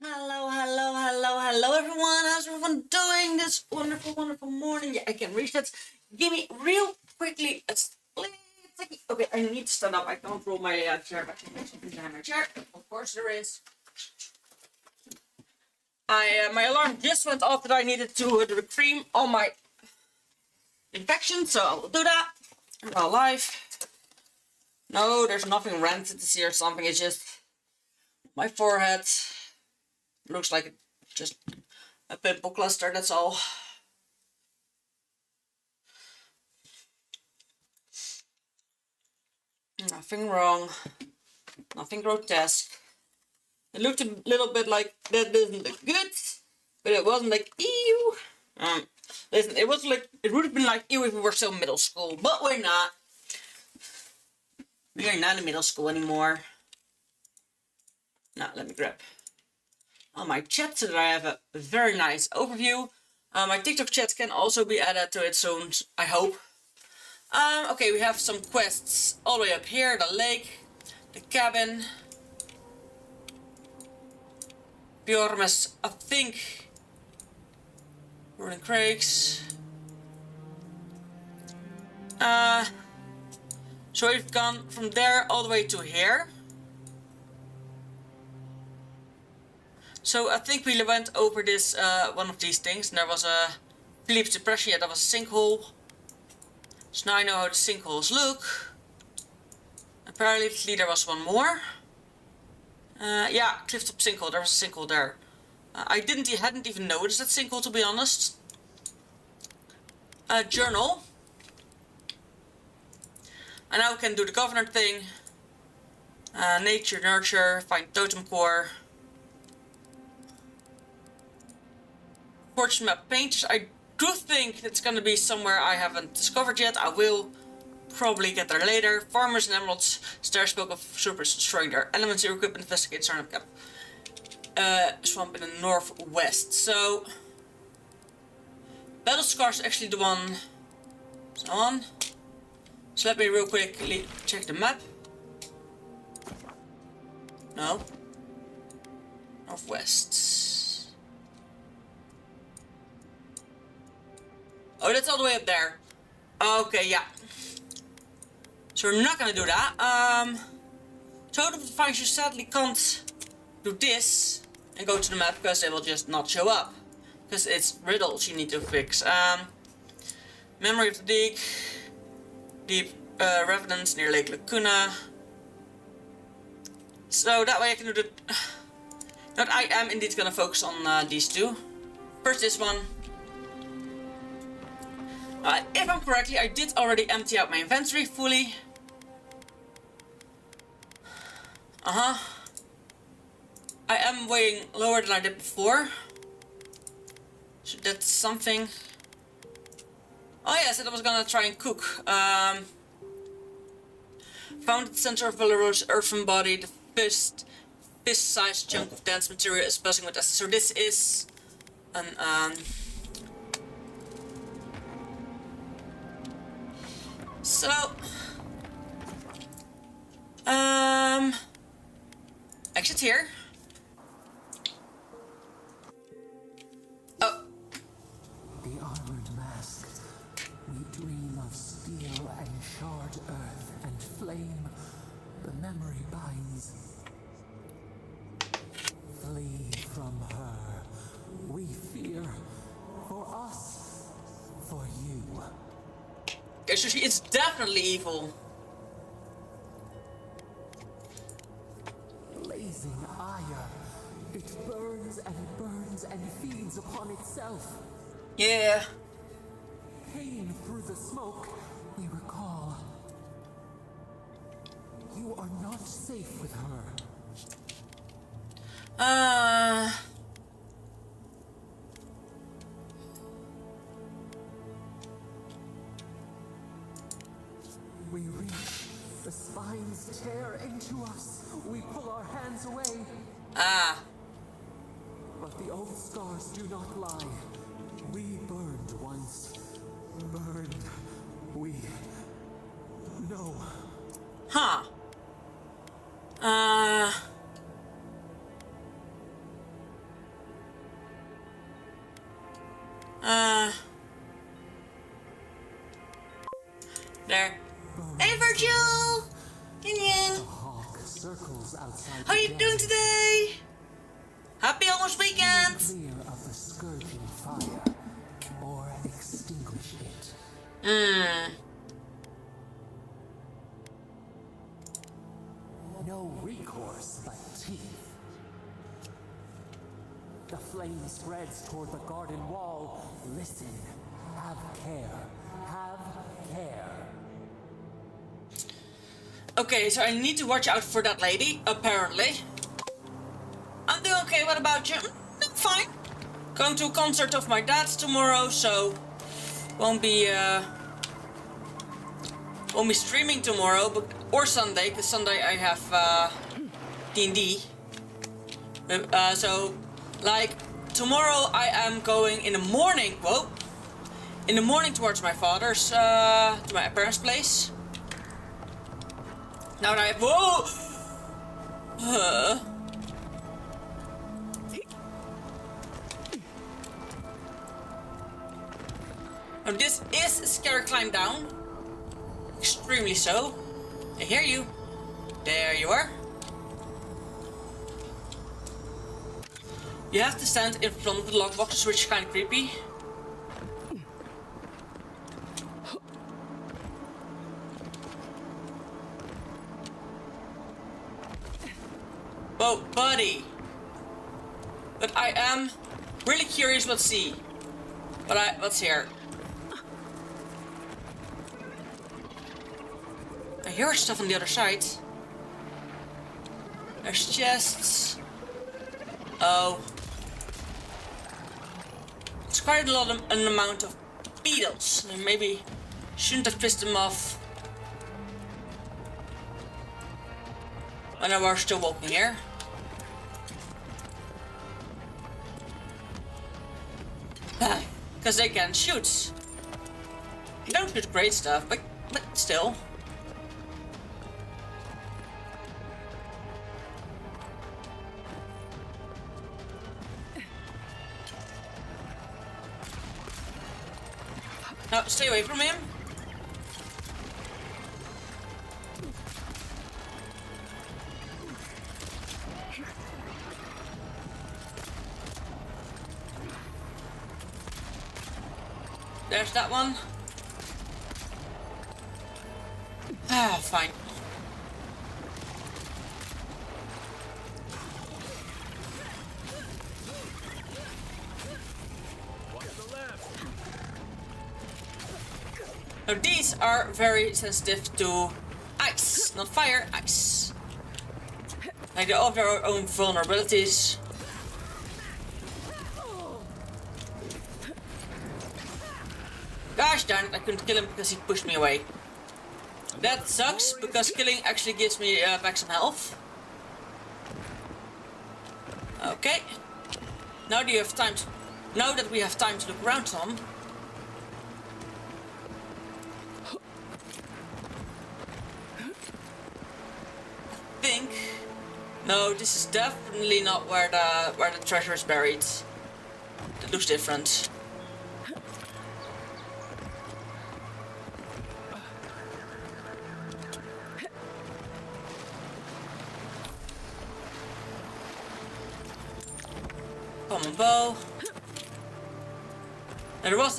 Hello, hello, hello, hello, everyone. How's everyone doing this wonderful, wonderful morning? Yeah, I can reach that. Give me real quickly a split second. Okay, I need to stand up. I can't roll my chair back. There's something behind my chair. Of course there is. My alarm just went off that I needed to do the cream on my infection, so I'll do that. I'm alive. No, there's nothing rancid to see or something. It's just my forehead. Looks like just a pimple cluster, that's all. Nothing wrong. Nothing grotesque. It looked a little bit like that doesn't look good, but it wasn't like ew. Listen, it was like it would have been like ew if we were still middle school, but we're not. We are not in middle school anymore. Now let me grab on my chat so that I have a very nice overview. My TikTok chat can also be added to it soon, I hope. Okay, we have some quests all the way up here. The lake, the cabin. Bjormes, I think. Rolling Craigs. So we've gone from there all the way to here. So I think we went over this one of these things, and there was a Philippe's depression. Yeah, that was a sinkhole. So now I know how the sinkholes look. Apparently there was one more. Yeah, clifftop sinkhole. There was a sinkhole there. I hadn't even noticed that sinkhole, to be honest. Journal. And now we can do the governor thing. Nature, nurture, find totem core. Fortune map painters. I do think it's gonna be somewhere I haven't discovered yet. I will probably get there later. Farmers and Emeralds. Stair spoke of supers destroying their elements. Your equipment investigate Sarnap Camp. Swamp in the northwest. So Battle Scar's actually the one. So on. So let me real quickly check the map. No. Northwest. Oh, that's all the way up there. Okay, yeah. So we're not gonna do that. Totem finds you sadly can't do this and go to the map because they will just not show up. Because it's riddles you need to fix. Memory of the Dig. Deep Revenants near Lake Lacuna. So that way I can do the... But I am indeed gonna focus on these two. First this one. If I'm correctly, I did already empty out my inventory fully. I am weighing lower than I did before. So that's something. Oh yeah, I said I was gonna try and cook. Found at the center of Belarus' earthen body, the fist-sized chunk of dense material is buzzing with acid. So this is an So, exit here. Oh. The armored mask. We dream of steel and charred earth and flame. The memory binds. Flee from her. We fear. For us. For you. Okay, so she is definitely evil. Blazing ire. It burns and feeds upon itself. Yeah. Pain through the smoke, we recall. You are not safe with her. We reach. The spines tear into us. We pull our hands away. But the old scars do not lie. We burned once. Burned. We know. Huh. There. Hey, Virgil! Yin. Hawk circles outside. How you doing today? Happy almost weekend! Clear of the scourging fire, or extinguish it. No recourse but teeth. The flame spreads toward the garden wall. Listen. Have care. Have care. Okay, so I need to watch out for that lady, apparently. I'm doing okay, what about you? I'm fine. Going to a concert of my dad's tomorrow, so won't be streaming tomorrow, but or Sunday, because Sunday I have D&D. So, like, tomorrow I am going in the morning, in the morning towards my father's, to my parents' place. Now that I have, Now this is a scary climb down. Extremely so. I hear you. There you are. You have to stand in front of the lockboxes, which is kind of creepy. Whoa, buddy. But I am really curious what's what's here. I hear stuff on the other side. There's chests. Oh. It's quite a lot of an amount of beetles. I maybe shouldn't have pissed them off when I was still walking here. Because they can shoot. They don't shoot great stuff, but still. No, stay away from him. There's that one. Ah, fine. Now these are very sensitive to ice, not fire, ice. Like they all have their own vulnerabilities. Gosh darn it, I couldn't kill him because he pushed me away. That sucks, because killing actually gives me back some health. Okay. Now that we have time to look around some. No, this is definitely not where the treasure is buried. It looks different. Common bow. Now, there was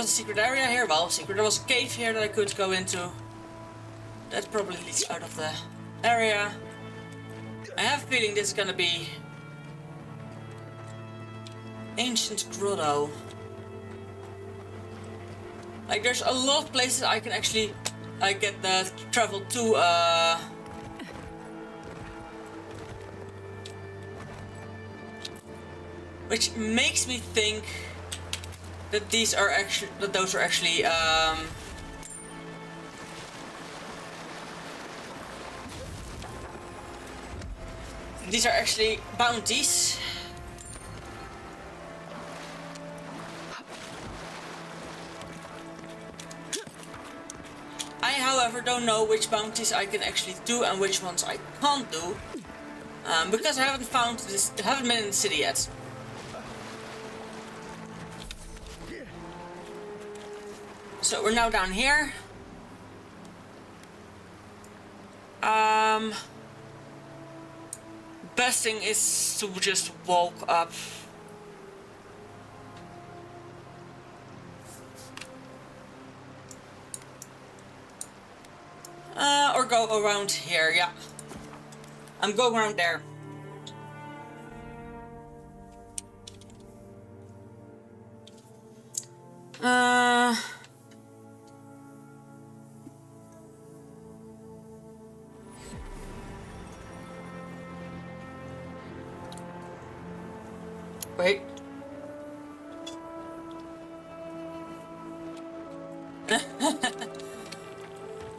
a secret area here. Well, there was a cave here that I could go into. That probably leads out of the area. I have a feeling this is gonna be ancient grotto. Like there's a lot of places I can actually get the travel to which makes me think that those are actually these are actually bounties. I, however, don't know which bounties I can actually do and which ones I can't do, because I haven't been in the city yet. So we're now down here. Best thing is to just walk up. Or go around here, yeah. I'm going around there. Wait.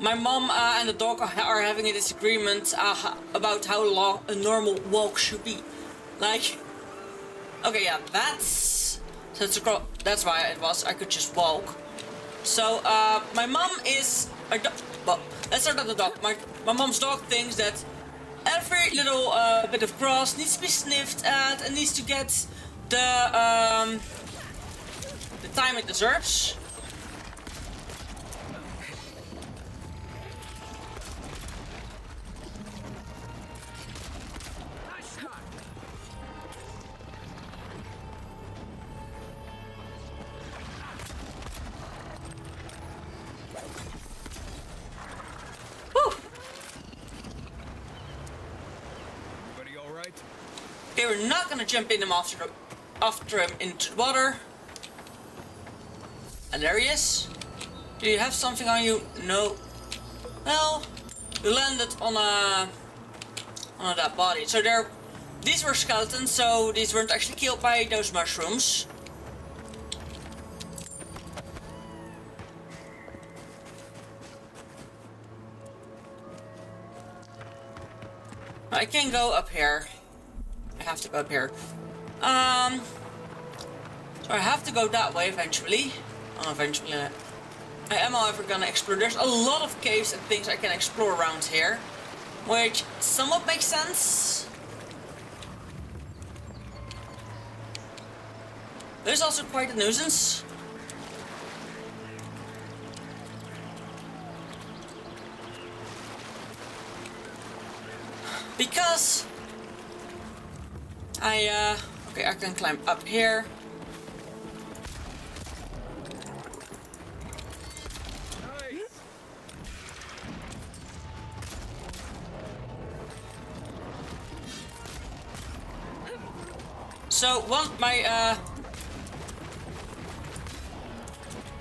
My mom and the dog are having a disagreement about how long a normal walk should be. Like, okay, yeah, that's why it was. I could just walk. So my mom is well. Let's start at the dog. My mom's dog thinks that every little bit of grass needs to be sniffed at and needs to get the time it deserves. Okay, we're not gonna jump in him after him into the water. And there he is. Do you have something on you? No. Well, you landed on that body. So these were skeletons, so these weren't actually killed by those mushrooms. I can go up here. I have to go up here. So I have to go that way eventually. Eventually. I am, however, gonna explore. There's a lot of caves and things I can explore around here, which somewhat makes sense. There's also quite a nuisance. Because okay, I can climb up here.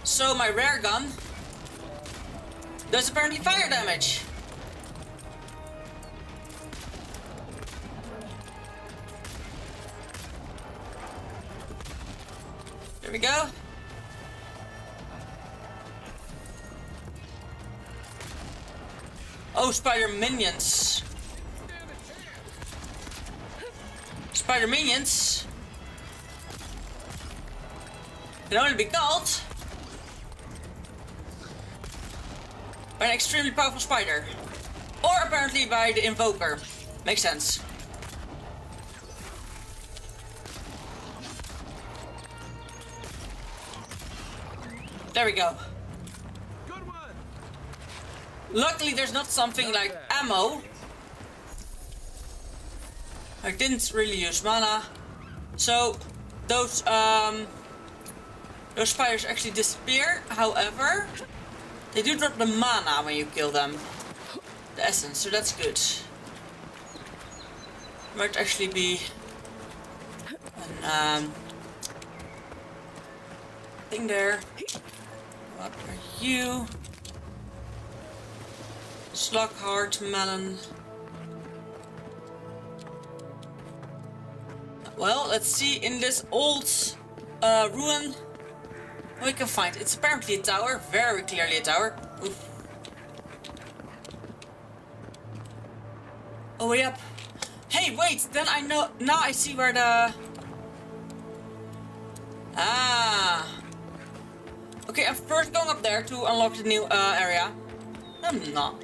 So my rare gun does apparently fire damage. There we go. Oh, spider minions. Spider minions can only be called by an extremely powerful spider. Or apparently by the invoker. Makes sense. There we go. Good one. Luckily there's not something like ammo. I didn't really use mana. So those spiders actually disappear. However, they do drop the mana when you kill them. The essence, so that's good. Might actually be an thing there. What are you? Slughart melon. Well, let's see in this old ruin what we can find. It's apparently a tower, very clearly a tower. Oof. Oh, way up. Hey, wait, then I know, now I see where the... Ah. Okay, I'm first going up there to unlock the new area. I'm not.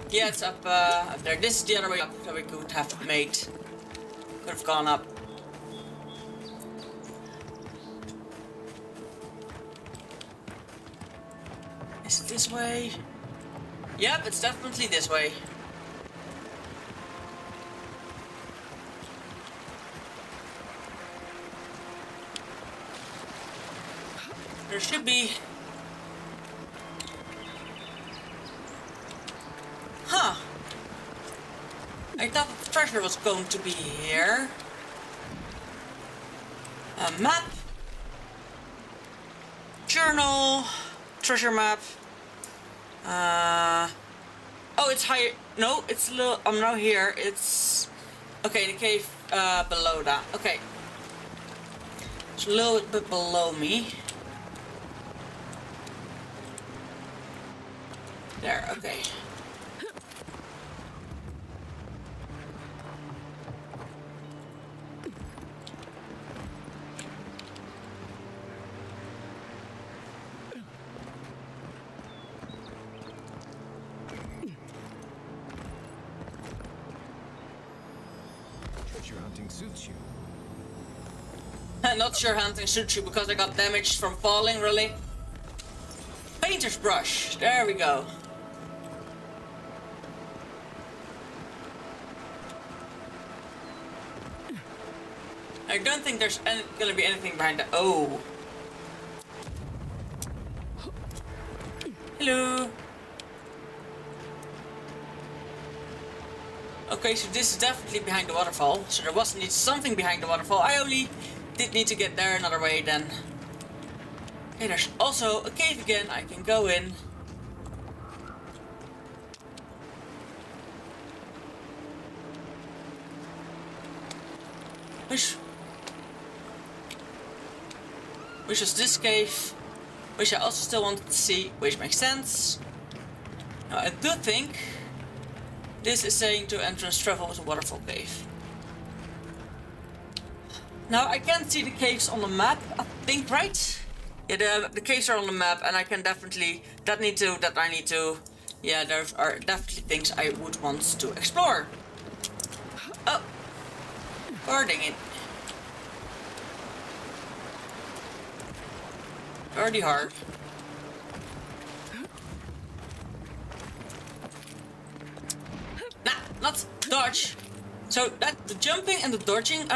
Yeah, it's up there. This is the other way up that we could have made. Could have gone up. Is it this way? Yep, it's definitely this way. There should be... Huh. I thought the treasure was going to be here. A map. Journal. Treasure map. Oh, it's higher. No, it's a little... I'm now here. It's... Okay, the cave below that. Okay. It's a little bit below me. There, okay. Treasure hunting suits you. Not sure hunting suits you because I got damaged from falling, really. Painter's brush. There we go. I don't think there's gonna be anything behind that. Oh. Hello. Okay, so this is definitely behind the waterfall. So there was indeed something behind the waterfall. I only did need to get there another way then. Okay, there's also a cave again. I can go in. Which was this cave, which I also still wanted to see, which makes sense. Now I do think this is saying to entrance travel with a waterfall cave. Now I can see the caves on the map, I think, right? Yeah, the caves are on the map, and I can definitely I need to. Yeah, there are definitely things I would want to explore. Oh, dang it. Already hard. Nah, not dodge. So that the jumping and the dodging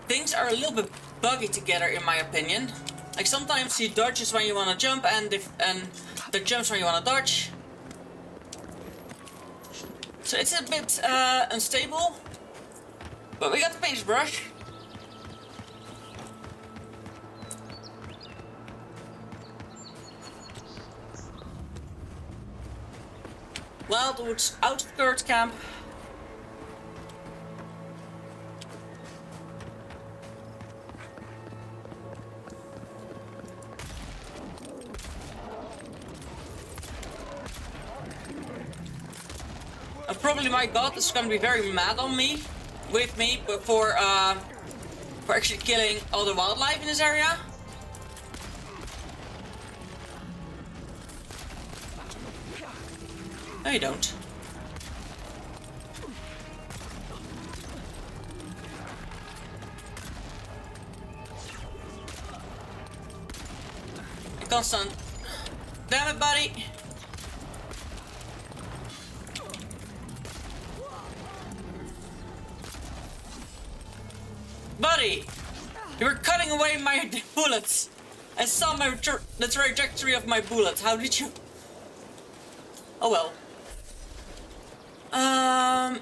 things are a little bit buggy together in my opinion. Like sometimes you dodges when you want to jump and the jumps when you want to dodge. So it's a bit unstable. But we got the paintbrush. Wildwoods out of Kurt camp. Probably my god is gonna be very mad on me, with me, for actually killing all the wildlife in this area. No, you don't. Constant. Damn it, buddy. Buddy, you were cutting away my bullets. I saw the trajectory of my bullets. How did you? Oh well.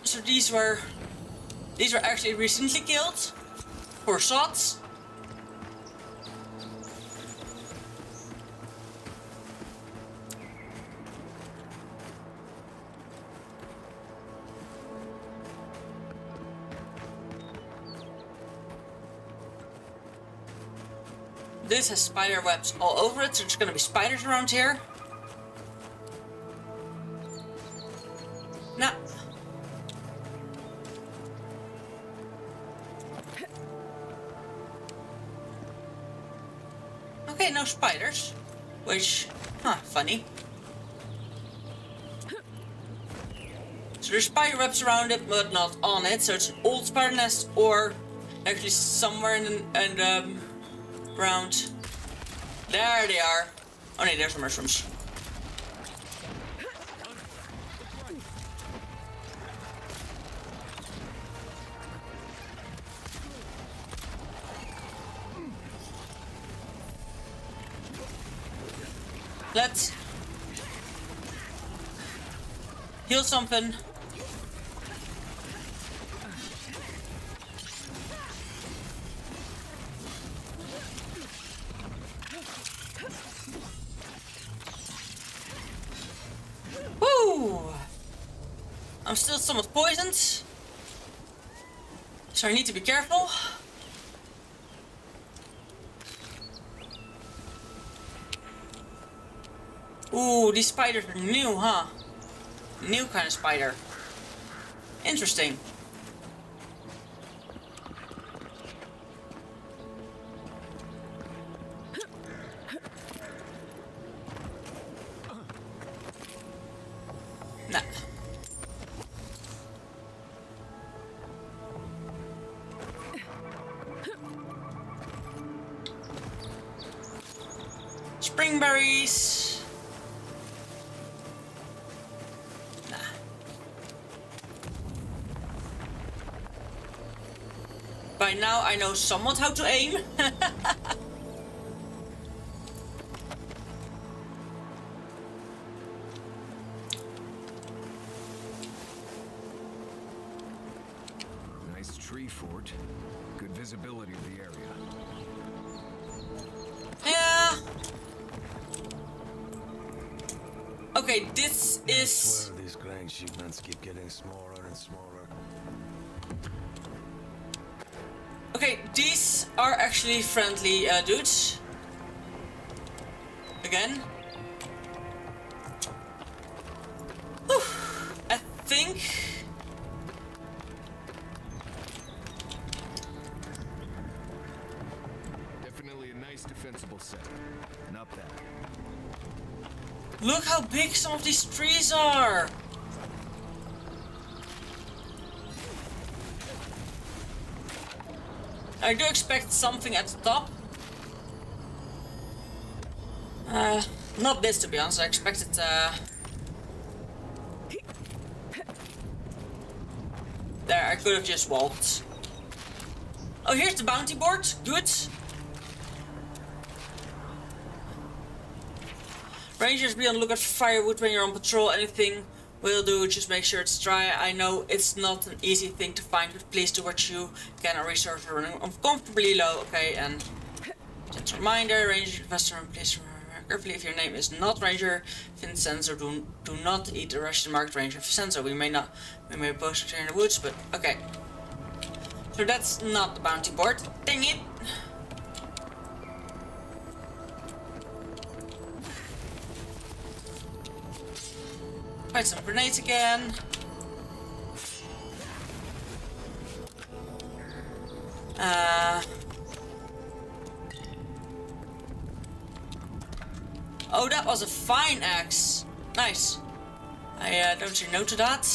So these were actually recently killed. Poor shots. This has spider webs all over it, so there's gonna be spiders around here. Nah. Okay, no spiders. Which, funny. So there's spider webs around it, but not on it. So it's an old spider nest, or actually somewhere in the ground. There they are. Oh no, there's the mushrooms. Let's heal something. Woo! I'm still somewhat poisoned, so I need to be careful. Ooh, these spiders are new, huh? New kind of spider. Interesting. Nah. Springberries. By now I know somewhat how to aim. Nice tree fort. Good visibility of the area. Yeah. Okay, this is... I swear these grain shipments keep getting smaller and smaller. Okay, these are actually friendly dudes. Again. Whew. I think... Definitely a nice defensible set. Not bad. Look how big some of these trees are! I do expect something at the top. Not this to be honest, I expected there, I could have just walked. Oh, here's the bounty board, good. Rangers, be on the lookout for firewood when you're on patrol. Anything will do, just make sure it's dry. I know it's not an easy thing to find, but please do what you can. Our resources are running uncomfortably low. Okay, and just a reminder, Ranger investor, please remember carefully if your name is not Ranger Vincenzo, do not eat the Russian market Ranger Vincenzo. We may post here in the woods, but okay. So that's not the bounty board. Dang it! Find some grenades again. Oh, that was a fine axe. Nice. I don't say no to that.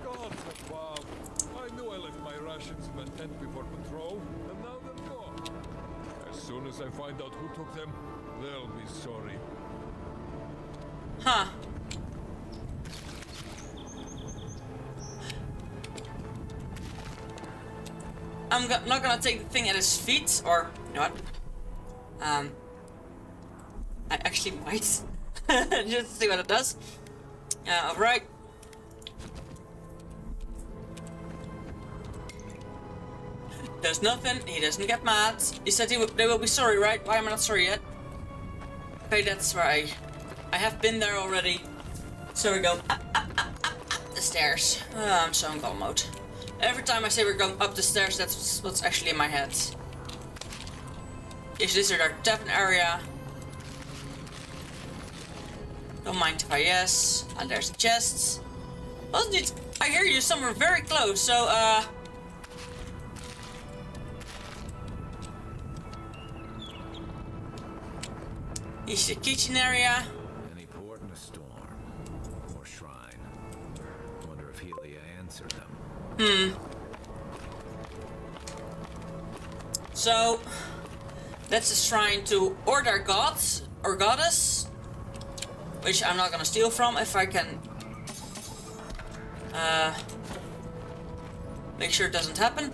God above. I knew I left my rations in the tent before patrol, and now they're gone. As soon as I find out who took them, they'll be sorry. Huh. I'm not gonna take the thing at his feet, or you know what? I actually might. Just to see what it does. Alright. There's nothing. He doesn't get mad. He said they will be sorry, right? Why am I not sorry yet? Okay, that's where I have been there already. So we go up the stairs. I'm so in goal mode. Every time I say we're going up the stairs, that's what's actually in my head. Is this our tavern area? Don't mind if I yes. And there's the chests. Wasn't it? I hear you somewhere very close, so here's the kitchen area. Any port in a storm or shrine. Wonder if Helia answered them. So That's a shrine to or their god or goddess, which I'm not gonna steal from if I can make sure it doesn't happen.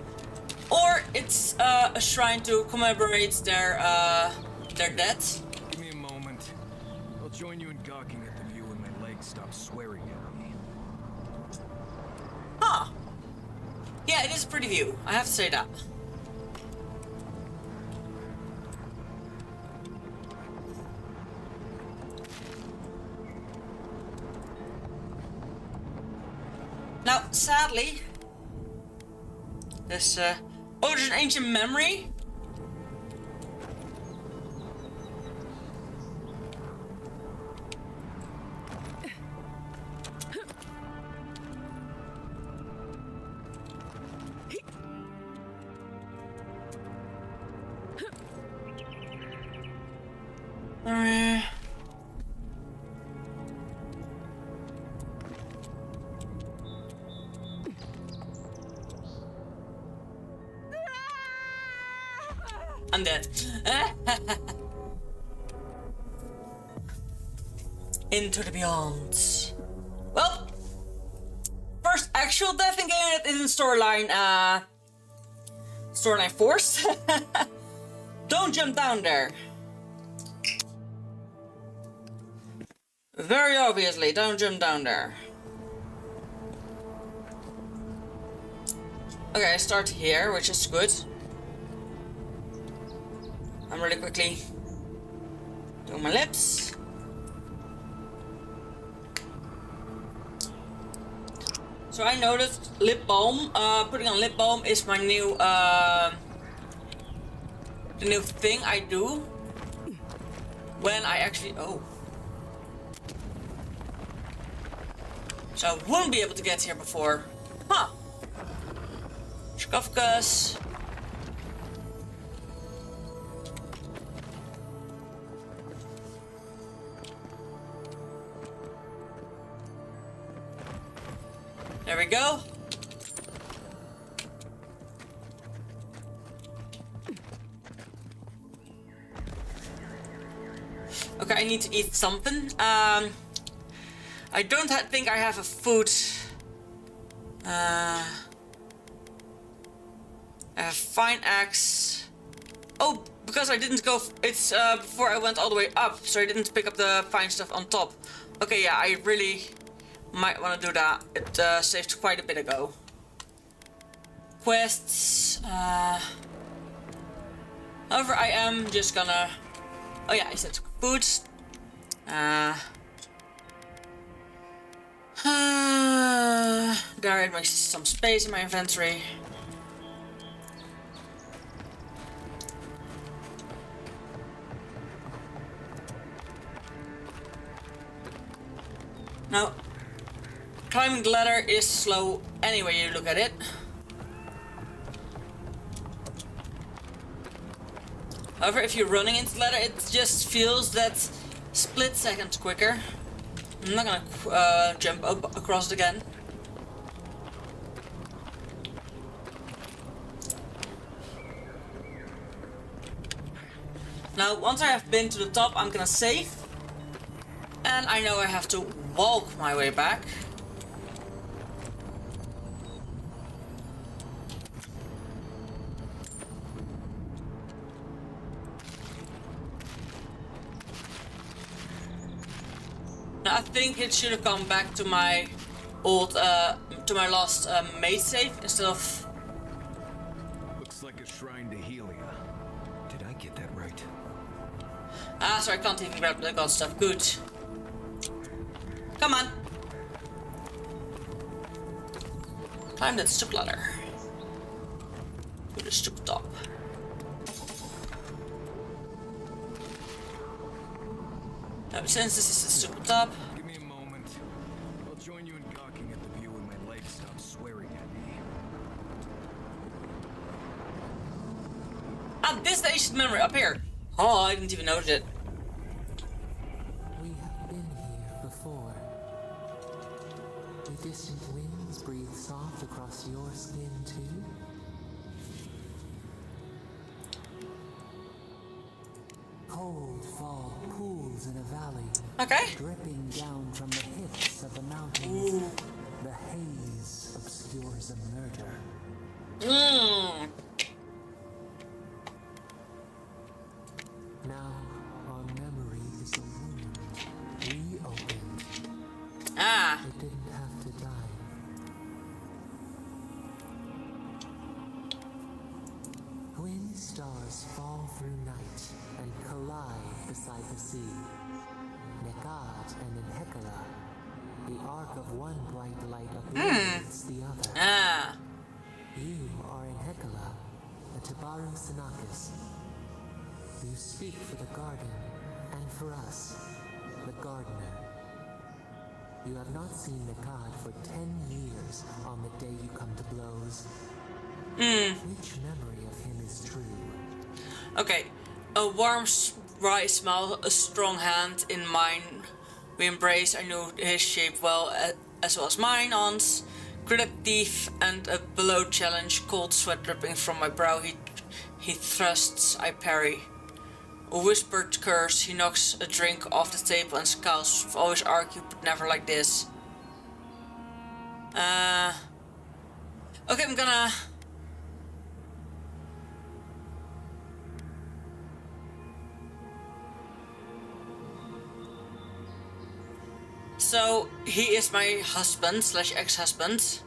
Or it's a shrine to commemorate their dead. Give me a moment. I'll join you in gawking at the view when my legs stop swearing at me. Huh. Yeah, it is a pretty view. I have to say that. Now, sadly, there's oh, there's an ancient memory. I'm dead. Into the beyond. Well, first actual death in game that isn't storyline forced. Don't jump down there. Very obviously, don't jump down there. Okay, I start here, which is good. I'm really quickly doing my lips. So I noticed lip balm. Putting on lip balm is my new the new thing I do when I actually So I wouldn't be able to get here before. Huh. Sarcophagus. There we go. Okay, I need to eat something. I don't think I have a food. I have fine axe. Oh, because I didn't go. It's before I went all the way up, so I didn't pick up the fine stuff on top. Okay, yeah, I really might want to do that. It saved quite a bit ago. Quests. However, I am just gonna. Oh yeah, I said food. There, it makes some space in my inventory. Now, climbing the ladder is slow any way you look at it. However, if you're running into the ladder, it just feels that split second quicker. I'm not gonna jump up across it again. Now, once I have been to the top, I'm gonna save. And I know I have to walk my way back. Now, I think it should have gone back to my old, to my last maze save instead of. Looks like a shrine to Helia. Did I get that right? Ah, so I can't even grab the god stuff. Good. Come on. Climb that stupid ladder. To the stupid top. Now, since this is the stupid top. Give me a moment. I'll join you in gawking at the view when my legs stop swearing at me. Ah, this is the ancient memory up here. Oh, I didn't even notice it. We have been here before. The distant winds breathe soft across your skin too. cold fog pools in a valley, Okay. dripping down from the hips of the mountains. Ooh. The haze obscures a murder. Mmm. Now our memory is a wound reopened. Ah. It didn't have to die. Twin stars fall through night and collide beside the sea. Nekad and Enhekala, the arc of one bright light obliterates the other. Ah. You are Enhekala, a Tabaru Sinakis. You speak for the garden, and for us, the gardener. You have not seen Nekad for 10 years on the day you come to blows. Which memory of him is true? Okay. A warm, dry smile, a strong hand in mine. We embrace. I knew his shape well, as well as mine. On's gritted teeth and a below challenge. Cold sweat dripping from my brow. He thrusts. I parry. A whispered curse. He knocks a drink off the table and scowls. We've always argued, but never like this. Okay, I'm gonna. So he is my husband / ex-husband.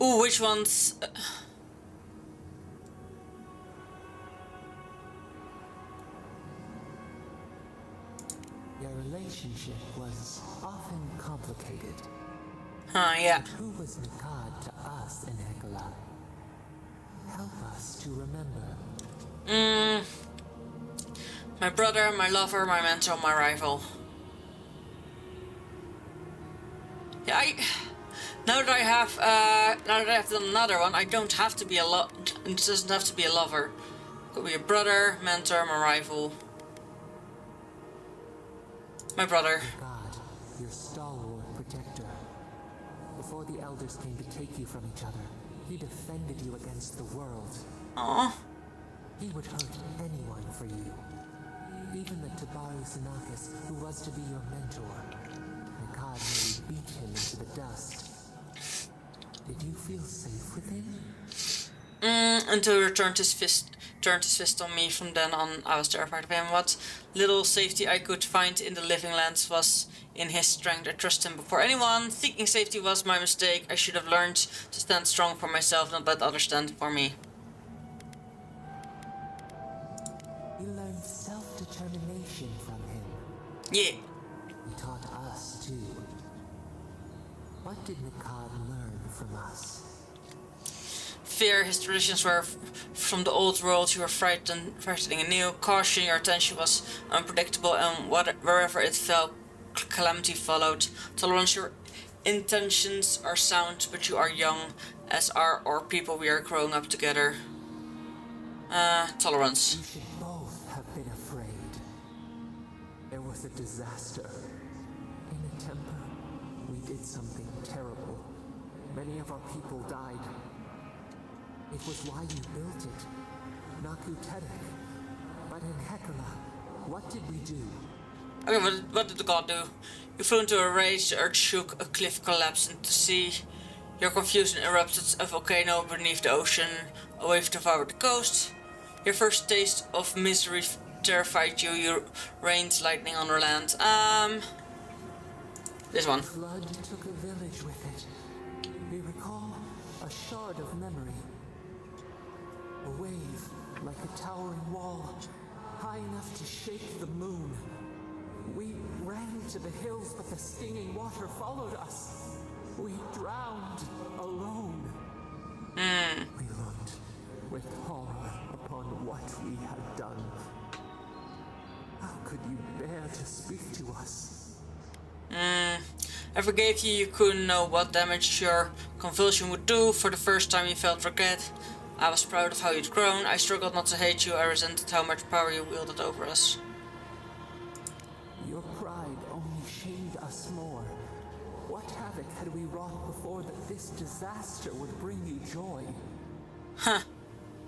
Ooh, which ones? Your relationship was often complicated. Yeah. Who was Nekad to us in Hekala? Help us to remember. My brother, my lover, my mentor, my rival. Yeah, now that I have done another one, I don't have to be it doesn't have to be a lover. Could be a brother, mentor, my rival. My brother. God, your stalwart protector. Before the elders came to take you from each other, he defended you against the world. Aww. He would hurt anyone for you. Even the Tabaru Sinakis, who was to be your mentor. Nekad nearly beat him into the dust. Did you feel safe with him? Until he turned his fist on me. From then on, I was terrified of him. What little safety I could find in the living lands was in his strength. I trust him before anyone. Thinking safety was my mistake. I should have learned to stand strong for myself, not let others stand for me. You learned self-determination from him. Yeah. He taught us, too. What did Nekad learn from us? Fear. His traditions were from the old world. You were frightening anew. Caution. Your attention was unpredictable, and wherever it fell, calamity followed. Tolerance. Your intentions are sound, but you are young, as are our people. We are growing up together. Tolerance. You should both have been afraid. There was a disaster. In the temple, we did something terrible. Many of our people died. It was why you built it. Naku Tedek. But in Hekala, what did we do? Okay, what did the god do? You flew into a rage, the earth shook, a cliff collapsed into the sea. Your confusion erupted, a volcano beneath the ocean, a wave devoured the coast. Your first taste of misery terrified you, you rained lightning on our land. This one. Flood took a village with it. We recall a shard of memory. A wave, like a towering wall, high enough to shake the moon. We ran to the hills, but the stinging water followed us. We drowned alone. We looked with horror upon what we had done. How could you bear to speak to us? I forgave you, you couldn't know what damage your convulsion would do. For the first time you felt regret. I was proud of how you'd grown. I struggled not to hate you. I resented how much power you wielded over us. Your pride only shamed us more. What havoc had we wrought before that this disaster would bring you joy? Huh.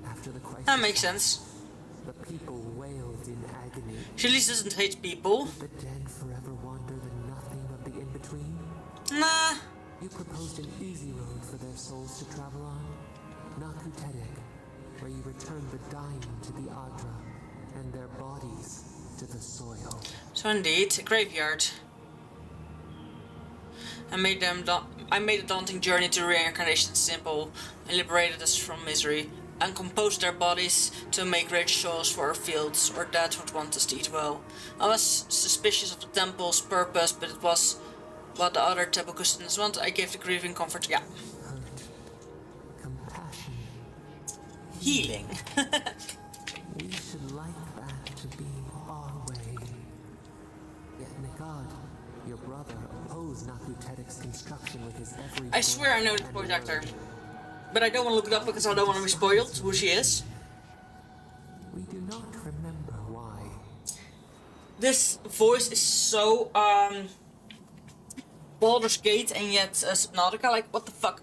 After the crisis, That makes sense. the people wailed in agony. She at least doesn't hate people. The dead forever wander the nothing of the in-between. Nah. You proposed an easy road for their souls to travel on. Nakutedek, where you return the dying to the Adra, and their bodies to the soil. So indeed, a graveyard. I made a daunting journey to reincarnation simple and liberated us from misery, and composed their bodies to make rich souls for our fields, or that would want us to eat well. I was suspicious of the temple's purpose, but it was what the other temple customers want. I gave the grieving comfort, yeah. Hurt, compassion. Healing. We should like that to be our way. Yet Nikad, your brother, opposed Nakutedek's construction with his every I swear I know the voice actor. But I don't want to look it up because I don't want to be spoiled who she is. We do not remember why. This voice is so Baldur's Gate and yet Subnautica, like what the fuck.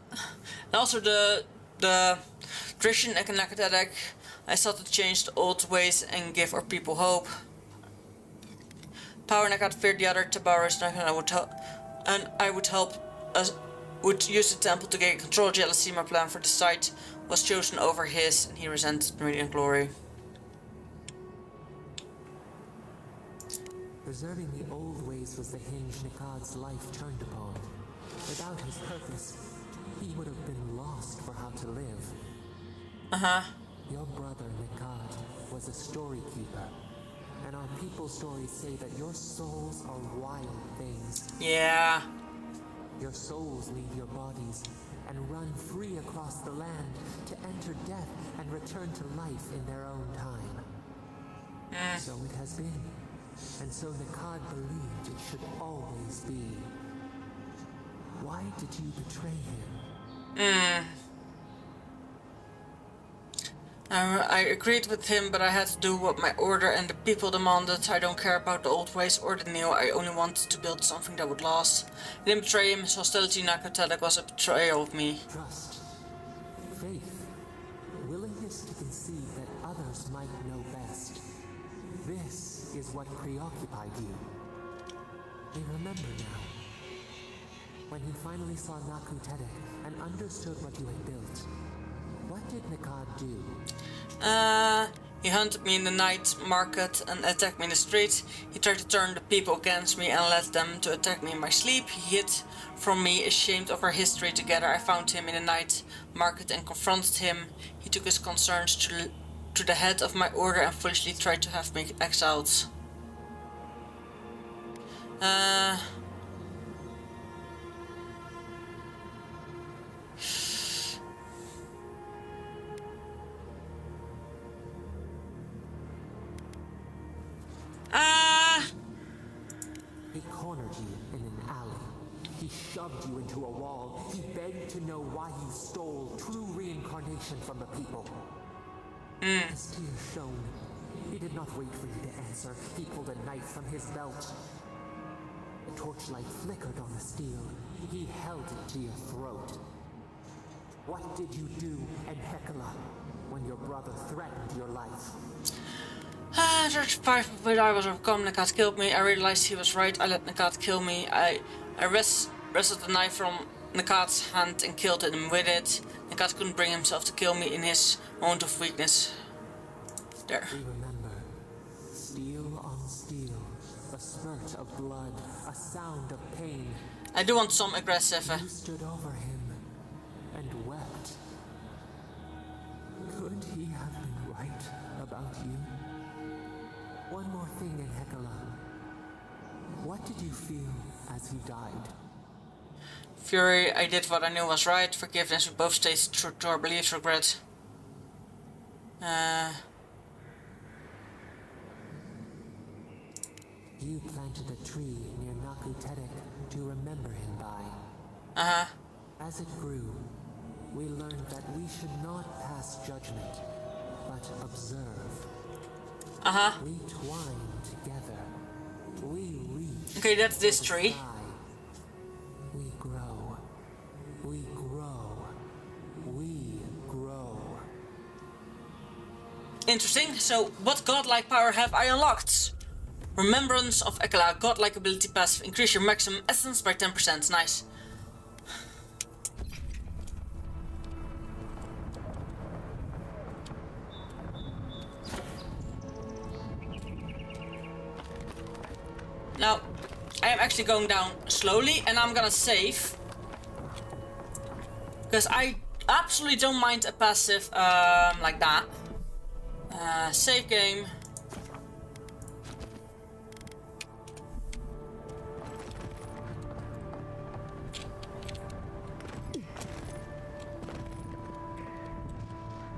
And also the Christian Nakatedek, I sought to change the old ways and give our people hope. Power Nakat feared the other Tabaris and I would help us. Would use the temple to gain control. Jealousy, my plan for the site was chosen over his, and he resented Meridian glory. Preserving the old ways was the hinge Nikad's life turned upon. Without his purpose, he would have been lost for how to live. Your brother Nikad was a story keeper, and our people's stories say that your souls are wild things. Yeah. Your souls leave your bodies and run free across the land to enter death and return to life in their own time. So it has been, and so Nikad believed it should always be. Why did you betray him? I agreed with him, but I had to do what my order and the people demanded. I don't care about the old ways or the new. I only wanted to build something that would last. I didn't betray him. His hostility in Nakatedek was a betrayal of me. Trust, faith, willingness to concede that others might know best. This is what preoccupied you. I remember now. When he finally saw Nakutedek and understood what you had built, what did Nikad do? He hunted me in the night market and attacked me in the street. He tried to turn the people against me and led them to attack me in my sleep. He hid from me, ashamed of our history together. I found him in the night market and confronted him. He took his concerns to the head of my order and foolishly tried to have me exiled. He cornered you in an alley. He shoved you into a wall. He begged to know why you stole true reincarnation from the people. His tears shone. He did not wait for you to answer. He pulled a knife from his belt. The torchlight flickered on the steel. He held it to your throat. What did you do in Hekala when your brother threatened your life? But I was overcome. Nikad killed me. I realized he was right. I let Nikad kill me. I wrestled the knife from Nikad's hand and killed him with it. Nikad couldn't bring himself to kill me in his moment of weakness. There. We remember. Steel on steel. A spurt of blood. A sound of pain. I do want some aggressive. You stood over him and wept. Could he have been right about you? One more thing in Hekala. What did you feel as he died? Fury, I did what I knew was right. Forgiveness, we both stayed true to our beliefs. Regret. You planted a tree near Nakutedek to remember him by. As it grew, we learned that we should not pass judgment, but observe. We twined together, We reach. Okay, that's this for the tree. sky. We grow. We grow. We grow. Interesting. So, what godlike power have I unlocked? Remembrance of Ekala, godlike ability passive. Increase your maximum essence by 10%. Nice. Now, I am actually going down slowly and I'm gonna save. Because I absolutely don't mind a passive like that. Save game.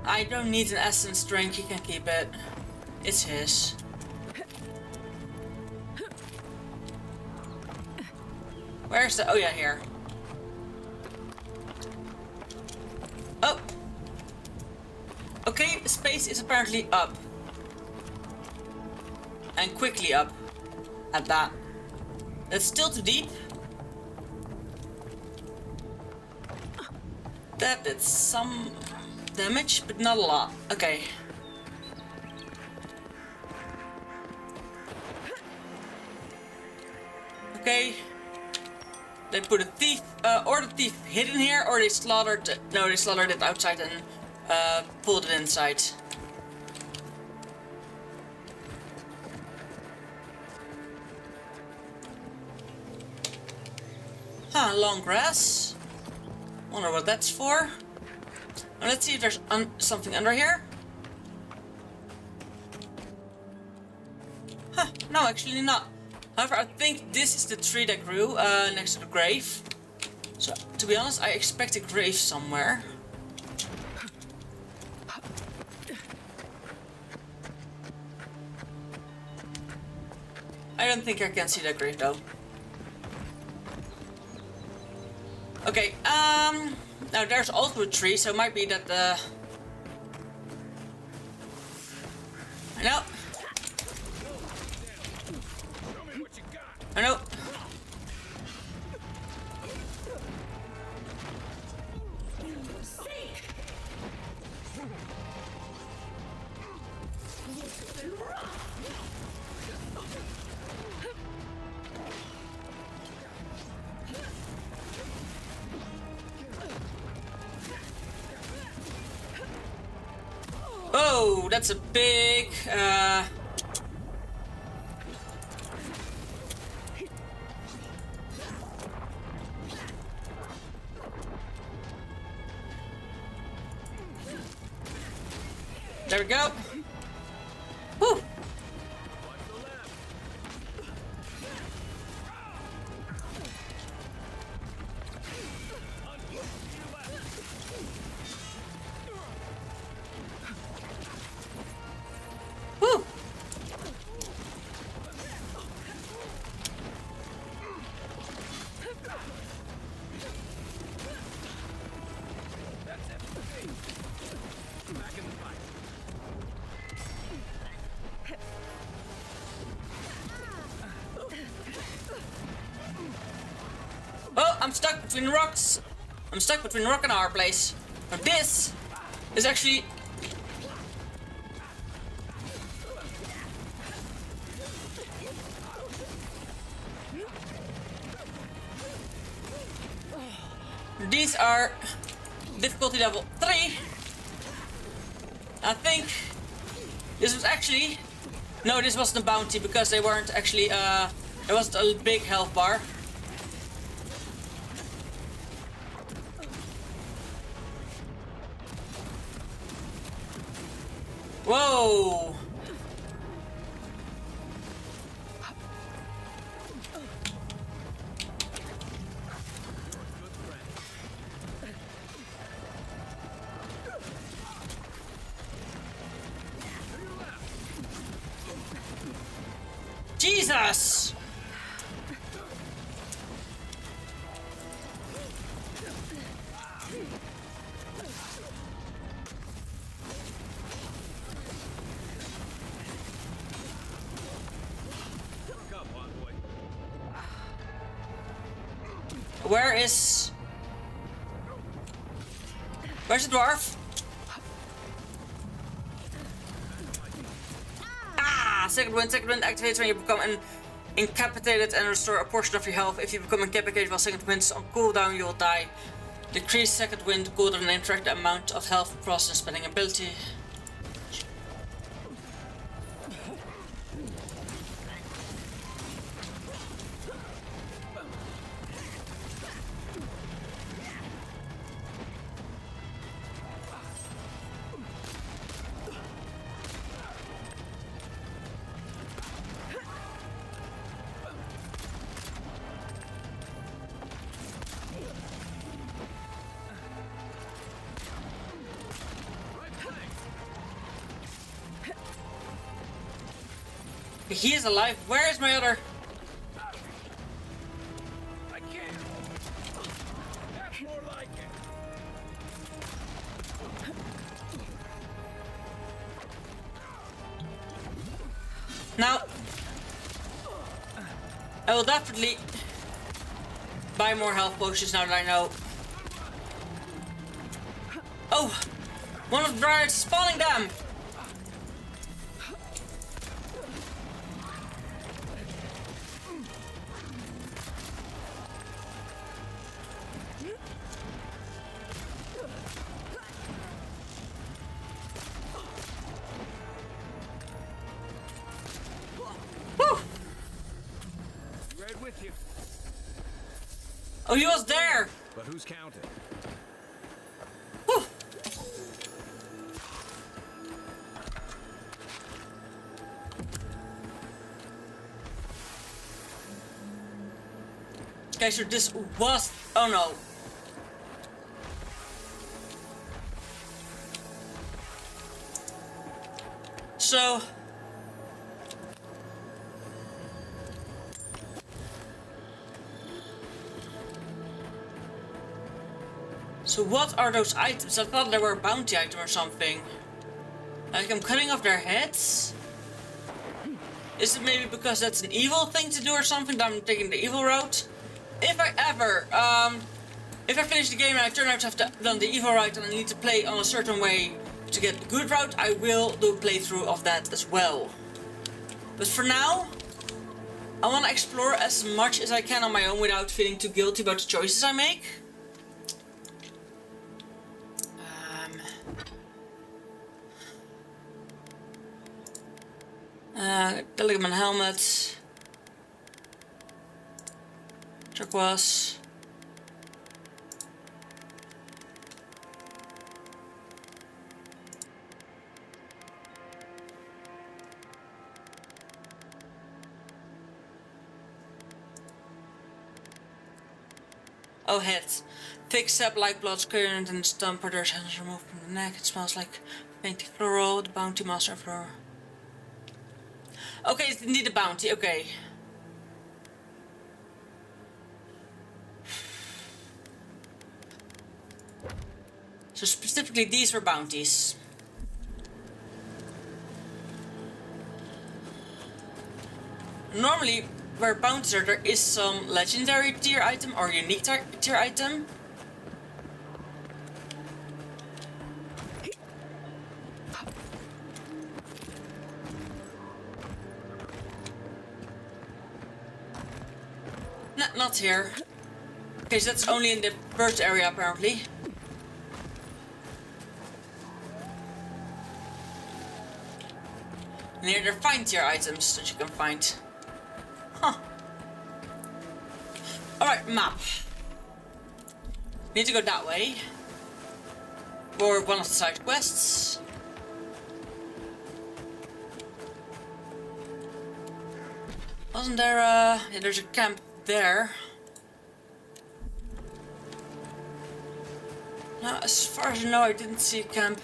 I don't need an essence drink, he can keep it. It's his. Where's the... oh yeah, here. Oh! Okay, space is apparently up. And quickly up. At that. That's still too deep. That did some damage, but not a lot. Okay. Okay. They put a thief, or the thief hidden here, or they slaughtered, no, they slaughtered it outside and pulled it inside. Huh, long grass. Wonder what that's for. Now let's see if there's something under here. Huh, no, actually not. However, I think this is the tree that grew next to the grave. So, to be honest, I expect a grave somewhere. I don't think I can see that grave though. Okay, now there's also a tree, so it might be that the... I know. I know. Oh, that's a big, there we go. Whew. Whew. Oh, I'm stuck between rocks. I'm stuck between rock and our place. Now this is actually... These are difficulty level 3. I think this was actually... No, this wasn't a bounty because they weren't actually... there wasn't a big health bar. Whoa! Jesus! Where's the dwarf? Ah! Second wind activates when you become incapacitated and restore a portion of your health. If you become incapacitated while second wind is on cooldown, you will die. Decrease second wind cooldown and interact the amount of health across the spending ability. He is alive. Where is my other? I can't. That's more like it. Now, I will definitely buy more health potions now that I know. Oh, one of the dryads is spawning them. Right with you. Oh, he was there. But who's counting? Whew. Okay, so this was... Oh no. So... So what are those items? I thought they were a bounty item or something. Like I'm cutting off their heads? Is it maybe because that's an evil thing to do or something, that I'm taking the evil route? If I ever, if I finish the game and I turn out to have done the evil route and I need to play on a certain way to get the good route, I will do a playthrough of that as well. But for now, I want to explore as much as I can on my own without feeling too guilty about the choices I make. The ligament helmet. Turquoise. Oh, head. Thick sap like blood current in the stump, or there's hands removed from the neck. It smells like painted floral, the bounty master floral. Okay, it's indeed a bounty, okay. So specifically these were bounties. Normally, where bounties are, there is some legendary tier item or unique tier item. Not here. Okay, so that's only in the bird area apparently. And here there are fine tier items that you can find. Huh. Alright, map. Need to go that way. For one of the side quests. Wasn't there yeah, there's a camp there. Now, as far as I know, I didn't see a camp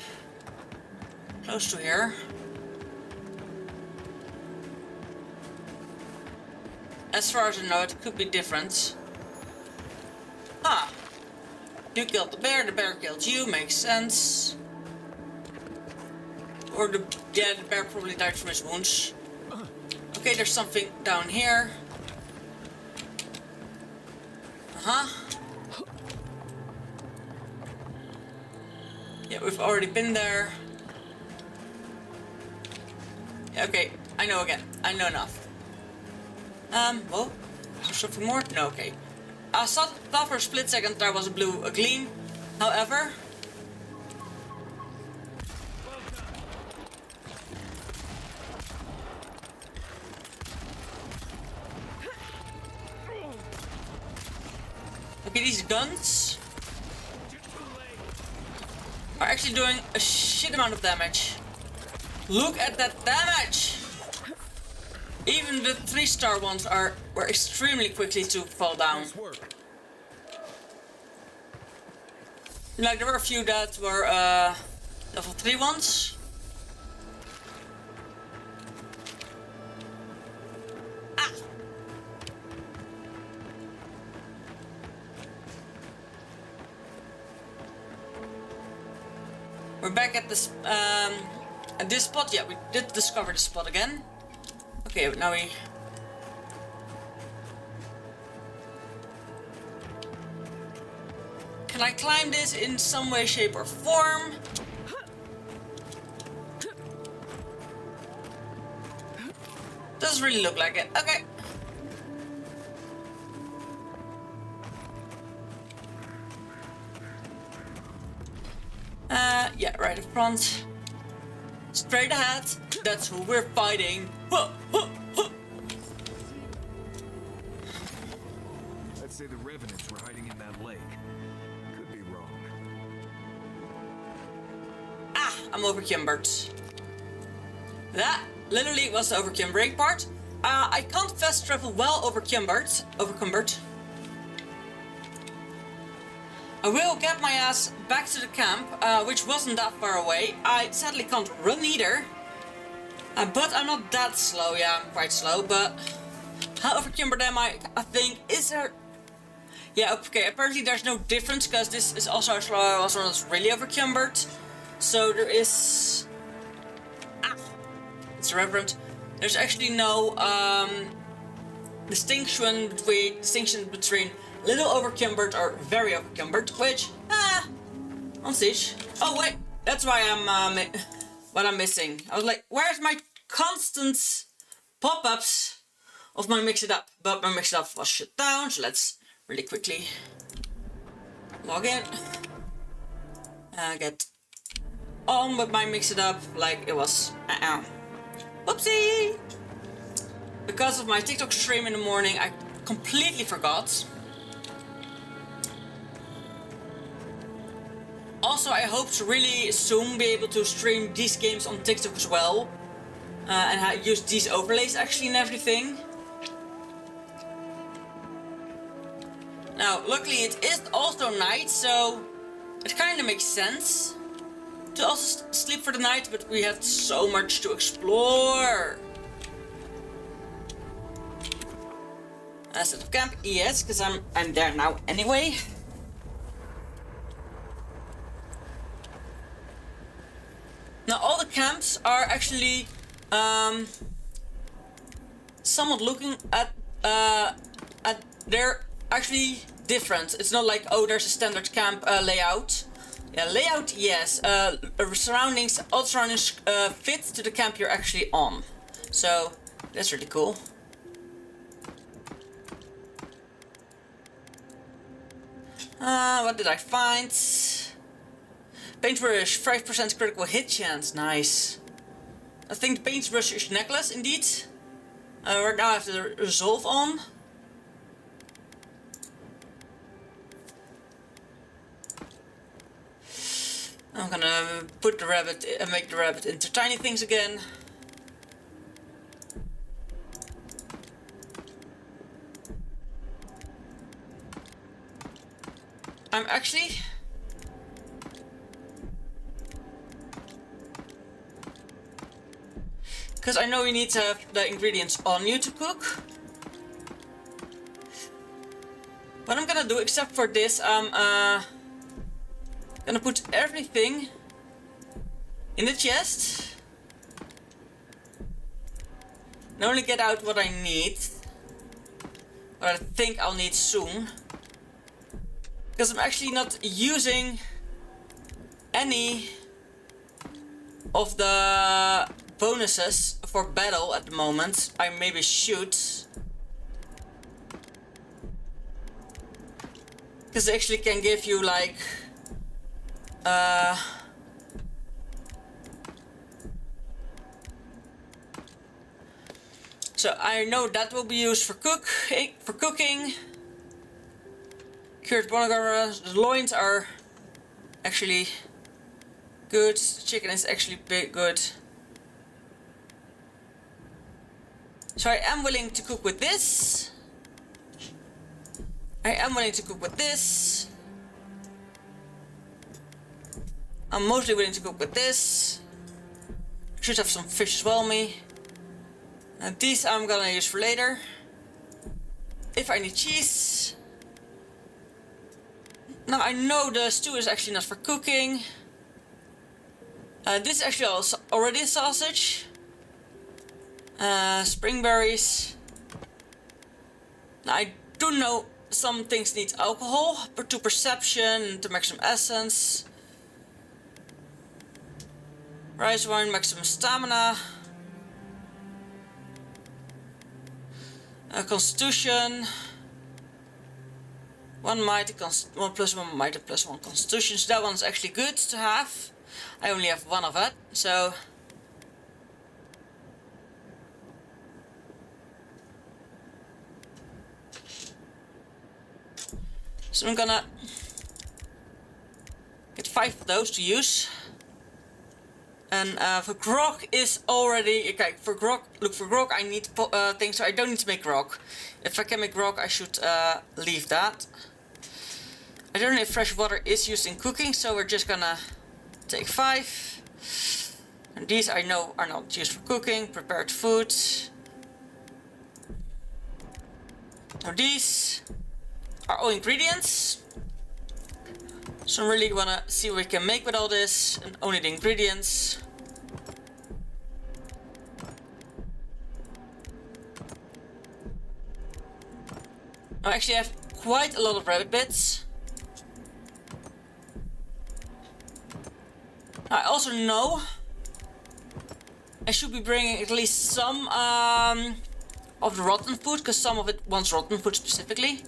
close to here. As far as I know, it could be different. Huh. You killed the bear killed you, makes sense. Or the bear probably died from his wounds. Okay, there's something down here. Uh-huh. Yeah, we've already been there. Yeah, okay, I know again. I know enough. Well, is there something more? No, okay. I thought for a split second there was a blue gleam. However... Okay, these guns are actually doing a shit amount of damage. Look at that damage! Even the 3-star ones were extremely quickly to fall down. Like there were a few that were level 3 ones. Ah! We're back at this spot. Yeah, we did discover the spot again. Okay, now we... Can I climb this in some way, shape or form? Doesn't really look like it. Okay. Yeah, right in front. Straight ahead. That's who we're fighting. Huh, huh, huh. I'd say the revenants were hiding in that lake. Could be wrong. Ah, I'm overcumbered. That literally was the overcumbering part. I can't fast travel well overcumbered. I will get my ass back to the camp, which wasn't that far away. I sadly can't run either. But I'm not that slow. Yeah, I'm quite slow, but... How overcumbered am I? I think, is there... Yeah, okay, apparently there's no difference, because this is also slow. I was one that's really overcumbered. So there is... Ah! It's irreverent. There's actually no distinction between little overcumbered or very overcumbered, which, on siege. Oh wait, that's why I'm, what I'm missing. I was like, where's my constant pop-ups of my Mix It Up? But my Mix It Up was shut down, so let's really quickly log in. Get on with my Mix It Up like it was, Whoopsie! Because of my TikTok stream in the morning, I completely forgot. Also, I hope to really soon be able to stream these games on TikTok as well. And use these overlays actually and everything. Now, luckily it is also night, so it kind of makes sense to also sleep for the night, but we had so much to explore. Set up camp, yes, because I'm there now anyway. Now all the camps are actually somewhat looking at they're actually different. It's not like, oh, there's a standard camp layout. Yeah, layout, yes. Surroundings, all surroundings fit to the camp you're actually on. So that's really cool. What did I find? Paintbrush, 5% critical hit chance, nice. I think the paintbrush necklace, indeed. Right now I have the resolve on. I'm gonna put the rabbit, make the rabbit into tiny things again. I'm actually... Because I know you need to have the ingredients on you to cook. What I'm gonna do, except for this, I'm gonna put everything in the chest. And only get out what I need. What I think I'll need soon. Because I'm actually not using any of the bonuses for battle at the moment. I maybe should. Because it actually can give you like so I know that will be used for cooking. Cured bonagara. The loins are actually good. The chicken is actually good. So I am willing to cook with this. I'm mostly willing to cook with this. Should have some fish as well, me. And these I'm gonna use for later. If I need cheese. Now I know the stew is actually not for cooking. This is actually also already a sausage. Spring berries. Now I do know some things need alcohol, but to perception, to maximum essence. Rice wine, maximum stamina. Constitution. One might, one plus one might, plus one constitution. So that one's actually good to have. I only have one of it, so. So I'm gonna get 5 of those to use. And for grog is already okay. For grog, look for grog. I need things, so I don't need to make grog. If I can make grog, I should leave that. I don't know if fresh water is used in cooking, so we're just gonna take 5. And these I know are not used for cooking. Prepared food. Now these are all ingredients. So I really wanna see what we can make with all this, and only the ingredients. I actually have quite a lot of rabbit bits. I also know I should be bringing at least some of the rotten food, because some of it wants rotten food specifically.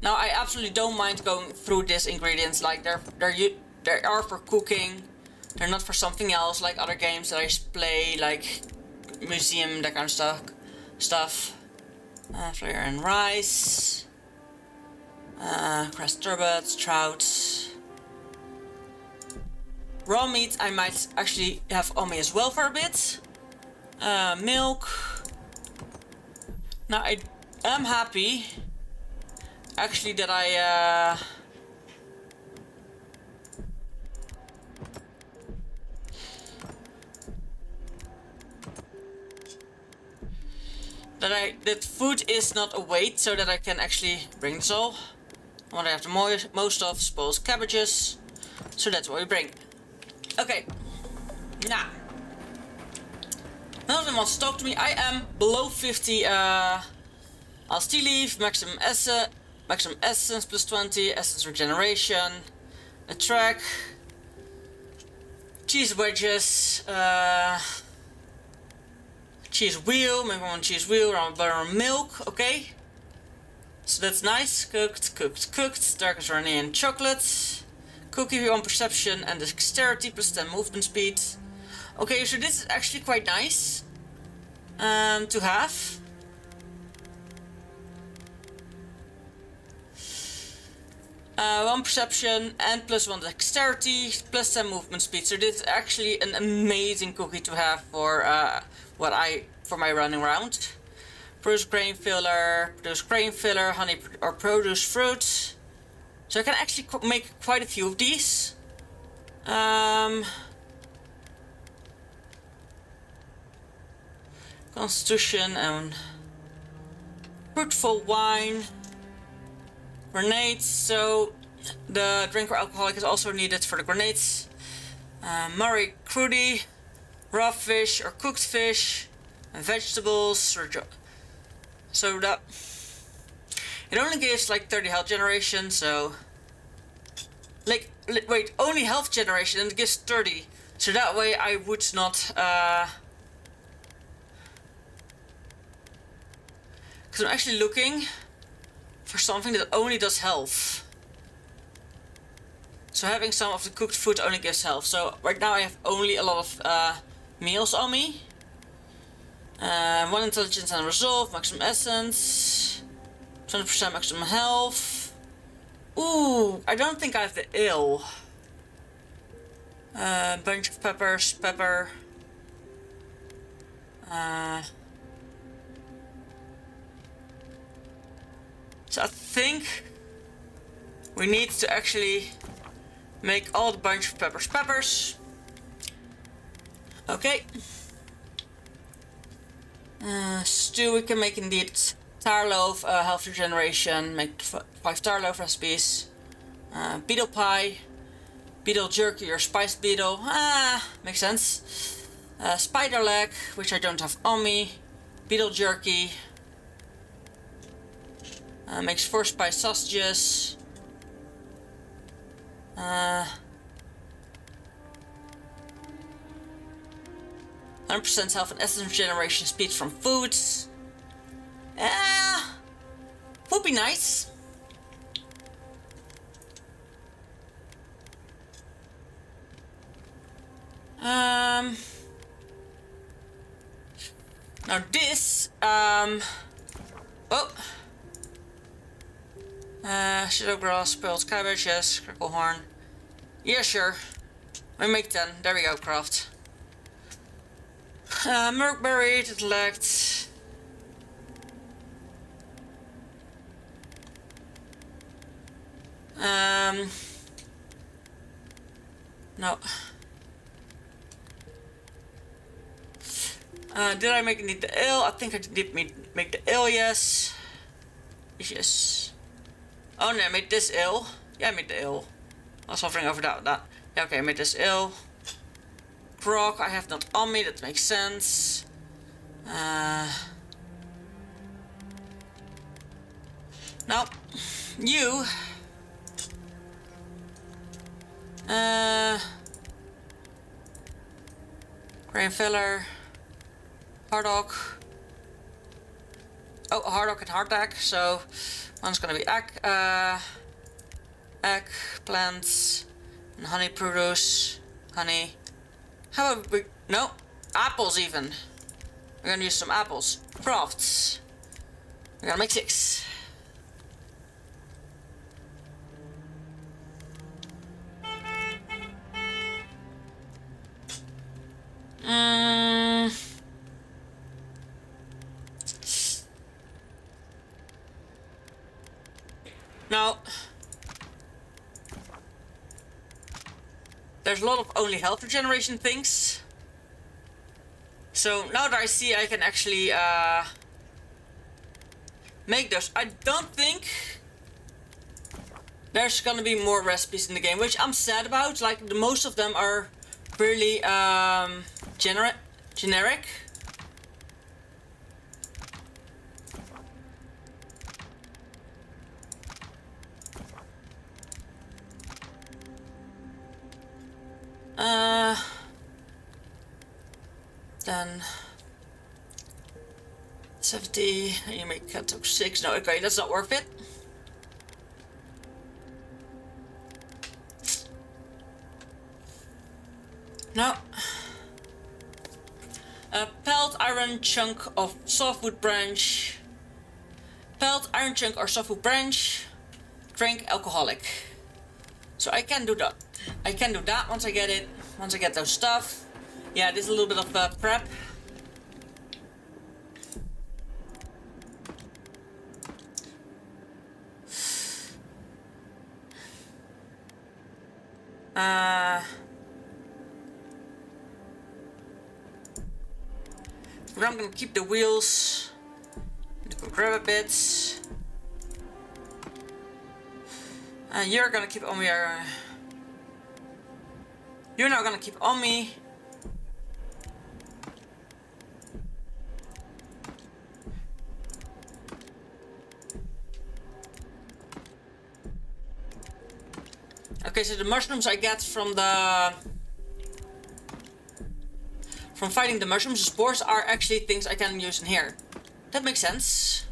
Now I absolutely don't mind going through these ingredients, like they are for cooking. They're not for something else like other games that I play, like museum, that kind of stuff. Flare and rice. Crust turbots, trout. Raw meat I might actually have on me as well for a bit. Milk. Now I am happy actually that that food is not a weight, so that I can actually bring this all. What I have the most of, spoiled cabbages. So that's what we bring. Okay. Now. None of them wants to talk to me. I am below 50 I'll still leave, maximum essence plus 20, essence regeneration, a track, cheese wedges, cheese wheel, maybe one cheese wheel, around butter and milk, okay. So that's nice, cooked, darkest Iranian chocolate, cookie on perception and dexterity plus 10 movement speed. Okay, so this is actually quite nice to have. One perception and plus 1 dexterity, plus 10 movement speed. So this is actually an amazing cookie to have for for my running around. Produce grain filler, honey or produce fruit. So I can actually make quite a few of these. Constitution and fruitful wine. Grenades, so the drink or alcoholic is also needed for the grenades. Murray crudy, raw fish or cooked fish, and vegetables. So that it only gives like 30 health generation, so Like, wait, only health generation and it gives 30. So that way I would not, because I'm actually looking for something that only does health. So having some of the cooked food only gives health. So right now I have only a lot of meals on me. 1 intelligence and resolve, maximum essence, 20% maximum health. Ooh, I don't think I have the ill. Bunch of peppers, pepper. So I think we need to actually make all the bunch of peppers. Okay. Stew we can make indeed. Tar loaf, health regeneration, make 5 tar loaf recipes. Beetle pie, beetle jerky or spiced beetle. Makes sense. Spider leg, which I don't have on me. Beetle jerky. Makes 4 spiced sausages. 100% health and essence regeneration speed from foods. Would be nice. Now this, shadow grass, spelled cabbage, yes, crackle horn. Yeah, sure. We make 10. There we go, craft. Merkberry, intellect. No. Did I make the ale? I think I did make the ale, yes. Yes. Oh no, I made this ale. Yeah, I made the ale. I was hovering over that. Yeah, okay, I made this ale. Grog, I have not on me, that makes sense. Now, you. Grain filler. Hardog. Oh, hardog and hardtack, so one's gonna be eggplants and honey produce. Honey. How about we... No. Apples even. We're gonna use some apples. Crafts. We're gonna make 6. Now, there's a lot of only health regeneration things. So now that I see I can actually make those. I don't think there's gonna be more recipes in the game, which I'm sad about. Like, most of them are really generic. Then 70, you make cut to 6. No, okay, that's not worth it. No. Pelt iron chunk of softwood branch. Pelt iron chunk or softwood branch. Drink alcoholic. So I can do that. I can do that once I get it. Once I get those stuff. Yeah, this is a little bit of prep. I'm gonna keep the wheels. Go grab a bit. You're gonna keep on me. You're not gonna keep on me. Okay, so the mushrooms I get from fighting the mushrooms, the spores are actually things I can use in here. That makes sense.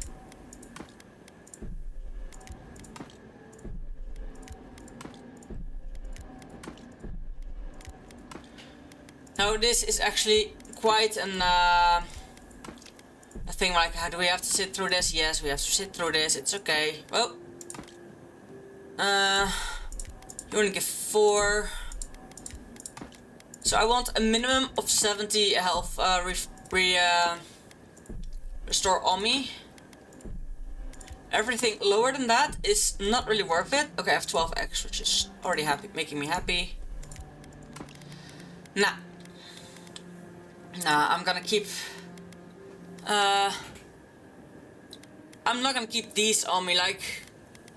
Now this is actually quite a thing, like, how do we have to sit through this? Yes, we have to sit through this, it's okay. Well, you only get 4. So I want a minimum of 70 health restore on me. Everything lower than that is not really worth it. Okay, I have 12x, which is already making me happy. Nah, I'm gonna keep... I'm not gonna keep these on me, like...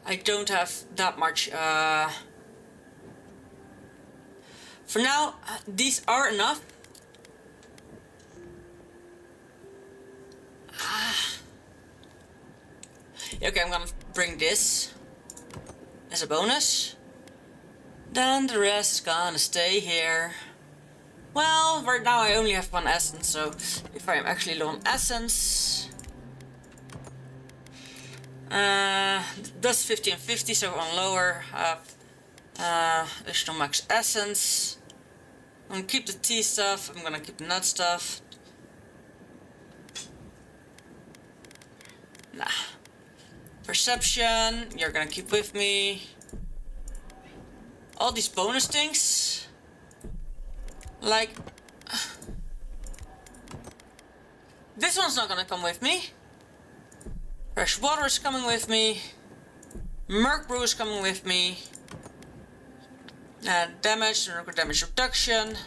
I don't have that much... For now, these are enough. Okay, I'm gonna bring this as a bonus. Then the rest is gonna stay here. Well, right now I only have 1 essence, so if I am actually low on essence... That's 50 and 50, so on lower, additional max essence. I'm gonna keep the tea stuff, I'm gonna keep the nut stuff. Nah. Perception, you're gonna keep with me. All these bonus things. Like... This one's not gonna come with me. Fresh water is coming with me. Merc brew is coming with me. Damage reduction.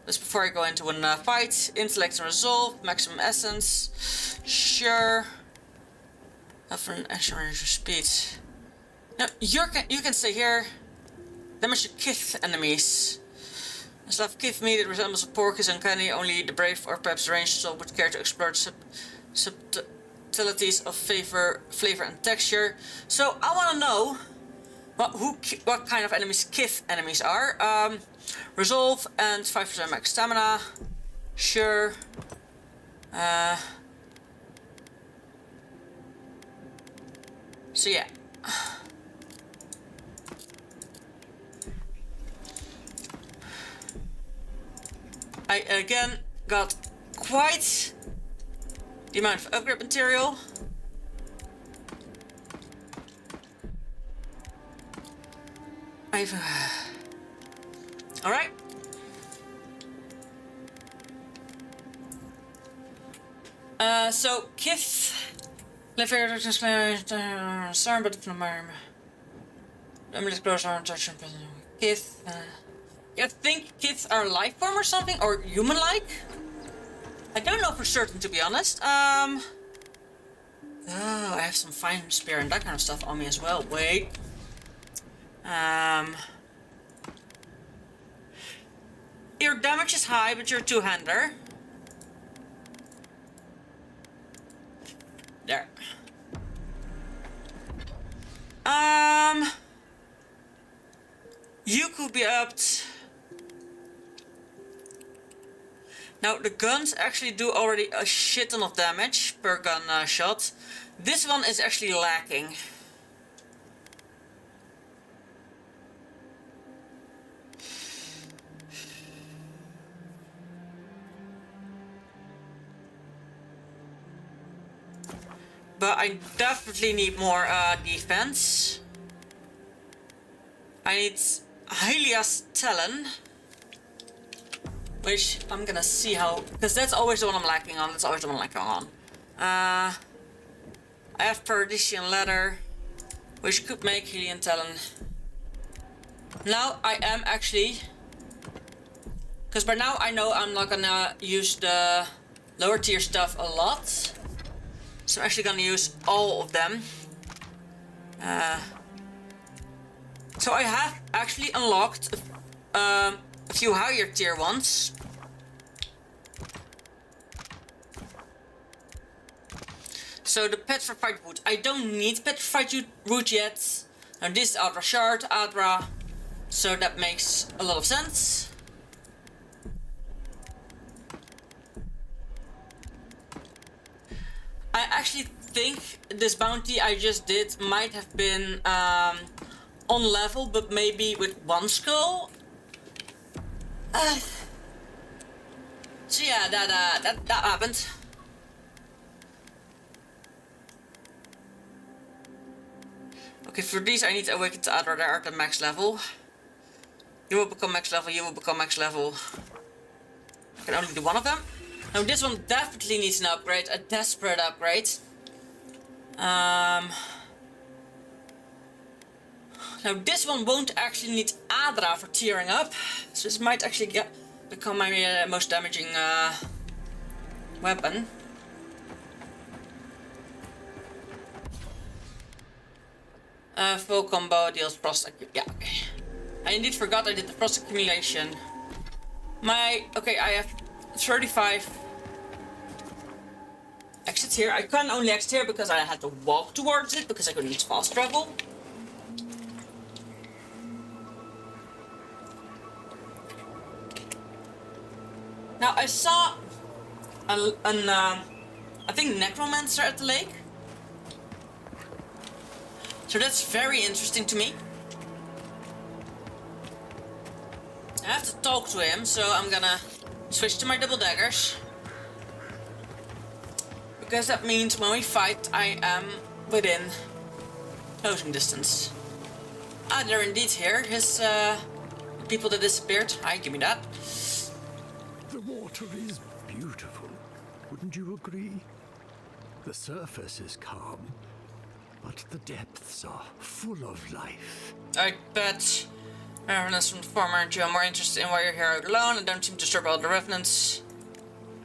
That's before I go into a fight. Intellect and resolve, maximum essence. Sure. For an extra range of speed. Now you can stay here. Damage to kith enemies. A slab of kith meat that resembles a pork is uncanny. Only the brave or perhaps ranged soul would care to explore subtleties of flavor and texture. So I want to know what kind of enemies kith enemies are. Resolve and 5% max stamina. Sure. So yeah. I again got quite the amount of upgrade material. Alright. So Kith live here to sorry, but from my I'm just close on touch Kith. I think Kiths are life form or something, or human-like. I don't know for certain, to be honest. Oh, I have some fine spear and that kind of stuff on me as well. Wait. Your damage is high, but you're a two-hander. There. You could be upped. Now, the guns actually do already a shit ton of damage per gun shot. This one is actually lacking. But I definitely need more defense. I need Hylia's Talon. Which I'm gonna see how, because that's always the one I'm lacking on. That's always the one I'm lacking on. I have Paradisian Leather, which could make Hylian Talon. Now I am actually, because by now I know I'm not gonna use the lower tier stuff a lot. So I'm actually gonna use all of them. So I have actually unlocked a few higher tier ones. So the petrified wood. I don't need petrified wood yet. Now this is Adra Shard, Adra. So that makes a lot of sense. I actually think this bounty I just did might have been on level, but maybe with one skull. So yeah, that happened. Okay, for these I need to awaken to other that are at max level. You will become max level, you will become max level. I can only do one of them. Now this one definitely needs an upgrade, a desperate upgrade. Now this one won't actually need Adra for tearing up, so this might actually become my most damaging weapon. Full combo deals frost. Yeah, okay. I indeed forgot I did the frost accumulation. Okay, I have 35 exits here. I can only exit here because I had to walk towards it because I couldn't use fast travel. Now I saw I think necromancer at the lake. So that's very interesting to me. I have to talk to him, so I'm gonna switch to my double daggers. Because that means when we fight, I am within closing distance. Ah, they're indeed here. His people that disappeared. Hi, give me that. The water is beautiful, wouldn't you agree? The surface is calm, but the depths are full of life. I bet revenants from the former Jew are more interested in why you're here out alone and don't seem to disturb all the revenants.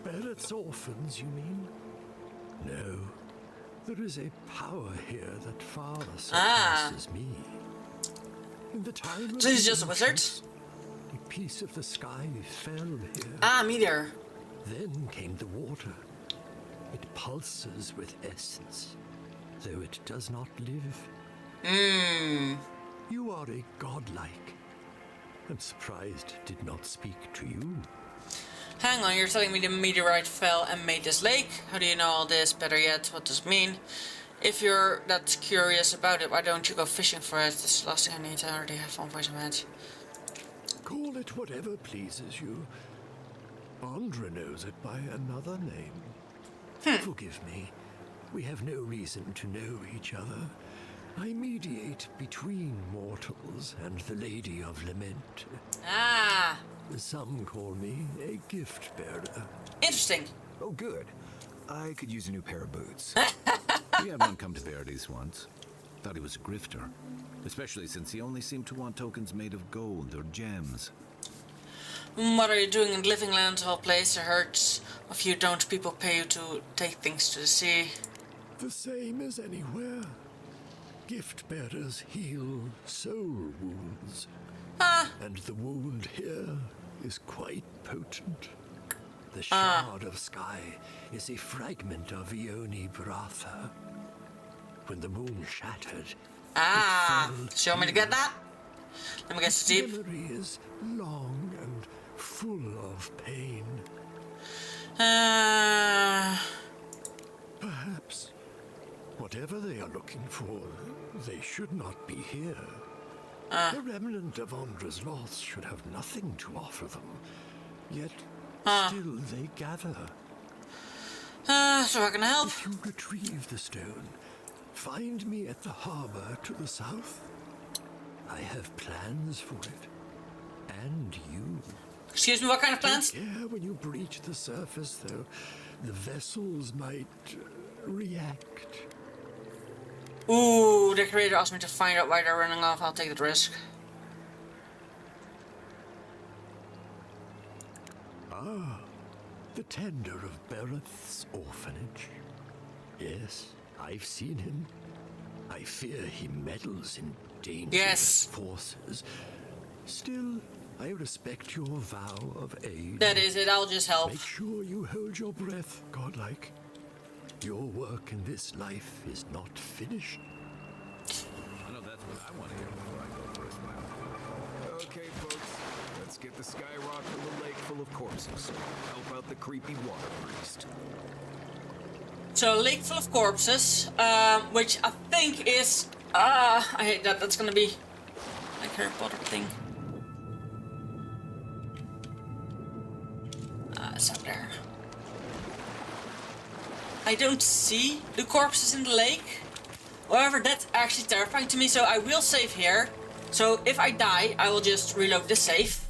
Barrett's orphans, you mean? No. There is a power here that far surpasses me. In the time So he's just a wizard? a piece of the sky fell here. Ah, meteor. Then came the water. It pulses with essence, though it does not live. You are a godlike. I'm surprised it did not speak to you. Hang on, you're telling me the meteorite fell and made this lake? How do you know all this? Better yet, what does it mean? If you're that curious about it, why don't you go fishing for it? That's the last thing I need. I already have one voice in my head. Call it whatever pleases you. Andra knows it by another name. Forgive me. We have no reason to know each other. I mediate between mortals and the Lady of Lament. Ah, Some call me a gift bearer. interesting. Oh, good. I could use a new pair of boots. We had one come to Verdes once. Thought he was a grifter. Especially since he only seemed to want tokens made of gold or gems. What are you doing in Living Land of all places? I heard of you don't people pay you to take things to the sea. The same as anywhere. Gift bearers heal soul wounds. And the wound here is quite potent. The shard of sky is a fragment of Ione Bratha. When the moon shattered, Show me to get that. Let me get Steve. memory is long and full of pain. Perhaps, whatever they are looking for, they should not be here. The remnant of Andra's loss should have nothing to offer them. Yet, still they gather. So how can I help? If you retrieve the stone, find me at the harbor to the south. I have plans for it. And you. Excuse me, what kind of plans? Take care when you breach the surface, though. The vessels might react. Ooh, the creator asked me to find out why they're running off. I'll take the risk. The tender of Bereth's orphanage. Yes, I've seen him. I fear he meddles in dangerous forces. Still, I respect your vow of aid. That is it, I'll just help. Make sure you hold your breath, godlike. Your work in this life is not finished. I know that's what I want to hear before I go for a spell. get the sky rock from the lake full of corpses. Help out the creepy water priest. So a lake full of corpses, which I think is I hate that. That's gonna be like Harry Potter thing. It's out there. I don't see the corpses in the lake. However, that's actually terrifying to me, so I will save here. So if I die, I will just reload the save.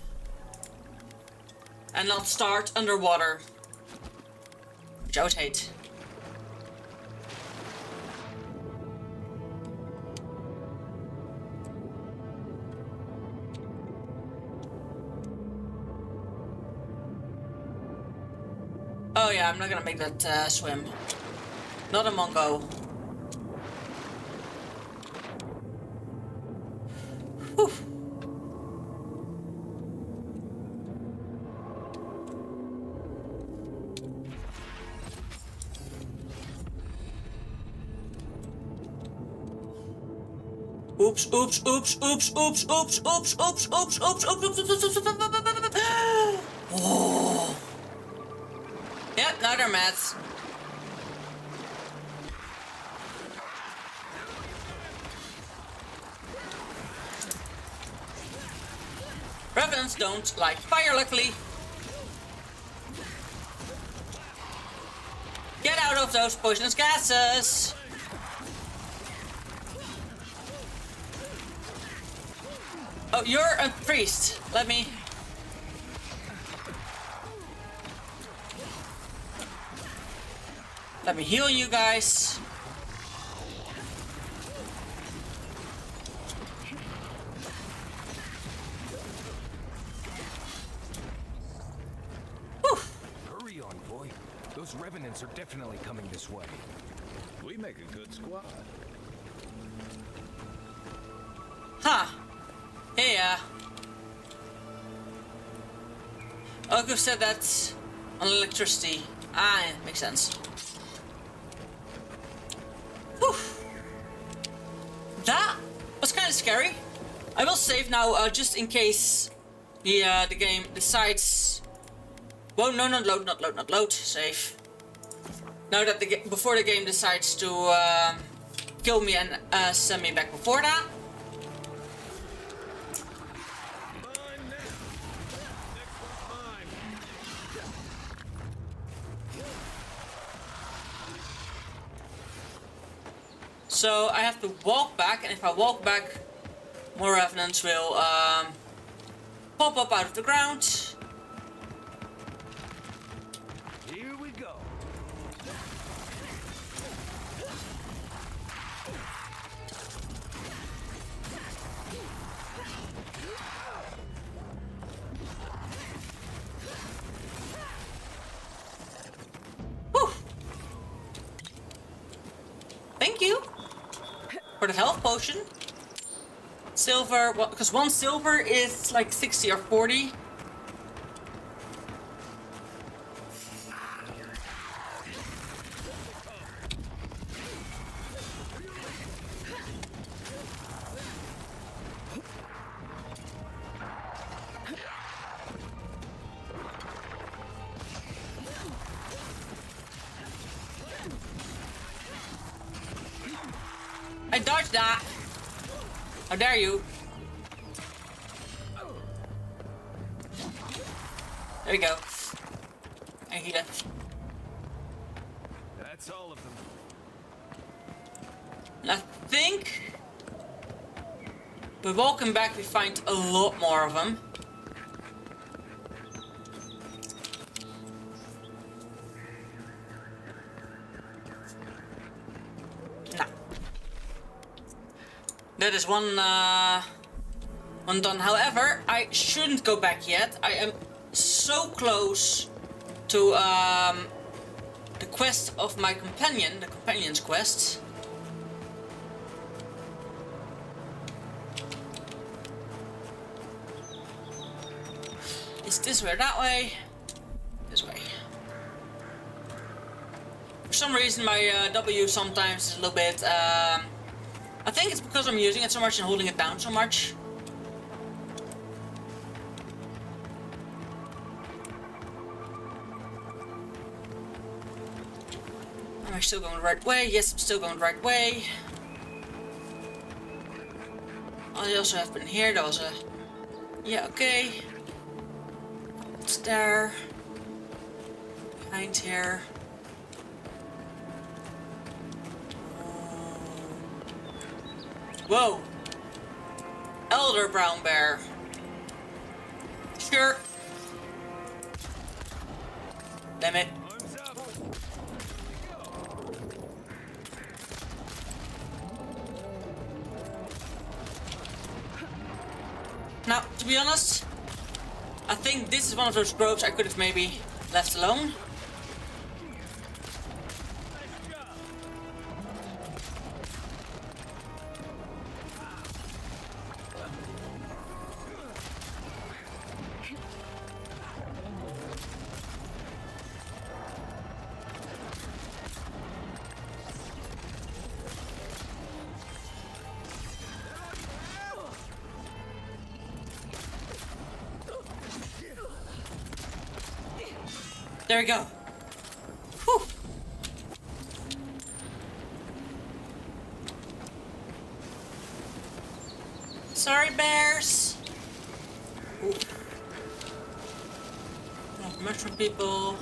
And not start underwater. Which I would hate. Oh yeah, I'm not gonna make that swim. Not a Mongo. Whew. Oops, oops, oops, oops, oops, oops, oops, oops, oops, oops, oops, oops, oh. Yep, now they're mad. Revenants don't like fire, luckily. Get out of those poisonous gases! Oh, you're a priest. Let me heal you guys. Whew. Hurry on, boy. Those revenants are definitely coming this way. We make a good squad. Huh. Yeah. Oku said that on electricity. Ah, yeah, makes sense. Whew. That was kind of scary. I will save now, just in case the game decides. Whoa, no, not load, not load, not load. Save. Now that before the game decides to kill me and send me back before that. So I have to walk back, and if I walk back, more revenants will pop up out of the ground. Here we go. Whew. Thank you for the health potion. Silver, well, because one silver is like 60 or 40. I dodged that. How dare you? There we go. I heal it. That's all of them. And I think we're walking back, we find a lot more of them. Nah. That is one done. However, I shouldn't go back yet. I am so close to the quest of my companion, the companion's quest. Is this way or that way? This way. For some reason my W sometimes is a little bit I think it's because I'm using it so much and holding it down so much. still going the right way? Yes, I'm still going the right way. Oh, they also have been here. There was a... Yeah, okay. It's there. Behind here. Whoa! Elder brown bear. Sure. Damn it. Now, to be honest, I think this is one of those groves I could have maybe left alone. There we go. Whew. Sorry, bears. Ooh. No mushroom people.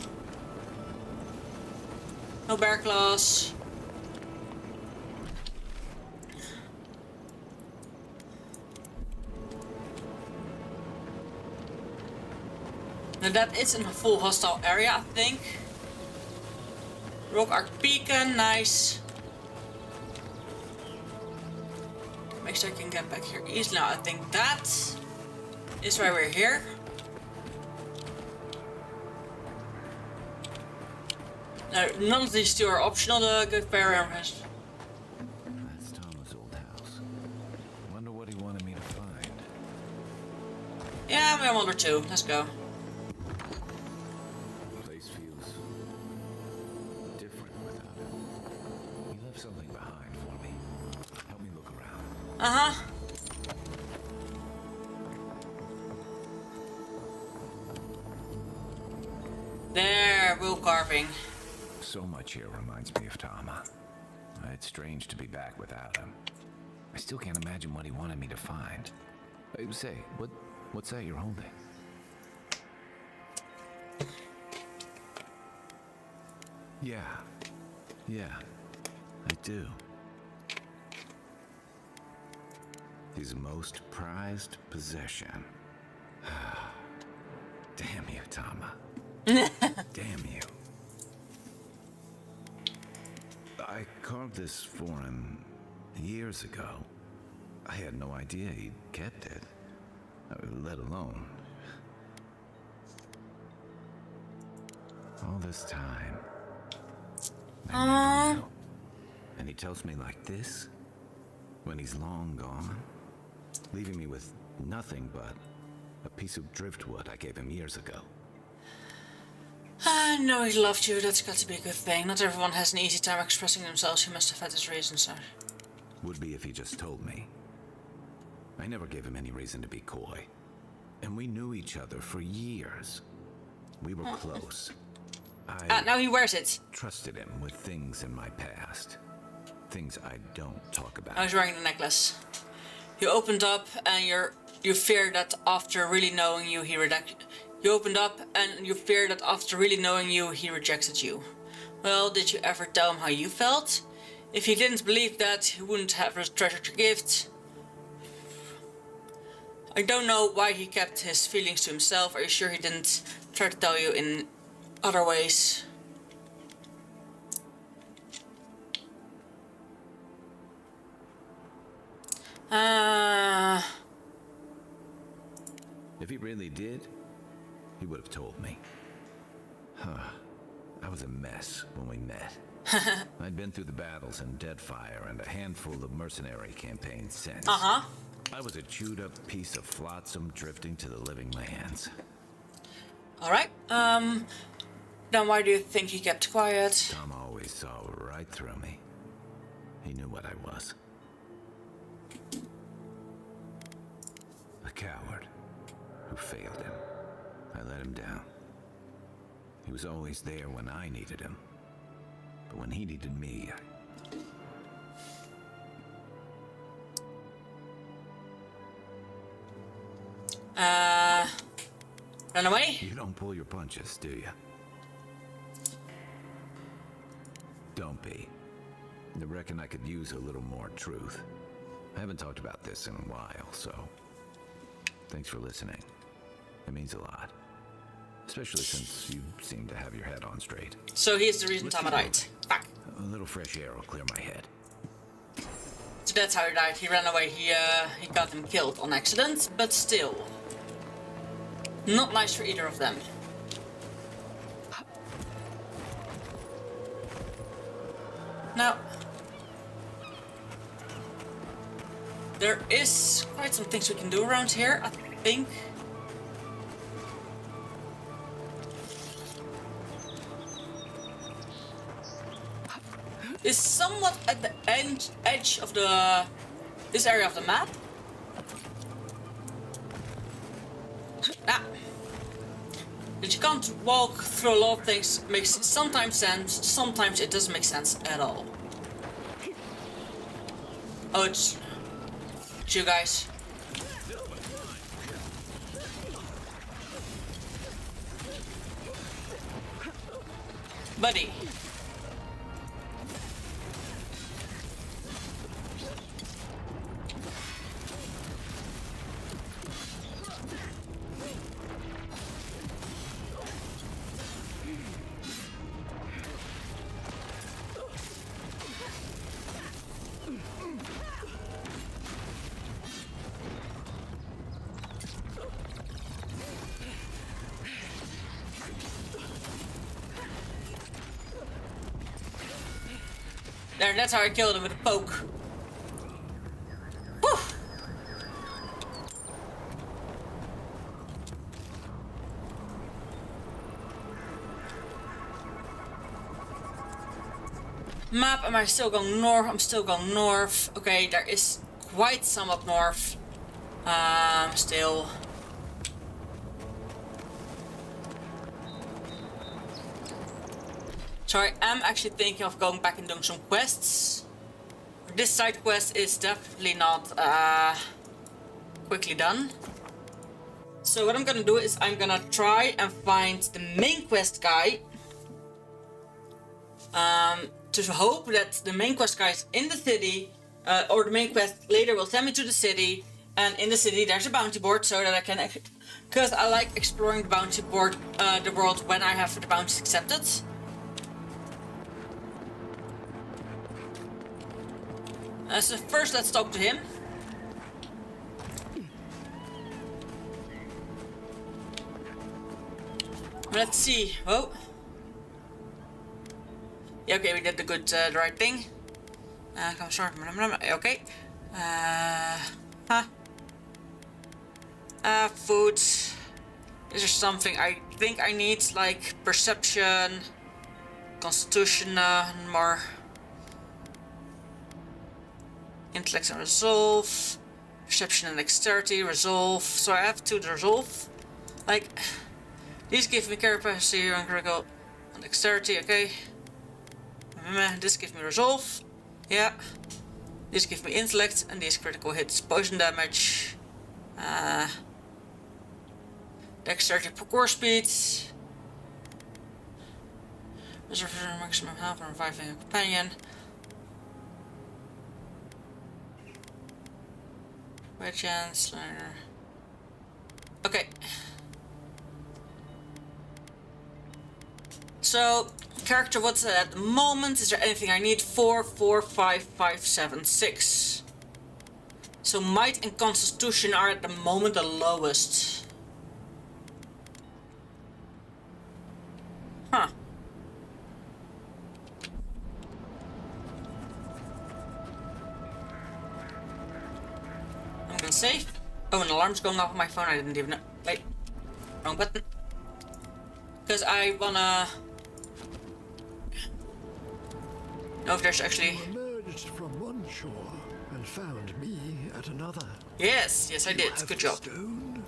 No bear claws. Now that is a full hostile area, I think. Rock Arc Beacon, nice. Make sure I can get back here easily. Now I think that is why we're here. Now, none of these two are optional, the good bear armrest. That's Thomas' old house. Wonder what he wanted me to find. Yeah, we have one or two. Let's go. Place feels different without him. He left something behind for me. Help me look around. Uh-huh. There, wool carving. So much here reminds me of Tama. It's strange to be back without him. I still can't imagine what he wanted me to find. Say, what's that you're holding? Yeah, I do. His most prized possession. Damn you, Tama. Damn you. I carved this for him years ago. I had no idea he'd kept it, let alone. All this time. I never knew. And he tells me like this, when he's long gone, leaving me with nothing but a piece of driftwood I gave him years ago. I know he loved you, that's got to be a good thing. Not everyone has an easy time expressing themselves, he must have had his reasons, sir. Would be if he just told me. I never gave him any reason to be coy. And we knew each other for years. We were close. Now he wears it. Trusted him with things in my past. Things I don't talk about. I was wearing the necklace. You opened up and you feared that after really knowing you, he rejected you. Well, did you ever tell him how you felt? If he didn't believe that, he wouldn't have treasured your gift. I don't know why he kept his feelings to himself. Are you sure he didn't try to tell you in other ways? If he really did, he would have told me. I was a mess when we met. I'd been through the battles in Deadfire and a handful of mercenary campaigns since. Uh-huh. I was a chewed-up piece of flotsam drifting to the living lands. Alright, then why do you think he kept quiet? Tom always saw right through me. He knew what I was. A coward who failed him. I let him down. He was always there when I needed him. But when he needed me, Run away? you don't pull your punches, do you? Don't be. I reckon I could use a little more truth. I haven't talked about this in a while, so thanks for listening. It means a lot. Especially since you seem to have your head on straight. So he's the reason Let's Tama keep died. Fuck. A little fresh air will clear my head. So that's how he died. He ran away. He got him killed on accident, but still. Not nice for either of them. Now, there is quite some things we can do around here, I think. Is somewhat at the edge of this area of the map. That you can't walk through a lot of things makes sometimes sense, sometimes it doesn't make sense at all. Oh, it's you guys. Buddy. There, that's how I killed him with a poke. Whew. Map, am I still going north? I'm still going north. Okay, there is quite some up north. Still. So I am actually thinking of going back and doing some quests. This side quest is definitely not quickly done. So what I'm gonna do is I'm gonna try and find the main quest guy. To hope that the main quest guy is in the city, or the main quest later will send me to the city, and in the city there's a bounty board so that I can, because I like exploring the bounty board, the world when I have the bounties accepted. So first let's talk to him. Let's see. Whoa. Yeah, okay, we did the right thing. Come start. Okay. Food. Is there something I think I need, like perception, constitution, more intellect and resolve, perception and dexterity, resolve. So I have to resolve. Like, these give me capacity and critical and dexterity. Okay. This gives me resolve. Yeah. This gives me intellect, and these critical hits, poison damage. Dexterity parkour speed. Reserve maximum health and reviving a companion. By chance, okay. So, character, what's that at the moment? Is there anything I need? 4, 4, 5, 5, 7, 6. So might and constitution are at the moment the lowest. Huh. I'm gonna save. Oh, an alarm's going off on my phone. I didn't even know. Wait. Wrong button. Because I wanna know if there's actually... You emerged from one shore and found me at another. Yes, yes I did. Have Good job. Stone?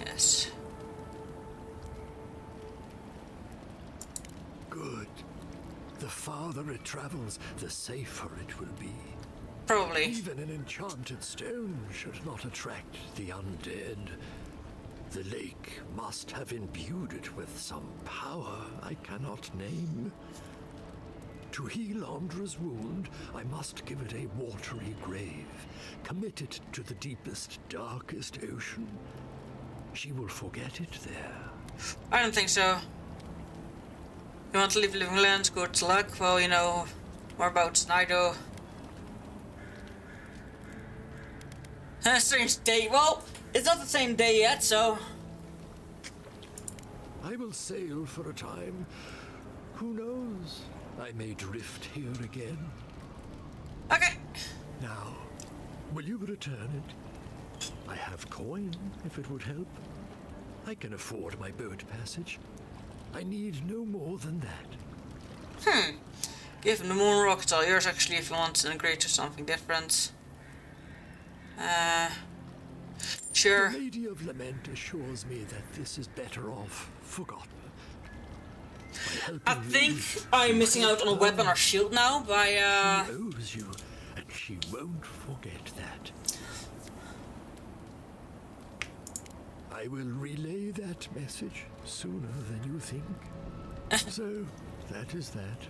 Yes. Good. The farther it travels, the safer it will be. Probably. Even an enchanted stone should not attract the undead. The lake must have imbued it with some power I cannot name. To heal Andra's wound, I must give it a watery grave, commit it to the deepest, darkest ocean. She will forget it there. I don't think so. You want to leave living lands? Good luck. Well, you know more about it than I do. Strange day. Well, it's not the same day yet, so... I will sail for a time. Who knows? I may drift here again. Okay. Now, will you return it? I have coin, if it would help. I can afford my boat passage. I need no more than that. Give him the moon rock. It's all yours, actually, if you want to upgrade to something different. Sure. The Lady of Lament assures me that this is better off forgotten. I think I'm missing out on a weapon or shield now by, She owes you, and she won't forget that. I will relay that message sooner than you think. So, that is that.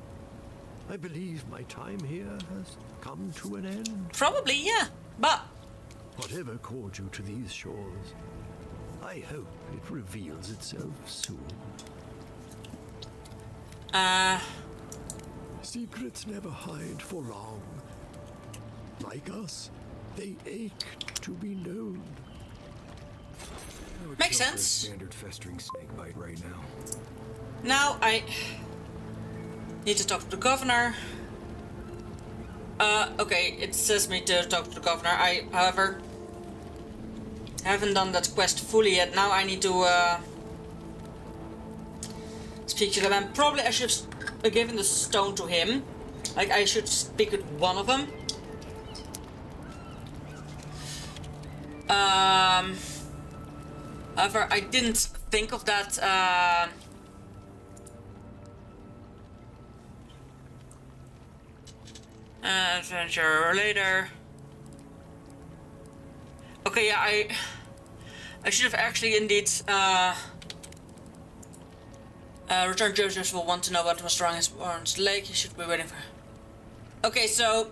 I believe my time here has come to an end. Probably, yeah. But... Whatever called you to these shores, I hope it reveals itself soon. Secrets never hide for long. Like us, they ache to be known. I would Makes go for a sense. Standard festering snake bite right now. now I need to talk to the governor. Okay, it says me to talk to the governor. I, however, haven't done that quest fully yet. Now I need to, speak to them, and probably I should have given the stone to him. Like, I should speak with one of them. However, I didn't think of that, adventure later. Okay, yeah, I should have actually indeed returned. Joseph will want to know what was wrong in Orange Lake. He should be waiting for. Okay, so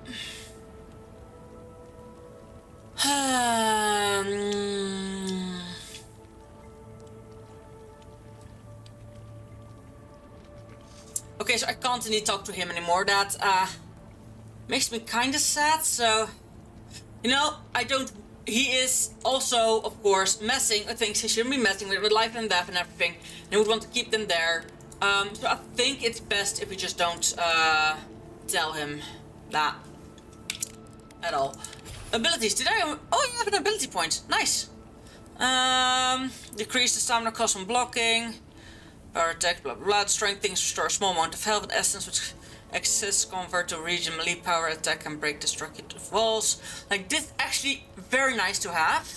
okay, so I can't indeed talk to him anymore. That makes me kind of sad. So, you know, I don't. He is also, of course, messing with things he shouldn't be messing with life and death and everything. And he would want to keep them there. So I think it's best if we just don't tell him that at all. Abilities. Did I? Oh, you have an ability point. Nice. Decrease the stamina cost from blocking. Power attack. Blah blah blah. Strength things restore a small amount of health. Essence which excess convert to region melee power attack and break destructive walls. Like, this actually very nice to have.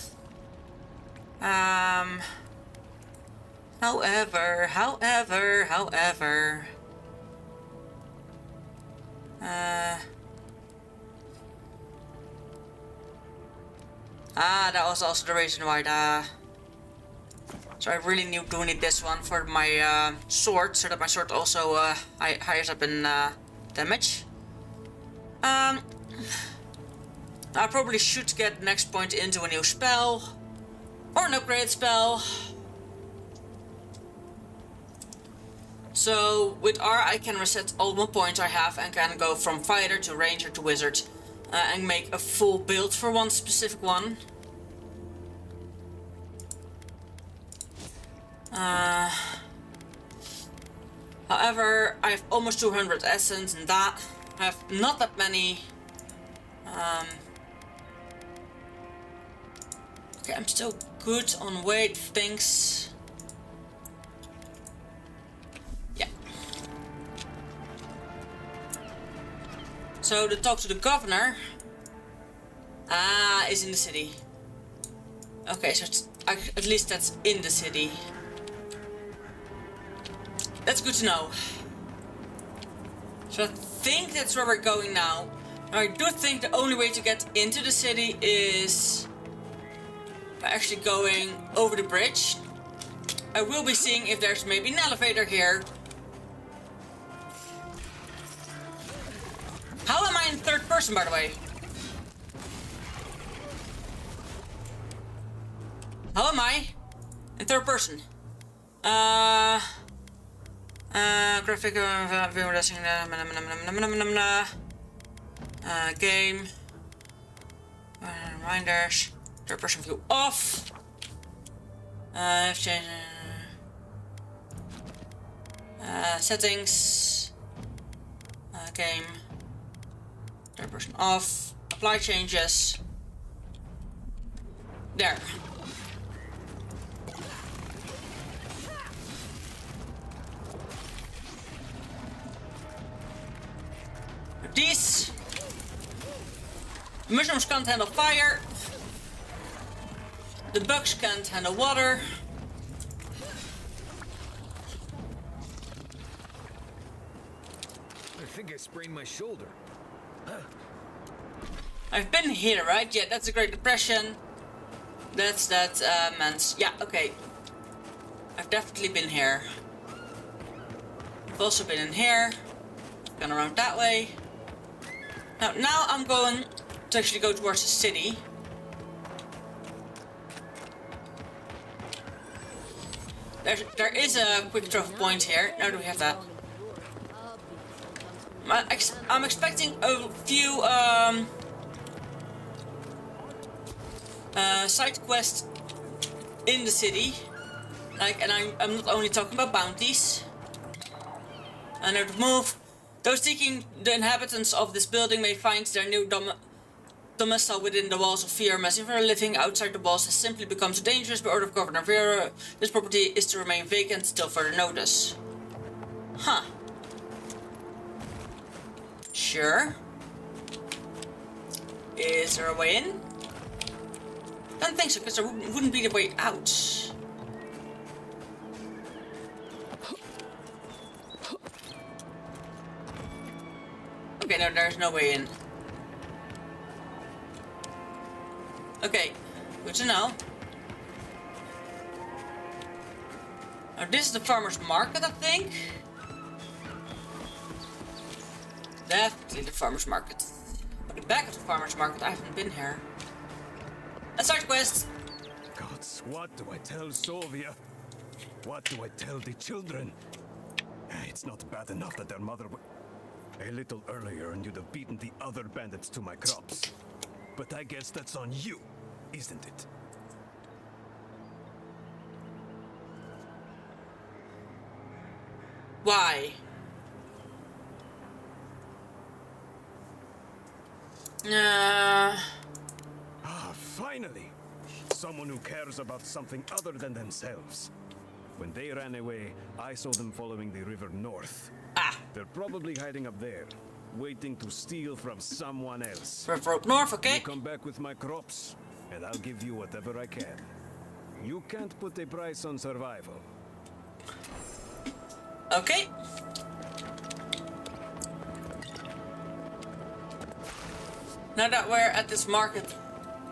However. That was also the reason why so I really do need this one for my sword, so that my sword also hires up in damage. I probably should get next point into a new spell or an upgrade spell. So with R I can reset all the points I have and can go from fighter to ranger to wizard and make a full build for one specific one. However, I have almost 200 essence and that. I have not that many. Okay, I'm still good on weight things. Yeah. So the talk to the governor is in the city. Okay, so it's, at least that's in the city. That's good to know. So I think that's where we're going now. I do think the only way to get into the city is by actually going over the bridge. I will be seeing if there's maybe an elevator here. How am I in third person, by the way? How am I in third person? Graphic game. Reminders. Third person view off. Change. Settings. Game. Third person off. Apply changes. There. These mushrooms can't handle fire. The bugs can't handle water. I think I sprained my shoulder. I've been here, right? Yeah, that's the Great Depression. That's that man's. Yeah, okay. I've definitely been here. I've also been in here. Gone around that way. Now I'm going to actually go towards the city. There is a quick drop point here. Now do we have that? I'm expecting a few side quests in the city. Like, and I'm not only talking about bounties. And now to move. Those seeking the inhabitants of this building may find their new domicile within the walls of Vera. As if living outside the walls has simply become too dangerous by order of Governor Vera. This property is to remain vacant till further notice. Huh. Sure. Is there a way in? Don't think so, because there wouldn't be the way out. Okay, no, there's no way in. Okay, good to know. Now this is the farmer's market, I think. Definitely the farmer's market. But the back of the farmer's market, I haven't been here. A side quest. Gods, what do I tell Sylvia? What do I tell the children? It's not bad enough that their mother a little earlier and you'd have beaten the other bandits to my crops. But I guess that's on you, isn't it? Why? Finally! Someone who cares about something other than themselves. When they ran away, I saw them following the river north. They're probably hiding up there, waiting to steal from someone else. River north, okay. You come back with my crops, and I'll give you whatever I can. You can't put a price on survival. Okay. Now that we're at this market,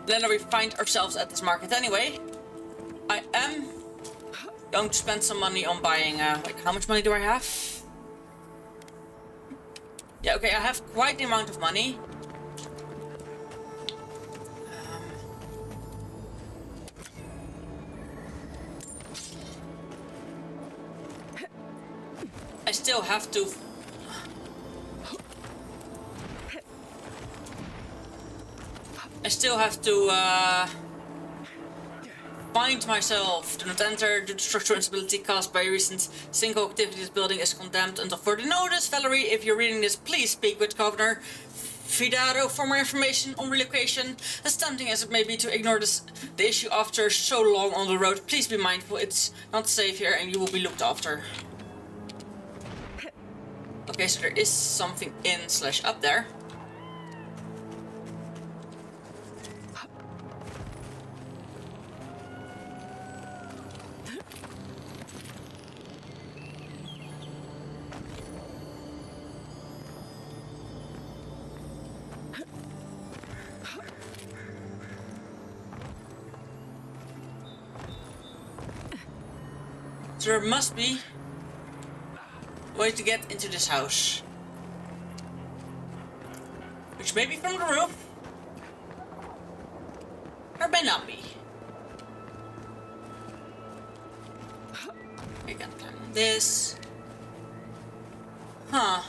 then we find ourselves at this market anyway, I am going to spend some money on buying, like, how much money do I have? Yeah, okay, I have quite the amount of money. I still have to... find myself. Do not enter due to structural instability caused by recent sinkhole activity. This building is condemned until further notice. Valerie, if you're reading this, please speak with Governor Fidaro for more information on relocation. As tempting as it may be to ignore the issue after so long on the road, please be mindful. It's not safe here and you will be looked after. Okay, so there is something in/up there. So there must be a way to get into this house. Which may be from the roof. Or may not be. I can climb this. Huh.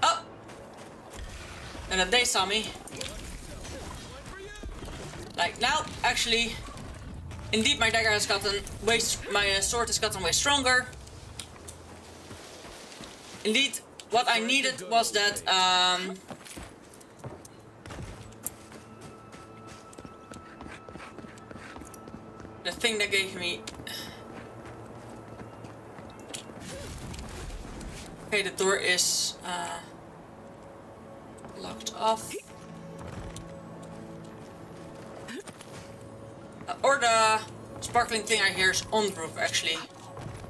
Oh! And then they saw me. Like now, actually, indeed my dagger has gotten way, my sword has gotten way stronger. Indeed, what I needed was that, the thing that gave me... Okay, the door is, locked off. Or the sparkling thing I hear is on the roof, actually.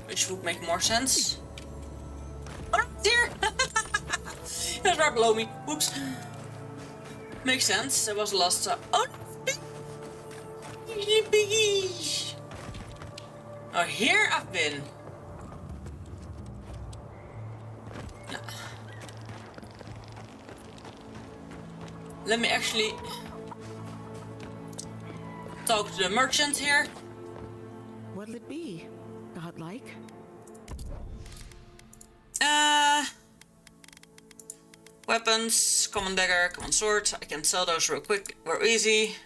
Which would make more sense. Oh, dear! That's right below me. Whoops. Makes sense. There was a lost... oh, yippee! Oh, here I've been. No. Let me actually talk to the merchant here. What'll it be? Godlike? Weapons, common dagger, common sword. I can sell those real quick, real easy.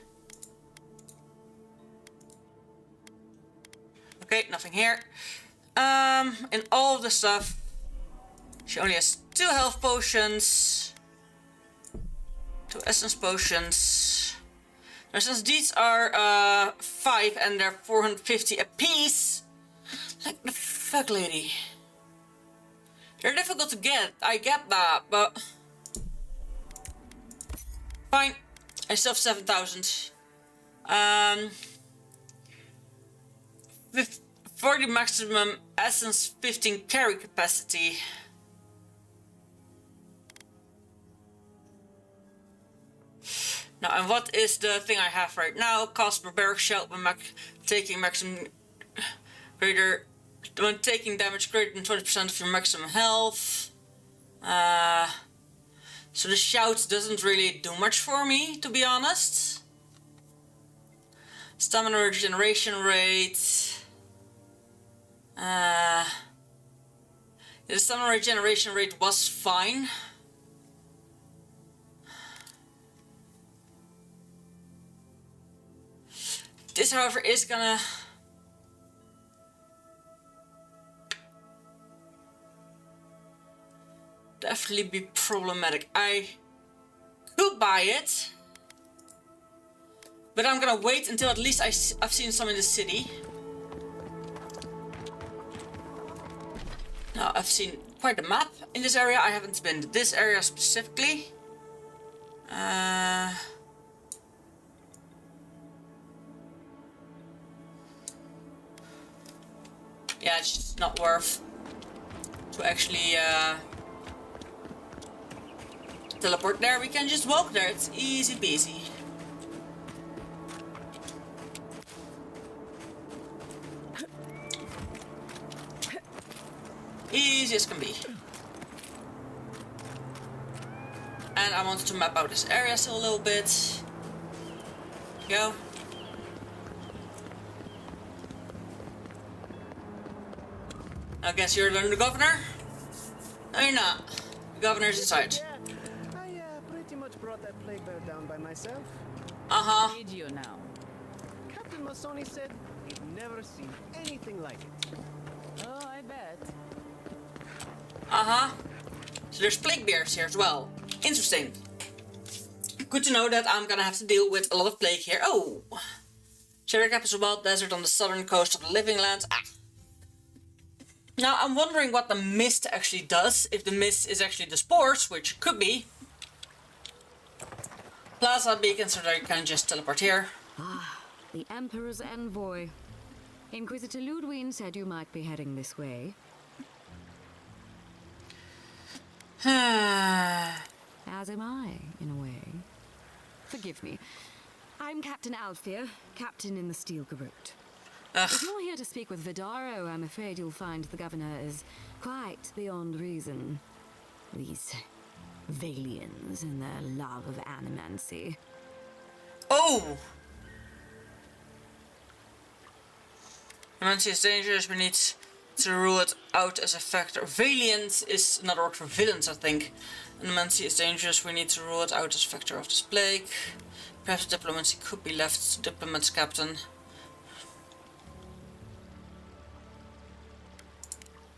Okay, nothing here. And all of the stuff. She only has 2 health potions. 2 essence potions. Now, since these are 5 and they're 450 apiece. Like the fuck, lady. They're difficult to get, I get that, but... Fine. I still have 7,000. 40 maximum essence, 15 carry capacity. Now, and what is the thing I have right now? Cost barbaric shout when taking maximum greater, when taking damage greater than 20% of your maximum health. So the shout doesn't really do much for me, to be honest. Stamina regeneration rate. The stamina regeneration rate was fine. This, however, is gonna... definitely be problematic. I could buy it, but I'm gonna wait until at least I've seen some in the city. Now, I've seen quite a map in this area. I haven't been to this area specifically. Yeah, it's just not worth to actually teleport there. We can just walk there. It's easy peasy. Easy as can be. And I wanted to map out this area still a little bit. Go. I guess you're the governor? No, you're not. The governor's inside. Yeah, I pretty much brought that plague bear down by myself. Uh-huh. Did you now? Captain Masoni said he'd never seen anything like it. Oh, I bet. Uh-huh. So there's plague bears here as well. Interesting. Good to know that I'm gonna have to deal with a lot of plague here. Oh! Cherry Cap is a wild desert on the southern coast of the Living Lands. Ah. Now, I'm wondering what the mist actually does. If the mist is actually the spores, which could be. Plaza beacon, so that you can just teleport here. Ah, the Emperor's envoy. Inquisitor Ludwig said you might be heading this way. As am I, in a way. Forgive me. I'm Captain Alfia, captain in the Steel Garrote. If you're here to speak with Vidaro, I'm afraid you'll find the governor is quite beyond reason. These Valians and their love of animancy. Oh! Animancy is dangerous, we need to rule it out as a factor. Valiant is another word for villains, I think. Animancy is dangerous, we need to rule it out as a factor of this plague. Perhaps diplomacy could be left to diplomat's captain.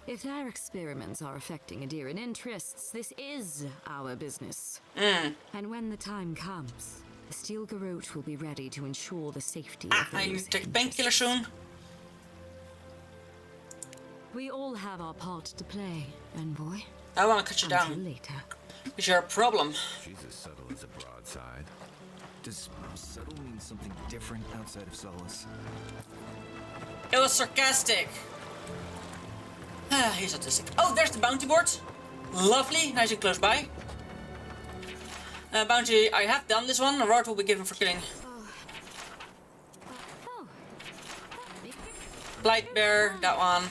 If our experiments are affecting Adirian interests, this is our business. And when the time comes, the Steel Garrote will be ready to ensure the safety of I need those to take a interests. painkiller soon. We all have our part to play, Envoy. I want to cut you Until down. later. Because you're a problem. She's as subtle as a broadside. Does subtle mean something different outside of Solace? It was sarcastic. He's autistic. Oh, there's the bounty board. Lovely, nice and close by. Bounty, I have done this one. A reward will be given for killing Oh. Blight Bear, that one.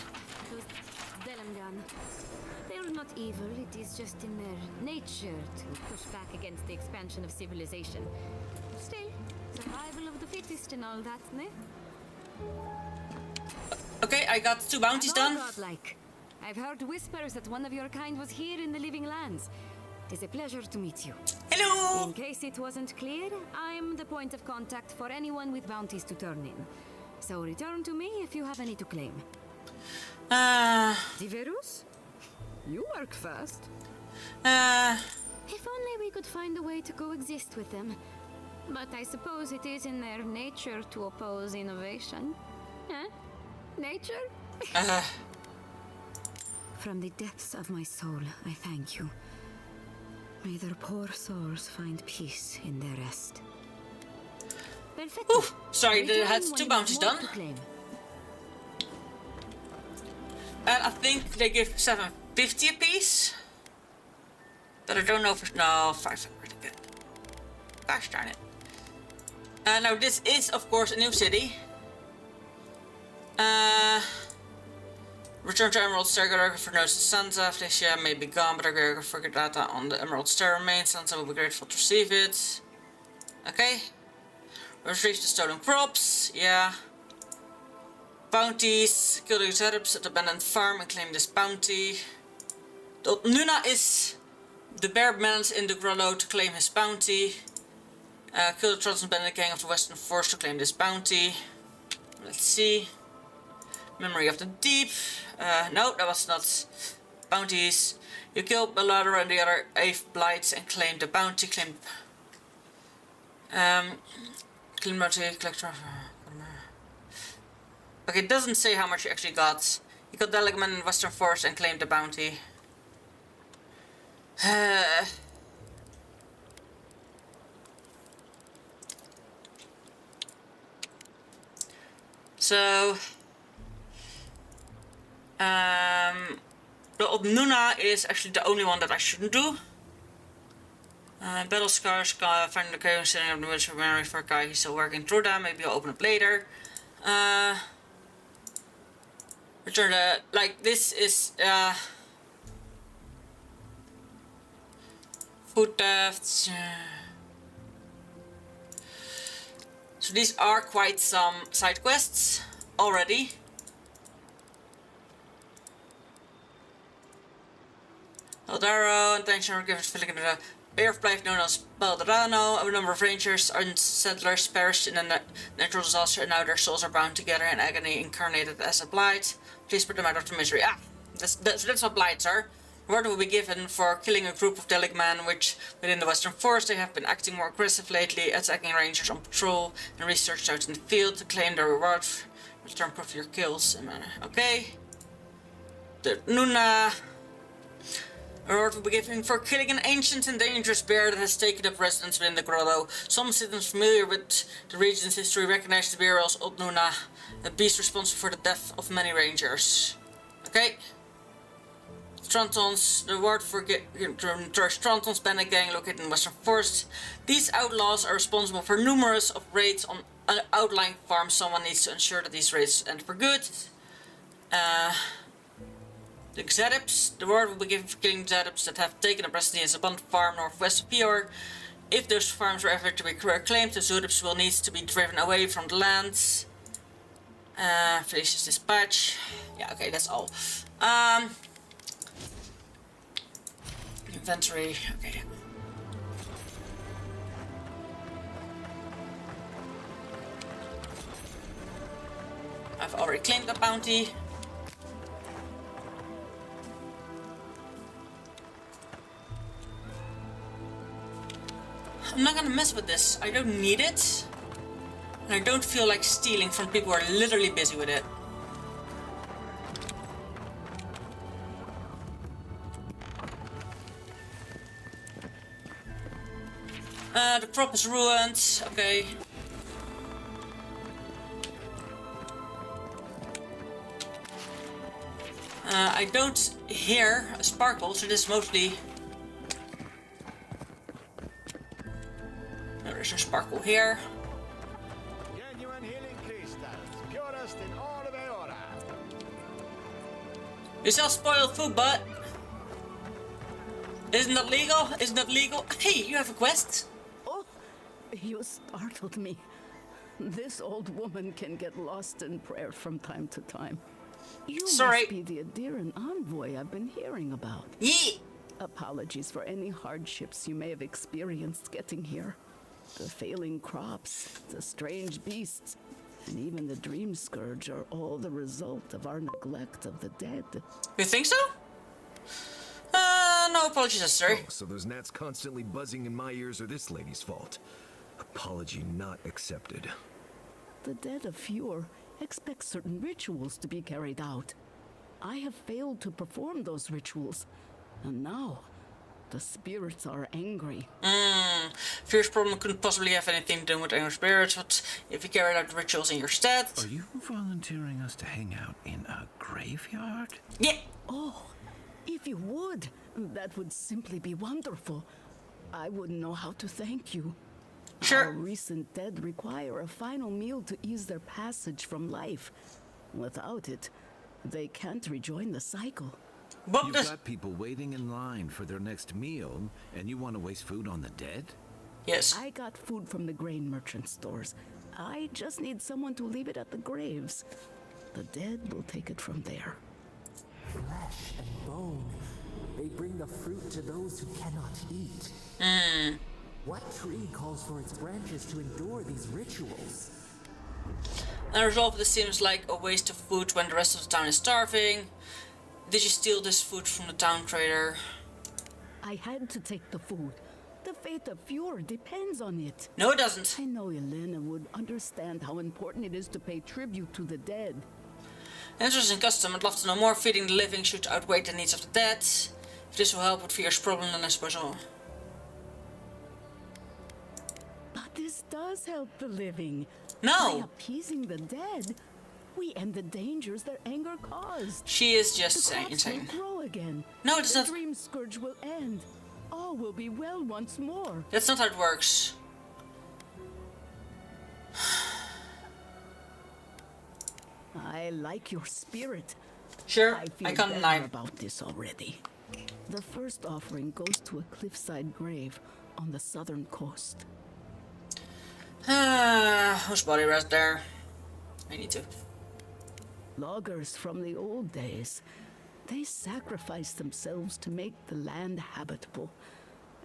They're not evil, it is just in their nature to push back against the expansion of civilization. Still, survival of the fittest and all that, ne? Okay, I got 2 bounties done. Godlike. I've heard whispers that one of your kind was here in the Living Lands. It is a pleasure to meet you. Hello! In case it wasn't clear, I'm the point of contact for anyone with bounties to turn in. So return to me if you have any to claim. Diverus? You work fast. If only we could find a way to coexist with them. But I suppose it is in their nature to oppose innovation. Huh? Nature? From the depths of my soul, I thank you. May their poor souls find peace in their rest. Perfecto. Oof, sorry, they had 2 bounties done. And I think they give 750 apiece. But I don't know for... No, 500. Good. Gosh darn it. Now this is, of course, a new city. Return to Emerald Stair. For knows Sansa. Felicia may be gone, but I will forget data on the Emerald Stair remains. Sansa will be grateful to receive it. Okay. Retrieve the stolen crops. Yeah. Bounties. Kill the setups at the abandoned farm and claim this bounty. Nuna is the bare man's in the Grollo to claim his bounty. Kill the Trotton bandit gang of the Western Force to claim this bounty. Let's see. Memory of the Deep. No, that was not bounties. You killed Balador and the other 8 blights and claimed the bounty. Claim bounty, collector. Okay, it doesn't say how much you actually got. You got Delegman in Western Force and claimed the bounty. So, the Nuna is actually the only one that I shouldn't do. Battle scars, finding the cave, setting up the military memory for a guy, he's still working through them. Maybe I'll open up later. Return the, like, this is, food thefts. So these are quite some side quests already. Eldaro, intention of given filling in the Bay of Life known as Balderano. A number of rangers and settlers perished in a natural disaster and now their souls are bound together in agony incarnated as a blight. Please put them out of the misery. That's what blights are. Reward will be given for killing a group of Delegman which, within the Western Force, they have been acting more aggressive lately, attacking rangers on patrol and research out in the field to claim their reward. Return proof of your kills. Okay. The Nuna. A reward will be given for killing an ancient and dangerous bear that has taken up residence within the grotto. Some citizens familiar with the region's history recognize the bear as Old Nuna, a beast responsible for the death of many rangers. Okay. Strantons, the reward for Strantons bandit gang located in Western Forest. These outlaws are responsible for numerous of raids on outlying farm, someone needs to ensure that these raids end for good. The Xadips, the word will be given for killing Xadips that have taken up residence in abundant farm northwest of Pior. If those farms are ever to be reclaimed, the Xadips will need to be driven away from the lands. Felicia's dispatch. Yeah, okay, that's all. Inventory, okay. I've already claimed the bounty. I'm not gonna mess with this. I don't need it. And I don't feel like stealing from people who are literally busy with it. The prop is ruined. Okay. I don't hear a sparkle, so this is mostly... No, there's no sparkle here. Genuine healing crystals, purest in all of Eora. You sell spoiled food, but... Isn't that legal? Isn't that legal? Hey, you have a quest? Oh, you startled me. This old woman can get lost in prayer from time to time. You must be the Adiran envoy I've been hearing about. Yeah. Apologies for any hardships you may have experienced getting here. The failing crops, the strange beasts, and even the dream scourge are all the result of our neglect of the dead. You think so? No apologies necessary. Oh, so those gnats constantly buzzing in my ears are this lady's fault. Apology not accepted. The dead of Fjord expect certain rituals to be carried out. I have failed to perform those rituals, and now the spirits are angry. Fierce problem couldn't possibly have anything to do with angry spirits, but if you carried out rituals in your stead... Are you volunteering us to hang out in a graveyard? Yeah! Oh, if you would, that would simply be wonderful. I wouldn't know how to thank you. Sure. Our recent dead require a final meal to ease their passage from life. Without it, they can't rejoin the cycle. You've got people waiting in line for their next meal, and you want to waste food on the dead? Yes. I got food from the grain merchant stores. I just need someone to leave it at the graves. The dead will take it from there. Flesh and bone. They bring the fruit to those who cannot eat. What tree calls for its branches to endure these rituals? And the result of this seems like a waste of food when the rest of the town is starving. Did you steal this food from the town trader? I had to take the food. The fate of Fjord depends on it. No, it doesn't. I know Elena would understand how important it is to pay tribute to the dead. Interesting custom. I'd love to know more. Feeding the living should outweigh the needs of the dead. If this will help with Fierce's problem, then I suppose I'll... But this does help the living. No! By appeasing the dead, we end the dangers their anger caused. She is just the crops insane. will grow again. No, it's the not. The dream scourge will end. All will be well once more. That's not how it works. I like your spirit. Sure, I feel can't deny. about this already. The first offering goes to a cliffside grave on the southern coast. Whose body rest there? I need to. Loggers from the old days. They sacrificed themselves to make the land habitable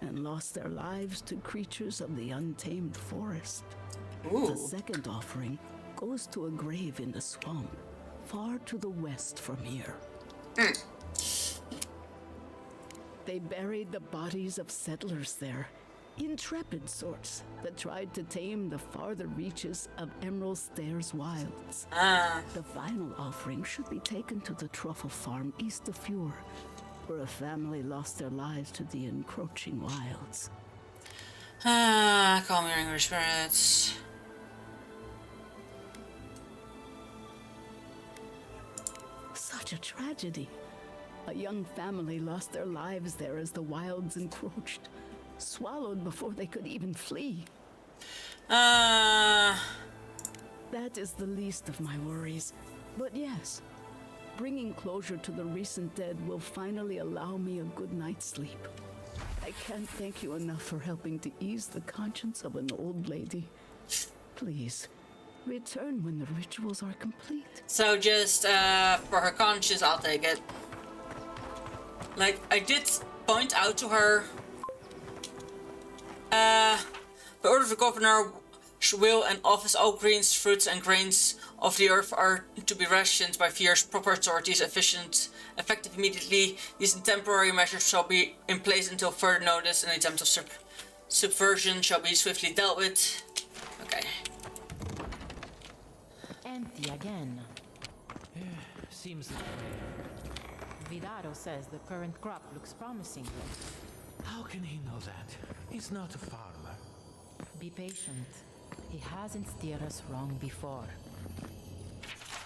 and lost their lives to creatures of the untamed forest. Ooh. The second offering goes to a grave in the swamp, far to the west from here. They buried the bodies of settlers there, intrepid sorts that tried to tame the farther reaches of Emerald Stair's wilds. The final offering should be taken to the truffle farm east of Fjord, where a family lost their lives to the encroaching wilds. Calm your angry spirits. Such a tragedy. A young family lost their lives there as the wilds encroached, swallowed before they could even flee. It is the least of my worries. But yes, bringing closure to the recent dead will finally allow me a good night's sleep. I can't thank you enough for helping to ease the conscience of an old lady. Please, return when the rituals are complete. So just for her conscience, I'll take it. Like, I did point out to her, the order of the governor will and office all greens, fruits and grains of the earth are to be rationed by fierce proper authorities effective immediately. These temporary measures shall be in place until further notice, and attempt of subversion shall be swiftly dealt with. Okay. Empty again. Seems that way. Vidaro says the current crop looks promising. How can he know that? He's not a farmer. Be patient. He hasn't steered us wrong before.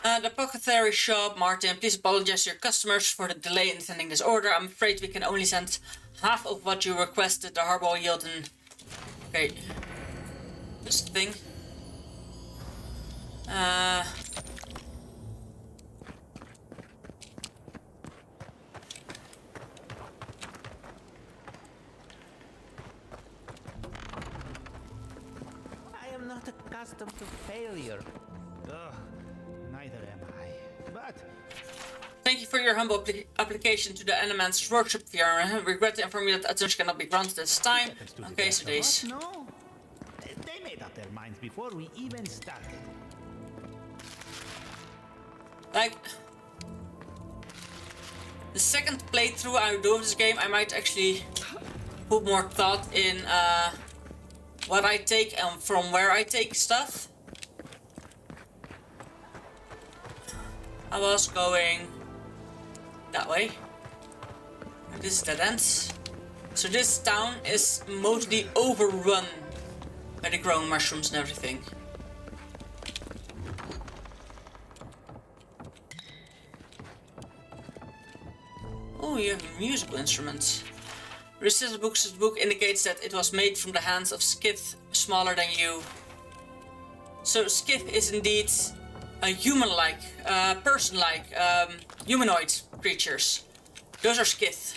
The apothecary shop, Martin. Please apologize to your customers for the delay in sending this order. I'm afraid we can only send half of what you requested. The harbor yield and... Okay. This thing. I am not accustomed to failure. Ugh, neither am I. But Thank you for your humble application to the Animan's workshop. We are regret to inform you that attention cannot be granted this time. Okay, so this. no, they made up their minds before we even started. Like, the second playthrough I do of this game, I might actually put more thought in what I take and from where I take stuff. I was going that way. This is dead end. So this town is mostly overrun by the growing mushrooms and everything. Oh, you have a musical instrument. Research book indicates that it was made from the hands of Skith smaller than you. So Skith is indeed a human-like, person-like, humanoid creatures. Those are Skith.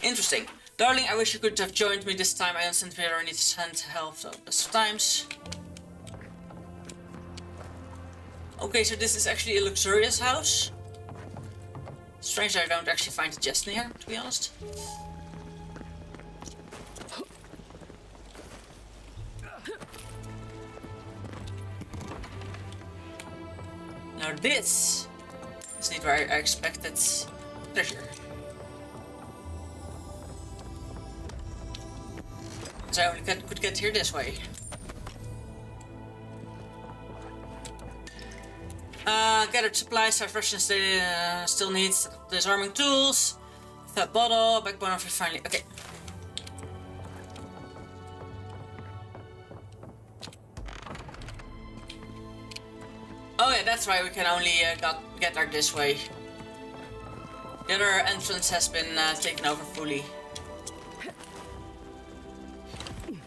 Interesting. Darling, I wish you could have joined me this time. I understand we need to send help so times. Okay, so this is actually a luxurious house. Strange that I don't actually find a chest in here, to be honest. Now this is not where I expected treasure. So I only could get here this way. Gathered supplies, have rations they still need, disarming tools, that bottle, backbone of finally. Okay. Oh yeah, that's why we can only get there this way. The other entrance has been taken over fully.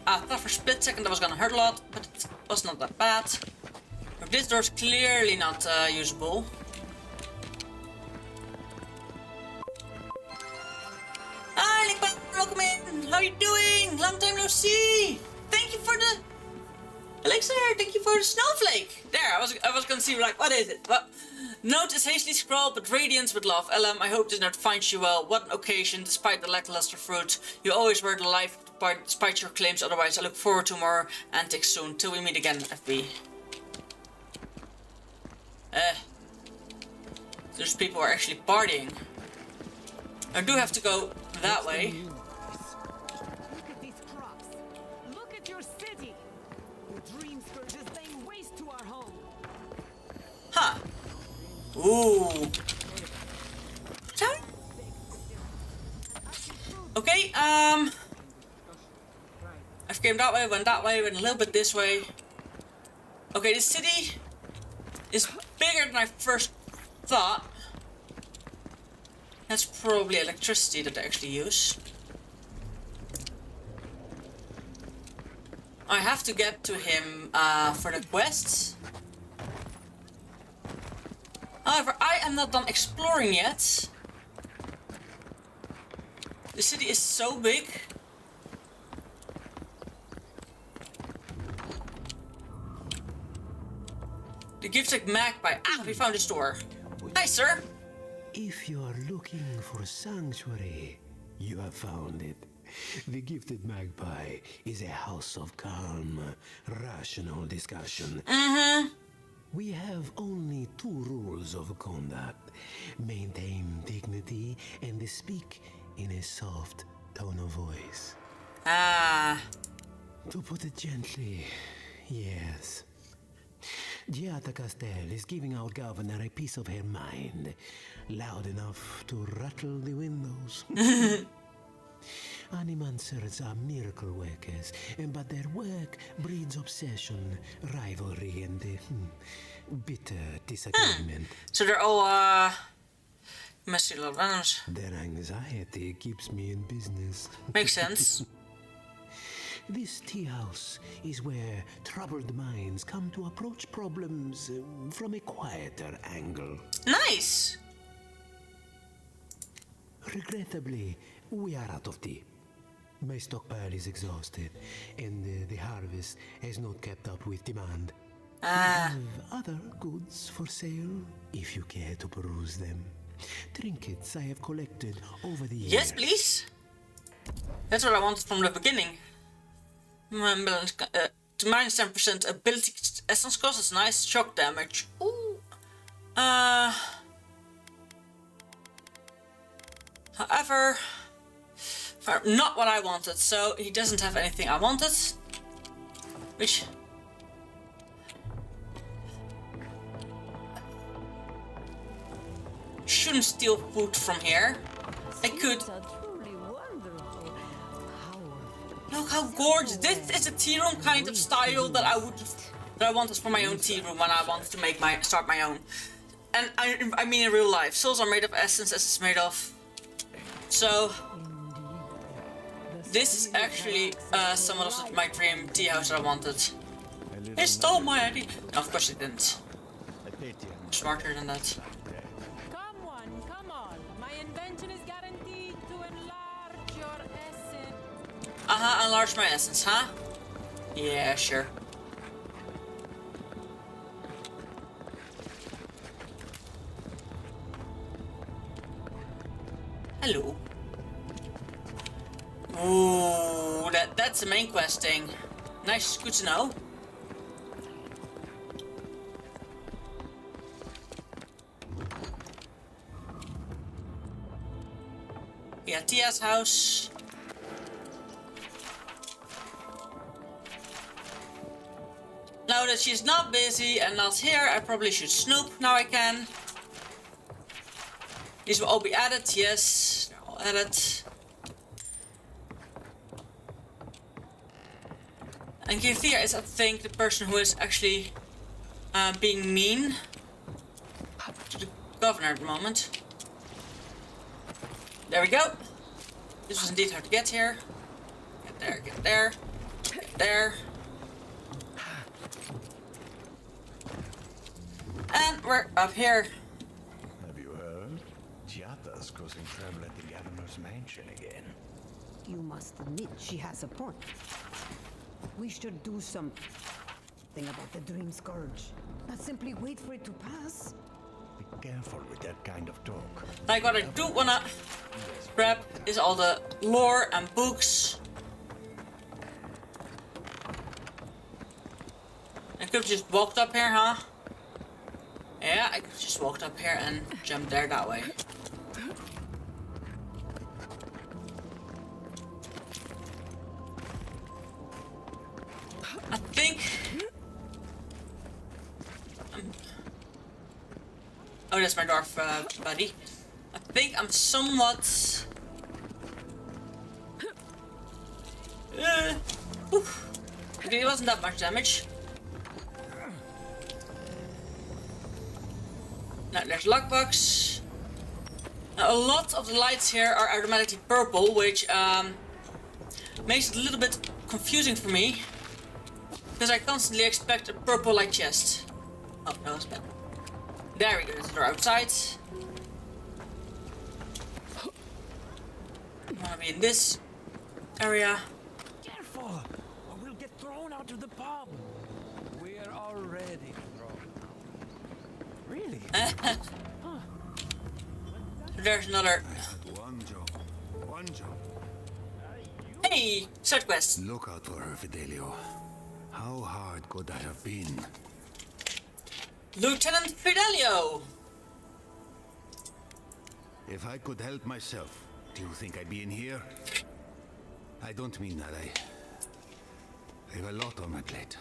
I thought for a split second that was gonna hurt a lot, but it was not that bad. This door's clearly not usable. Hi, Linkbot, welcome in. How are you doing? Long time no see. Thank you for the elixir. Thank you for the snowflake. There, I was gonna see like, what is it? What? Note is hastily scrawled, but radiance with love. LM, I hope this note finds you well. What an occasion, despite the lackluster fruit. You always were the life of the party, despite your claims. Otherwise, I look forward to more antics soon. Till we meet again, FB. There's people who are actually partying. I do have to go that way. Look at these crops. Look at your city. The dream scourge is laying waste to our home. Huh. Ooh. Okay, I've came that way, went a little bit this way. Okay, this city is bigger than I first thought. That's probably electricity that I actually use. I have to get to him for the quests. However, I am not done exploring yet. The city is so big. The gifted magpie. Ah, we found a store. Hi, sir. If you are looking for sanctuary, you have found it. The Gifted Magpie is a house of calm, rational discussion. We have only 2 rules of conduct. Maintain dignity and speak in a soft tone of voice. To put it gently, yes. Giada Castel is giving our governor a piece of her mind, loud enough to rattle the windows. Animancers are miracle workers, but their work breeds obsession, rivalry, and bitter disagreement. So they're all, must see a lot of animals. Their anxiety keeps me in business. Makes sense. This tea house is where troubled minds come to approach problems from a quieter angle. Nice! Regrettably, we are out of tea. My stockpile is exhausted, and the harvest has not kept up with demand. We have other goods for sale, if you care to peruse them. Trinkets I have collected over the years. Yes, please. That's what I wanted from the beginning. To minus 10% ability essence cost is nice. Shock damage. Ooh. However, not what I wanted. So he doesn't have anything I wanted. Which shouldn't steal food from here. I could. Look how gorgeous! This is a tea room kind of style that I wanted for my own tea room when I wanted to start my own. And I mean in real life. Souls are made of essence, as it's made of. So this is actually some of my dream tea house that I wanted. He stole my idea. No, of course he didn't. I'm smarter than that. Come on. My invention is guaranteed to enlarge your essence. Enlarge my essence, huh? Yeah, sure. Hello. Ooh, that's the main quest thing. Nice, good to know. Yeah, Tia's house. Now that she's not busy and not here, I probably should snoop. Now I can. These will all be added, yes. They're all added. And Githia is, I think, the person who is actually being mean to the governor at the moment. There we go. This was indeed how to get here. Get there, get there, get there. And we're up here. Have you heard? Giata's causing trouble at the governor's mansion again. You must admit she has a point. We should do something about the Dream Scourge. Not simply wait for it to pass. Be careful with that kind of talk. Like what I do wanna grab is all the lore and books. I could have just walked up here, huh? Yeah, I could have just walked up here and jumped there that way. I think... oh, that's my dwarf buddy. I think I'm somewhat... okay, it wasn't that much damage. Now there's lockbox. Now a lot of the lights here are automatically purple, which makes it a little bit confusing for me. Because I constantly expect a purple light chest. Oh, that was bad. There we go, they're outside. I wanna be in this area. Careful, or we'll get thrown out of the pub. We're already thrown. Really? There's another. I had one job. One job. Hey, side quest. Look out for her, Fidelio. How hard could that have been? Lieutenant Fidelio. If I could help myself, do you think I'd be in here? I don't mean that. I have a lot on my plate.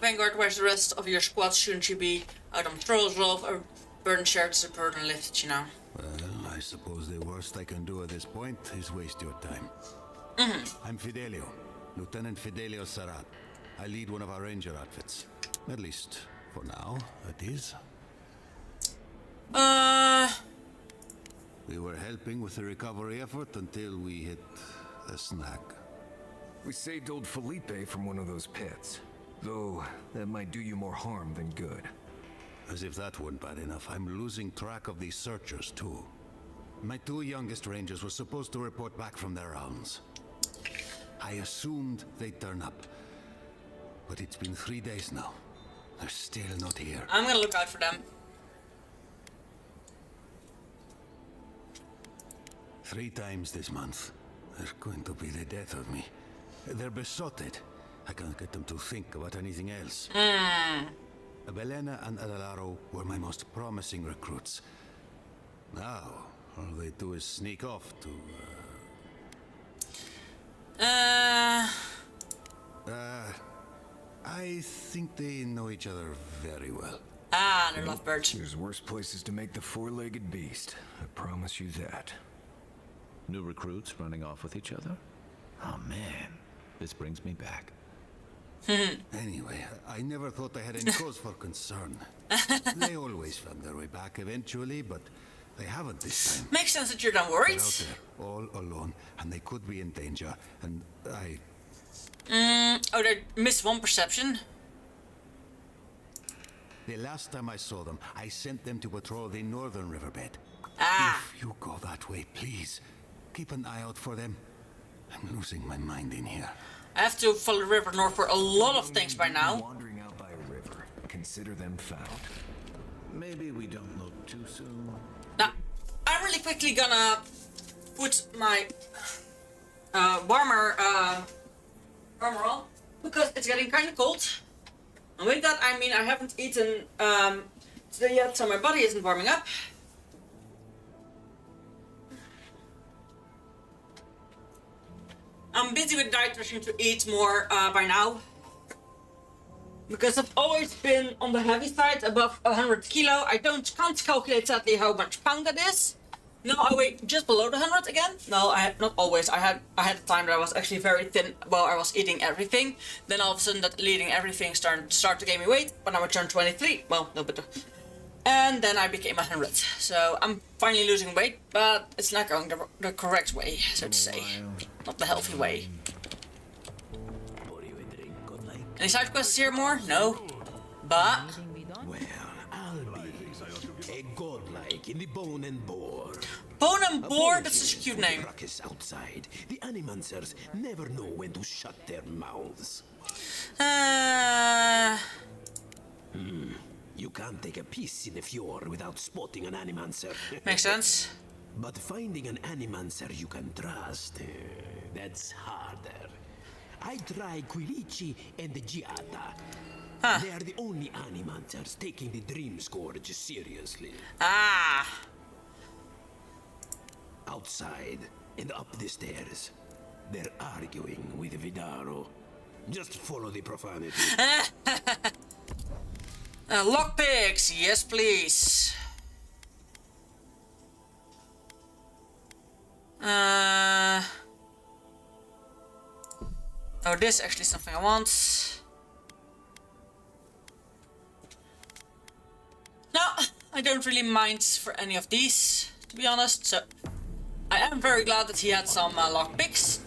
Vanguard, where's the rest of your squad? Shouldn't you be out on patrols off or burden shared support and lifted, you know? Well, I suppose the worst I can do at this point is waste your time. I'm Fidelio, Lieutenant Fidelio Sarat. I lead one of our ranger outfits. At least, for now, it is. We were helping with the recovery effort until we hit a snag. We saved old Felipe from one of those pits. Though, that might do you more harm than good. As if that weren't bad enough, I'm losing track of these searchers, too. My two youngest rangers were supposed to report back from their rounds. I assumed they'd turn up. But it's been 3 days now. They're still not here. I'm gonna look out for them. 3 times this month. They're going to be the death of me. They're besotted. I can't get them to think about anything else. Belena and Adelaro were my most promising recruits. Now, all they do is sneak off to, I think they know each other very well. They're lovebirds. There's worse places to make the four-legged beast. I promise you that. New recruits running off with each other? Oh man, this brings me back. Anyway, I never thought I had any cause for concern. They always found their way back eventually, but they haven't this time. Makes sense that you're done worried. They're out there, all alone, and they could be in danger, and I... Oh, they missed one perception. The last time I saw them, I sent them to patrol the northern riverbed. If you go that way, please, keep an eye out for them. I'm losing my mind in here. I have to follow the river north for a lot of things by now. Wandering out by a river. Consider them found. Maybe we don't look too soon. Now, I'm really quickly gonna put my warmer armor on because it's getting kind of cold. And with that, I mean I haven't eaten today yet, so my body isn't warming up. I'm busy with diet rushing to eat more by now. Because I've always been on the heavy side, above 100 kilo. I can't calculate sadly how much pound that is. No, I weigh just below the 100 again. No, not always. I had a time that I was actually very thin while I was eating everything. Then all of a sudden that eating everything started to gain me weight. When I turned 23, well, no better. And then I became 100. So I'm finally losing weight, but it's not going the correct way, so to say. Not the healthy way. Any side quests here more? No. But... Well, I'll be a godlike in the bone and boar. Bone and boar? That's such a cute name. Ruckus outside. The animancers never know when to shut their mouths. You can't take a piece in the fjord without spotting an animancer. Makes sense. But finding an animancer you can trust, that's harder. I tried Quilici and the Giata. They are the only animancers taking the Dream Scourge seriously. Outside and up the stairs, they're arguing with Vidaro. Just follow the profanity. Lockpicks, yes please. Oh, this is actually something I want. No, I don't really mind for any of these, to be honest. So, I am very glad that he had some lockpicks.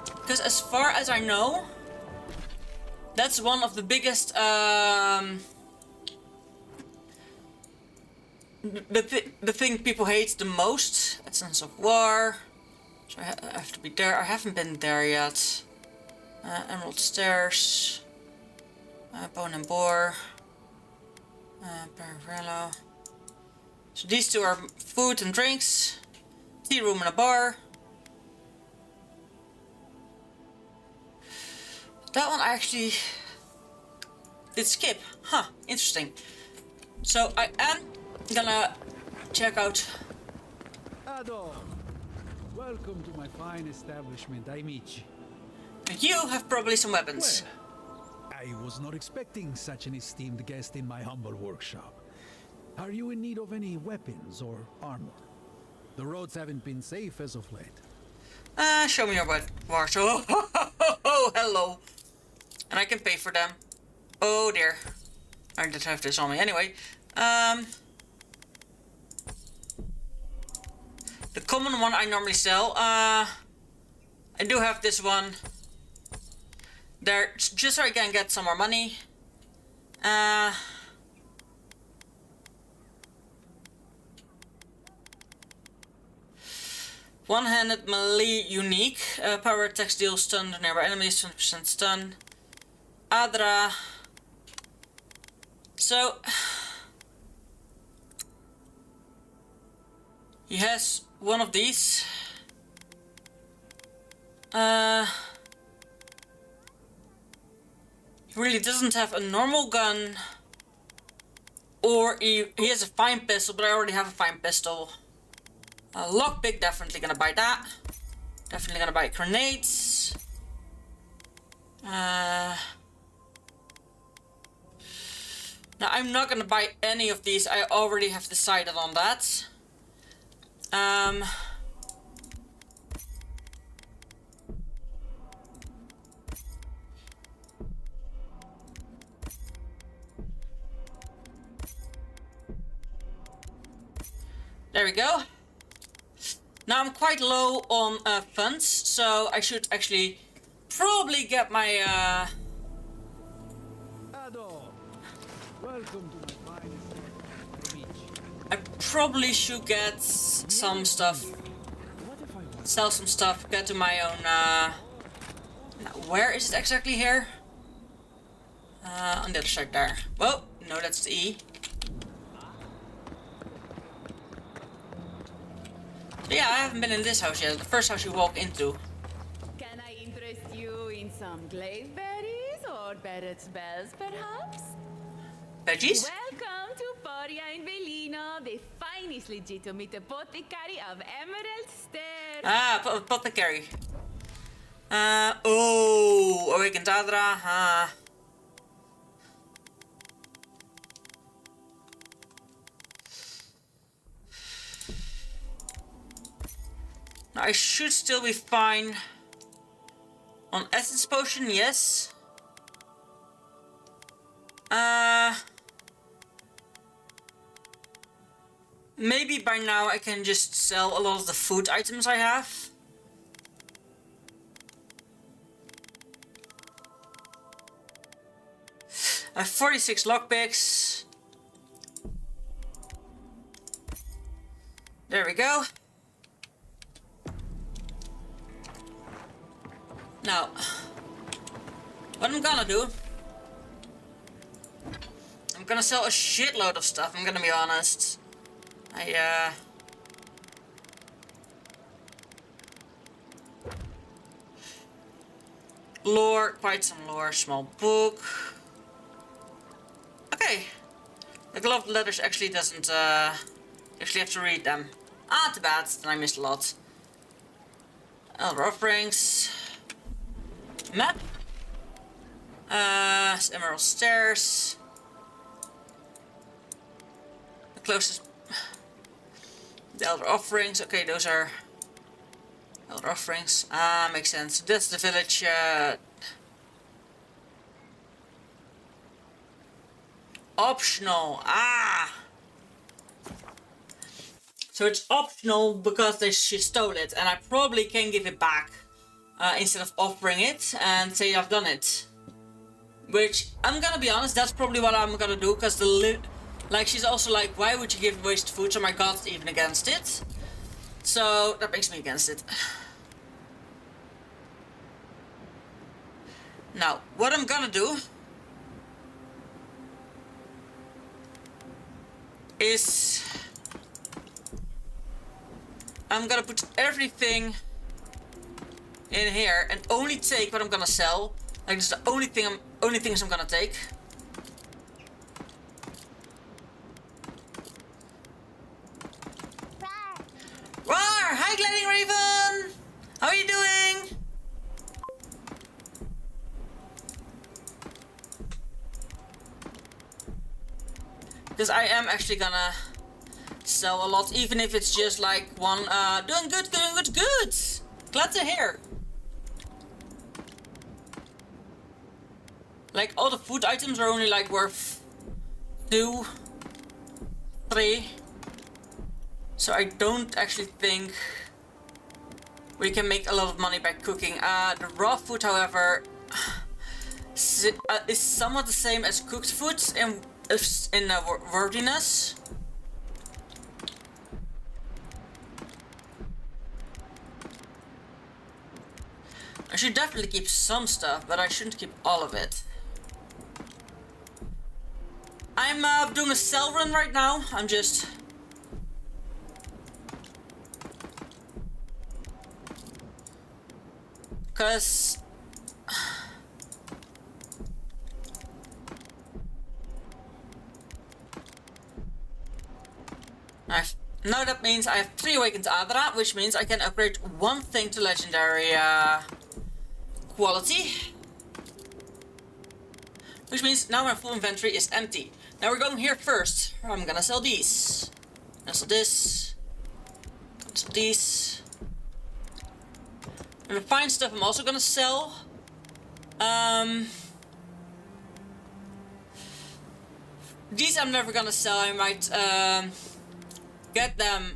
Because as far as I know, that's one of the biggest the thing people hate the most, Essence of War. So I have to be there. I haven't been there yet. Emerald Stairs. Bone and Boar. Pararello. So these two are food and drinks. Tea room and a bar. That one I actually did skip. Huh, interesting. So I am gonna check out. Ado, welcome to my fine establishment, Aimichi. You have probably some weapons. Well, I was not expecting such an esteemed guest in my humble workshop. Are you in need of any weapons or armor? The roads haven't been safe as of late. Show me your Marshall. Oh, hello. And I can pay for them. Oh dear. I did have this on me anyway. The common one I normally sell. I do have this one. There, just so I can get some more money. One-handed melee unique. Power attacks deal stun to nearby enemies, 20% stun. Adra. So he has one of these. He really doesn't have a normal gun, or he has a fine pistol, but I already have a fine pistol. Lockpick, definitely gonna buy that. Definitely gonna buy grenades. Now I'm not gonna buy any of these. I already have decided on that. There we go. Now I'm quite low on funds, so I should actually probably get my welcome to my fine I probably should get some stuff. Sell some stuff, get to my own now, where is it exactly here? On the other side there. Whoa, no, that's the E. So yeah, I haven't been in this house yet. The first house you walk into. Can I interest you in some glade berries or Barrett's bells, perhaps? Veggies? Welcome to Poria in Velino, the finest legitimate apothecary of Emerald Stair. Ah, apothecary. Oh, awakened Adra. Now I should still be fine on essence potion, yes. Maybe by now I can just sell a lot of the food items I have. I have 46 lockpicks. There we go. Now, what I'm gonna do, I'm gonna sell a shitload of stuff, I'm gonna be honest. Lore, quite some lore, small book. Okay. The gloved letters actually doesn't, actually have to read them. Ah, too bad, then I missed a lot. Elder offerings. Map. Emerald Stairs. The closest. The Elder Offerings. Okay, those are Elder Offerings. Ah, makes sense. That's the village. Optional. Ah. So it's optional because she stole it, and I probably can give it back. Instead of offering it and say I've done it. Which, I'm gonna be honest, that's probably what I'm gonna do, because Like, she's also like, why would you give waste food? So my god's even against it. So that makes me against it. Now, what I'm gonna do is I'm gonna put everything in here and only take what I'm gonna sell. Like, this is the only things I'm gonna take. Roar! Hi, Gliding Raven! How are you doing? Because I am actually gonna sell a lot, even if it's just like one, doing good. Glad to hear. Like, all the food items are only like worth 2, 3. So I don't actually think we can make a lot of money by cooking. The raw food, however, is somewhat the same as cooked food in worthiness. I should definitely keep some stuff, but I shouldn't keep all of it. I'm doing a sell run right now. I'm just... Cause... Now that means I have 3 Awakened Adra, which means I can upgrade one thing to Legendary quality. Which means now my full inventory is empty. Now we're going here first. I'm gonna sell these. Gonna sell this. Gonna sell these. And the fine stuff I'm also gonna sell. These I'm never gonna sell. I might get them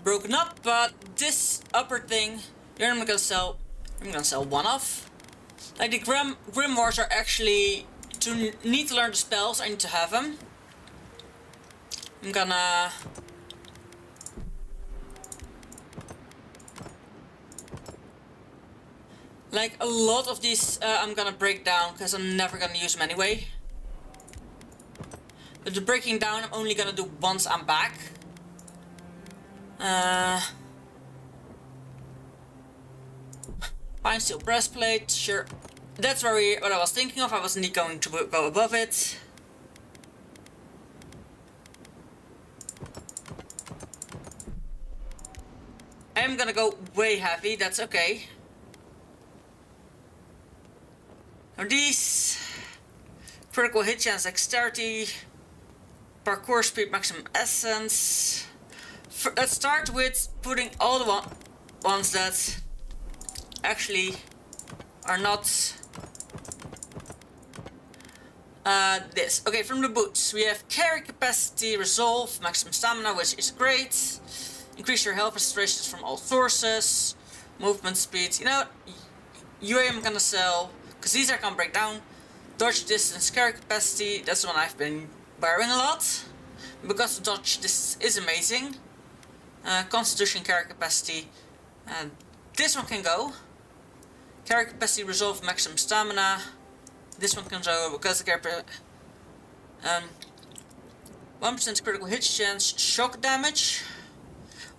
broken up, but this upper thing, here I'm gonna sell one of. Like, the grimoires are actually, to need to learn the spells, I need to have them. I'm gonna... Like, a lot of these I'm gonna break down, because I'm never gonna use them anyway. But the breaking down I'm only gonna do once I'm back. Fine steel breastplate, sure. That's what I was thinking of. I wasn't going to go above it. I am gonna go way heavy, that's okay. Now these... Critical hit chance, dexterity, parkour speed, maximum essence. Let's start with putting all the ones that actually are not this. Okay, from the boots we have carry capacity, resolve, maximum stamina, which is great. Increase your health restorations from all sources. Movement speed. You know, you I'm gonna sell because these are gonna break down. Dodge distance, carry capacity. That's the one I've been wearing a lot because the dodge distance is amazing. Constitution, carry capacity. This one can go. Carry capacity, resolve, maximum stamina. This one can go because the carry 1% critical hit chance, shock damage.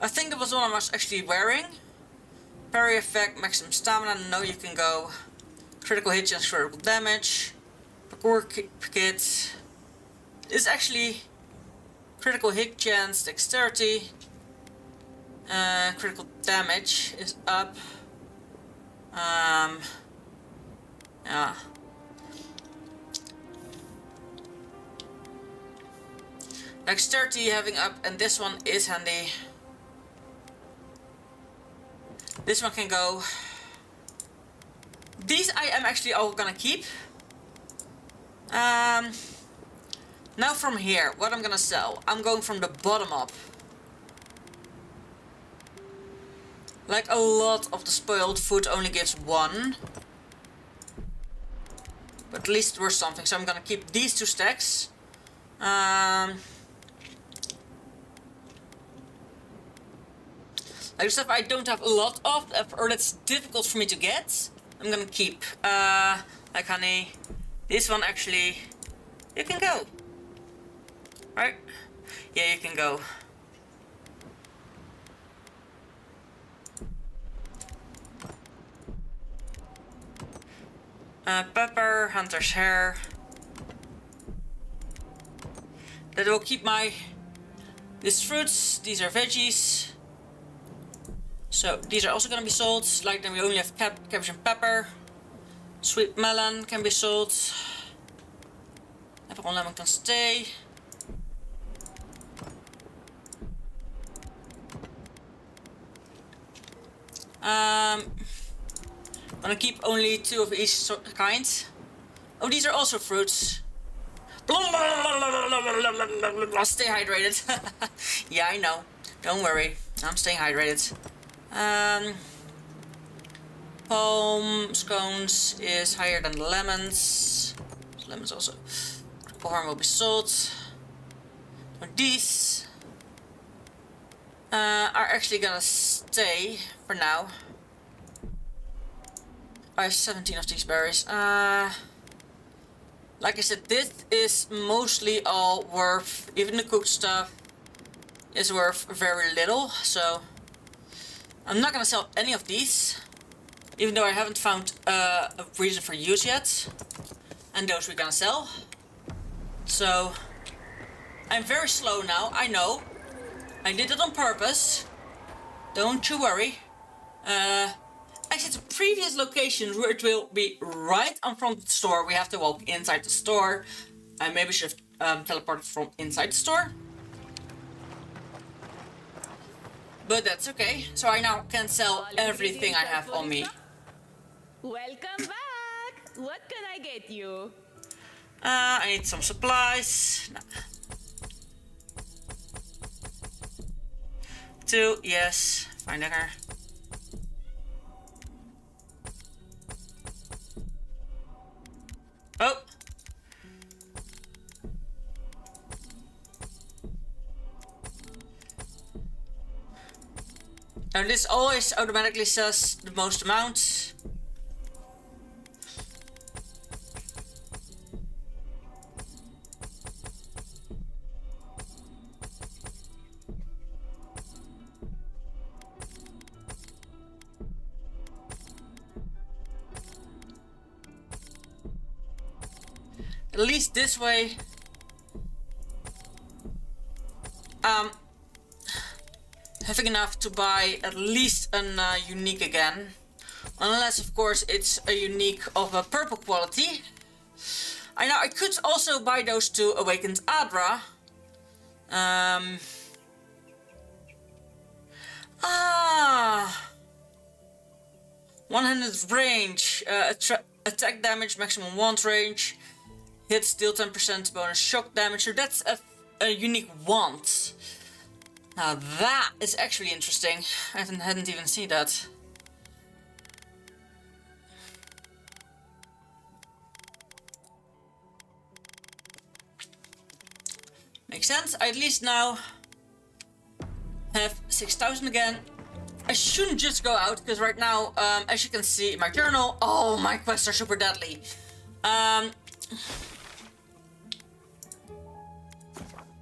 I think that was one I was actually wearing. Parry effect, maximum stamina. No, you can go. Critical hit chance, critical damage. Parkour kit. It's actually critical hit chance, dexterity. Critical damage is up. Yeah. Dexterity having up, and this one is handy. This one can go. These I am actually all gonna keep. Now from here, what I'm gonna sell. I'm going from the bottom up. Like, a lot of the spoiled food only gives 1. But at least it was something, so I'm gonna keep these 2 stacks. Like stuff I don't have a lot of, or that's difficult for me to get, I'm gonna keep. Like honey. This one actually, you can go. Right? Yeah, you can go. Pepper, hunter's hair. That will keep my... These fruits, these are veggies. So these are also gonna be sold. Like then we only have cabbage and pepper. Sweet melon can be sold. Apple and lemon can stay. I'm gonna keep only 2 of each kind. Oh, these are also fruits. Stay hydrated. Yeah, I know. Don't worry. I'm staying hydrated. Palm scones is higher than the lemons. Lemons also. Corn will be sold. These are actually gonna stay for now. I have 17 of these berries. Like I said, this is mostly all worth, even the cooked stuff is worth very little, so I'm not gonna sell any of these, even though I haven't found a reason for use yet, and those we're gonna sell. So I'm very slow now, I know. I did it on purpose. Don't you worry. Actually, to previous locations where it will be right in front of the store, we have to walk inside the store. I maybe should have teleported from inside the store. But that's okay. So I now can sell everything I have on me. Welcome back! What can I get you? I need some supplies. No. 2, yes. Fine, dinner. Oh! Now this always automatically says the most amount. At least this way, having enough to buy at least a unique again. Unless, of course, it's a unique of a purple quality. I know I could also buy those 2 Awakened Adra. 100 range, attack damage, maximum wand range. Hits deal 10% bonus shock damage, so that's a unique wand. Now that is actually interesting. I hadn't even seen that. Makes sense. I at least now have 6,000 again. I shouldn't just go out, because right now, as you can see in my journal, oh, my quests are super deadly.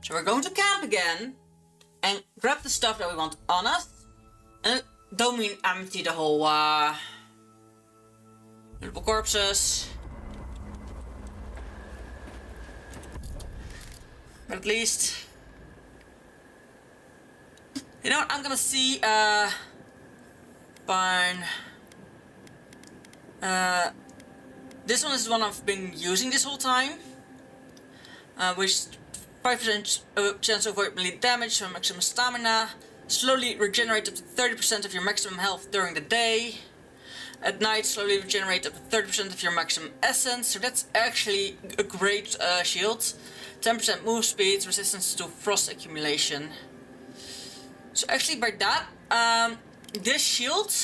So we're going to camp again and grab the stuff that we want on us. And don't mean empty the whole little corpses. But at least, you know what, I'm gonna see fine. This one is the one I've been using this whole time. Which 5% chance to avoid melee damage from maximum stamina. Slowly regenerate up to 30% of your maximum health during the day. At night, slowly regenerate up to 30% of your maximum essence. So that's actually a great shield. 10% move speed, resistance to frost accumulation. So actually by that, this shield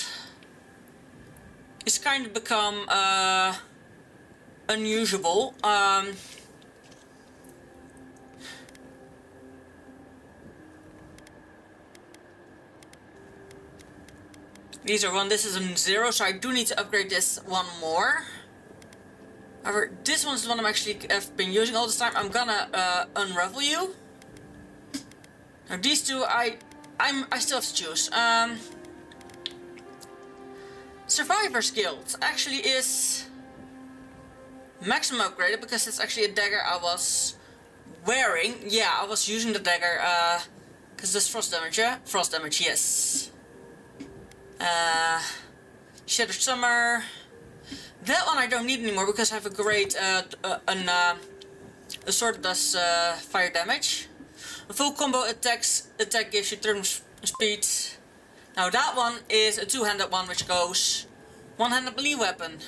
is kind of become these are 1, this is a 0, so I do need to upgrade this one more. However, this one's the one I'm actually have been using all this time. I'm gonna unravel you. Now these two, I still have to choose. Survivor's Guild actually is maximum upgraded because it's actually a dagger I was wearing. Yeah, I was using the dagger because this frost damage, yeah? Frost damage, yes. Shattered Summer. That one I don't need anymore because I have a great a sword that does fire damage. A full combo attack gives you turn speed. Now that one is a two-handed one which goes one-handed melee weapon.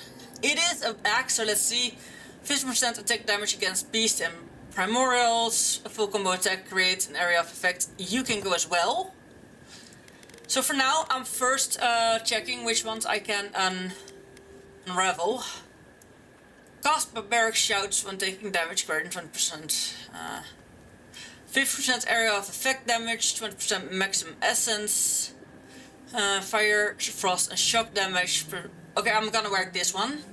It is an axe, so let's see. 50% attack damage against beasts and primordials. A full combo attack creates an area of effect. You can go as well. So for now I'm first checking which ones I can unravel. Cast barbaric shouts when taking damage greater than 20%. 50% area of effect damage, 20% maximum essence. Fire, frost and shock damage. Okay, I'm gonna wear this one.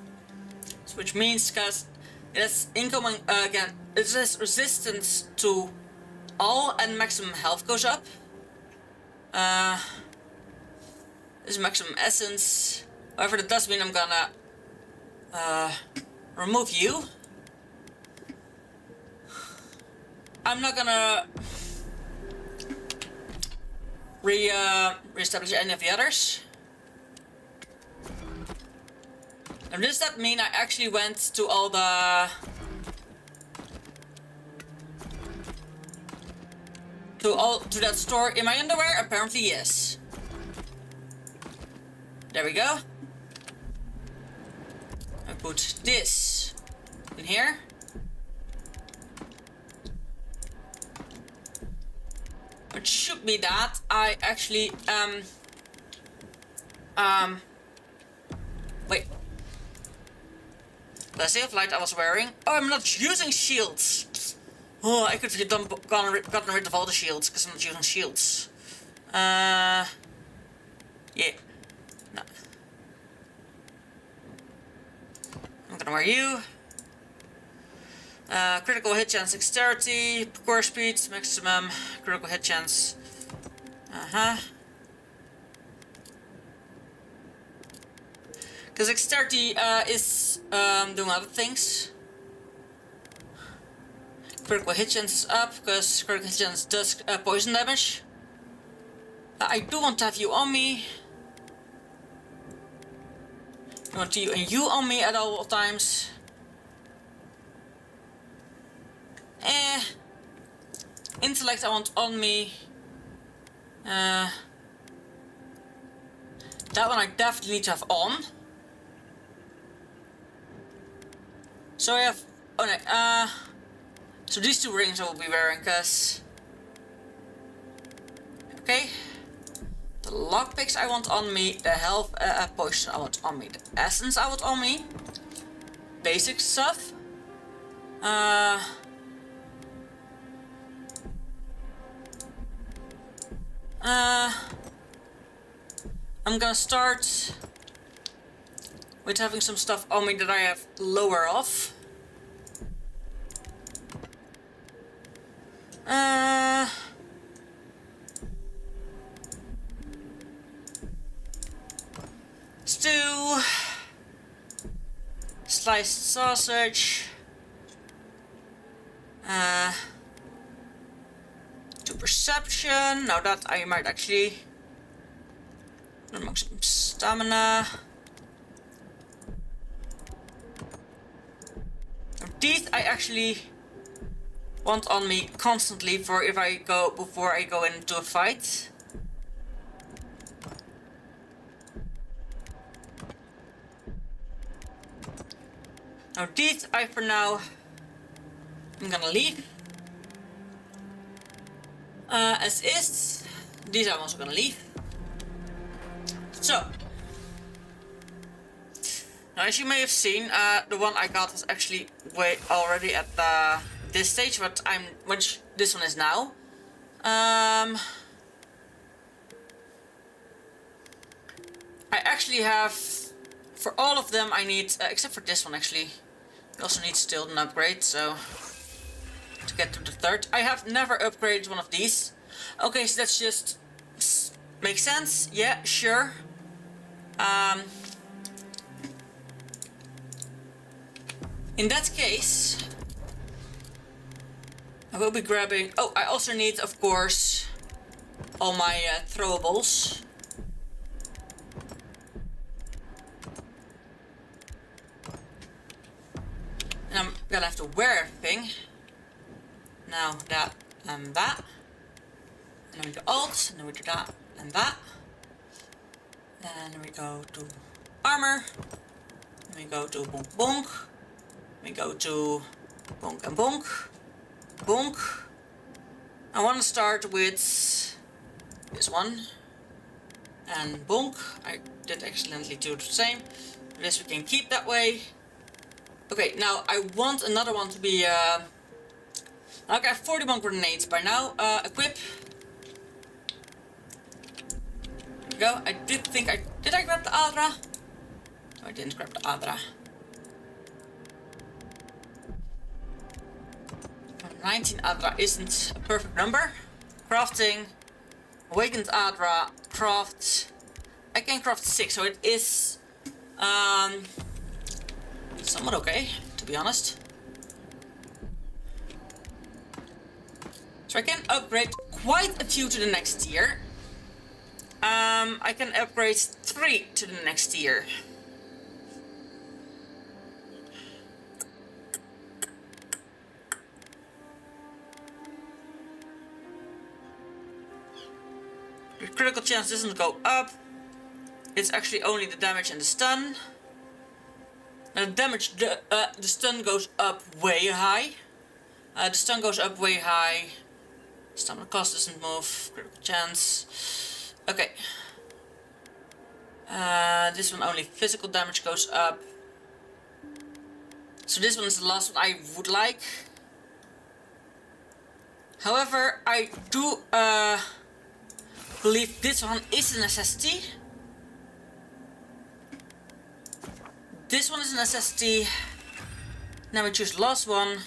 Which means because it's incoming again, it says resistance to all and maximum health goes up. This is maximum essence. However, that does mean I'm gonna remove you. I'm not gonna re-establish any of the others. And does that mean I actually went to all the to that store in my underwear? Apparently yes. There we go. I put this in here. It should be that I actually wait. The safe light I was wearing. Oh, I'm not using shields. Oh, I could have gotten rid of all the shields because I'm not using shields. Yeah. No. I'm gonna wear you. Critical hit chance, dexterity, core speed, maximum, critical hit chance. Because dexterity is doing other things. Critical hit chance is up because critical hit chance does poison damage. I do want to have you on me. I want you on me at all times. Intellect I want on me. That one I definitely need to have on. So I have, oh no, so these two rings I will be wearing, cause, okay, the lockpicks I want on me, the health potion I want on me, the essence I want on me, basic stuff, I'm gonna start with having some stuff on me that I have lower off. Stew, sliced sausage, to perception. Now that I might actually among some stamina. These I actually want on me constantly for if I go before I go into a fight. Now these I for now I'm gonna leave. As is, these I'm also gonna leave. So now as you may have seen, the one I got was actually way already at this stage, but which this one is now. I actually have, for all of them I need, except for this one actually, it also needs still an upgrade, so to get to the third. I have never upgraded one of these. Okay, so that's just, makes sense, yeah, sure. In that case, I will be grabbing, oh, I also need, of course, all my throwables. And I'm gonna have to wear everything. Now that and that. And then we go alt, and then we do that and that. And then we go to armor. And we go to bonk bonk. We go to bonk and bonk. Bonk. I want to start with this one. And bonk. I did accidentally do the same. This we can keep that way. Okay, now I want another one to be, okay, I have 41 grenades by now. Equip. There we go. I did think did I grab the Adra? No, I didn't grab the Adra. 19 Adra isn't a perfect number. Crafting. Awakened Adra. Craft. I can craft 6, so it is, somewhat okay, to be honest. So I can upgrade quite a few to the next tier. I can upgrade 3 to the next tier. The critical chance doesn't go up. It's actually only the damage and the stun. Now the damage, the stun goes up way high. The stun goes up way high. Stamina cost doesn't move. Critical chance. Okay. This one only physical damage goes up. So this one is the last one I would like. However, I do believe this one is a necessity. This one is a necessity. Now we choose the last one.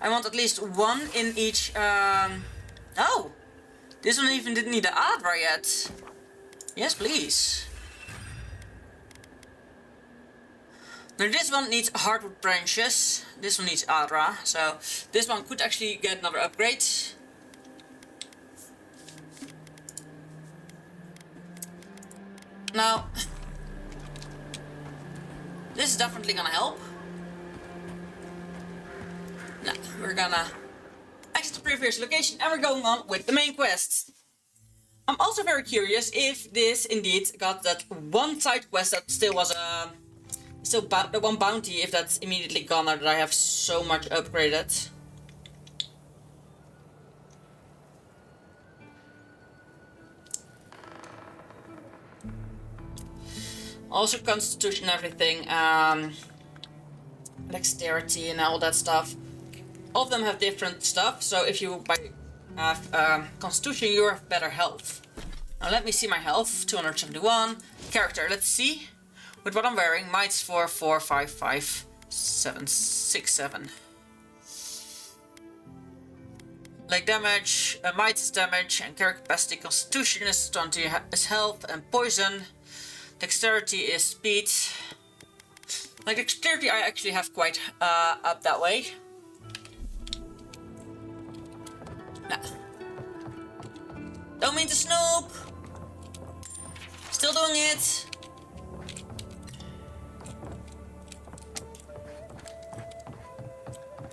I want at least one in each. Oh! This one even didn't need the Adra yet. Yes, please. Now this one needs hardwood branches. This one needs Adra. So this one could actually get another upgrade. Now, this is definitely gonna help. Now, we're gonna exit the previous location and we're going on with the main quest. I'm also very curious if this indeed got that one side quest that still was still the one bounty, if that's immediately gone or that I have so much upgraded. Also constitution, everything, dexterity and all that stuff. All of them have different stuff, so if you have constitution, you have better health. Now let me see my health, 271. Character, let's see. With what I'm wearing, might's 4, 4, 5, 5, 7, 6, 7. Like damage, might is damage, and character capacity, constitution is 20 is health, and poison. Dexterity is speed. Like dexterity I actually have quite up that way. Nah. Don't mean to snoop. Still doing it.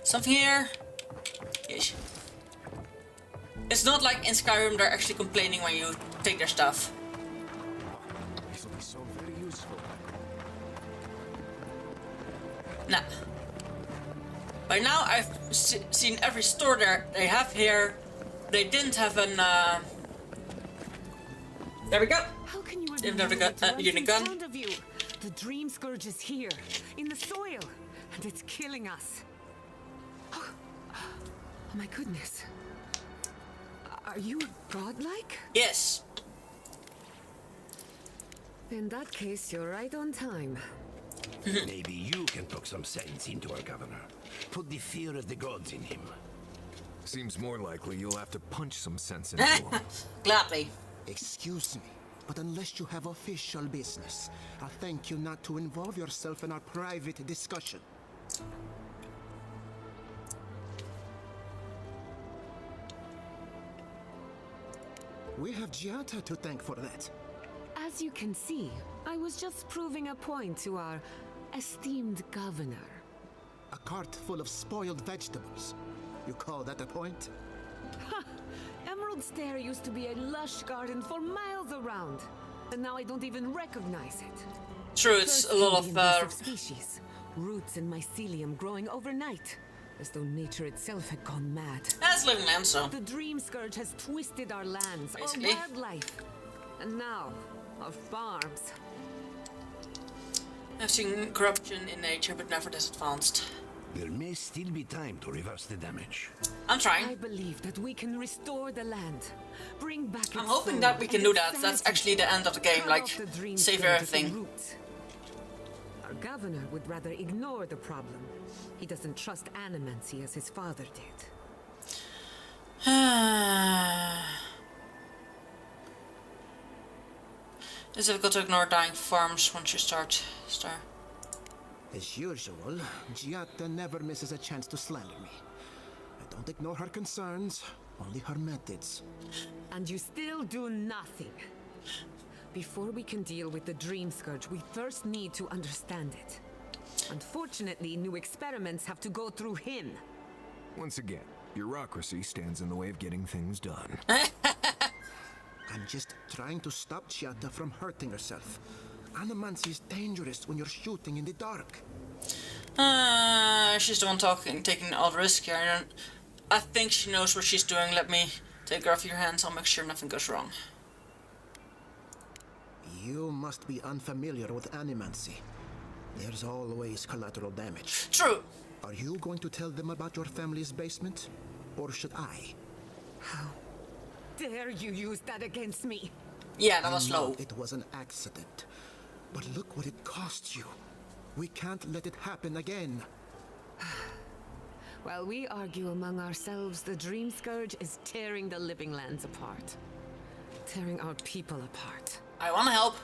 Something here? Yes. It's not like in Skyrim they're actually complaining when you take their stuff. This will be so very useful. Nah. By now I've seen every store there they have here. They didn't have an there we go. How can you They've never got a unit gun. in front of you? The dream scourge is here, in the soil, and it's killing us. Oh my goodness. Are you godlike? Yes. In that case, you're right on time. Maybe you can talk some sense into our governor. Put the fear of the gods in him. Seems more likely you'll have to punch some sense into him. Gladly. Excuse me, but unless you have official business, I'll thank you not to involve yourself in our private discussion. We have Giata to thank for that. As you can see, I was just proving a point to our esteemed governor. A cart full of spoiled vegetables. You call that a point? Ha! Emerald Stair used to be a lush garden for miles around, and now I don't even recognize it. True, it's a lot of species, roots and mycelium growing overnight, as though nature itself had gone mad. That's living land, so. The Dream Scourge has twisted our lands, basically. our wildlife, and now our farms. I've seen corruption in nature, but never this advanced. There may still be time to reverse the damage. I'm trying. I believe that we can restore the land, bring back. I'm hoping that we can do that. That's actually the end of the game, like, save everything. Our governor would rather ignore the problem. He doesn't trust animancy as his father did. It's difficult to ignore dying farms once you start Stair. As usual, Giata never misses a chance to slander me. I don't ignore her concerns, only her methods. And you still do nothing. Before we can deal with the Dream Scourge, we first need to understand it. Unfortunately, new experiments have to go through him. Once again, bureaucracy stands in the way of getting things done. I'm just trying to stop Giata from hurting herself. Animancy is dangerous when you're shooting in the dark. She's the one taking all the risk here. I think she knows what she's doing. Let me take her off your hands. I'll make sure nothing goes wrong. You must be unfamiliar with animancy. There's always collateral damage. True. Are you going to tell them about your family's basement? Or should I? How dare you use that against me? Yeah, that was low. It was an accident. But look what it cost you. We can't let it happen again. While we argue among ourselves, the Dream Scourge is tearing the living lands apart. Tearing our people apart. I want to help.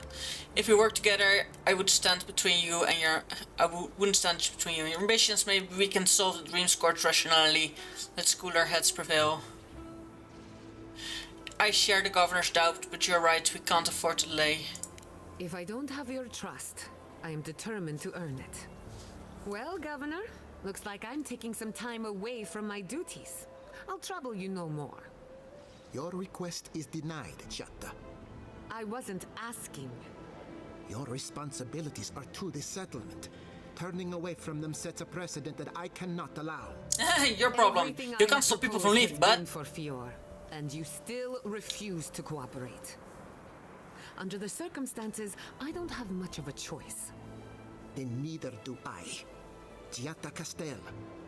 If we work together, I would stand between you and your... wouldn't stand between you and your ambitions. Maybe we can solve the Dream Scourge rationally. Let cooler heads prevail. I share the governor's doubt, but you're right. We can't afford to delay. If I don't have your trust, I am determined to earn it. Well, Governor, looks like I'm taking some time away from my duties. I'll trouble you no more. Your request is denied, Giata. I wasn't asking. Your responsibilities are to the settlement. Turning away from them sets a precedent that I cannot allow. Your problem. You can't stop people from leaving, but... for Fior, and you still refuse to cooperate. Under the circumstances, I don't have much of a choice. Then neither do I. Giata Castel,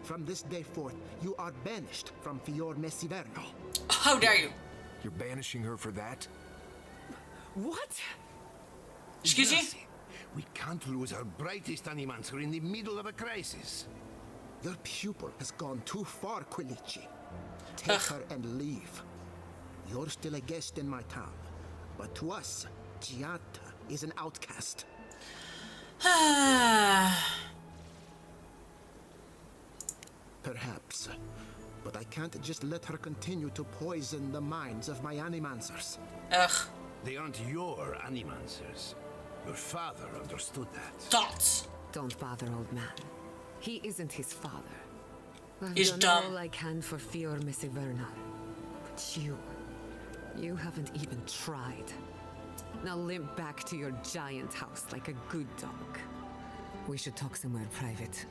from this day forth, you are banished from Fior Messiverno. How dare you? You're banishing her for that? What? Excuse me? We can't lose our brightest animancer in the middle of a crisis. Your pupil has gone too far, Quilici. Take her and leave. You're still a guest in my town. But to us, Giata is an outcast. Perhaps. But I can't just let her continue to poison the minds of my animancers. Ugh. They aren't your animancers. Your father understood that. Thoughts. Don't bother, old man. He isn't his father. He's I've dumb. done all I can for Fior Messiverno. But you haven't even tried. Now limp back to your giant house like a good dog. We should talk somewhere private.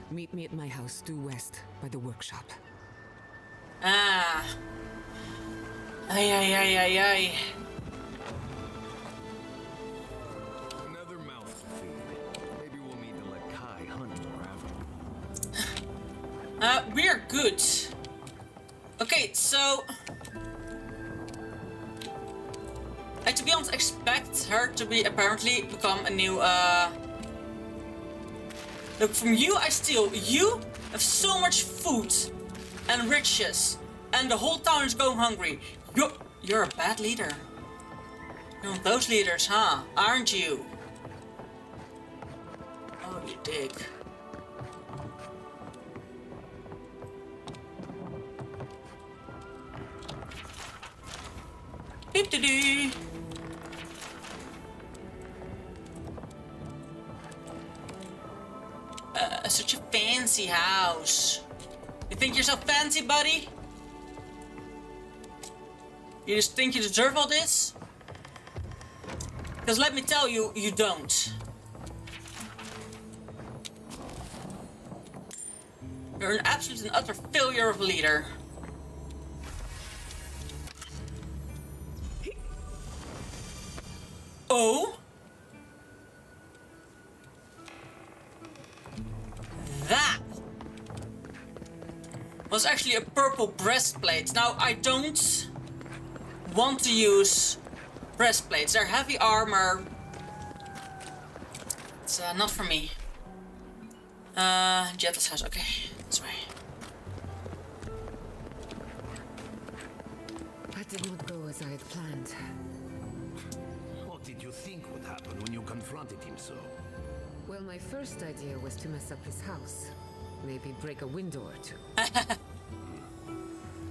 Meet me at my house due west by the workshop. Ah. Ay. Another mouth to feed. Maybe we'll need to let Kai hunt more after. We're good. Okay, so... I, to be honest, expect her to be apparently become a new, Look, from you I steal. You have so much food and riches, and the whole town is going hungry. You're a bad leader. You're one of those leaders, huh? Aren't you? Oh, you dick. Beep-de-doo. Such a fancy house. You think you're so fancy, buddy? You just think you deserve all this? Because let me tell you, you don't. You're an absolute and utter failure of a leader. Oh? That was actually a purple breastplate. Now, I don't want to use breastplates. They're heavy armor. It's not for me. Jetta's house. Okay, this way. That did not go as I had planned. What did you think would happen when you confronted him so? Well, my first idea was to mess up his house. Maybe break a window or two.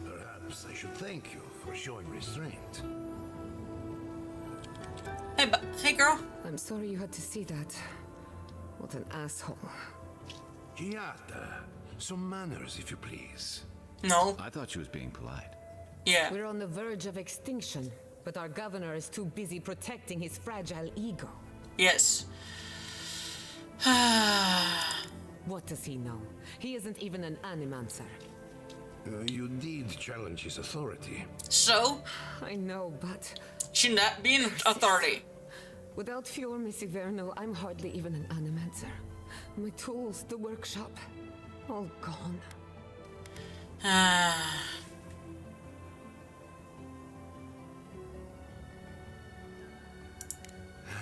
Perhaps I should thank you for showing restraint. Hey girl. I'm sorry you had to see that. What an asshole. Giata, some manners if you please. No. I thought she was being polite. Yeah. We're on the verge of extinction, but our governor is too busy protecting his fragile ego. Yes. What does he know? He isn't even an animancer. You did challenge his authority. So? I know, but... Shouldn't that be an authority? Without Fior Misiverno, I'm hardly even an animancer. My tools, the workshop, all gone. I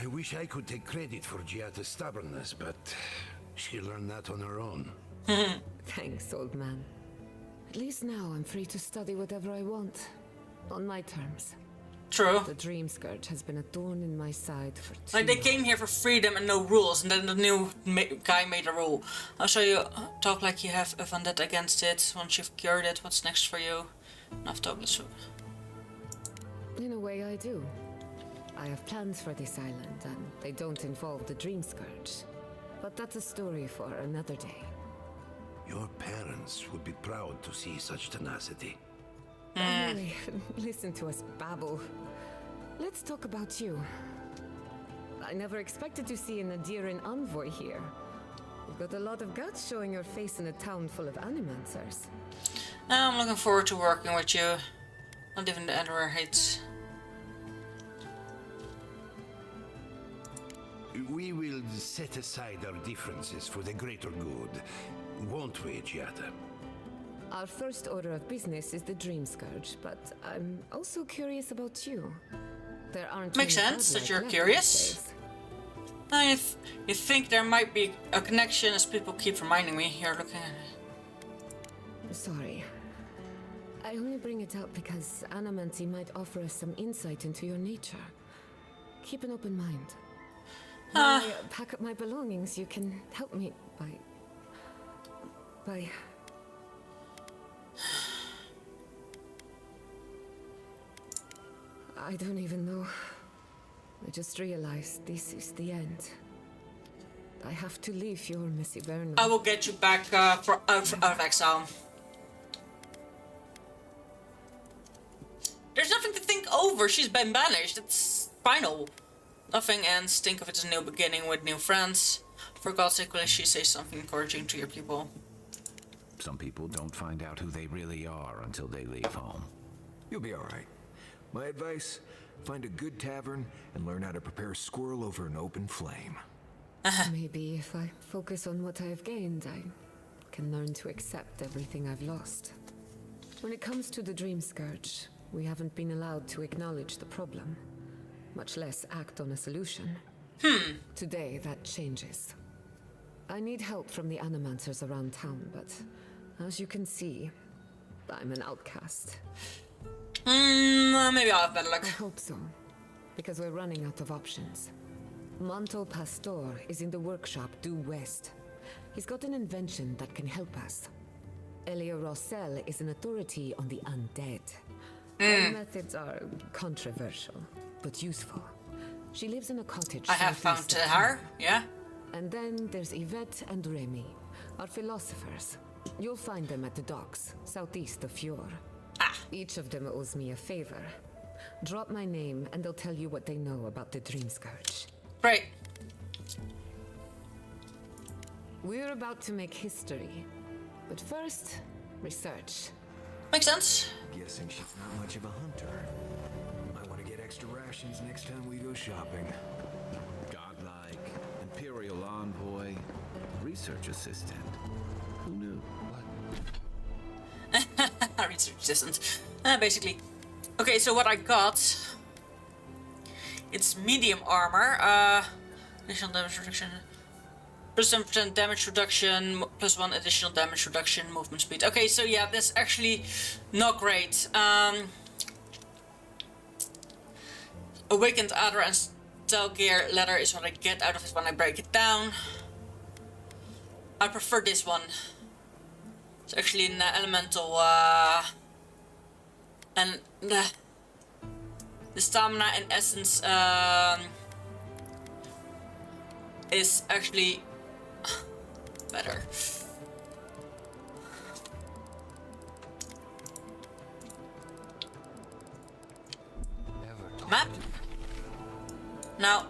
wish I could take credit for Giata's stubbornness, but she learned that on her own. Thanks, old man. At least now I'm free to study whatever I want. On my terms. True. The Dream Scourge has been a thorn in my side for too Like, they came here for freedom and no rules, and then the new guy made a rule. I'll show you, talk like you have a vendetta against it. Once you've cured it, what's next for you? Naftobless. In a way, I do. I have plans for this island, and they don't involve the Dream Scourge. But that's a story for another day. Your parents would be proud to see such tenacity. Anyway, listen to us babble. Let's talk about you. I never expected to see an Adiran envoy here. You've got a lot of guts showing your face in a town full of animancers. I'm looking forward to working with you. Not even the Emperor hates. We will set aside our differences for the greater good, won't we, Giata? Our first order of business is the Dream Scourge, but I'm also curious about you. There aren't Makes many sense that godlike you're left curious. these You think there might be a connection, as people keep reminding me. You're looking at days. Sorry. I only bring it up because Anamancy might offer us some insight into your nature. Keep an open mind. When I pack up my belongings, you can help me by... I don't even know. I just realized this is the end. I have to leave your Missy Vernon. I will get you back out of exile. There's nothing to think over. She's been banished. It's final. Nothing ends. Think of it as a new beginning with new friends. For God's sake, will she say something encouraging to your people? Some people don't find out who they really are until they leave home. You'll be alright. My advice, find a good tavern and learn how to prepare squirrel over an open flame. Maybe if I focus on what I've gained, I can learn to accept everything I've lost. When it comes to the Dream Scourge, we haven't been allowed to acknowledge the problem. much less act on a solution. Today, that changes. I need help from the animancers around town, but as you can see, I'm an outcast. Maybe I'll have better luck. I hope so, because we're running out of options. Manto Pastor is in the workshop due west. He's got an invention that can help us. Elia Rossell is an authority on the undead. Her methods are controversial, but useful. She lives in a cottage. I have found her, yeah. And then there's Yvette and Remy, our philosophers. You'll find them at the docks, southeast of Fjord. Each of them owes me a favor. Drop my name and they'll tell you what they know about the Dream Scourge. Great. We're about to make history. But first, research. Makes sense. Guessing she's not much of a hunter. Might want to get extra rations next time we go shopping. Godlike, Imperial envoy, research assistant. Who knew? Research assistant. Basically. Okay, so what I got... It's medium armor. Additional damage reduction. Plus 10% damage reduction, plus 1 additional damage reduction, movement speed. Okay, so yeah, that's actually not great. Awakened Adder and Stealth Gear leather is what I get out of it when I break it down. I prefer this one. It's actually an elemental, and the stamina in essence is actually better. Map. Now.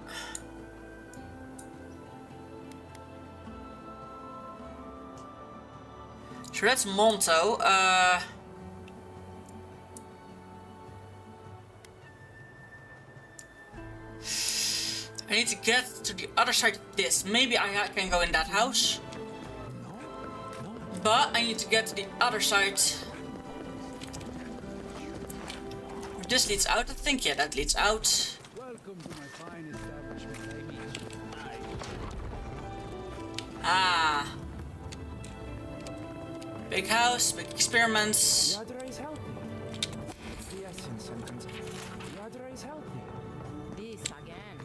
So that's Monto. I need to get to the other side of this. Maybe I can go in that house. But I need to get to the other side. This leads out, I think. Yeah, that leads out. Welcome to my fine establishment, Amy. Ah. Big house, big experiments. Yadra is healthy. The essence sentence. Yadra is healthy. This again.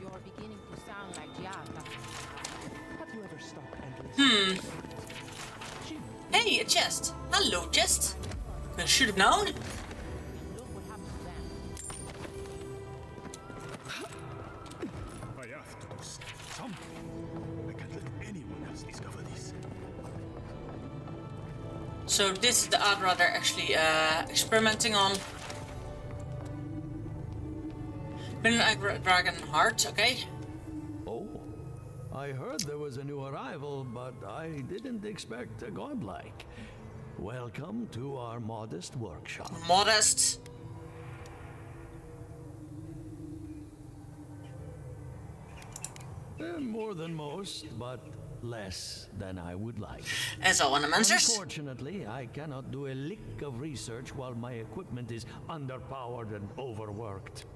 You're beginning to sound like Giata. Have you ever stopped and listened? Hey, a chest. Hello, chest. I should have known. I have to do something. I can't let anyone else discover this. So this is the Adra they're actually experimenting on. Midnight Dragon Heart, okay. Oh, I heard there was a new arrival, but I didn't expect a godlike. Welcome to our modest workshop. Modest. More than most, but less than I would like. As all animancers. Unfortunately, I cannot do a lick of research while my equipment is underpowered and overworked.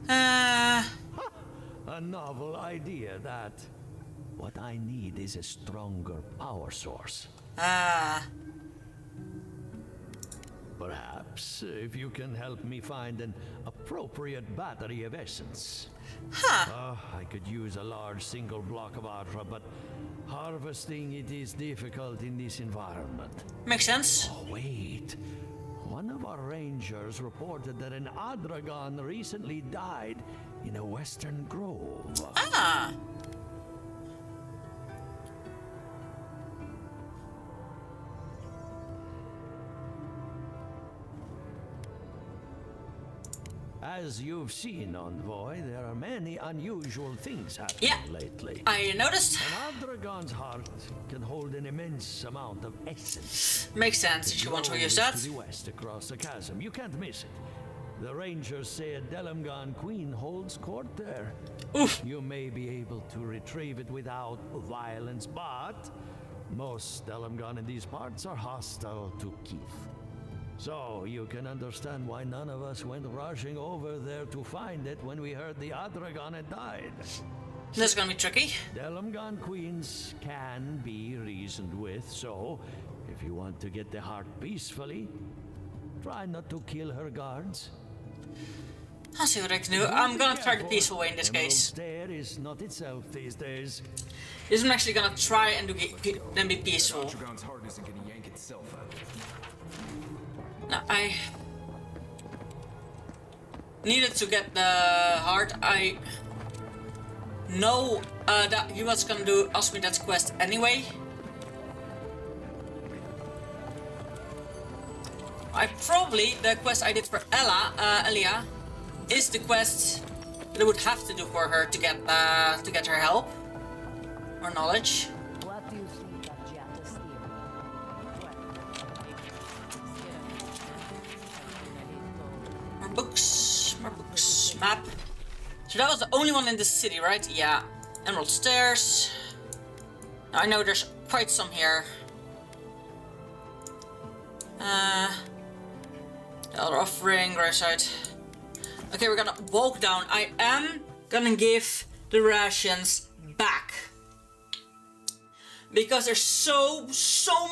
A novel idea, that. What I need is a stronger power source. Perhaps if you can help me find an appropriate battery of essence. I could use a large single block of Adra, but harvesting it is difficult in this environment. Makes sense. Oh, wait. One of our rangers reported that an Adragon recently died in a western grove. As you've seen, Envoy, there are many unusual things happening lately. I noticed. An Adragon's heart can hold an immense amount of essence. Makes sense if you want to use that. To the west across the chasm. You can't miss it. The rangers say a Delamgan queen holds court there. Oof. You may be able to retrieve it without violence, but most Delamgan in these parts are hostile to Keith. So you can understand why none of us went rushing over there to find it when we heard the Adragon had died. This is gonna be tricky. Delumgan queens can be reasoned with, so if you want to get the heart peacefully, try not to kill her guards. I'll see what I can do. I'm gonna try the peaceful way in this case. Stair is not itself these days. This I'm actually gonna try and then be peaceful. Atragon's heart isn't gonna yank itself out. Now, I needed to get the heart. I know that he was gonna ask me that quest anyway. The quest I did for Elia, is the quest that I would have to do for her to get her help or knowledge. What do you think of Giatta's theory? More books, map. So that was the only one in the city, right? Yeah. Emerald Stairs. Now I know there's quite some here. The other offering, graveside. Okay, we're gonna walk down. I am gonna give the rations back. Because there's so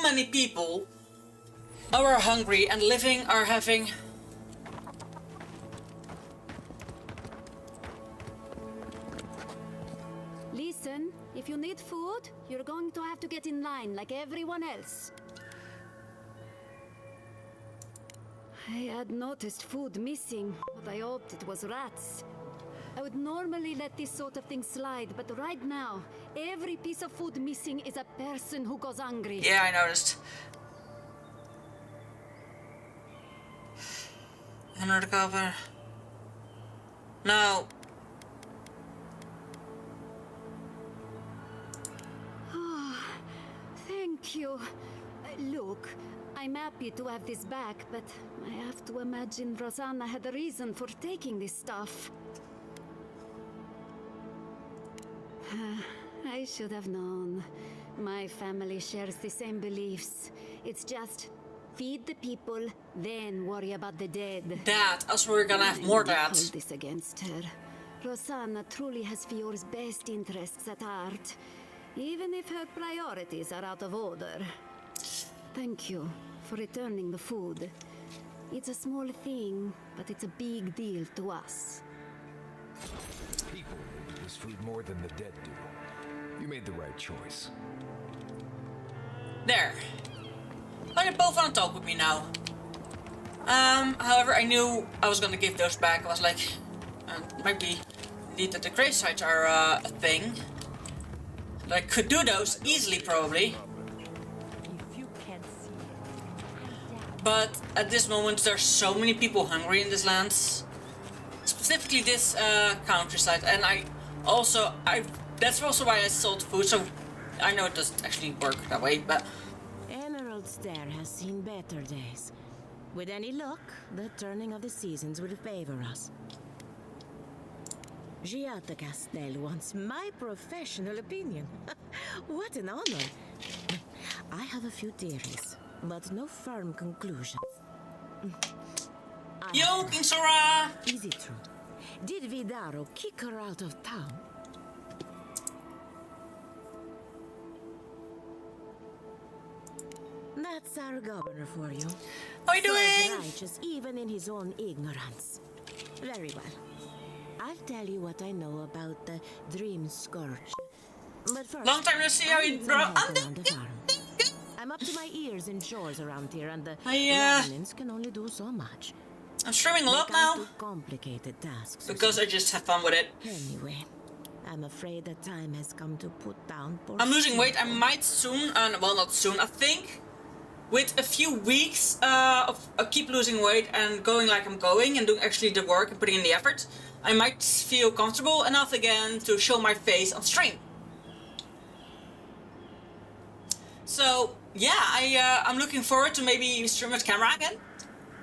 many people who are hungry and are having... Listen, if you need food, you're going to have to get in line like everyone else. I had noticed food missing, but I hoped it was rats. I would normally let this sort of thing slide, but right now, every piece of food missing is a person who goes hungry. Yeah, I noticed. Undercover. No. Oh, thank you. Look, I'm happy to have this back, but I have to imagine Rosanna had a reason for taking this stuff. I should have known. My family shares the same beliefs. It's just feed the people, then worry about the dead. That, as we're gonna have more that. Hold this against her. Rosanna truly has Fiore's best interests at heart, even if her priorities are out of order. Thank you for returning the food. It's a small thing, but it's a big deal to us. People need this food more than the dead do. You made the right choice. There. Oh, they're both on top with me now. However, I knew I was gonna give those back. I was like, might be indeed that the grave sites are a thing. But I could do those easily, probably. But at this moment, there's so many people hungry in this land. Specifically this countryside, and that's also why I sold food, so I know it doesn't actually work that way, but... Emerald Stair has seen better days. With any luck, the turning of the seasons will favor us. Giatta Castel wants my professional opinion. What an honor. I have a few theories, but no firm conclusions. Yo, King Sora! Is it true? Did Vidaro kick her out of town? That's our governor for you. How are you doing? Righteous even in his own ignorance. Very well. I'll tell you what I know about the Dream Scourge. But first, long time no see, how you, bro? I'm up to my ears in chores around here, and the revenants can only do so much. I'm streaming a lot now. Complicated tasks. Because I just have fun with it. Anyway, I'm afraid the time has come to put down. I'm losing weight. I might soon, well, not soon. I think with a few weeks of keep losing weight and going like I'm going and doing actually the work and putting in the effort, I might feel comfortable enough again to show my face on stream. So yeah, I'm looking forward to maybe stream with camera again,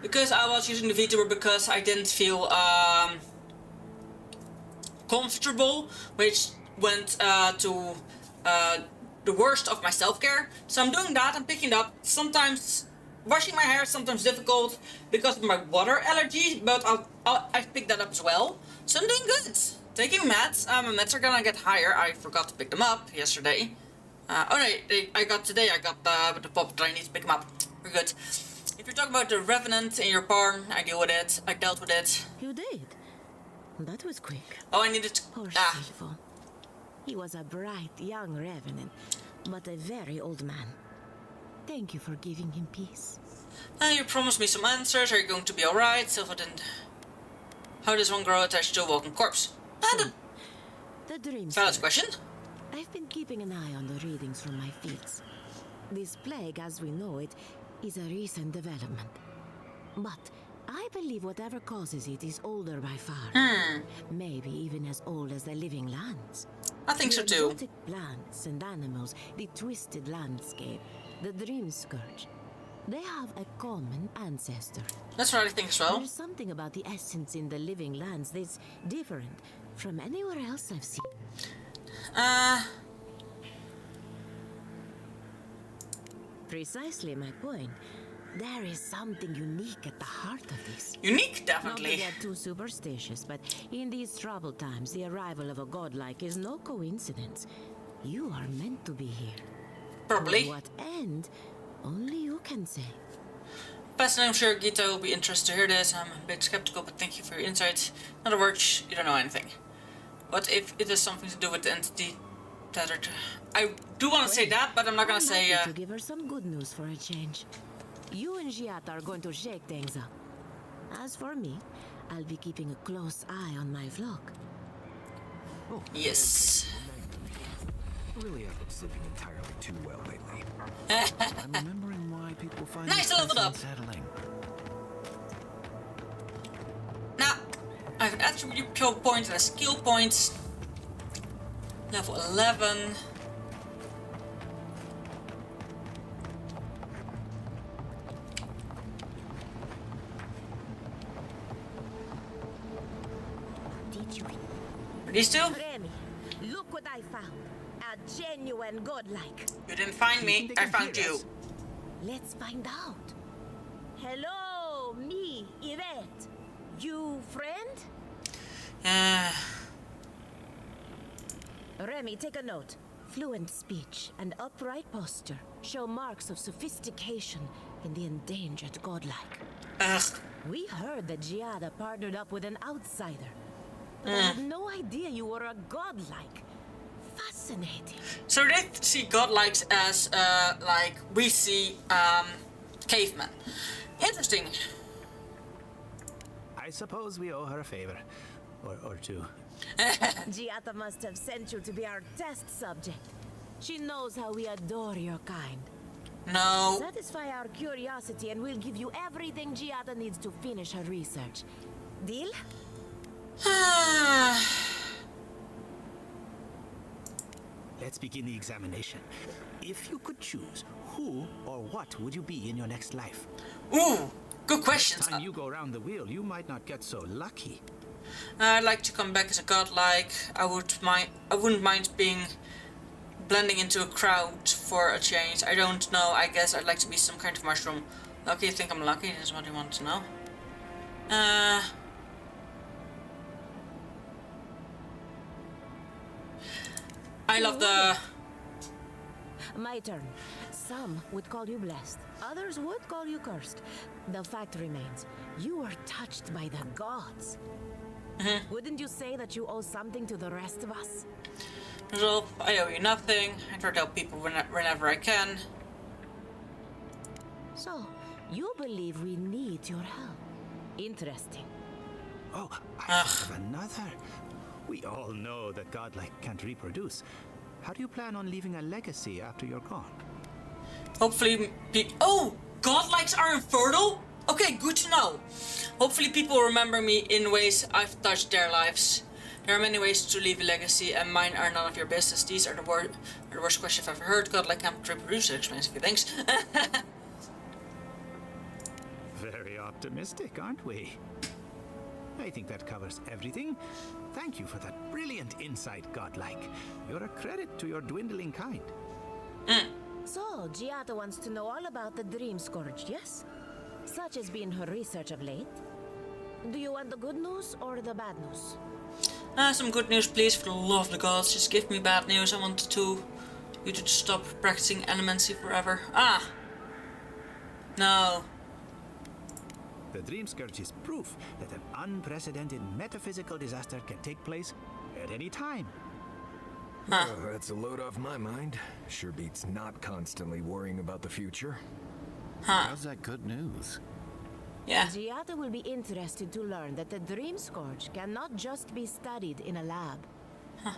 because I was using the Vtuber because I didn't feel comfortable, which went to the worst of my self-care. So I'm doing that, I'm picking it up. Sometimes washing my hair is sometimes difficult because of my water allergy, but I've picked that up as well. So I'm doing good. Taking meds. My meds are gonna get higher. I forgot to pick them up yesterday. Oh no, I got the pop, but I need to pick them up. We're good. If you're talking about the Revenant in your barn, I deal with it. I dealt with it. You did? That was quick. Oh, I needed to... Poor Silvo. He was a bright young Revenant, but a very old man. Thank you for giving him peace. You promised me some answers. Are you going to be alright? Silva didn't... How does one grow attached to a walking corpse? The dream. Valid question. I've been keeping an eye on the readings from my fields. This plague, as we know it, is a recent development. But I believe whatever causes it is older by far. Maybe even as old as the living lands. I think so too. The exotic plants and animals, the twisted landscape, the dream scourge. They have a common ancestor. That's what I think as well. There's something about the essence in the living lands that's different from anywhere else I've seen. Precisely my point. There is something unique at the heart of this. Unique, definitely. Not to get too superstitious, but in these troubled times, the arrival of a godlike is no coincidence. You are meant to be here. Probably. To what end? Only you can say. Personally, I'm sure Gita will be interested to hear this. I'm a bit skeptical, but thank you for your insights. In other words, you don't know anything. What if it has something to do with the entity that are... I do want to say that, but I'm not going to say... to give her some good news for a change. You and Giata are going to shake things up. As for me, I'll be keeping a close eye on my flock. Oh, yes. Really haven't been sleeping entirely too well lately. I'm remembering why people find nice, I leveled up. Unsettling. Now, I have an attribute point and a skill point. Level 11. Did you? These two? Remy, look what I found. A genuine godlike. You didn't find me, I found you. Let's find out. Hello, me, Yvette. You friend? Remy, take a note. Fluent speech and upright posture show marks of sophistication in the endangered godlike. We heard that Giada partnered up with an outsider. But I had no idea you were a godlike. Fascinating. So they see godlikes as, like we see, cavemen. Interesting. I suppose we owe her a favor. Or two. Giata must have sent you to be our test subject. She knows how we adore your kind. No. Satisfy our curiosity and we'll give you everything Giata needs to finish her research. Deal? Let's begin the examination. If you could choose, who or what would you be in your next life? Ooh, good questions. Next time you go around the wheel, you might not get so lucky. I'd like to come back as a godlike. I wouldn't mind blending into a crowd for a change. I don't know. I guess I'd like to be some kind of mushroom. Lucky, you think I'm lucky? That's what you want to know. I love the... My turn. Some would call you blessed. Others would call you cursed. The fact remains, you were touched by the gods. Wouldn't you say that you owe something to the rest of us? Well, I owe you nothing. I try to help people whenever I can. So, you believe we need your help. Interesting. Oh, I have another. We all know that godlike can't reproduce. How do you plan on leaving a legacy after you're gone? Hopefully, oh, godlikes are infertile? Okay, good to know. Hopefully people remember me in ways I've touched their lives. There are many ways to leave a legacy, and mine are none of your business. These are the worst questions I've ever heard. Godlike can't reproduce. It explains a few things. Very optimistic, aren't we? I think that covers everything. Thank you for that brilliant insight, godlike. You're a credit to your dwindling kind. So, Giada wants to know all about the Dream Scourge, yes? Such has been her research of late. Do you want the good news or the bad news? Some good news, please, for the love of the gods. Just give me bad news. I want you to stop practicing elemency forever. Ah! No. The Dream Scourge is proof that an unprecedented metaphysical disaster can take place at any time. Huh. That's a load off my mind. Sure beats not constantly worrying about the future. Huh. How's that good news? Yeah. Giada will be interested to learn that the Dream Scourge cannot just be studied in a lab.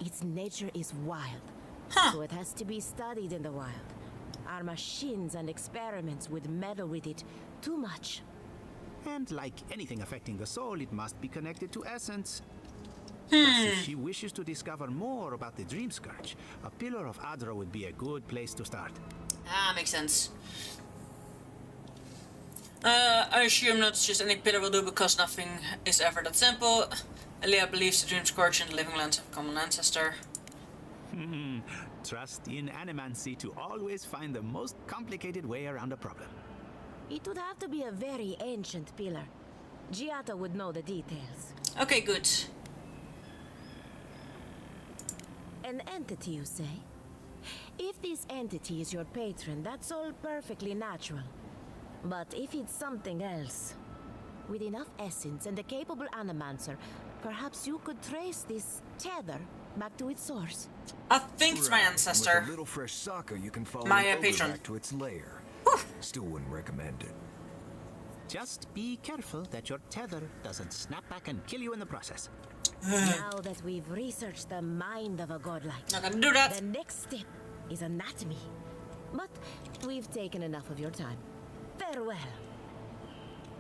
Its nature is wild, so it has to be studied in the wild. Our machines and experiments would meddle with it too much. And like anything affecting the soul, it must be connected to essence. Thus, if she wishes to discover more about the Dream Scourge, a Pillar of Adra would be a good place to start. Ah, makes sense. I assume not just any pillar will do because nothing is ever that simple. Elia believes the Dream Scourge and the Living Lands have a common ancestor. Trust in animancy to always find the most complicated way around a problem. It would have to be a very ancient pillar. Giada would know the details. Okay, good. An entity, you say? If this entity is your patron, that's all perfectly natural. But if it's something else, with enough essence and a capable animancer, perhaps you could trace this tether back to its source. I think it's my ancestor. With a little fresh soccer, you can follow My it patron. back to its lair. Still wouldn't recommend it. Just be careful that your tether doesn't snap back and kill you in the process. Now that we've researched the mind of a godlike, not gonna do that. The next step is anatomy. But we've taken enough of your time. Farewell.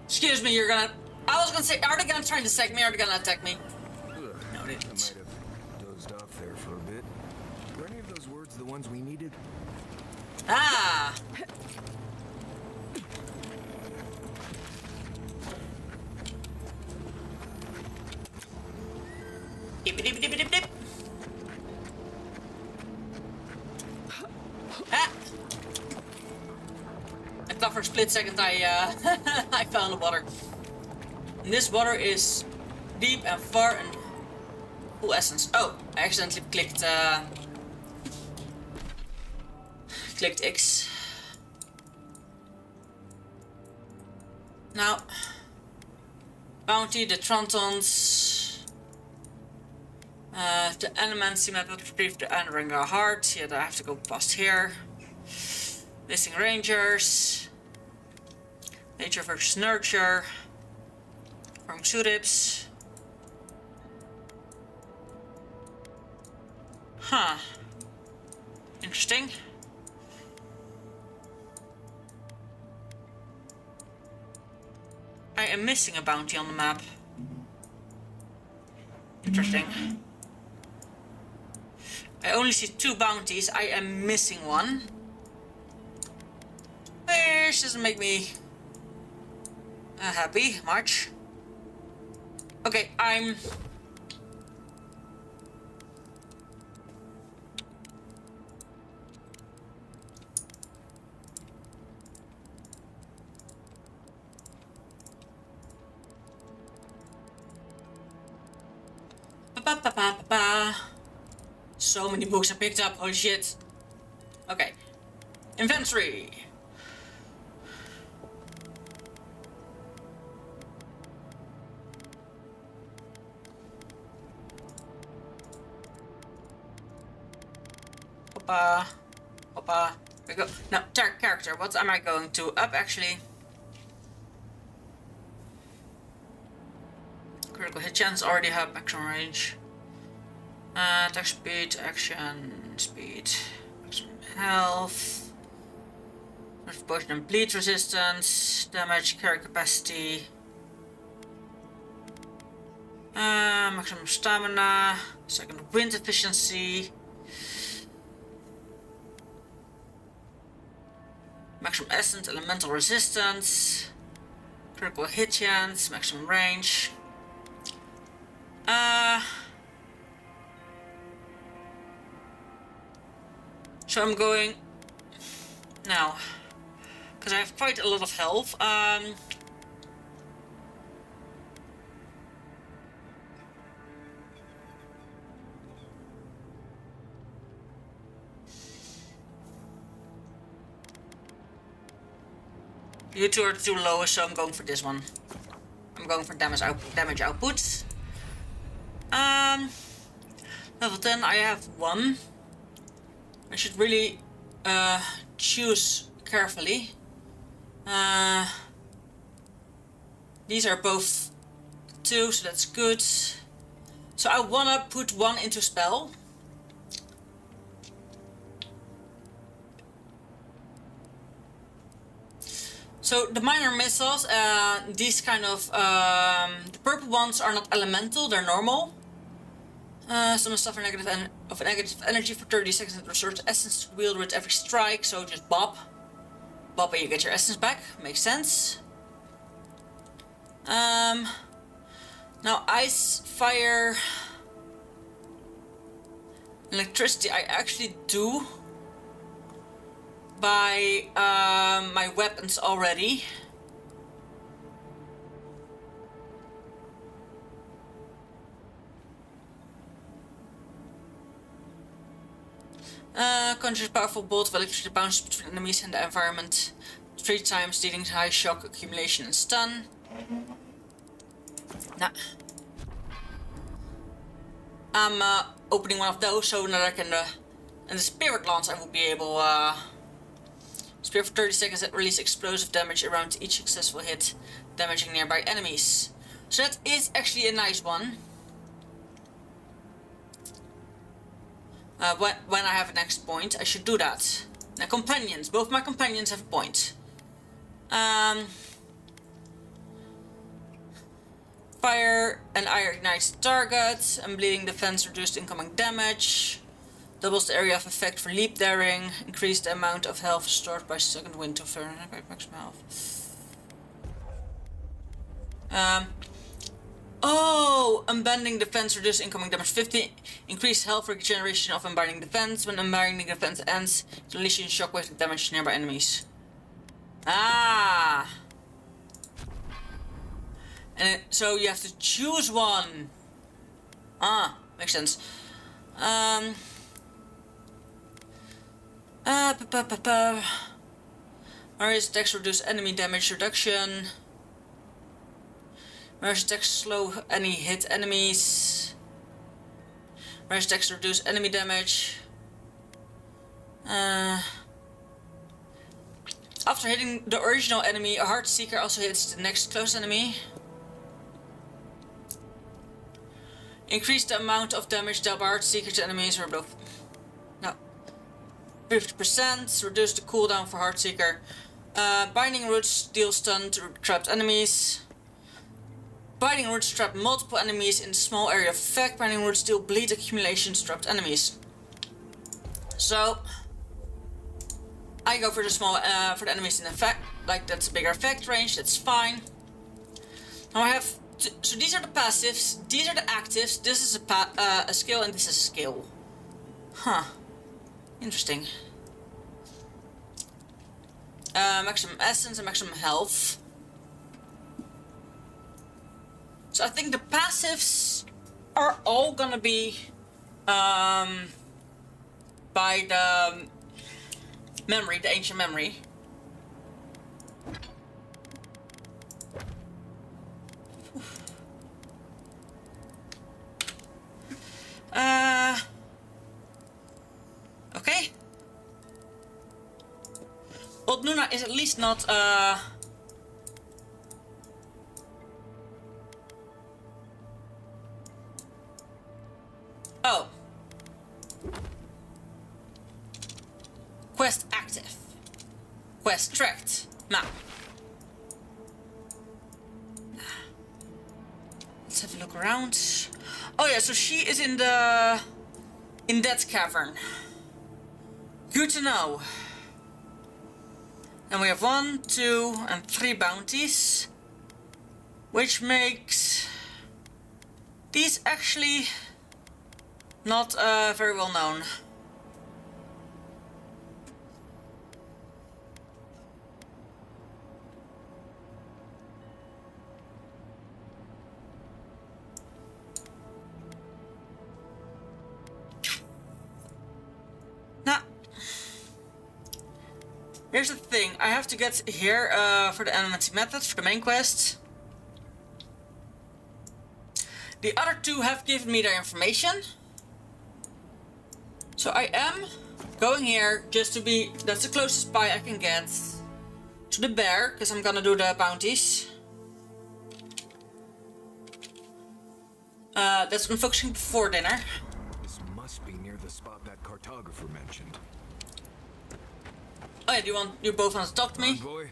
Excuse me, you're gonna... I was gonna say, are they gonna try to attack me or are they gonna attack me? No, they I might have dozed off there for a bit. Were any of those words the ones we needed? Ah! Dip. Ah! I thought for a split second I I fell in the water. And this water is deep and far and full essence. Oh, I accidentally clicked X. Now, bounty, the Trontons. The Animancy map would retrieve the Anringa heart. Yeah, I have to go past here. Missing Rangers. Nature versus Nurture. From Surips. Huh. Interesting. I am missing a bounty on the map. Interesting. I only see 2 bounties. I am missing one. Which doesn't make me happy much. Okay, I'm... So many books I picked up, holy shit. Okay. Inventory. Hoppa. We go. No, character. What am I going to up actually? Critical hit chance already have maximum range. Attack speed, action speed, maximum health. Potion and bleed resistance, damage, carry capacity. Maximum stamina, second wind efficiency. Maximum essence, elemental resistance. Critical hit chance, maximum range. So I'm going Now, because I have quite a lot of health. You two are the two lowest, so I'm going for this one. I'm going for damage output. Level 10, I have 1. I should really choose carefully. These are both 2, so that's good. So I wanna put 1 into spell. So the minor missiles, these kind of, the purple ones are not elemental, they're normal. Summon suffer negative energy for 30 seconds and restores essence to wield with every strike, so just bop. Bop and you get your essence back, makes sense. Now ice, fire, electricity I actually do by my weapons already. Conjures powerful bolt of electricity bounces between enemies and the environment 3 times, dealing high shock, accumulation, and stun. Nah. I'm opening one of those so that I can, in the spirit lance I will be able, Spear for 30 seconds that release explosive damage around each successful hit, damaging nearby enemies. So that is actually a nice one. When I have a next point, I should do that. Now companions, both my companions have a point. Fire and iron ignites the target, and bleeding defense reduced incoming damage. Doubles the area of effect for leap daring. Increase the amount of health restored by second wind to maximum health. Oh, unbinding defense reduce incoming damage 50. Increase health regeneration of unbinding defense. When unbinding defense ends, it unleashes shockwave to damage nearby enemies. Ah. And so you have to choose one. Ah, makes sense. Various attacks reduce enemy damage reduction. Various attacks slow any hit enemies. Various attacks reduce enemy damage. After hitting the original enemy, a Heart Seeker also hits the next close enemy. Increase the amount of damage dealt by Heart Seeker to enemies or both. No. 50%. Reduce the cooldown for Heart Seeker. Binding Roots deal stun to trapped enemies. Binding Roots trap multiple enemies in a small area of effect. Binding Roots deal bleed accumulation to trapped enemies. So I go for the small for the enemies in effect. Like that's a bigger effect range. That's fine. Now I have. So these are the passives. These are the actives. This is a skill and this is a skill. Huh. Interesting. Maximum essence and maximum health. So I think the passives are all gonna be by the memory, the ancient memory. Okay. Old Nuna is at least not Oh. Quest active. Quest tracked. Map. Let's have a look around. Oh yeah, so she is in that cavern. Good to know. And we have 1, 2, and 3 bounties. Which makes these actually not very well known. Here's the thing, I have to get here for the animatic method, for the main quest. The other two have given me their information. So I am going here just to be, that's the closest spy I can get to the bear, because I'm gonna do the bounties. That's been focusing before dinner. This must be near the spot that cartographer mentioned. Oh yeah, you both want to talk to me? Boy,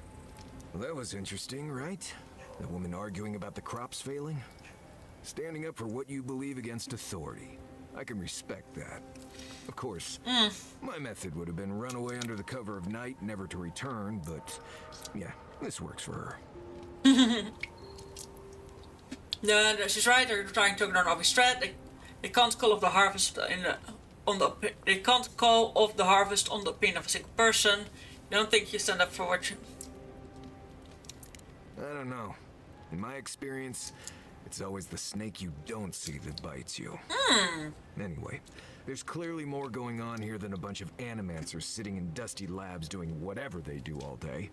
well, that was interesting, right? The woman arguing about the crops failing? Standing up for what you believe against authority. I can respect that. Of course, my method would have been run away under the cover of night, never to return, but yeah, this works for her. No, she's right. They're trying to ignore an obvious threat. They can't call off the harvest they can't call off the harvest on the opinion of a single person. You don't think you stand up for what you... I don't know. In my experience, it's always the snake you don't see that bites you. Anyway, there's clearly more going on here than a bunch of animancers sitting in dusty labs doing whatever they do all day.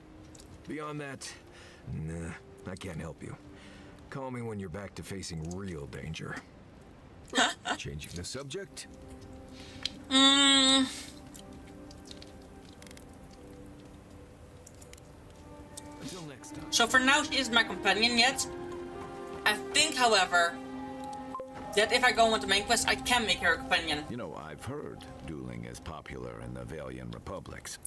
Beyond that, nah, I can't help you. Call me when you're back to facing real danger. Changing the subject? Until next time. So for now, she isn't my companion yet. I think, however, that if I go on with the main quest, I can make her a companion. You know, I've heard dueling is popular in the Valian republics.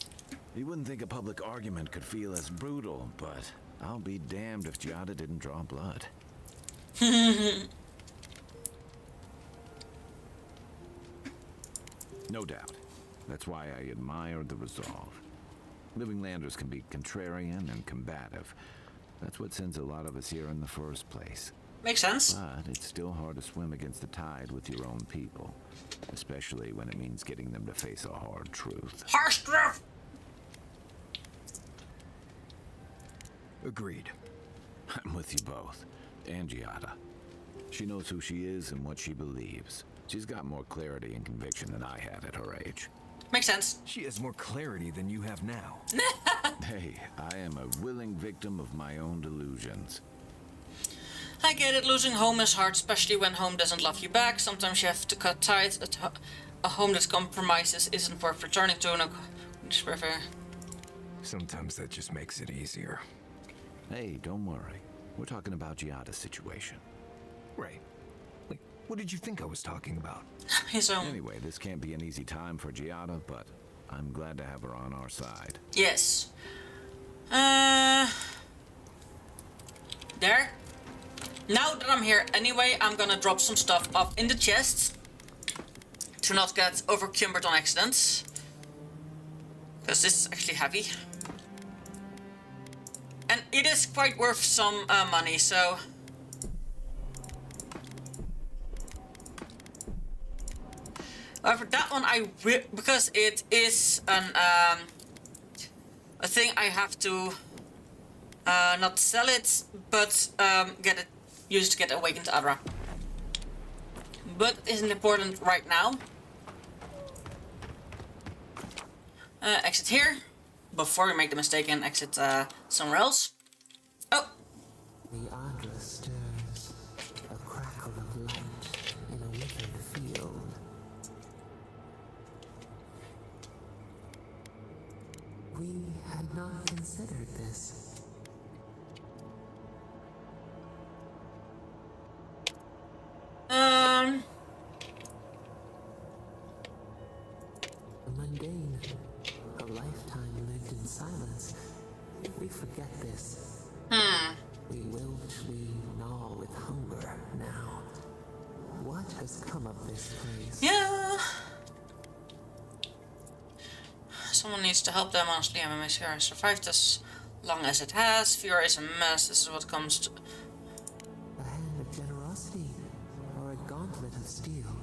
You wouldn't think a public argument could feel as brutal, but I'll be damned if Giada didn't draw blood. No doubt. That's why I admire the resolve. Living Landers can be contrarian and combative. That's what sends a lot of us here in the first place. Makes sense. But it's still hard to swim against the tide with your own people. Especially when it means getting them to face a hard truth. Harsh truth! Agreed. I'm with you both. And Giada. She knows who she is and what she believes. She's got more clarity and conviction than I had at her age. Makes sense. She has more clarity than you have now. Hey, I am a willing victim of my own delusions. I get it, losing home is hard, especially when home doesn't love you back. Sometimes you have to cut ties. A home that compromises isn't worth returning to. No, Sometimes that just makes it easier. Hey, don't worry. We're talking about Giada's situation. Right. Like, what did you think I was talking about? His own. Anyway, this can't be an easy time for Giada, but I'm glad to have her on our side. Yes. There. Now that I'm here anyway, I'm gonna drop some stuff off in the chest to not get overcumbered on accident. Because this is actually heavy. And it is quite worth some money, so... However, that one because it is a thing, I have to not sell it, but use it to get Awakened Adra. But it isn't important right now. Exit here, before we make the mistake and exit somewhere else. Oh! The Adra stirs, a crackle of light in a withered field. We had not considered this. The mundane, a lifetime lived in silence. We forget this. We wilt, we gnaw with hunger now. What has come of this place? Yeah. Someone needs to help them, honestly. MMS here has survived as long as it has. Fear is a mess. This is what comes to... A hand of generosity, or a gauntlet of steel.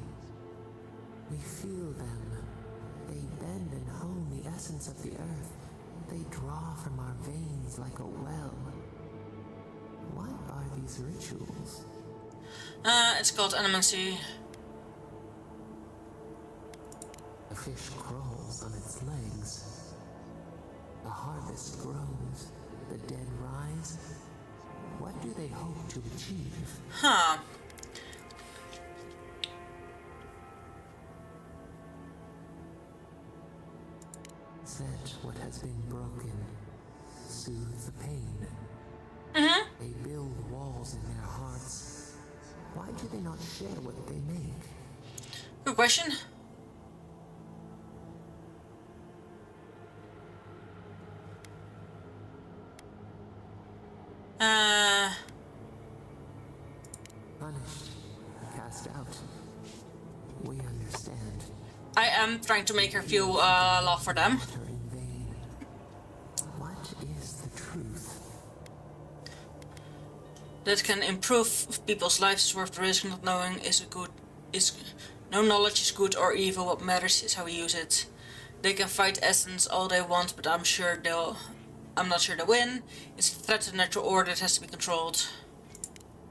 We feel them. They bend and hone the essence of the earth. They draw from our veins like a well. What are these rituals? It's called animancy. A fish crawls on its legs. The harvest grows, the dead rise. What do they hope to achieve? Huh. Set what has been broken, soothe the pain. They build walls in their hearts. Why do they not share what they make? Good question. Punished, cast out. We understand. I am trying to make her feel love for them. What is the truth? That can improve people's lives is worth the risk. Not knowing no knowledge is good or evil. What matters is how we use it. They can fight essence all they want, but I'm not sure they'll win. It's a threat to the natural order that has to be controlled.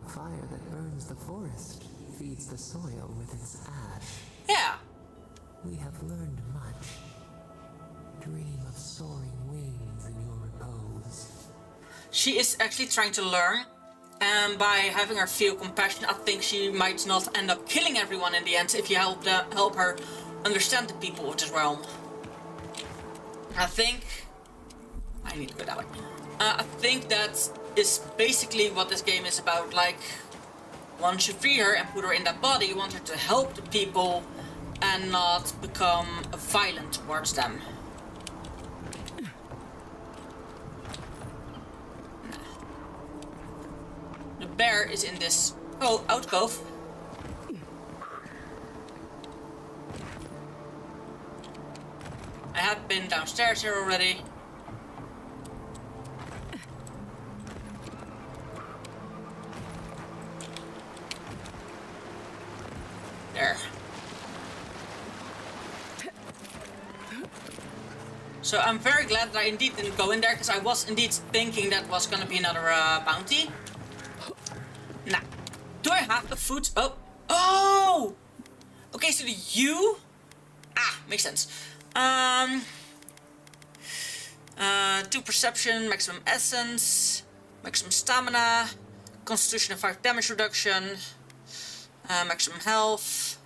Fire that burns the forest feeds the soil with its ash. Yeah. We have learned much. Dream of soaring wings in your repose. She is actually trying to learn, and by having her feel compassion, I think she might not end up killing everyone in the end if you help her understand the people of this realm. I think I need to go that way. I think that is basically what this game is about. Like, once you free her and put her in that body, you want her to help the people and not become violent towards them. The bear is in this alcove. I have been downstairs here already. There. So I'm very glad that I indeed didn't go in there, because I was indeed thinking that was gonna be another bounty. Nah. Do I have the food? Oh! Oh! Okay, so the U... Ah, makes sense. 2 perception, maximum essence, maximum stamina, constitution and 5 damage reduction, maximum health,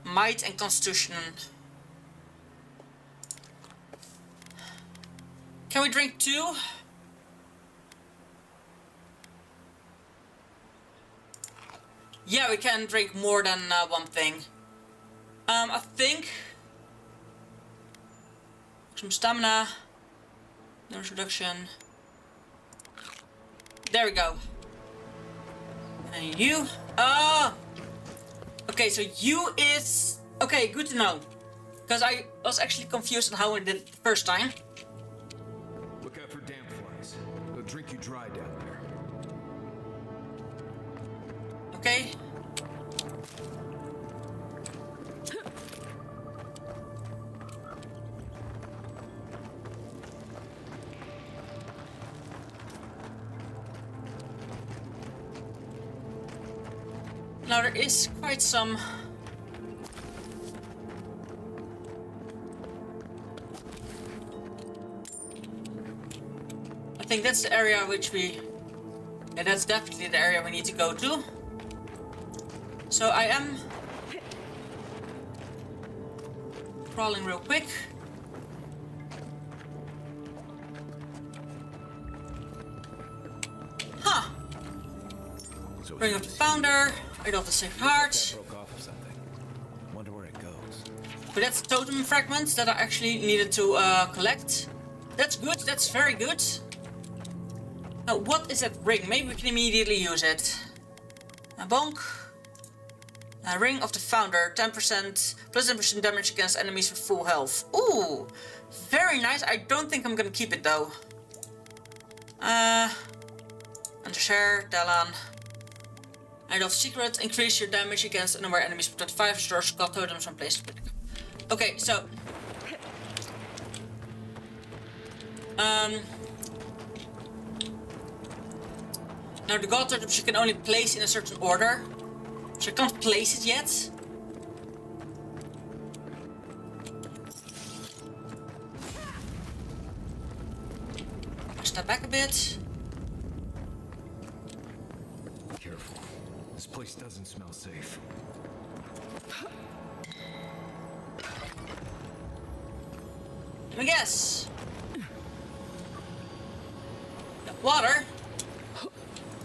might and constitution. Can we drink 2? Yeah, we can drink more than one thing. I think some stamina, damage reduction. There we go. And you. Okay, so you is okay. Good to know, because I was actually confused on how I did it the first time. Look out for damp flies. They'll drink you dry down there. Okay. Now there is quite some I think that's the area which yeah, that's definitely the area we need to go to. So I am crawling real quick. Huh. Bring up the founder. Right off the safe heart. Wonder where it goes. But that's totem fragments that I actually needed to collect. That's good. That's very good. Now, what is that ring? Maybe we can immediately use it. A bonk. A ring of the founder. 10% plus 10% damage against enemies with full health. Ooh, very nice. I don't think I'm gonna keep it though. Undershare, Dalan. Item of secret, increase your damage against unaware enemies for 25, restores skull totems from place to pick. Okay, so now the god totems you can only place in a certain order. So I can't place it yet. it. Careful. This place doesn't smell safe. Let me guess. Water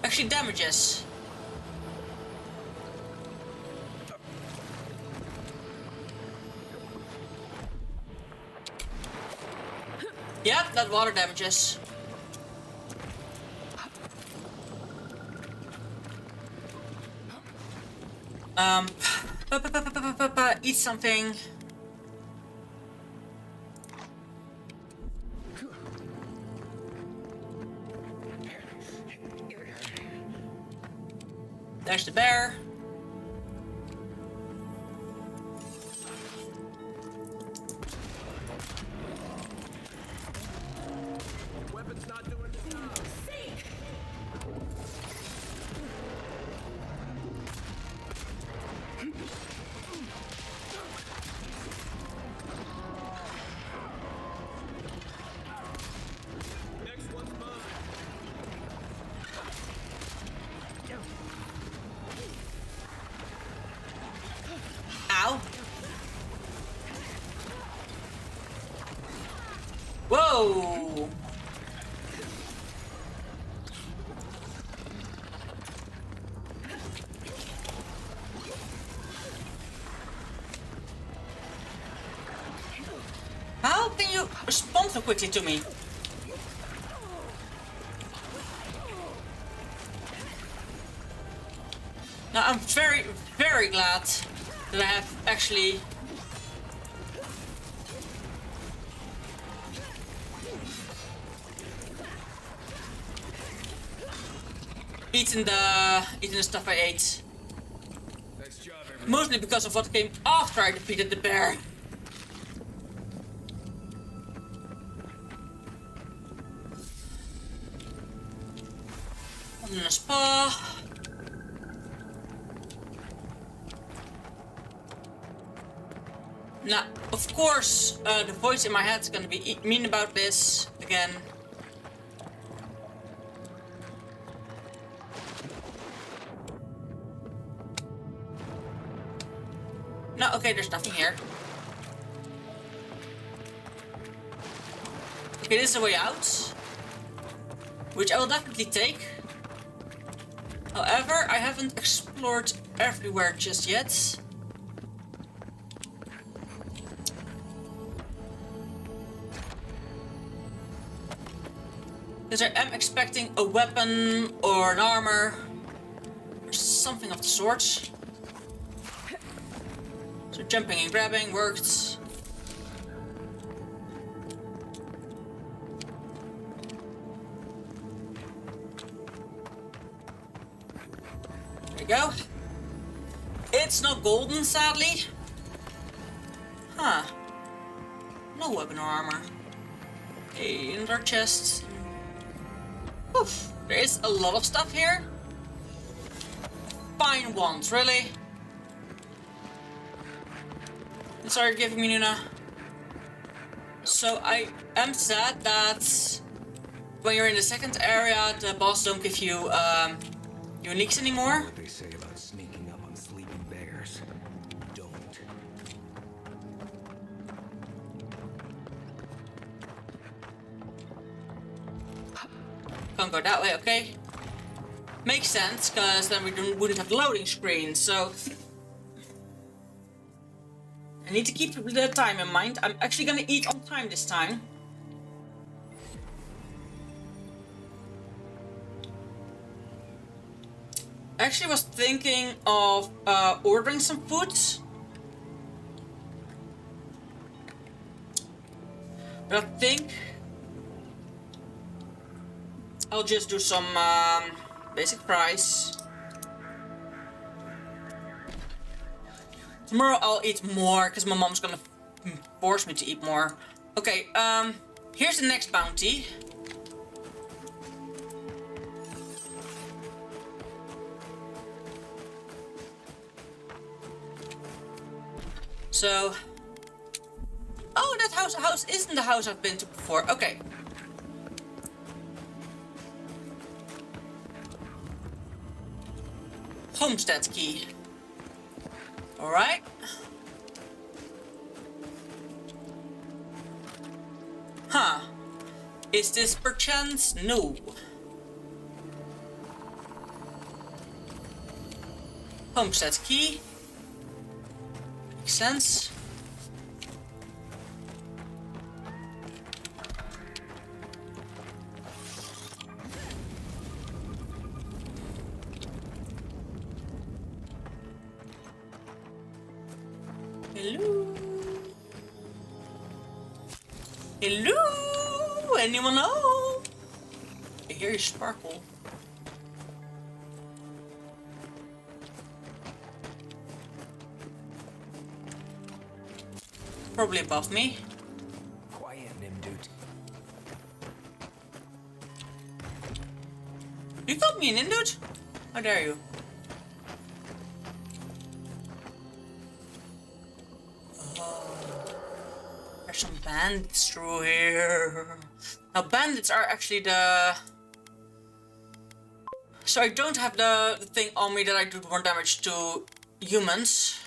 actually damages. Yep, that water damages. Eat something. There's the bear. Weapon's not doing the job. Next one's mine. Ow. Whoa. How can you respond so quickly to me? Now I'm very, very glad that I have actually eaten the stuff I ate. Nice job, everyone. Mostly because of what came after I defeated the bear. And then a spa. Now, of course, the voice in my head is gonna be mean about this again. No, okay, there's nothing here. Okay, this is a way out, which I will definitely take. However, I haven't explored everywhere just yet. Because I am expecting a weapon or an armor or something of the sort. So jumping and grabbing worked. There you go. It's not golden, sadly. Huh. No weapon or armor. Another chest. Oof, there is a lot of stuff here. Fine ones, really. Sorry, giving me Nuna. So I am sad that when you're in the second area, the boss don't give you uniques anymore. What they say about sneaking up on sleeping bears. Don't. Can't go that way, okay. Makes sense, because then we wouldn't have loading screens, so... I need to keep the time in mind. I'm actually gonna eat on time this time. I actually was thinking of ordering some food. But I think I'll just do some basic fries. Tomorrow I'll eat more because my mom's gonna force me to eat more. Okay, here's the next bounty. So, oh, that house isn't the house I've been to before. Okay. homestead key. Alright. Huh. Is this perchance? No. Homestead key. Makes sense. Hello? Hello? Anyone know? I hear you sparkle. Probably above me. Quiet, Nimdude. You called me an Nimdude? How dare you? There's some bandits through here. Now bandits are actually the... So I don't have the thing on me that I do more damage to humans.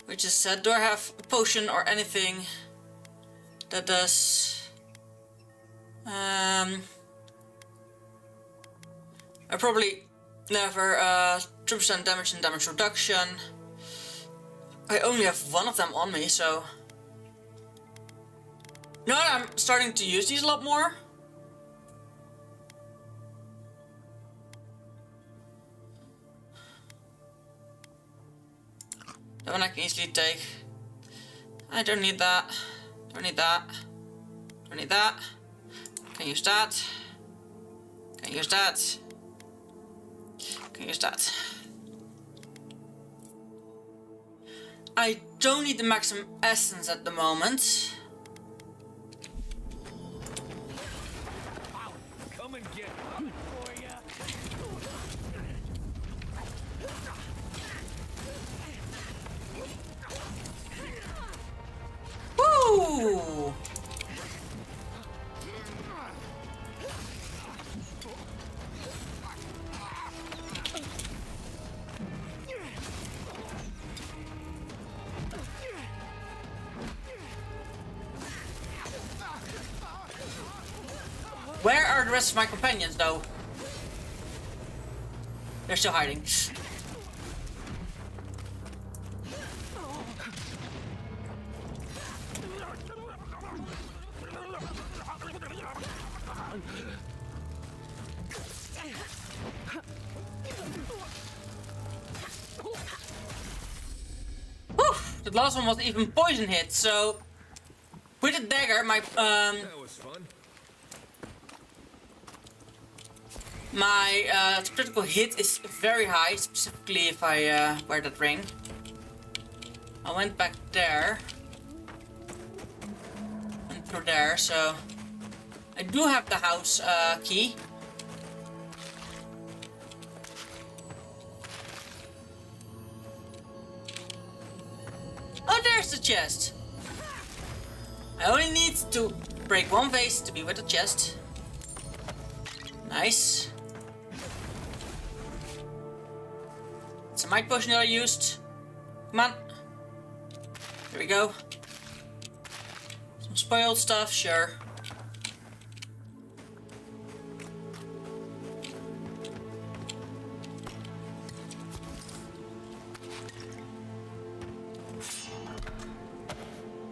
Which is sad. Do I have a potion or anything that does... I probably never 2% damage and damage reduction. I only have one of them on me, so... Now that I'm starting to use these a lot more. That one I can easily take. I don't need that. Don't need that. Don't need that. Can use that. Can use that. Can use that. I don't need the maximum essence at the moment. Come and get for ya. Woo! Where are the rest of my companions, though? They're still hiding. Whew, the last one was even poison hit, so with a dagger, my That was fun. my critical hit is very high, specifically if I wear that ring. I went back there and through there, so I do have the house key. Oh, there's the chest. I only need to break one vase to be with the chest. Nice. It's a might potion that I used. Come on. There we go. Some spoiled stuff, sure.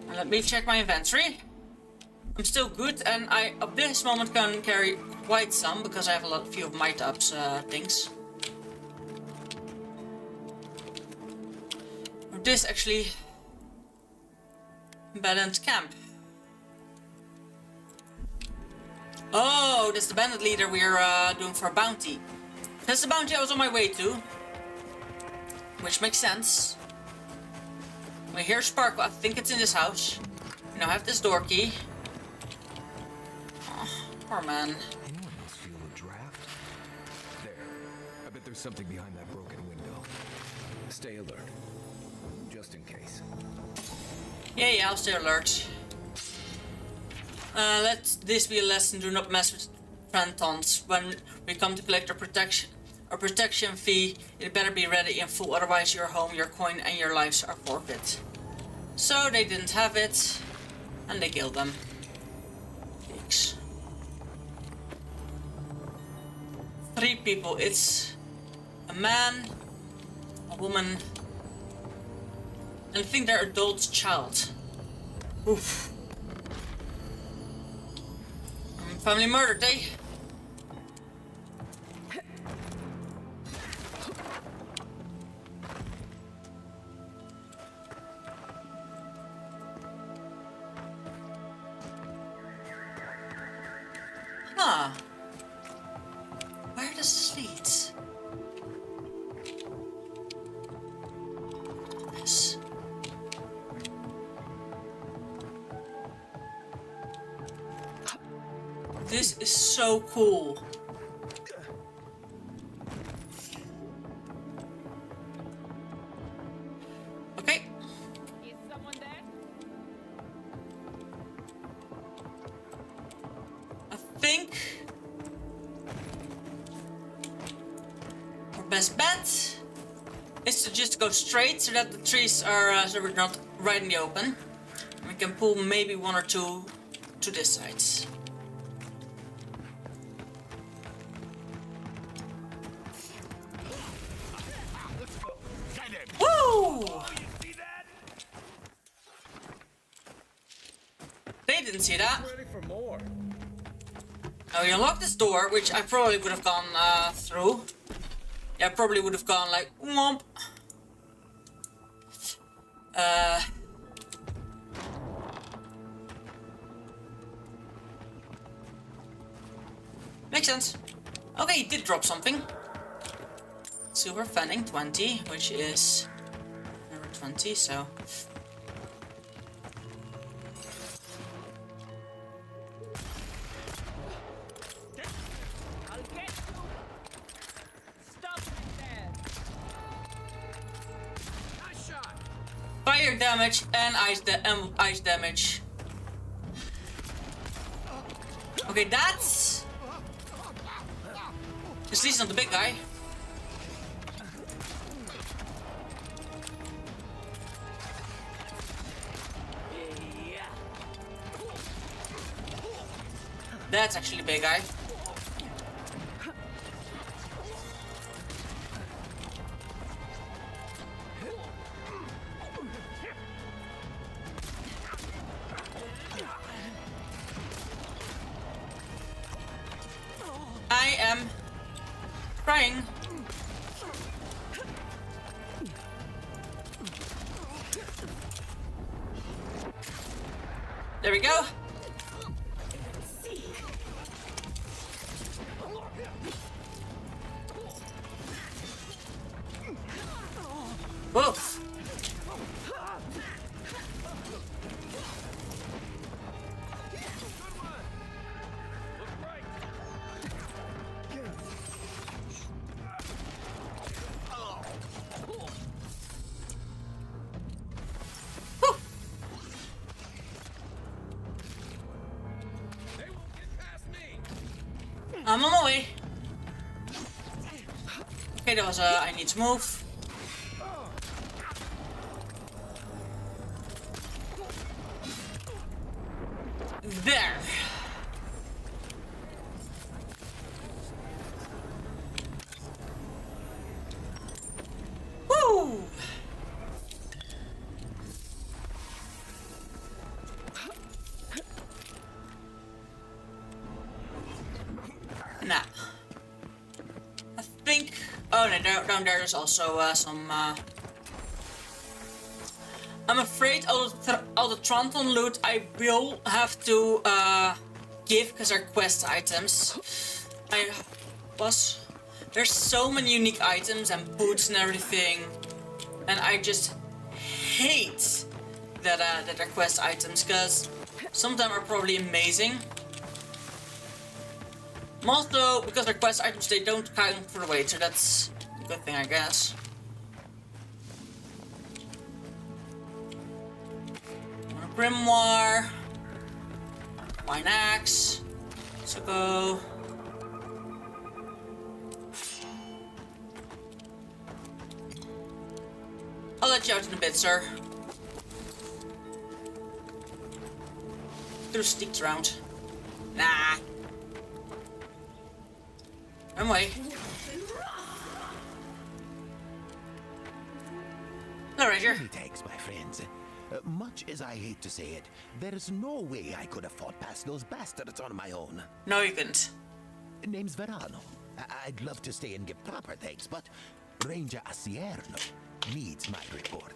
And let me check my inventory. I'm still good, and I, at this moment, can carry quite some, because I have a few of might ups things. This actually... Abandoned camp. Oh, that's the bandit leader we're doing for a bounty. That's the bounty I was on my way to. Which makes sense. I hear Sparkle, I think it's in this house. You know, I have this door key. Oh, poor man. Anyone else feel a draft? There. I bet there's something behind that broken window. Stay alert. Just in case. Yeah, I'll stay alert. Let this be a lesson. Do not mess with Prantons when we come to collect our protection. a protection fee. It better be ready in full, otherwise your home, your coin, and your lives are forfeit. So they didn't have it, and they killed them. Pigs. 3 people. It's a man, a woman, and I think their adult child. Oof. Family murder day. Huh. Where does this lead? Yes. This is so cool. Okay. Is someone there? I think our best bet is to just go straight so that the trees are so we're not right in the open. We can pull maybe 1 or 2 to this side. Woo! They didn't see that. Now we unlock this door, which I probably would have gone through. Yeah, I probably would have gone like womp. Makes sense. Okay, he did drop something. Silver fanning 20, which is number 20, so. I'll get you. Stop there. Nice shot. Fire damage and ice damage. Okay, that's. At least not the big guy. That's actually a big guy. I am trying. There we go. Woof. I'm on my way. Okay, that was I need to move. There. Woo! Nah. I think. Oh no, down there is also some. I'm afraid all the Tronton loot I will have to give because they're quest items. There's so many unique items and boots and everything, and I just hate that they're quest items because some of them are probably amazing. Most though, because they're quest items, they don't count for the weight, so that's a good thing, I guess. Grimoire, Wine Axe, so go. let you out in a bit, sir. Could have sneaked around. Nah. Run away. Hello, Ranger. Many thanks, my friends. Much as I hate to say it, there is no way I could have fought past those bastards on my own. No, you couldn't. Name's Verano. I'd love to stay and give proper thanks, but Ranger Asierno needs my report.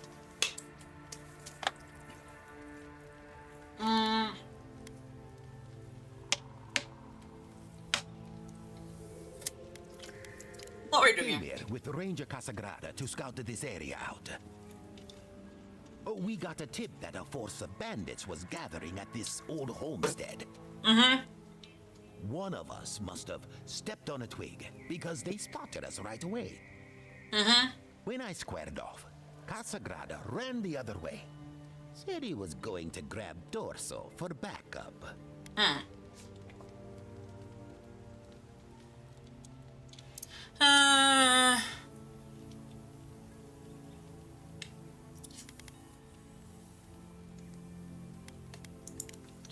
What are we doing? Came here with Ranger Casagrada to scout this area out. We got a tip that a force of bandits was gathering at this old homestead. One of us must have stepped on a twig because they spotted us right away. When I squared off, Casagrada ran the other way. Said he was going to grab Dorso for backup.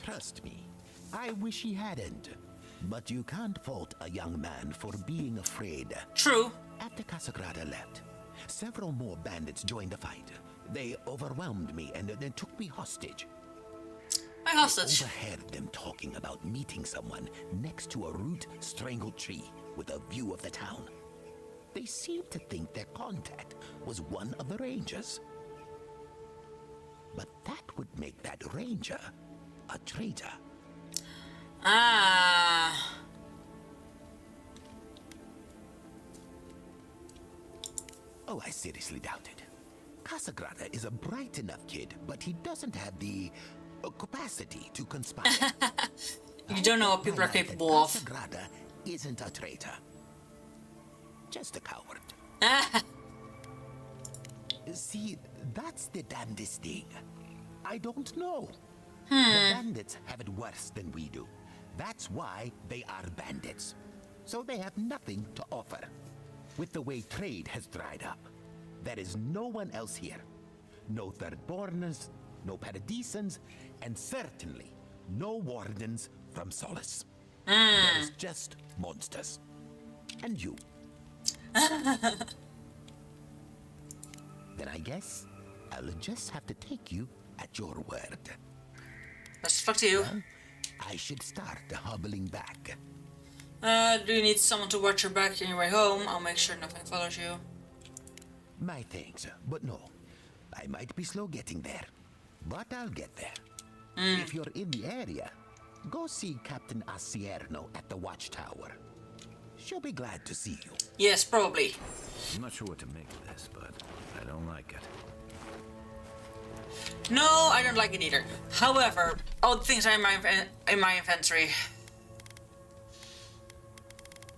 Trust me, I wish he hadn't. But you can't fault a young man for being afraid. True. After Casagrada left, several more bandits joined the fight. They overwhelmed me and then took me hostage. My hostage? I overheard them talking about meeting someone next to a root-strangled tree with a view of the town. They seemed to think their contact was one of the rangers. But that would make that ranger a traitor. Oh, I seriously doubt it. Casagrada is a bright enough kid, but he doesn't have the capacity to conspire. You don't know what people are capable of. Casagrada isn't a traitor. Just a coward. See, that's the damnedest thing. I don't know. The bandits have it worse than we do. That's why they are bandits. So they have nothing to offer. With the way trade has dried up, there is no one else here. No Thirdborners, no Paradisans, and certainly no Wardens from Solace. There is just monsters. And you. Then I guess I'll just have to take you at your word. Best fuck to you. Well, I should start hobbling back. Do you need someone to watch your back on your way home? I'll make sure nothing follows you. My thanks, but no. I might be slow getting there, but I'll get there. If you're in the area, go see Captain Asierno at the watchtower. She'll be glad to see you. Yes, probably. I'm not sure what to make of this, but I don't like it. No, I don't like it either. However, all the things are in my inventory.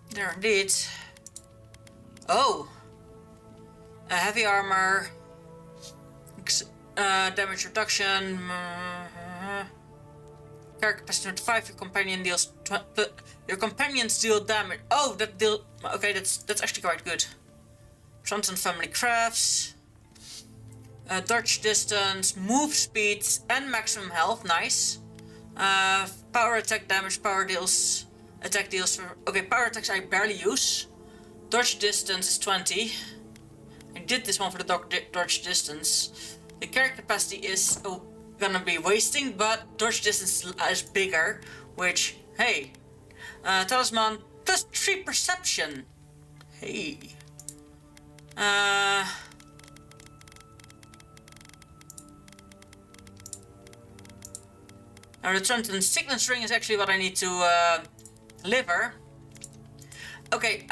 There indeed. Oh. A heavy armor. Damage reduction. Character capacity 25. Your companions deal damage. Oh, that deal. Okay, that's actually quite good. Friends and family crafts. Dodge distance, move speed, and maximum health. Nice. Power attack damage, power deals, attack deals for. Okay, power attacks I barely use. Dodge distance is 20. I did this one for the dodge distance. The character capacity is gonna be wasting, but dodge distance is bigger. Which, hey, talisman plus 3 perception. Hey. Now the Trenton Signet Ring is actually what I need to deliver. Okay,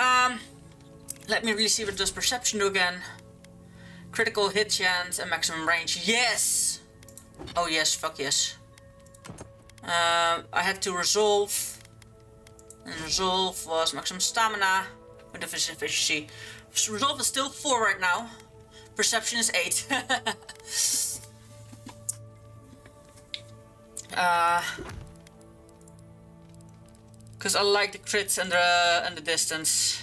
let me really see what does perception do again. Critical hit chance and maximum range. Yes! Oh yes, fuck yes. I had to resolve. And resolve was maximum stamina with efficiency. Resolve is still 4 right now. Perception is 8. Because I like the crits and the distance.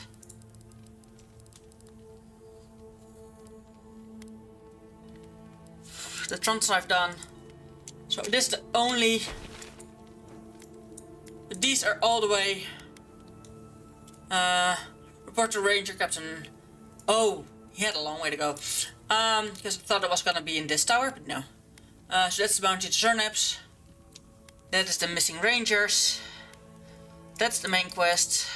the trunks I've done. So this is the only... These are all the way. Report to Ranger Captain. Oh, he had a long way to go. Because I thought it was gonna be in this tower, but no. So that's the bounty to Zernaps. That is the missing Rangers. That's the main quest.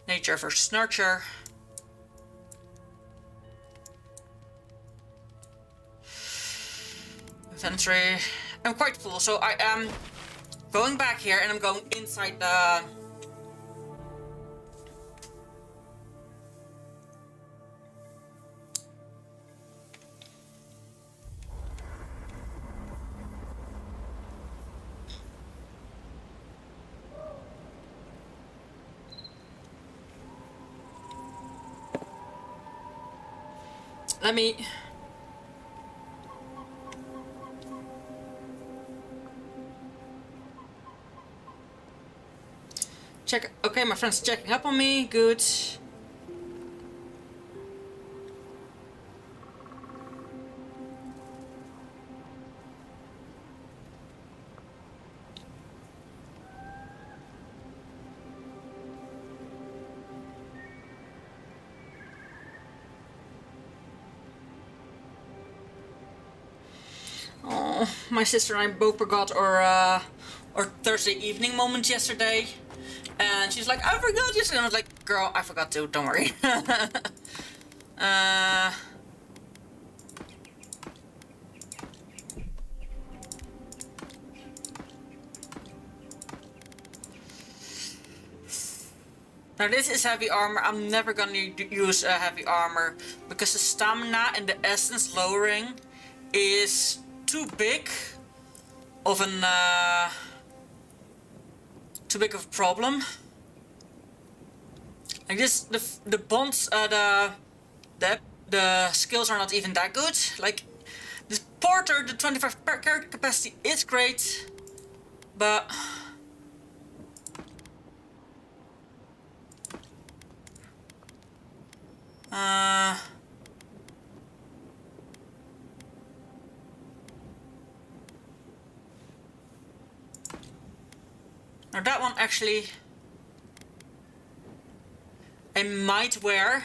Nature versus Nurture. Inventory. I'm quite full, so I am going back here and I'm going inside the... Let me... check. Okay, my friend's checking up on me. Good. Oh, my sister and I both forgot our Thursday evening moment yesterday. And she's like, I forgot yesterday. And I was like, girl, I forgot too, don't worry. Now this is heavy armor. I'm never gonna use heavy armor because the stamina and the essence lowering is too big of an too big of a problem. Like this, the bonds, the skills are not even that good. Like this porter, the 25 character capacity is great, but now that one actually I might wear.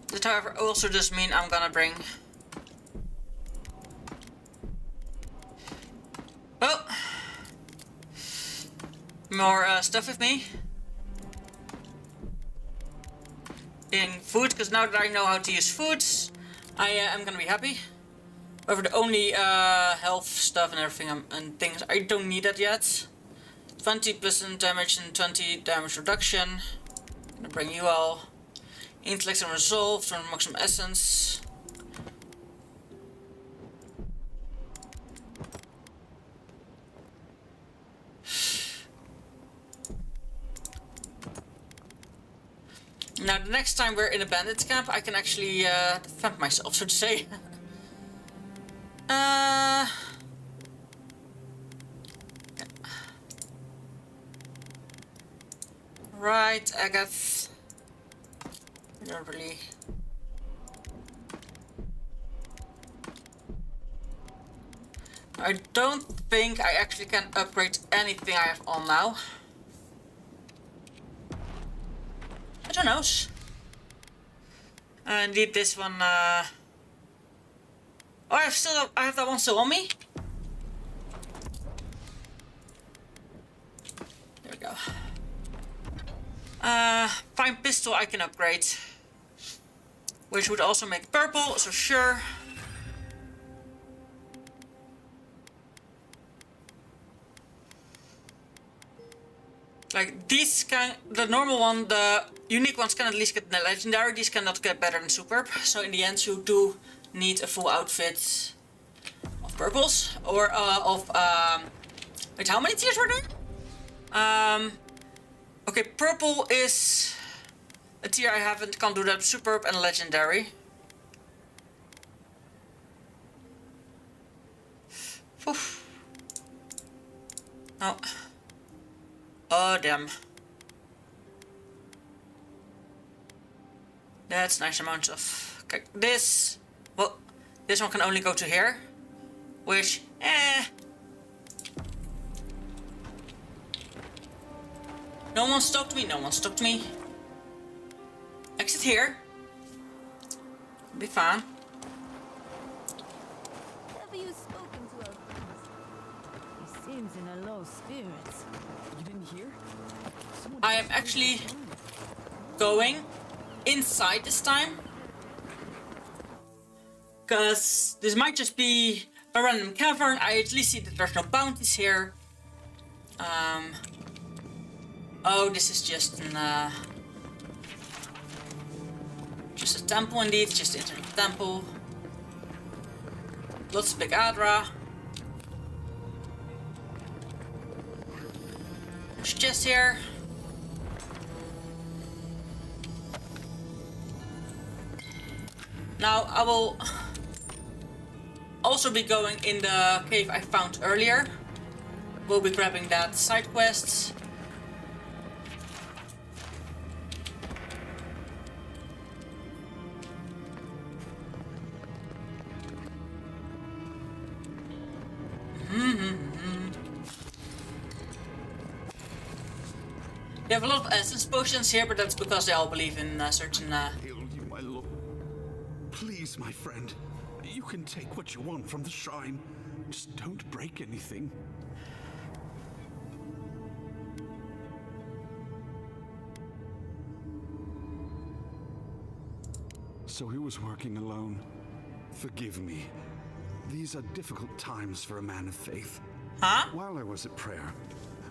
That however also does mean I'm gonna bring more stuff with me. In food, because now that I know how to use foods, I am gonna be happy. However, the only health stuff and everything and things, I don't need that yet. 20% damage and 20 damage reduction. Gonna bring you all. Intellect and resolve to unlock some essence. Now the next time we're in a bandit camp, I can actually defend myself, so to say. Right, Agath. Not really. I don't think I actually can upgrade anything I have on now. I don't know. Indeed, this one. Oh, I have that one still on me. There we go. Fine pistol I can upgrade, which would also make purple. So sure. Like these can, the normal one, the unique ones can at least get the legendary. These cannot get better than superb. So in the end, you do need a full outfit of purples or wait, how many tiers were there? Okay, purple is a tier I can't do that. Superb and legendary. Oof. Oh. Oh damn. That's nice amount of... Okay, this... Well, this one can only go to here. Which, no one stopped me, no one stopped me. Exit here. Be fine. Have you spoken to our friends? He seems in a low spirits. You didn't hear? I am actually going inside this time. Because this might just be a random cavern. I at least see that there's no bounties here. Oh, this is just an, just a temple indeed, just enter the temple. Lots of big Adra. There's chest here. Now I will also be going in the cave I found earlier. We'll be grabbing that side quest. They have a lot of essence potions here, but that's because they all believe in certain... Hail you, my lord. Please, my friend. You can take what you want from the shrine. Just don't break anything. So he was working alone. Forgive me. These are difficult times for a man of faith. Huh? While I was at prayer,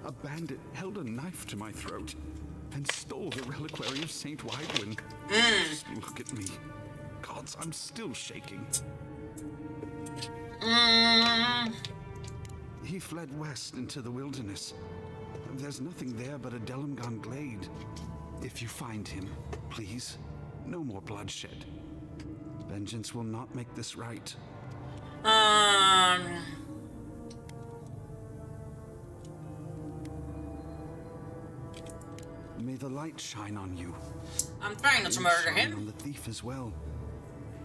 a bandit held a knife to my throat and stole the reliquary of Saint Wydwin. Just look at me. Gods, I'm still shaking. He fled west into the wilderness. There's nothing there but a Delumgon glade. If you find him, please, no more bloodshed. Vengeance will not make this right. May the light shine on you. I'm trying not to murder him. On the thief as well.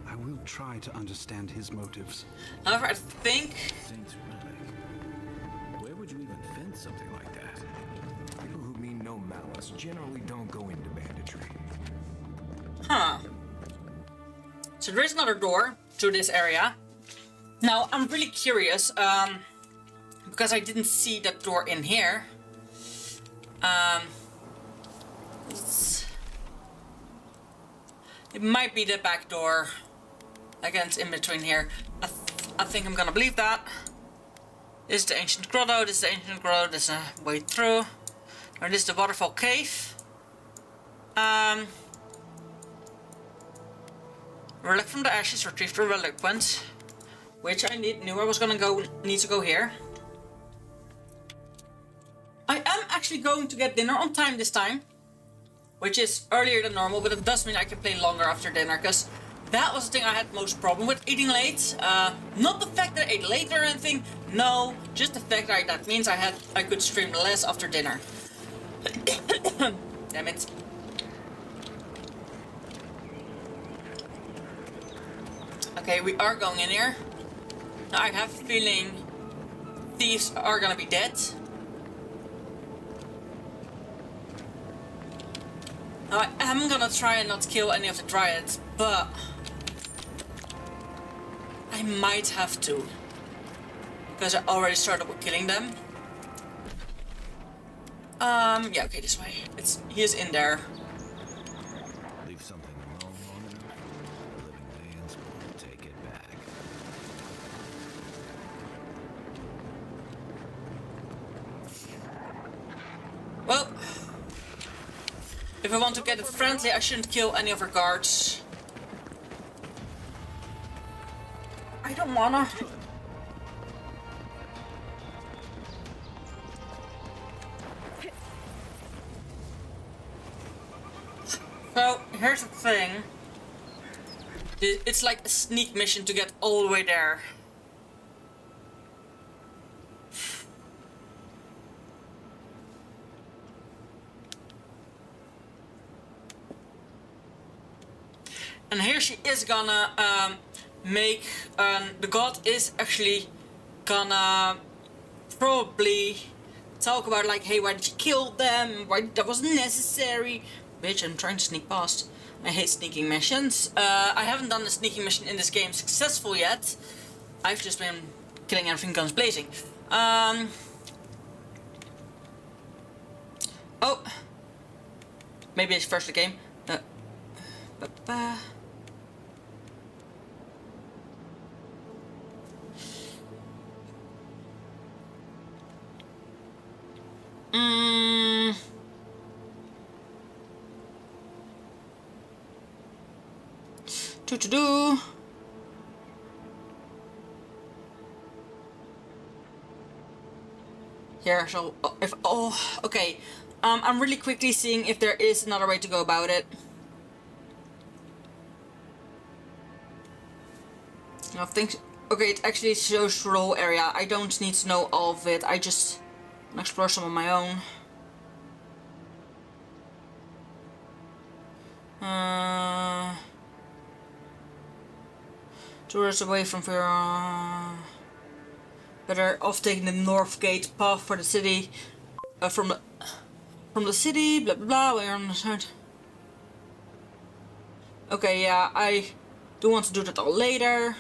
I will try to understand his motives. However, I think... Saint's relic. Where would you even fence something like that? People who mean no malice generally don't go into banditry. Huh. So there is another door to this area. Now, I'm really curious, because I didn't see that door in here. It might be the back door. Again, it's in between here. I think I'm gonna believe that. This is the ancient grotto, this is the ancient grotto, this is a way through. Or this is the waterfall cave. Relic from the ashes, retrieve the reliquant. Which I knew I was gonna need to go here. I am actually going to get dinner on time this time. Which is earlier than normal, but it does mean I can play longer after dinner, because that was the thing I had most problem with, eating late. Not the fact that I ate late or anything, no, just the fact that means I could stream less after dinner. Damn it. Okay, we are going in here. Now I have a feeling thieves are gonna be dead. Now I am gonna try and not kill any of the dryads, but I might have to. Because I already started with killing them. Yeah, okay, this way. He is in there. Leave something alone long enough, the living lands will take it back. Well, if I want to get it friendly, I shouldn't kill any of her guards. I don't wanna. So, here's the thing. It's like a sneak mission to get all the way there. And here she is gonna make, the god is actually gonna probably talk about like, hey, why did you kill them? Why that wasn't necessary? Bitch, I'm trying to sneak past. I hate sneaking missions. I haven't done a sneaking mission in this game successful yet. I've just been killing everything guns blazing. Oh, maybe it's first the game. Do. Here, so if okay, I'm really quickly seeing if there is another way to go about it. I think okay, it actually shows the whole area. I don't need to know all of it. I just want to explore some on my own. Tourists away from here. Better off taking the north gate path for the city. From the city. Blah blah blah. We're on the side. Okay, yeah, I do want to do that all later.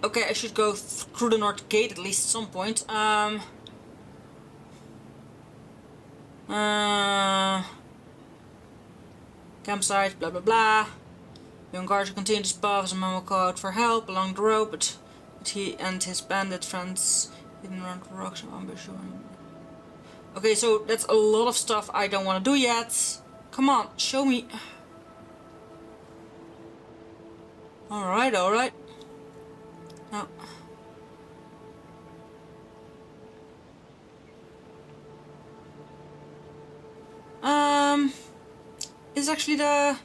Okay, I should go through the north gate at least at some point. Campsite, blah blah blah. Young guards continue this path as a man will call out for help along the road, but he and his bandit friends hidden around the rocks and ambushing. Okay, so that's a lot of stuff I don't want to do yet. Come on, show me. Alright, alright. No. Is actually the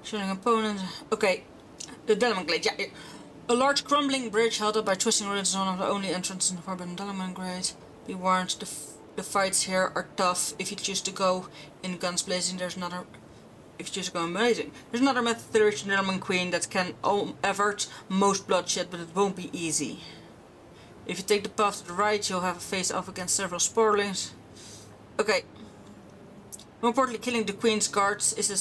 showing opponents. Okay, the Delman Glade. Yeah, a large crumbling bridge held up by twisting ruins is one of the only entrances in the forbidden Delman Glade. Be warned, the fights here are tough. If you choose to go in guns blazing, there's another. If you choose to go amazing, there's another method to reach the Delman Queen that can avert most bloodshed, but it won't be easy. If you take the path to the right, you'll have a face off against several sporlings. Okay. More importantly, killing the Queen's guards is a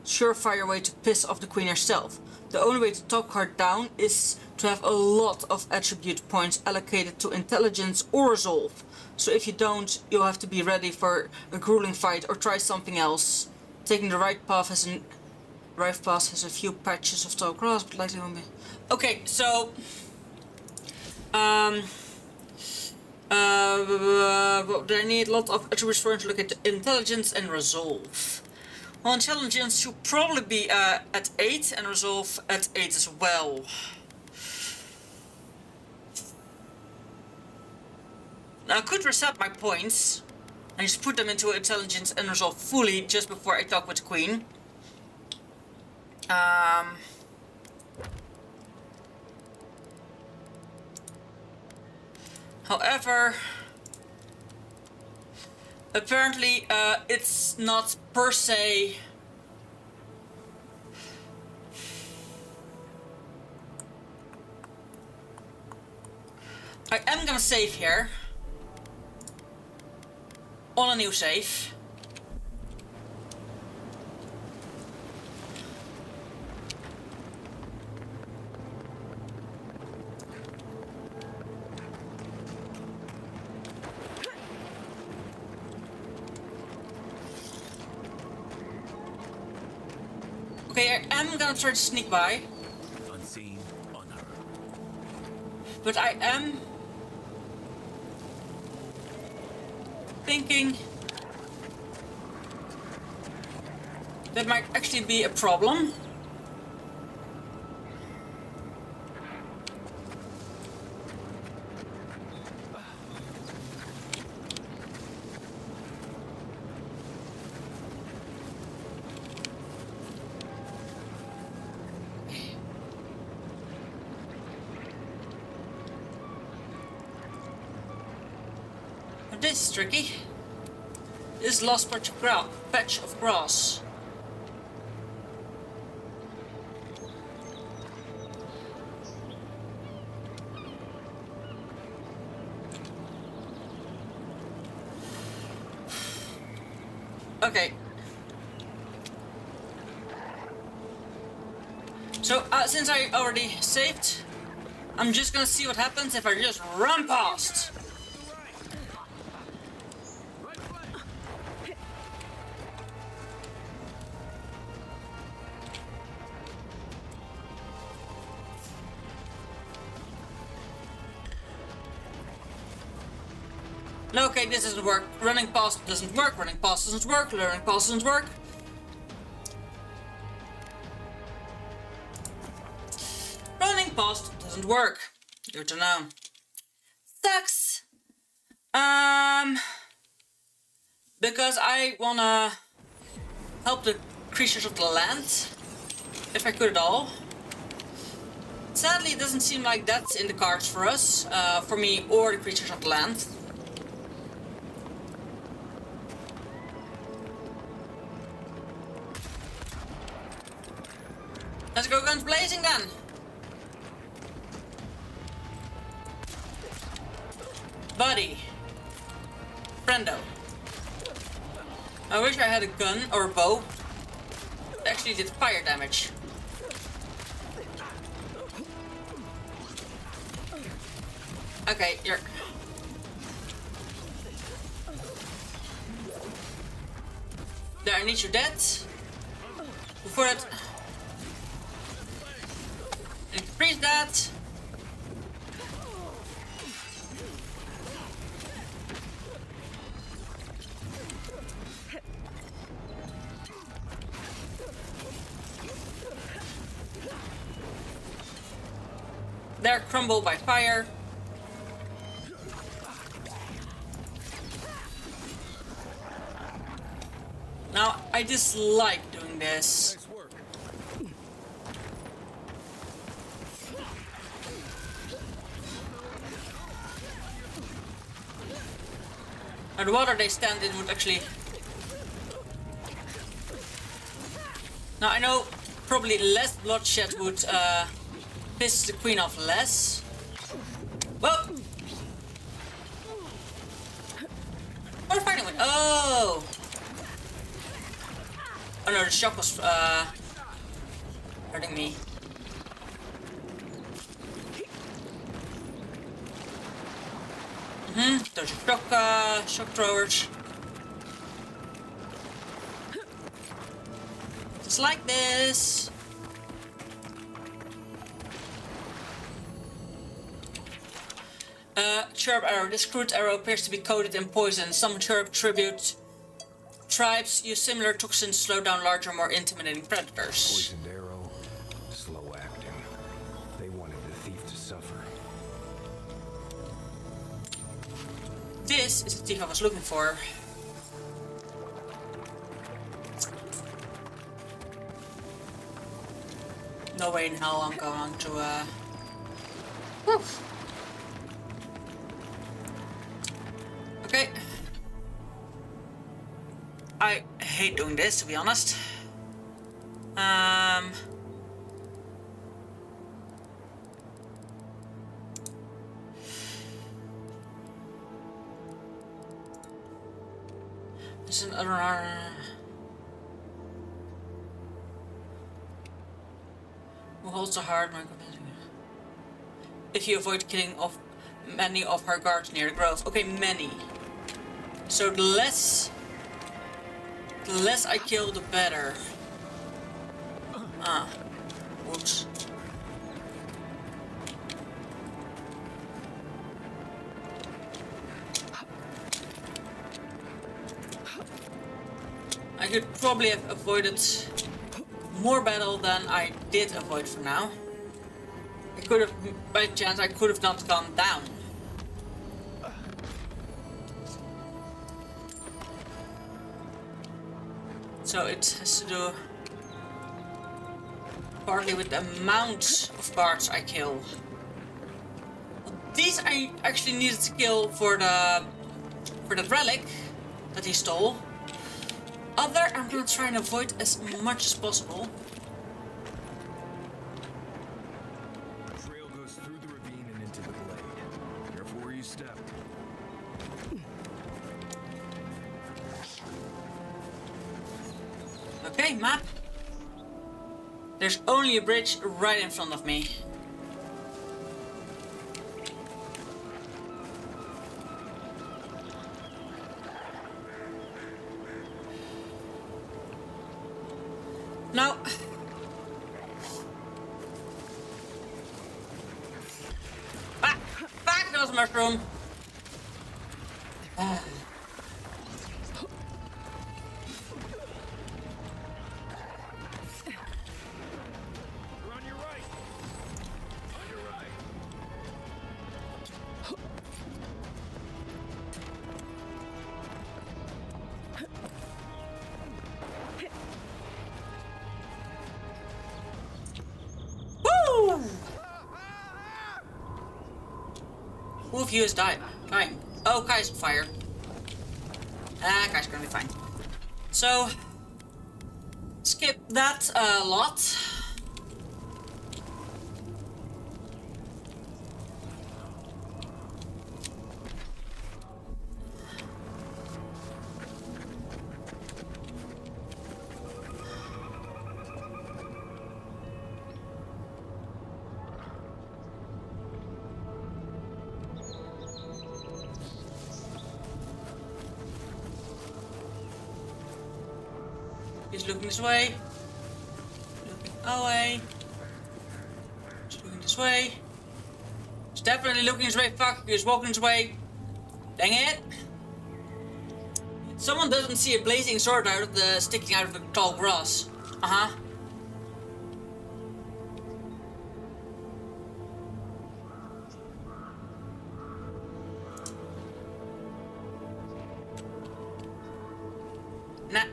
surefire way to piss off the Queen herself. The only way to talk her down is to have a lot of attribute points allocated to intelligence or resolve. So if you don't, you'll have to be ready for a grueling fight or try something else. Taking the right path has a few patches of tall grass, but likely won't be. Okay, so I need a lot of attributes for to look at intelligence and resolve. Well, intelligence should probably be at 8 and resolve at 8 as well. Now I could reset my points and just put them into intelligence and resolve fully just before I talk with the Queen. However, apparently it's not per se I am gonna save here on a new save. Okay, I am gonna try to sneak by. Unseen on her. But I am thinking that might actually be a problem. this is tricky. This lost patch of grass. Okay. So, since I already saved, I'm just gonna see what happens if I just run past. No, okay, this doesn't work. Running past doesn't work. Running past doesn't work. Running past doesn't work. Running past doesn't work. Good to know. Sucks. Because I wanna help the creatures of the land, if I could at all. Sadly, it doesn't seem like that's in the cards for us, for me or the creatures of the land. Let's go guns blazing then. Buddy. Friendo. I wish I had a gun or a bow that actually did fire damage. Okay, you're... There, I need you dead. Before that... Increase that. They're crumbled by fire. Now, I dislike doing this. Now, the water they stand in would actually... Now, I know probably less bloodshed would piss the queen off less. Well... What are we fighting with? Oh! Oh no, the shock was hurting me. Those are shock throwers. Just like this. Cherub arrow. This crude arrow appears to be coated in poison. Some cherub tribute tribes use similar toxins to slow down larger, more intimidating predators. Poisoned arrow, slow acting. They wanted the thief to suffer. This is the thief I was looking for. No way in hell I'm going to Whew. Okay. I hate doing this, to be honest. There's another... Who holds the heart? If you avoid killing off many of her guards near the grove. Okay, many. So the less I kill, the better. Ah. Whoops. I could probably have avoided more battle than I did avoid for now. I could have, by chance, I could have not gone down. So it has to do partly with the amount of guards I kill. These I actually needed to kill for the for that relic that he stole. Other, I'm gonna try and avoid as much as possible. The trail goes through the ravine and into the glade. Careful where you step. Okay, map. There's only a bridge right in front of me. Now, back goes the mushroom. Who of you is dying? Oh, Kai's on fire. Kai's gonna be fine. So, skip that a lot. He's looking this way. Looking away. He's looking this way. He's definitely looking this way. Fuck, he's walking this way. Dang it. Someone doesn't see a blazing sword out of the sticking out of the tall grass. Uh-huh. Nah.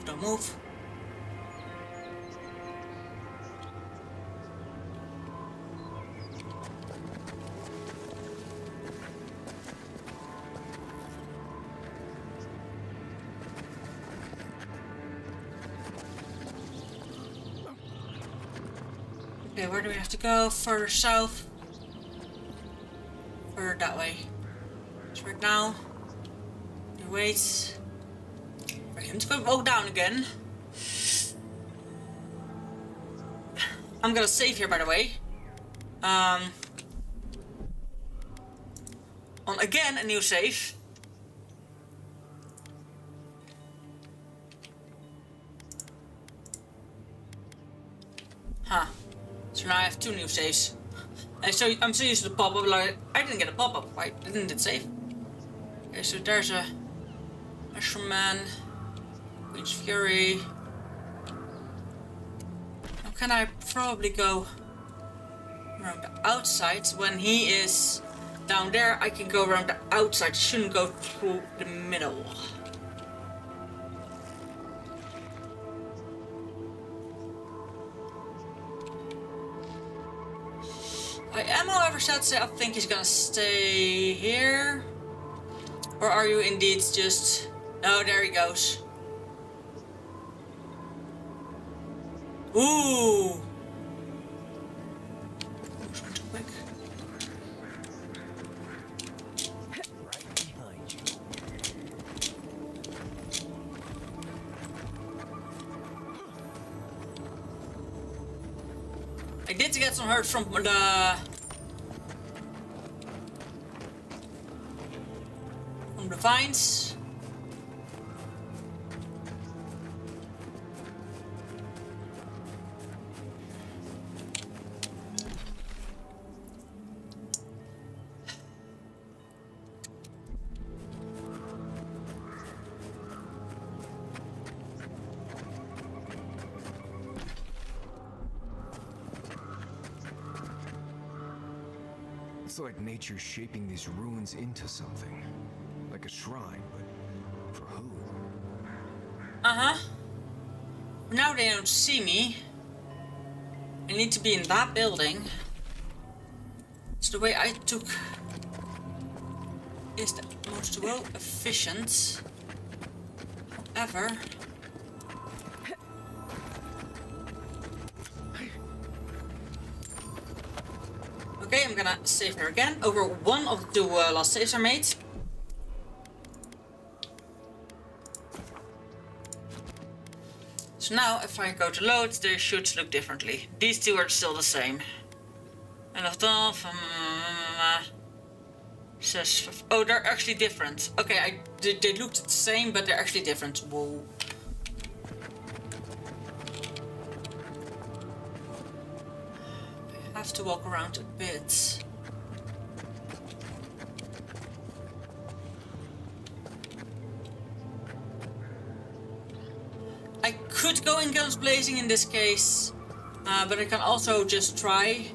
Don't move. Okay, where do we have to go? Further south? Further that way. So right now, you wait. I'm just gonna go down again. I'm gonna save here, by the way. On again a new save. Huh. So now I have 2 new saves. And so I'm so used to the pop-up, like I didn't get a pop-up. I didn't save. Okay, so there's a Mushroom Man. Queen's Fury. Now can I probably go around the outside? When he is down there, I can go around the outside. Shouldn't go through the middle. I am, however, sad to say I think he's gonna stay here. Or are you indeed just... Oh, there he goes. Ooh! Too quick. Right behind you. I did get some hurt from the vines. It's like nature's shaping these ruins into something. Like a shrine, but for who? Uh-huh. Now they don't see me. I need to be in that building. So the way I took is the most well efficient ever. Okay, I'm gonna save her again. Over one of the two last saves I made. So now, if I go to load, they should look differently. These two are still the same. And of them, oh, they're actually different. Okay, they looked the same, but they're actually different. Whoa. I have to walk around a bit. I could go in guns blazing in this case, but I can also just try.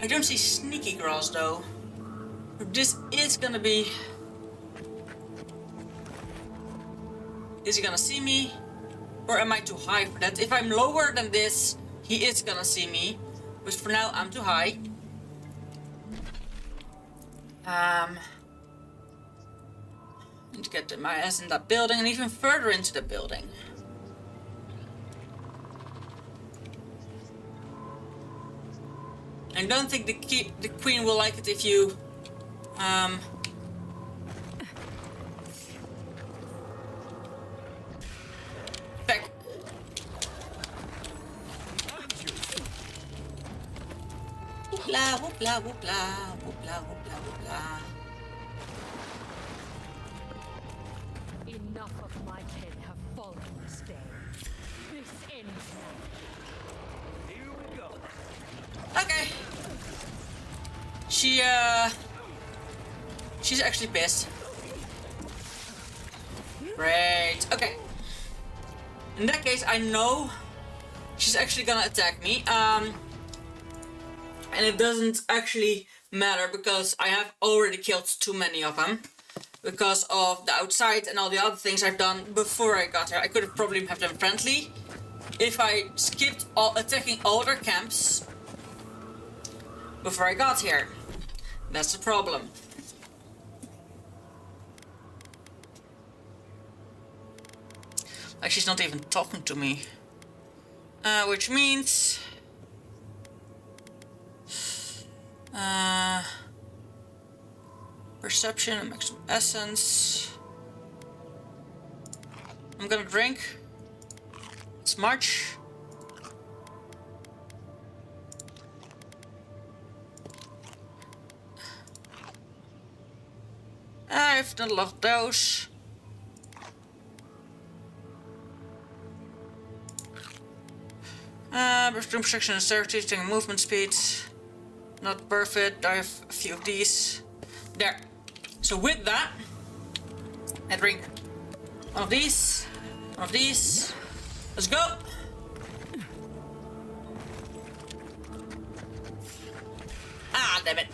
I don't see sneaky grass though. This is gonna be... Is he gonna see me? Or am I too high for that? If I'm lower than this, he is gonna see me. But for now, I'm too high. Need to get my ass in that building and even further into the building. I don't think the queen will like it if you back. Whoopla, whoopla, whoopla, whoopla, whoopla, whoopla. Enough of my men have fallen this day. This ends now. Here we go. Okay. She's actually pissed. Great. Okay. In that case, I know she's actually gonna attack me. And it doesn't actually matter because I have already killed too many of them. Because of the outside and all the other things I've done before I got here. I could have probably have them friendly if I skipped attacking all their camps before I got here. That's the problem. Like she's not even talking to me. Which means... perception, maximum essence. I'm gonna drink. It's March. I've done a lot of those. Room protection and certainty, taking movement speed. Not perfect. I have a few of these. There. So with that, I drink one of these. One of these. Let's go. Ah, damn it.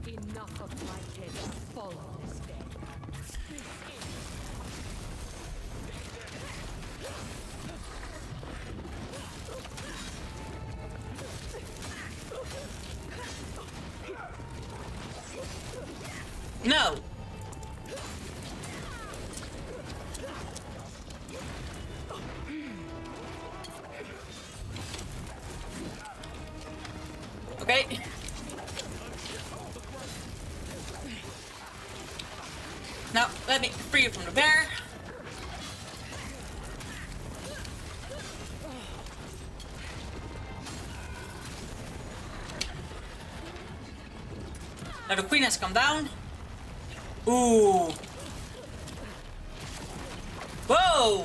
Enough of my head has fallen this day. No. Okay. Now, let me free you from the bear. Now the queen has come down. Ooh. Whoa!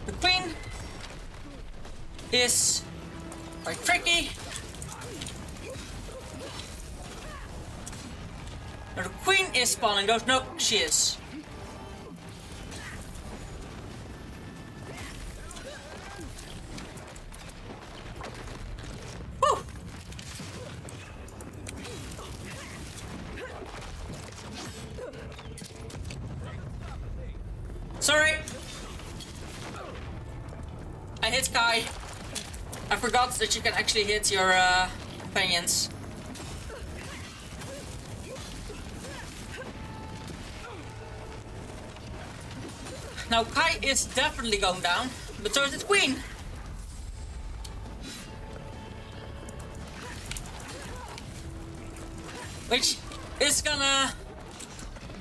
The queen is quite tricky. The queen is spawning those. No, she is. Woo! Sorry. I hit Kai. I forgot that you can actually hit your companions. Now Kai is definitely going down, but so is the queen. Which is gonna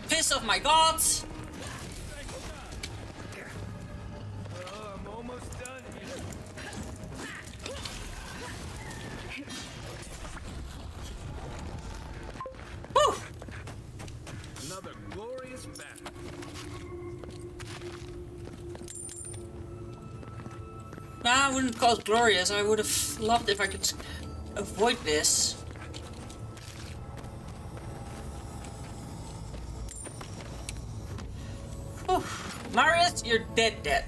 piss off my gods. I'm almost done. Woo! Another glorious battle. Nah, I wouldn't call it glorious. I would have loved if I could avoid this. Whew. Marius, you're dead.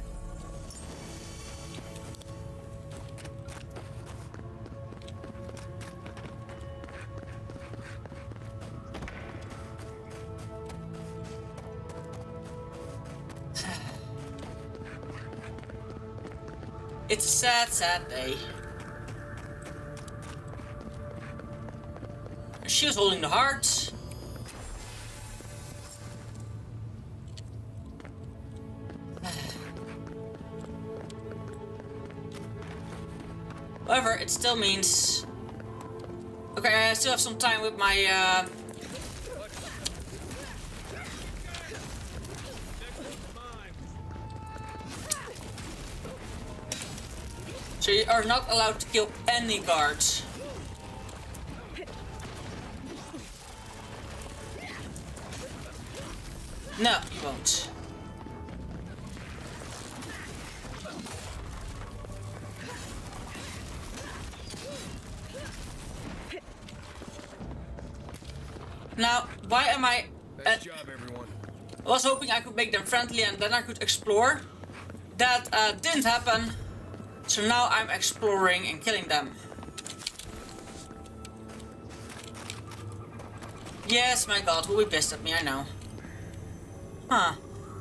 It's a sad, sad day. She was holding the heart. However, it still means... Okay, I still have some time with my... So you are not allowed to kill any guards. No, you won't. Now, why am I... Nice job, everyone. I was hoping I could make them friendly and then I could explore. That didn't happen. So now I'm exploring and killing them. Yes, my god, will be pissed at me, I know. Huh.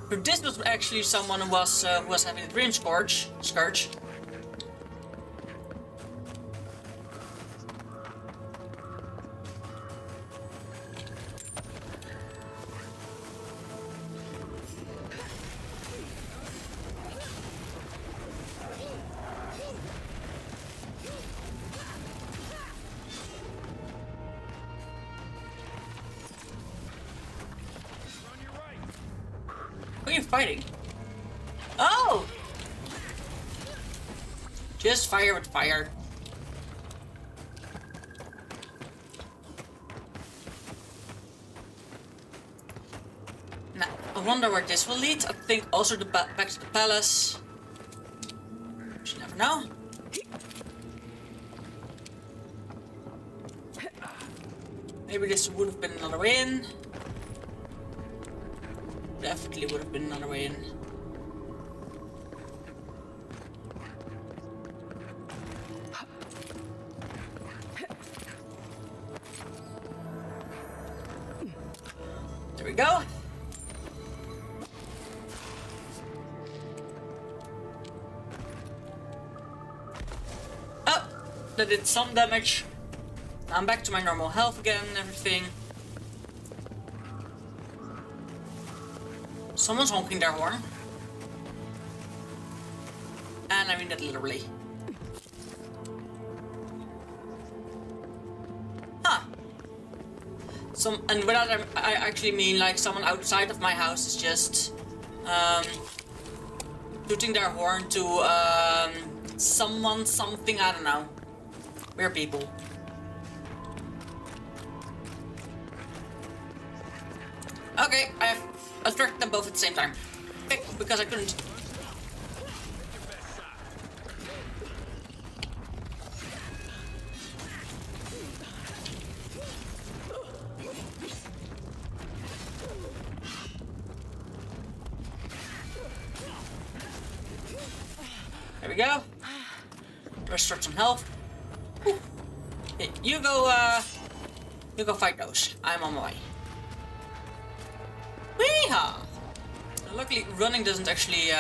But this was actually someone who was having a dream scourge. Who are you fighting? Oh! Just fire with fire. Now, I wonder where this will lead. I think also back to the palace. You never know. Maybe this would have been another way in. Definitely would have been another way in. There we go. Oh, that did some damage. I'm back to my normal health again and everything. Someone's honking their horn. And I mean that literally. Huh. And without them, I actually mean like someone outside of my house is just tooting their horn to someone, something, I don't know. We're people. Okay, I have attracted them both at the same time. Because I couldn't. go. Restore some health. Whew. Okay, you go fight those. I'm on my way. Weehaw! Luckily, running doesn't actually,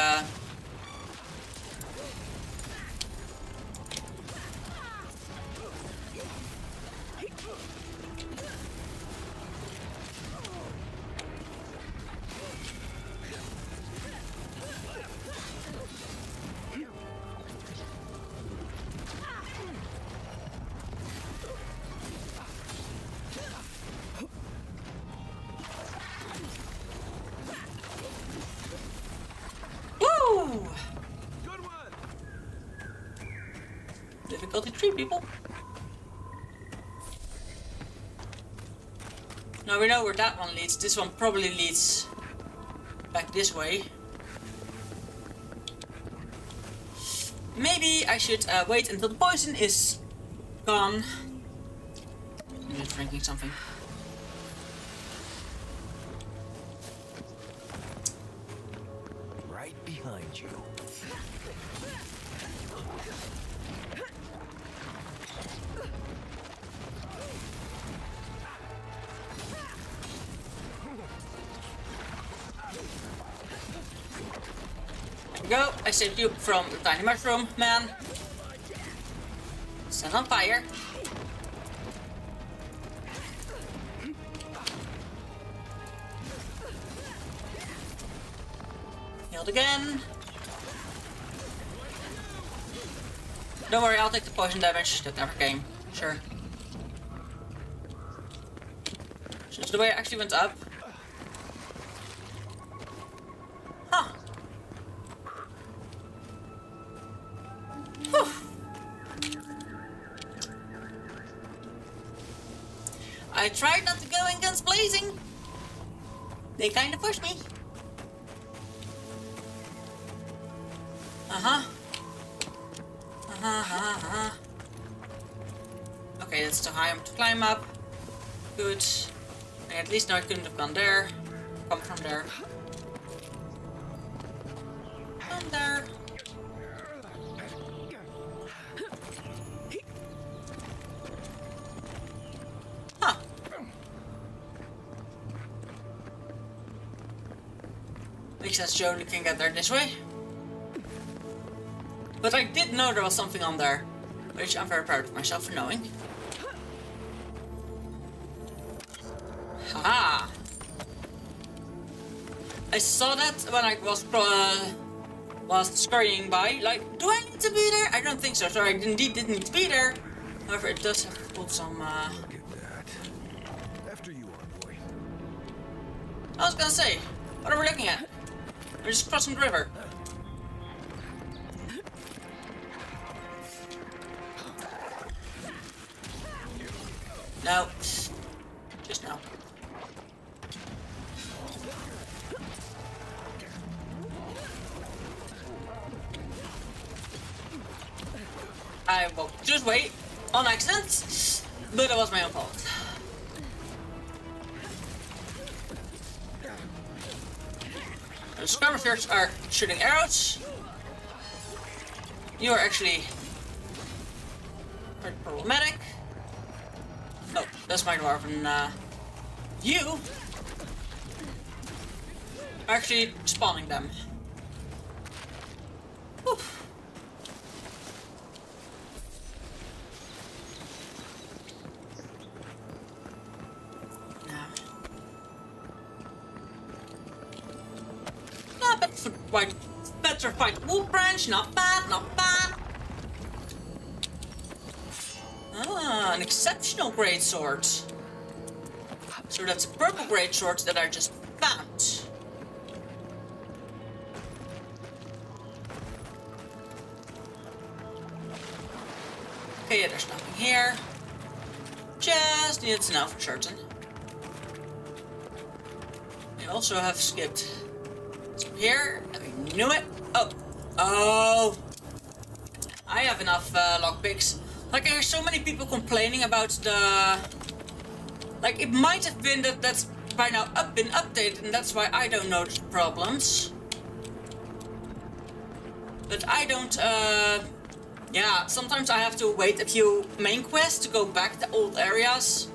difficulty 3, people. Now we know where that one leads. This one probably leads back this way. Maybe I should wait until the poison is gone. I'm just drinking something. Right behind you. Go! I saved you from the tiny mushroom, man. Stand on fire. Healed again. Don't worry, I'll take the poison damage. That never came. Sure. So the way I actually went up. Huh. Whew. I tried not to go in guns blazing. They kind of pushed me. Okay, that's too high. I'm to climb up. Good. And at least now I couldn't have gone there. Come from there. Come there. Huh. Makes sense, Joe. You can get there this way. But I did know there was something on there, which I'm very proud of myself for knowing. Haha! I saw that when I was scurrying by. Like, do I need to be there? I don't think so. So I indeed didn't need to be there. However, it does have pulled some. Look at that. After you, boy. I was gonna say, what are we looking at? We're just crossing the river. No. Just now. I will just wait on accident, but it was my own fault. The skirmishers are shooting arrows. You are actually quite problematic. Oh, that's my dwarven. You are actually spawning them. Whew. Better fight wolf branch, not bad, not bad. Ah, an exceptional greatsword. So that's a purple greatsword that I just found. Okay, yeah, there's nothing here. Just needed to know for certain. I also have skipped here. I knew it. Oh. I have enough lockpicks. Like, I hear so many people complaining about the... Like, it might have been that that's by now been updated, and that's why I don't notice problems. But I don't, yeah, sometimes I have to wait a few main quests to go back to old areas.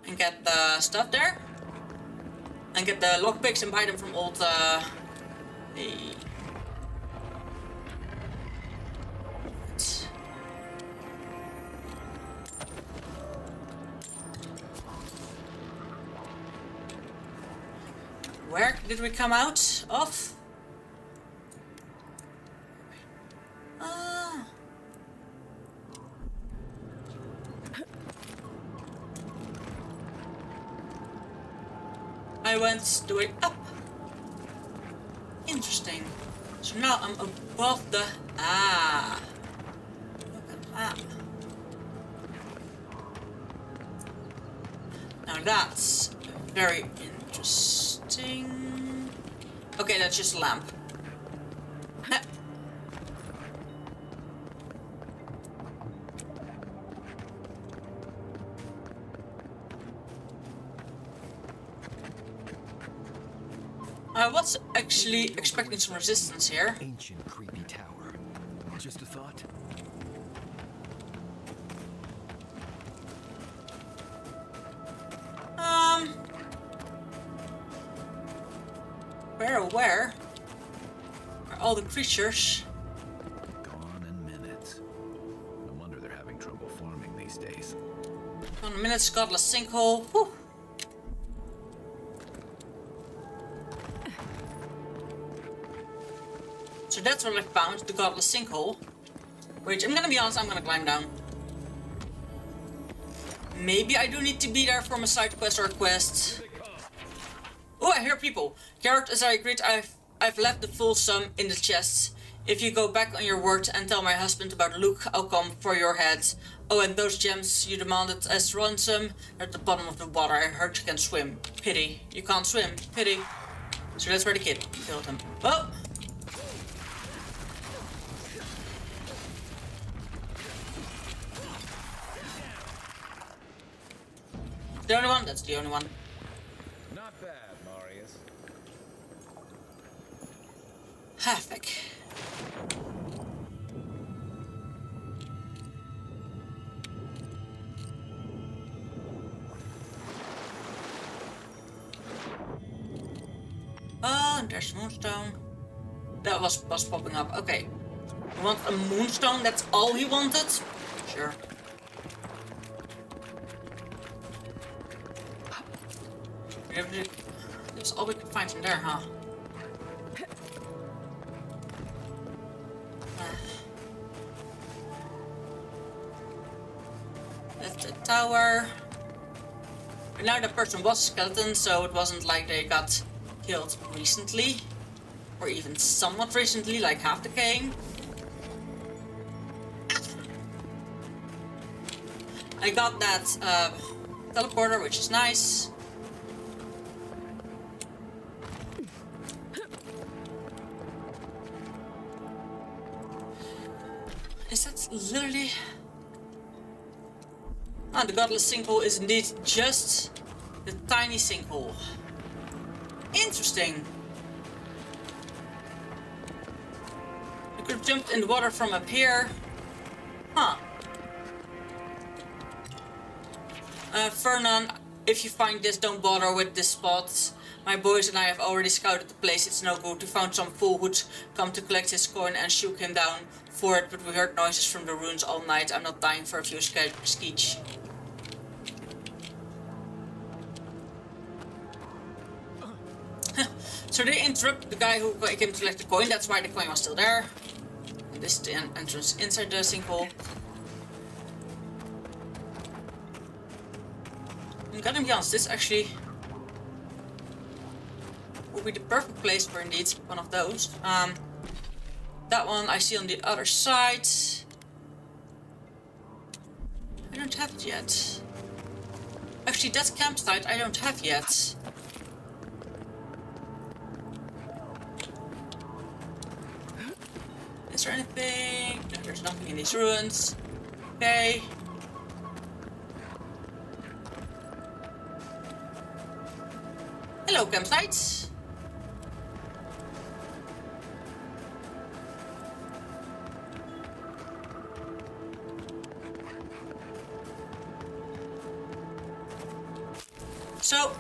And get the stuff there. And get the lockpicks and buy them from old, Where did we come out of? I went the way up. Interesting. So now I'm above the... Ah. Look at that. Now that's very interesting. Okay, that's just a lamp. I was actually expecting some resistance here. Ancient creepy tower. Just a thought. Where are all the creatures? Gone in minutes. No wonder they're having trouble farming these days. 1 minute, godless sinkhole. Whew. So that's what I found, the godless sinkhole. Which, I'm gonna be honest, I'm gonna climb down. Maybe I do need to be there from a side quest or a quest. Oh, I hear people. Garrett, as I agreed, I've left the full sum in the chests. If you go back on your word and tell my husband about Luke, I'll come for your head. Oh, and those gems you demanded as ransom are at the bottom of the water. I heard you can swim. Pity. You can't swim. Pity. So that's where the kid killed him. Oh! The only one? That's the only one. Not bad, Marius. Havoc. Oh, and there's Moonstone. That was popping up. Okay. You want a Moonstone? That's all he wanted? Sure. That's all we could find in there, huh? That's the tower. But now that person was a skeleton, so it wasn't like they got killed recently. Or even somewhat recently, like half decaying. I got that teleporter, which is nice. Is that literally... Ah, the godless sinkhole is indeed just the tiny sinkhole. Interesting. You could have jumped in the water from up here. Huh. Vernon, if you find this, don't bother with this spot. My boys and I have already scouted the place. It's no good. We found some fool who'd come to collect his coin and shook him down for it, but we heard noises from the ruins all night. I'm not dying for a few skeech. So they interrupted the guy who came to collect the coin. That's why the coin was still there. And this is the entrance inside the sinkhole. I'm gonna be honest, this actually would be the perfect place for indeed one of those. That one I see on the other side. I don't have it yet. Actually, that campsite I don't have yet. Is there anything? No, there's nothing in these ruins. Okay. no campsites. So,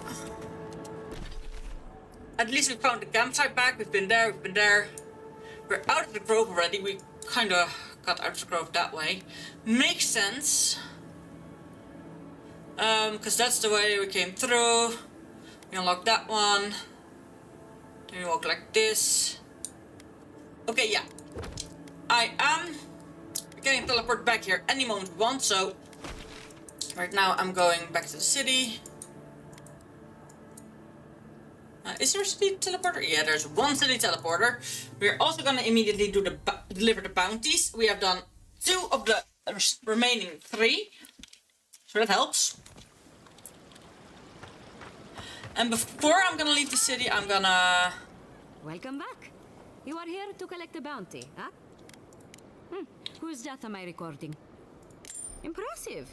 at least we found the campsite back. We've been there, We're out of the grove already. We kind of got out of the grove that way. Makes sense. Because that's the way we came through. We unlocked that one. Then we walk like this. Okay, yeah. I am getting teleported back here any moment we want, so right now I'm going back to the city. Is there a city teleporter? Yeah, there's one city teleporter. We're also gonna immediately do deliver the bounties. We have done 2 of the remaining 3, so that helps. And before I'm gonna leave the city, I'm gonna... Welcome back. You are here to collect a bounty, huh? Whose death am I recording? Impressive.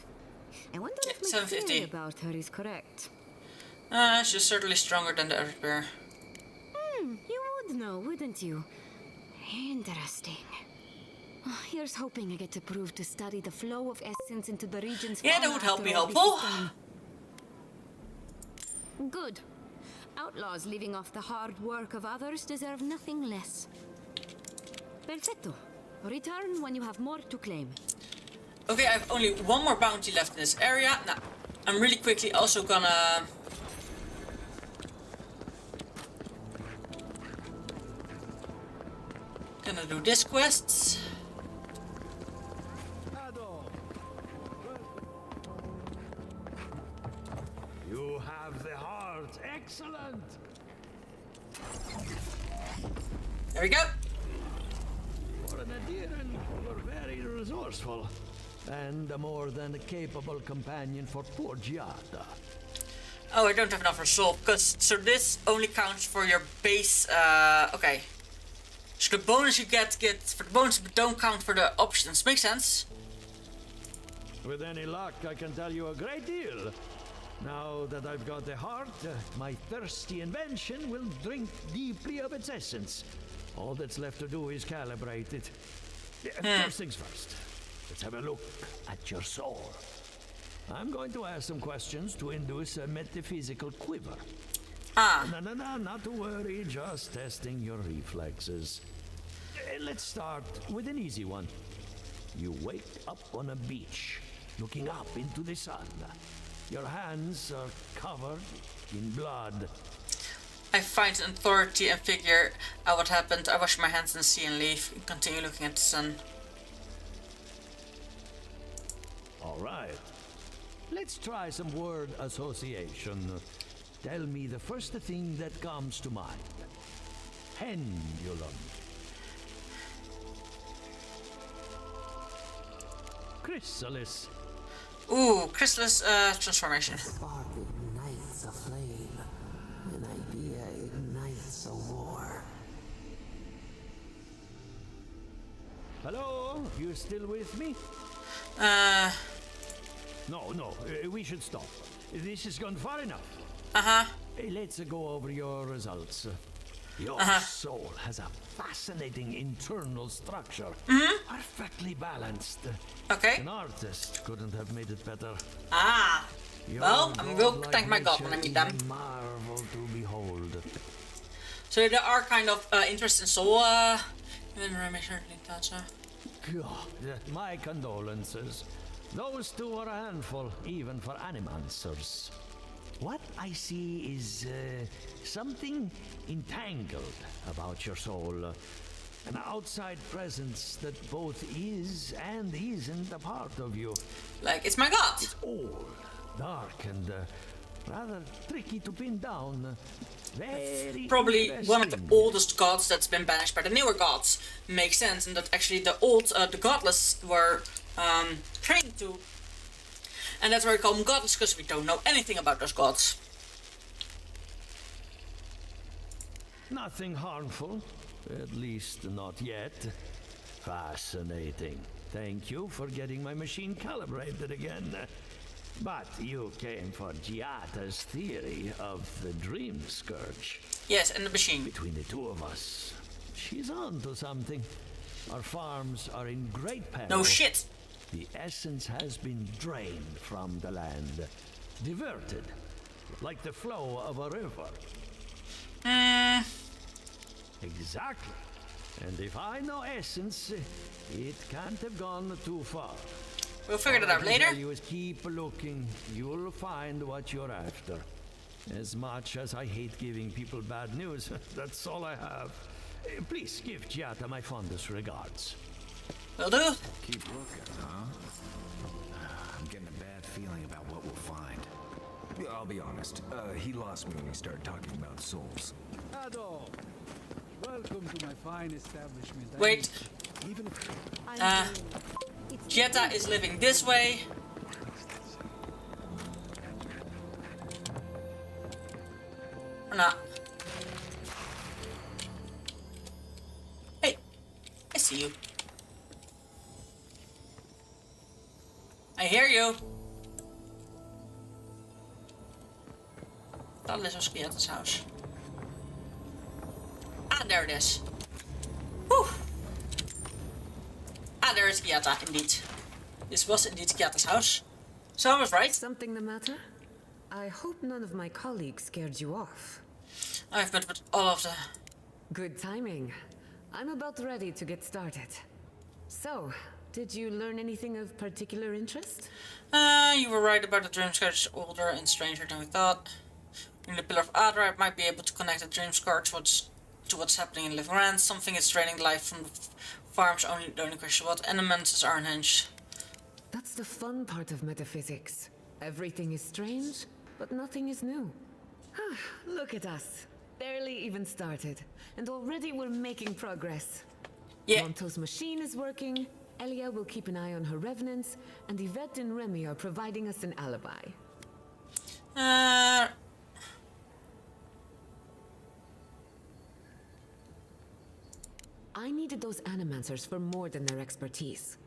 I wonder if my theory about her is correct. She's certainly stronger than the other pair. You would know, wouldn't you? Interesting. Here's hoping I get to prove to study the flow of essence into the region's... Yeah, that would help me helpful. Good. Outlaws living off the hard work of others deserve nothing less. Perfecto. Return when you have more to claim. Okay, I have only 1 more bounty left in this area. Now, I'm really quickly also gonna... Gonna do this quest. You have the heart. Excellent. There we go. For an Adiran, you're very resourceful. And a more than capable companion for poor Giada. Oh, I don't have enough resolve, because so this only counts for your base. Okay. So the bonus you get for the bonus, but don't count for the options. Makes sense. With any luck, I can tell you a great deal. Now that I've got the heart, my thirsty invention will drink deeply of its essence. All that's left to do is calibrate it. First things first. Let's have a look at your soul. I'm going to ask some questions to induce a metaphysical quiver. No, not to worry, just testing your reflexes. Let's start with an easy one. You wake up on a beach, looking up into the sun. Your hands are covered in blood. I find an authority and figure out what happened. I wash my hands in the sea and leave. Continue looking at the sun. All right. Let's try some word association. Tell me the first thing that comes to mind. Pendulum. Chrysalis. Ooh, chrysalis transformation. Spark ignites a flame. An idea ignites a war. Hello? You still with me? No, we should stop. This has gone far enough. Let's go over your results. Your soul has a fascinating internal structure. Perfectly balanced. Okay. An artist couldn't have made it better. Well, I will thank my god when I meet them. Marvel to behold. So there are kind of interest in soul. God, my condolences. Those 2 are a handful, even for animancers. What I see is something entangled about your soul. An outside presence that both is and isn't a part of you. Like it's my god. It's old, dark, and rather tricky to pin down. Very probably one of the oldest gods that's been banished by the newer gods. Makes sense, and that actually the old, the godless were trained to. And that's why we call them godless, because we don't know anything about those gods. Nothing harmful, at least not yet. Fascinating. Thank you for getting my machine calibrated again. But you came for Giata's theory of the Dream Scourge. Yes, and the machine. Between the two of us, she's on to something. Our farms are in great peril. No shit. The essence has been drained from the land, diverted, like the flow of a river. Exactly. And if I know essence, it can't have gone too far. We'll figure that out later. All I can tell you is keep looking. You'll find what you're after. As much as I hate giving people bad news, that's all I have. Please give Giata my fondest regards. Will do. Keep looking, huh? I'm getting a bad feeling about what we'll find. Yeah, I'll be honest. He lost me when he started talking about souls. Ado, welcome to my fine establishment. Wait. Even Giata is living this way. Or not. Hey, I see you. I hear you. That was Giata's house. Ah, there it is. Whew. Ah, there is Giata, indeed. This was indeed Giata's house. So I was right. Something the matter? I hope none of my colleagues scared you off. I've met with all of the... Good timing. I'm about ready to get started. So, did you learn anything of particular interest? You were right about the Dream Scourge, older and stranger than we thought. In the Pillar of Adra, I might be able to connect the Dream Scourge to what's happening in Living Rand. Something is draining life from the farms. The only question what elements is unhinged. That's the fun part of metaphysics. Everything is strange, but nothing is new. Look at us. Barely even started, and already we're making progress. Yeah. Monto's machine is working, Elia will keep an eye on her revenants, and Yvette and Remy are providing us an alibi. I needed those animancers for more than their expertise.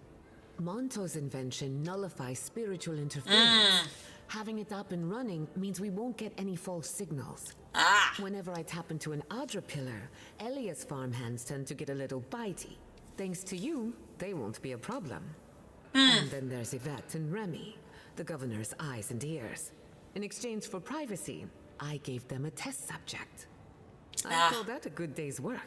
Monto's invention nullifies spiritual interference. Having it up and running means we won't get any false signals. Whenever I tap into an Adra pillar, Elia's farmhands tend to get a little bitey. Thanks to you, they won't be a problem. And then there's Yvette and Remy, the governor's eyes and ears. In exchange for privacy, I gave them a test subject. I call that a good day's work.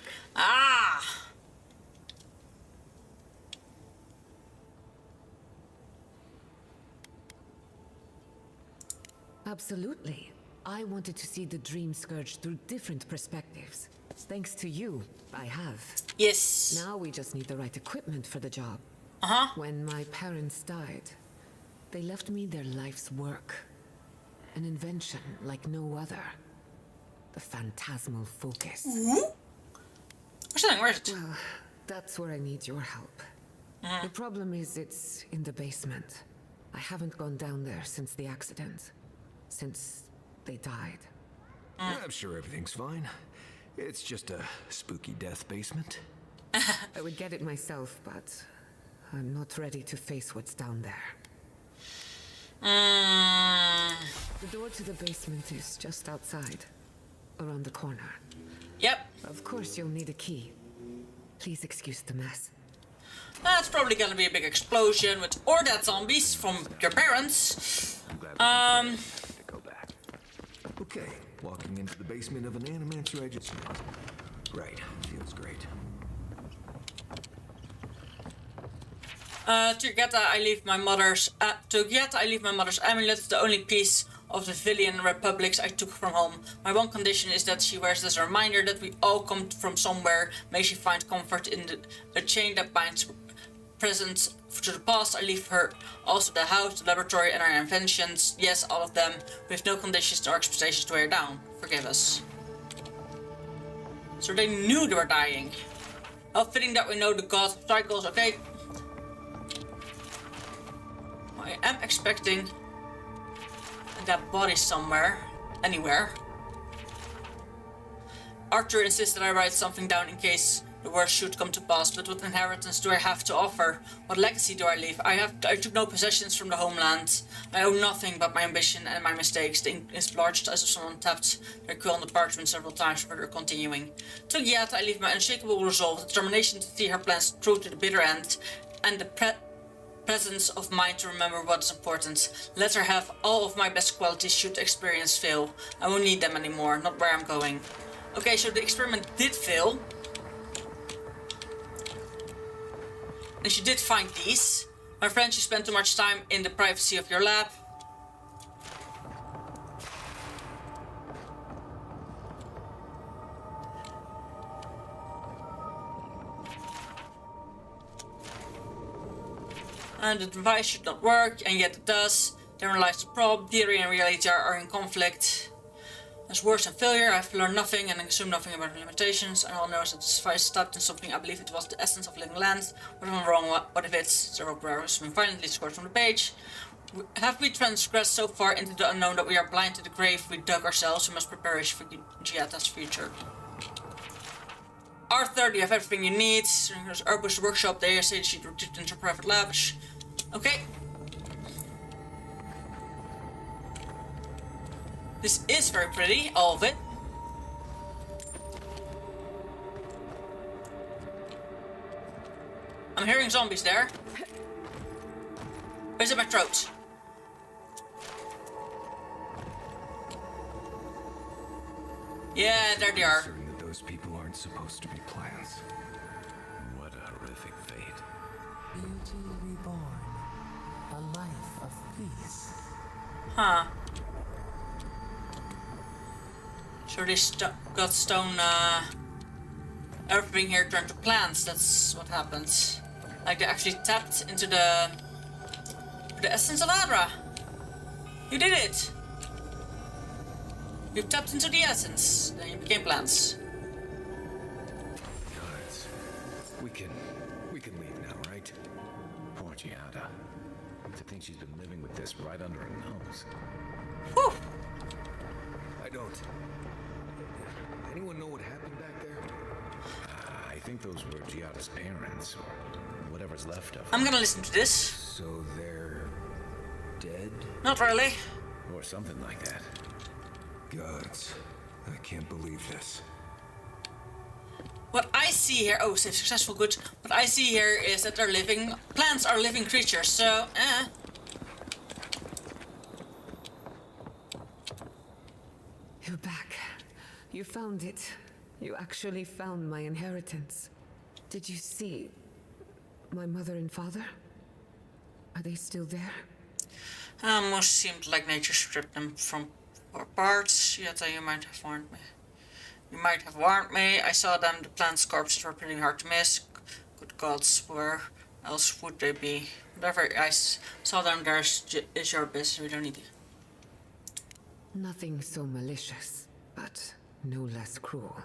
Absolutely. I wanted to see the Dream Scourge through different perspectives. Thanks to you, I have. Yes. Now we just need the right equipment for the job. When my parents died, they left me their life's work. An invention like no other. The phantasmal focus. Where's it? Well, that's where I need your help. The problem is it's in the basement. I haven't gone down there since the accident. Since they died. I'm sure everything's fine. It's just a spooky death basement. I would get it myself, but I'm not ready to face what's down there. The door to the basement is just outside, around the corner. Yep. Of course you'll need a key. Please excuse the mess. That's probably gonna be a big explosion with or dead zombies from your parents. Okay, walking into the basement of an animancer I just... Right, feels great. To Giata, I leave my mother's amulet, the only piece of the Villian republics I took from home. My one condition is that she wears this reminder that we all come from somewhere. May she find comfort in the chain that binds presents to the past. I leave her also the house, the laboratory, and our inventions. Yes, all of them, with no conditions or expectations to wear down. Forgive us. So they knew they were dying. How fitting that we know the gods of cycles, okay? I am expecting that body somewhere, anywhere. Arthur insists that I write something down in case the worst should come to pass, but what inheritance do I have to offer? What legacy do I leave? I took no possessions from the homeland. I own nothing but my ambition and my mistakes. The ink is large as if someone tapped their quill on the parchment several times before continuing. To Giata, I leave my unshakable resolve, the determination to see her plans through to the bitter end, and the presence of mind to remember what is important. Let her have all of my best qualities should the experience fail. I won't need them anymore, not where I'm going. Okay, so the experiment did fail. And she did find these. My friend, you spent too much time in the privacy of your lab. And the device should not work, and yet it does. Therein lies the problem. Theory and reality are in conflict. As worse than failure, I have learned nothing and assumed nothing about the limitations. I all know that this device stopped in something I believe it was the essence of living lands. What if I'm wrong? What if it's several prayers been violently scored from the page? Have we transgressed so far into the unknown that we are blind to the grave we dug ourselves? We must prepare for Giata's future. Arthur, do you have everything you need? There's Urbu's workshop there. Say she'd retreat into her private lab. Okay. This is very pretty, all of it. I'm hearing zombies there. Where's it my throat? Yeah, there they are. Certain that those people aren't supposed to be plants. What a horrific fate. Beauty reborn. A life of peace. Huh. So they got stone, everything here turned to plants. That's what happened. Like they actually tapped into the essence of Adra. You did it. You tapped into the essence. Then you became plants. Guys, we can leave now, right? Poor Giada. To think she's been living with this right under her nose. Whew. I don't. Anyone know what happened back there? I think those were Giada's parents, or whatever's left of them. I'm gonna listen to this. So they're dead? Not really. Or something like that. Gods, I can't believe this. What I see here, oh, save successful, good. What I see here is that they're living, plants are living creatures, so, You're back. You found it. You actually found my inheritance. Did you see my mother and father? Are they still there? Most seemed like nature stripped them from parts. Yet you might have warned me. You might have warned me. I saw them. The plants' corpses were pretty hard to miss. Good gods, where else would they be? Whatever I saw them, there is your business. We don't need it. Nothing so malicious, but no less cruel.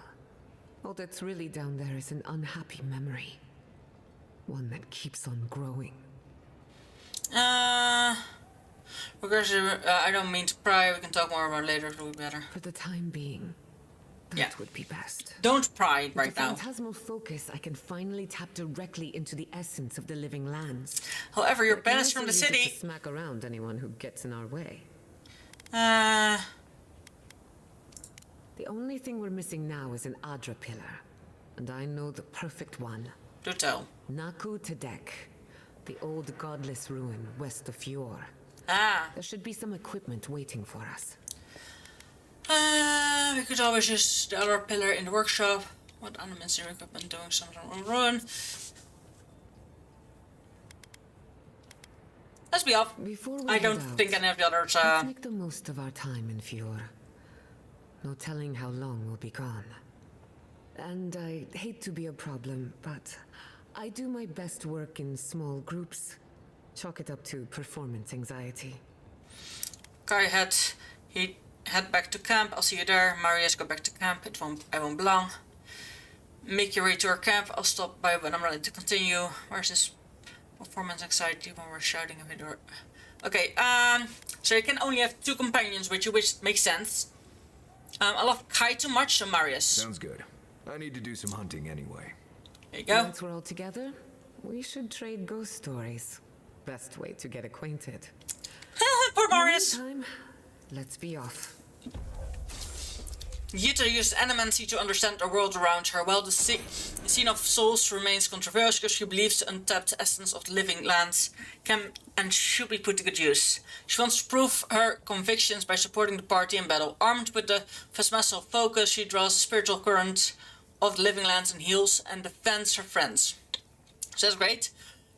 All that's really down there is an unhappy memory. One that keeps on growing. Because I don't mean to pry. We can talk more about it later. It'll be better. For the time being, that would be best. Don't pry right now. With a phantasmal focus, I can finally tap directly into the essence of the living lands. However, you're banished from the city. To smack around anyone who gets in our way. The only thing we're missing now is an Adra pillar, and I know the perfect one. Do tell. Naku Tedek, the old godless ruin west of Fjord. There should be some equipment waiting for us. We could always use the other pillar in the workshop. What elements in equipment doing something on ruin? Let's be off. I don't think any of the others. Let's make the most of our time in Fjord. No telling how long we'll be gone. And I hate to be a problem, but I do my best work in small groups. Chalk it up to performance anxiety. Kai head back to camp. I'll see you there. Marius, go back to camp. I won't be long. Make your way to our camp. I'll stop by when I'm ready to continue. Where's this performance anxiety when we're shouting a bit? Okay, so you can only have 2 companions with you, which makes sense. I love Kai too much, so Marius. Sounds good. I need to do some hunting anyway. There you go. Once we're all together, we should trade ghost stories. Best way to get acquainted. Poor Marius! Meantime, let's be off. Jutta used animancy to understand the world around her, while the scene of souls remains controversial because she believes the untapped essence of the living lands can and should be put to good use. She wants to prove her convictions by supporting the party in battle. Armed with the Phasmasal focus, she draws the spiritual current of the living lands and heals and defends her friends. So that's great.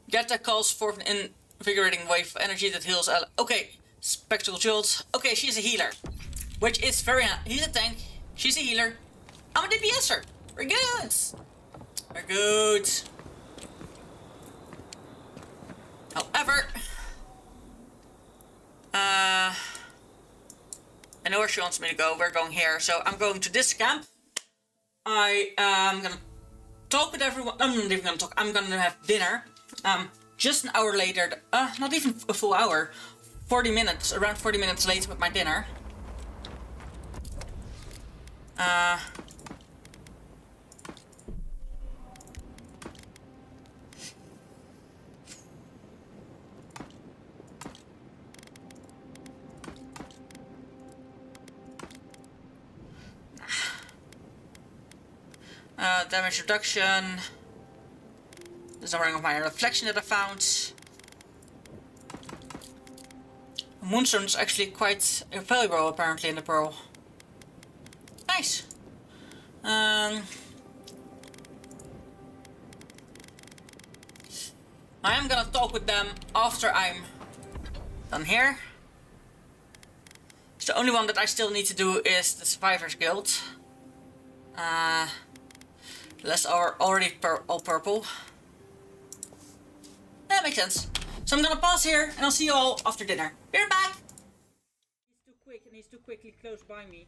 Jutta calls forth an invigorating wave of energy that heals Okay, Spectacle Jolt. Okay, she's a healer. Which is very... He's a tank. She's a healer. I'm a DPSer. We're good. We're good. However... I know where she wants me to go. We're going here. So I'm going to this camp. I am gonna talk with everyone. I'm not even gonna talk. I'm gonna have dinner. Just an hour later. Not even a full hour. 40 minutes. Around 40 minutes later with my dinner. Damage reduction. There's a ring of my reflection that I found. Moonstone is actually quite valuable apparently in the pearl. Nice. I am gonna talk with them after I'm done here. So the only one that I still need to do is the Survivors Guild. The rest are already all purple. That makes sense. So I'm gonna pause here and I'll see you all after dinner. Be right back! He's too quick and he's too quickly close by me.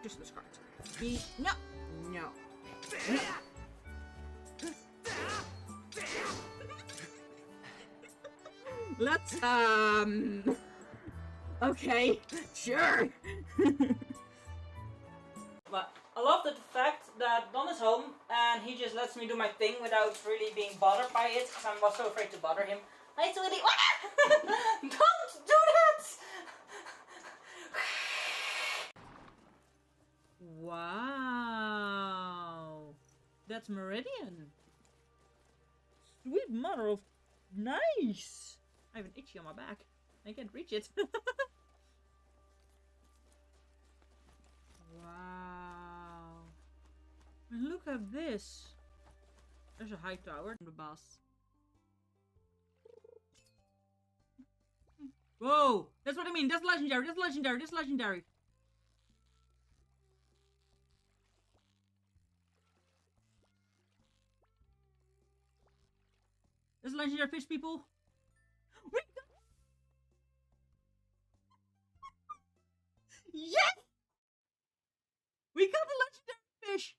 Just this card. No. No. No. Let's, okay, sure. But I love the fact that Don is home and he just lets me do my thing without really being bothered by it because I was so afraid to bother him. Hi, sweetie. Don't do that! Wow. That's Meridian. Sweet mother of... Nice! I have an itchy on my back. I can't reach it. Wow. And look at this. There's a high tower. The boss. Whoa! That's what I mean. That's legendary. That's legendary. That's legendary. That's legendary fish, people. Yes! We got the legendary fish!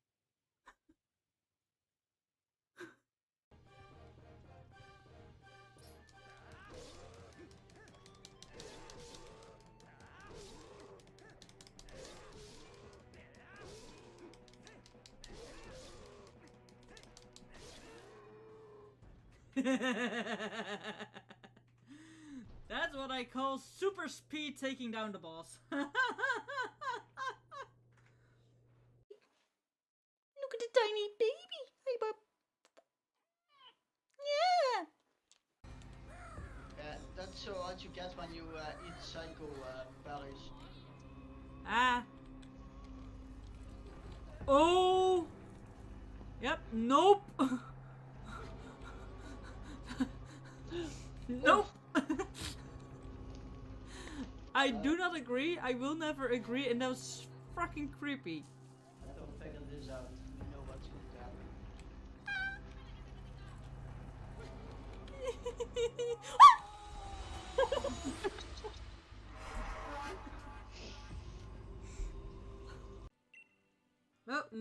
That's what I call super speed taking down the boss. Look at the tiny baby. Hey, bub. Yeah. That's what you get when you eat psycho berries. Ah. Oh. Yep. Nope. Nope. I do not agree. I will never agree, and that was fucking creepy. Don't figure this out. You know what's going to happen.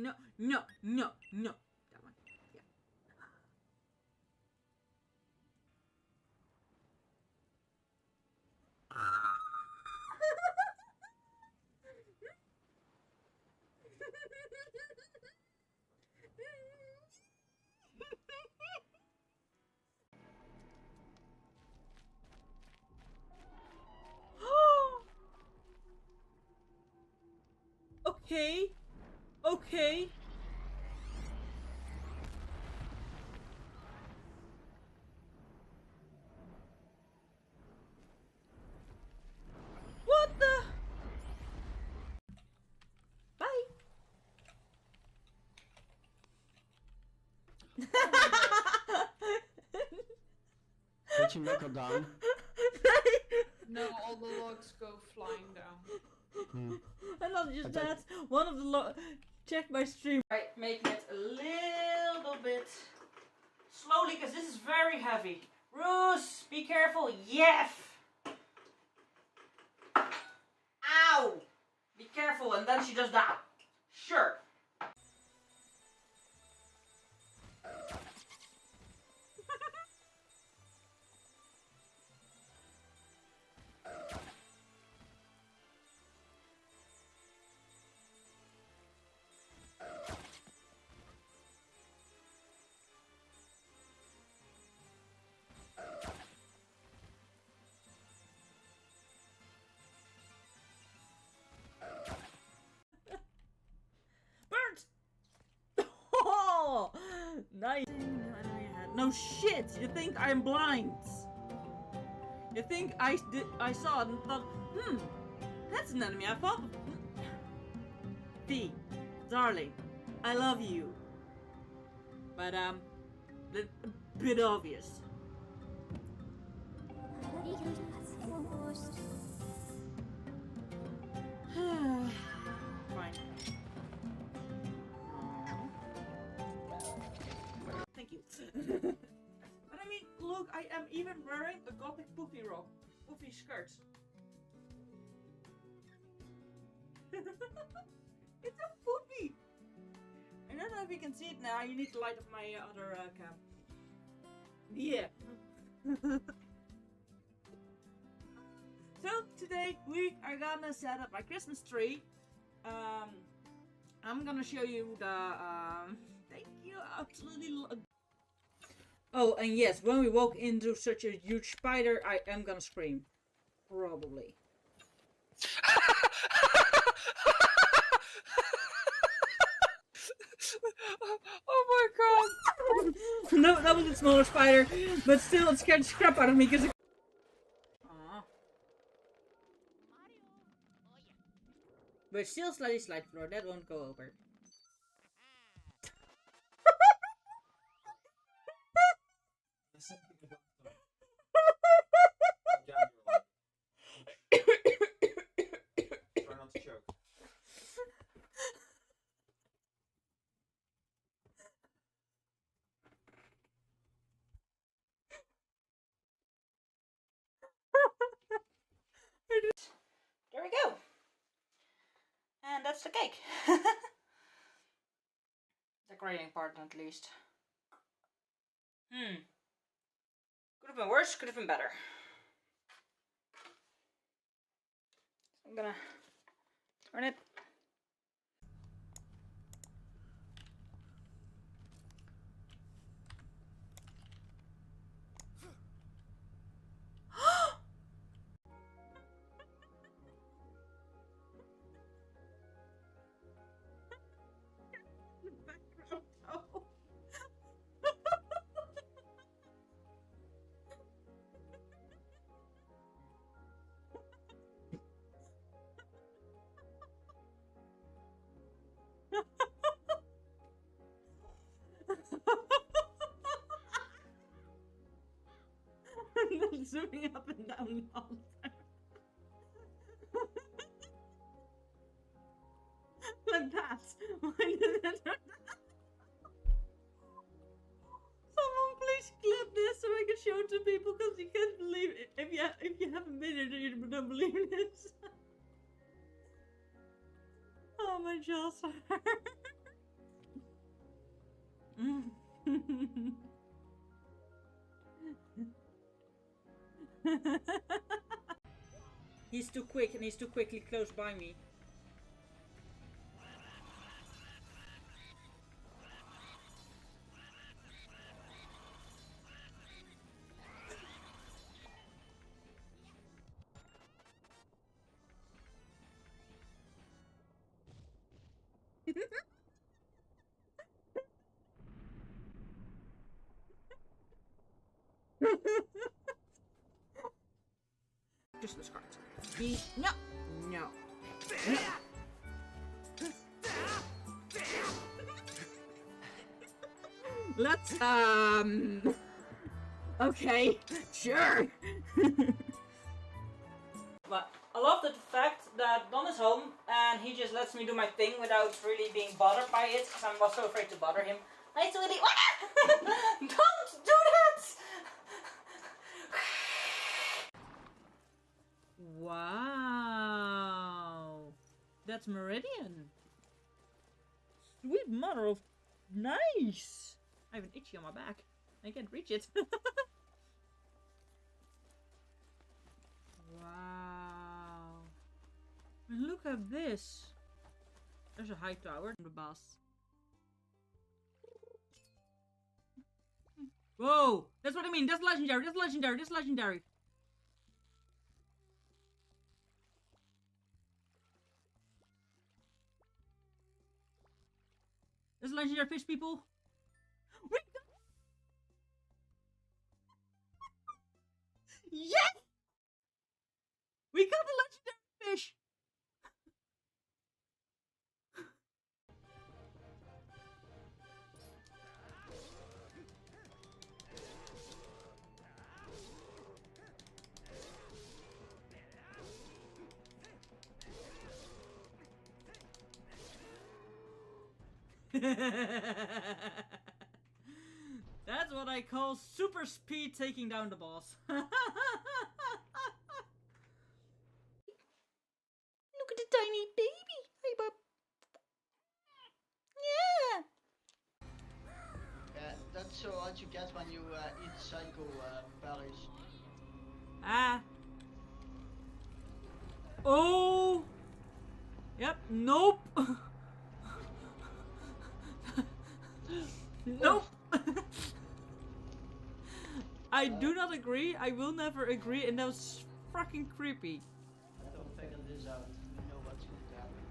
no, no, no, no. That one. Yeah. Okay. Okay. What the? Bye. Did you knuckle down? No, all the logs go flying down. And not just that, one of the check my stream. Right, making it a little bit slowly because this is very heavy. Roos, be careful. Yes. Ow! Be careful, and then she does that. Sure. Oh, nice. No shit. You think I'm blind? You think I saw it and thought, that's an enemy. I thought. V, darling, I love you. But a bit obvious. Fine. Thank you. But I mean, look, I am even wearing a gothic puffy skirt. It's a puffy! I don't know if you can see it now. You need the light of my other cam. Yeah. So today we are gonna set up my Christmas tree. I'm gonna show you the. Thank you, absolutely. Oh, and yes, when we walk into such a huge spider, I am gonna scream. Probably. Oh my god! No, that was a smaller spider, but still it scared the crap out of me because it... But still slightly slide floor, that won't go over. Try not to choke. There we go. And that's the cake. Decorating part at least. Could have been worse, could have been better. So I'm gonna turn it. Zooming up and down all the time. Like that. Why did it? Someone please clip this so I can show it to people because you can't believe it. If you haven't been here, you don't believe this. Oh my jaws hurt. He's too quick and he's too quickly close by me. Christmas cards. No. No. No. Let's, okay, sure. But I love the fact that Don is home and he just lets me do my thing without really being bothered by it, because I'm also afraid to bother him. Hi, sweetie. Don't do that! Wow. That's Meridian. Sweet mother of... Nice! I have an itchy on my back. I can't reach it. Wow. And look at this. There's a high tower in the boss. Whoa! That's what I mean. That's legendary. That's legendary. That's legendary. That's legendary fish, people. We got... Yes! We got the legendary fish! That's what I call super speed taking down the boss. Look at the tiny baby. Hey, bub. Yeah. Yeah, that's what you get when you eat psycho berries. Ah. Oh. Yep. Nope. Nope. I do not agree. I will never agree, and that was fucking creepy. Don't figure this out. You know what's going to happen.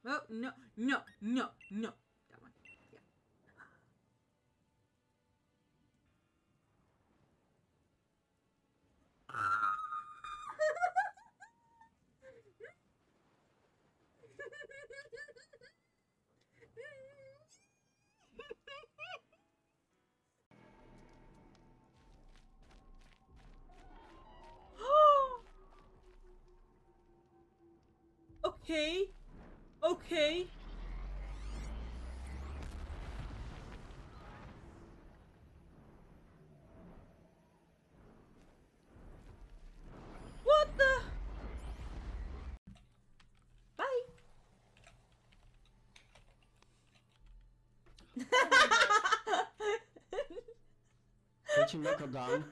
Oh, no, no, no, no. That one. Yeah. Okay. Okay. What the? Bye. Did you knuckle down?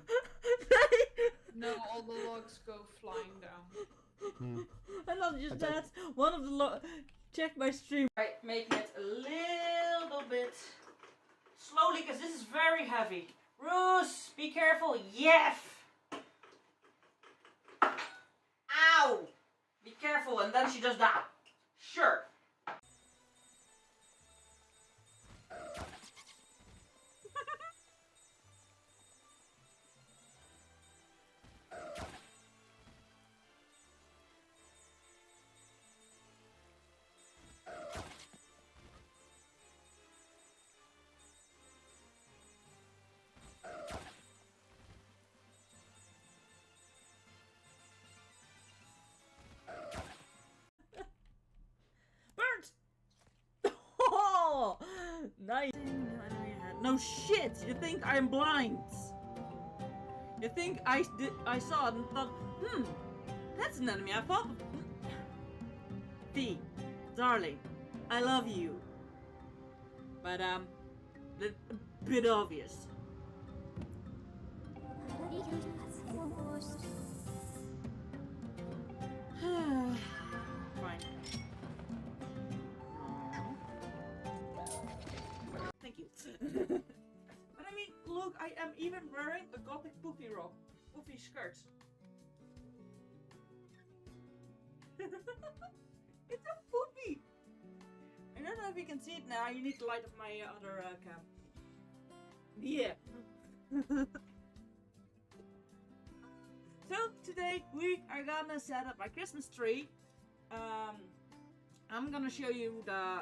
No, all the logs go flying down. And not just that, one of the check my stream. Right, making it a little bit slowly because this is very heavy. Roos, be careful. Yef! Ow! Be careful, and then she does that. Sure. Oh, nice. No shit, you think I'm blind? I think I saw it and thought, that's an enemy. I thought, V, darling, I love you. But a bit obvious. Fine. Thank you. But I mean, look, I am even wearing a gothic puffy skirt. It's a puffy! I don't know if you can see it now. You need the light of my other cam. Yeah. So today we are gonna set up my Christmas tree. I'm gonna show you the.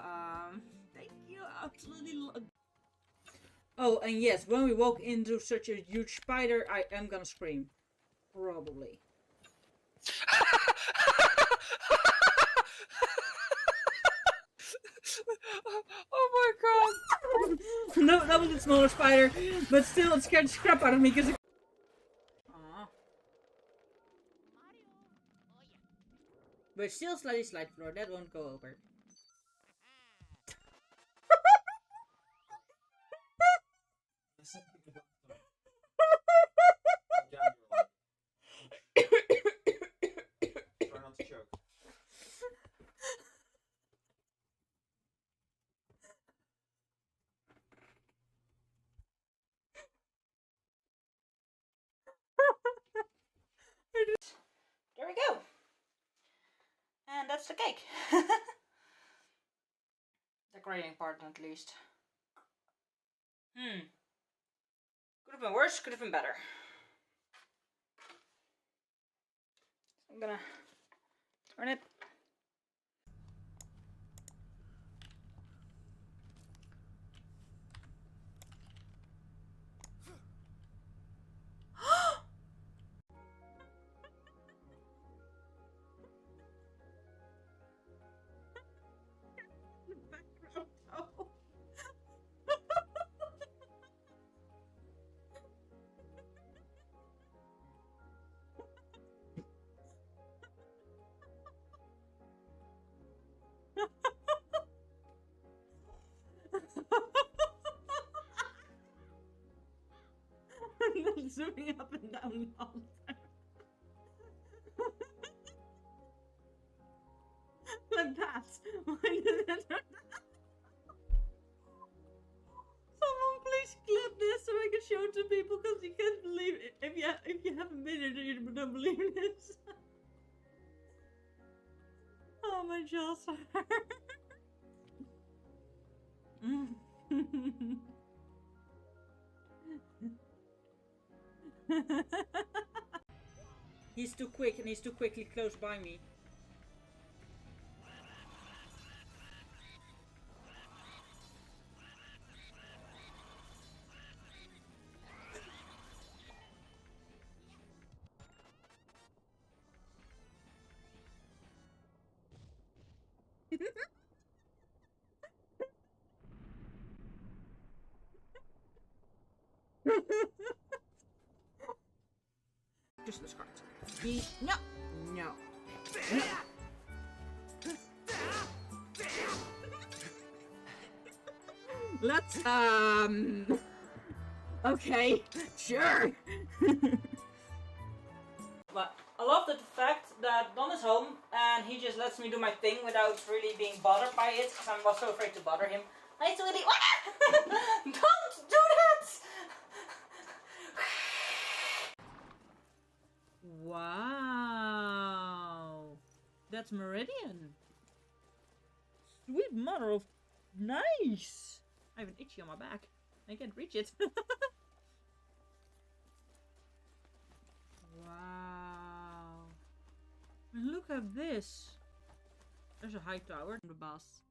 Thank you, absolutely. Oh, and yes, when we walk into such a huge spider, I am gonna scream. Probably. Oh my god! No, that was a smaller spider, but still it scared the crap out of me because it... Aww. But still slightly slide floor, that won't go over. Try not to choke. There we go. And that's the cake. Decorating part at least. Could have been worse, could have been better. I'm gonna turn it. Zooming up and down all the time. Like that. Why did it turn that? Someone please clip this so I can show it to people because you can't believe it. If you haven't been here, you don't believe this. Oh my jaws hurt. He's too quick and he's too quickly close by me. Christmas cards. No. No. No. Let's, okay, sure. But I love the fact that Don is home and he just lets me do my thing without really being bothered by it because I was so afraid to bother him. Hi, sweetie. Don't do that! Wow. That's Meridian. Sweet mother of... Nice! I have an itchy on my back. I can't reach it. Wow. And look at this. There's a high tower in the bus.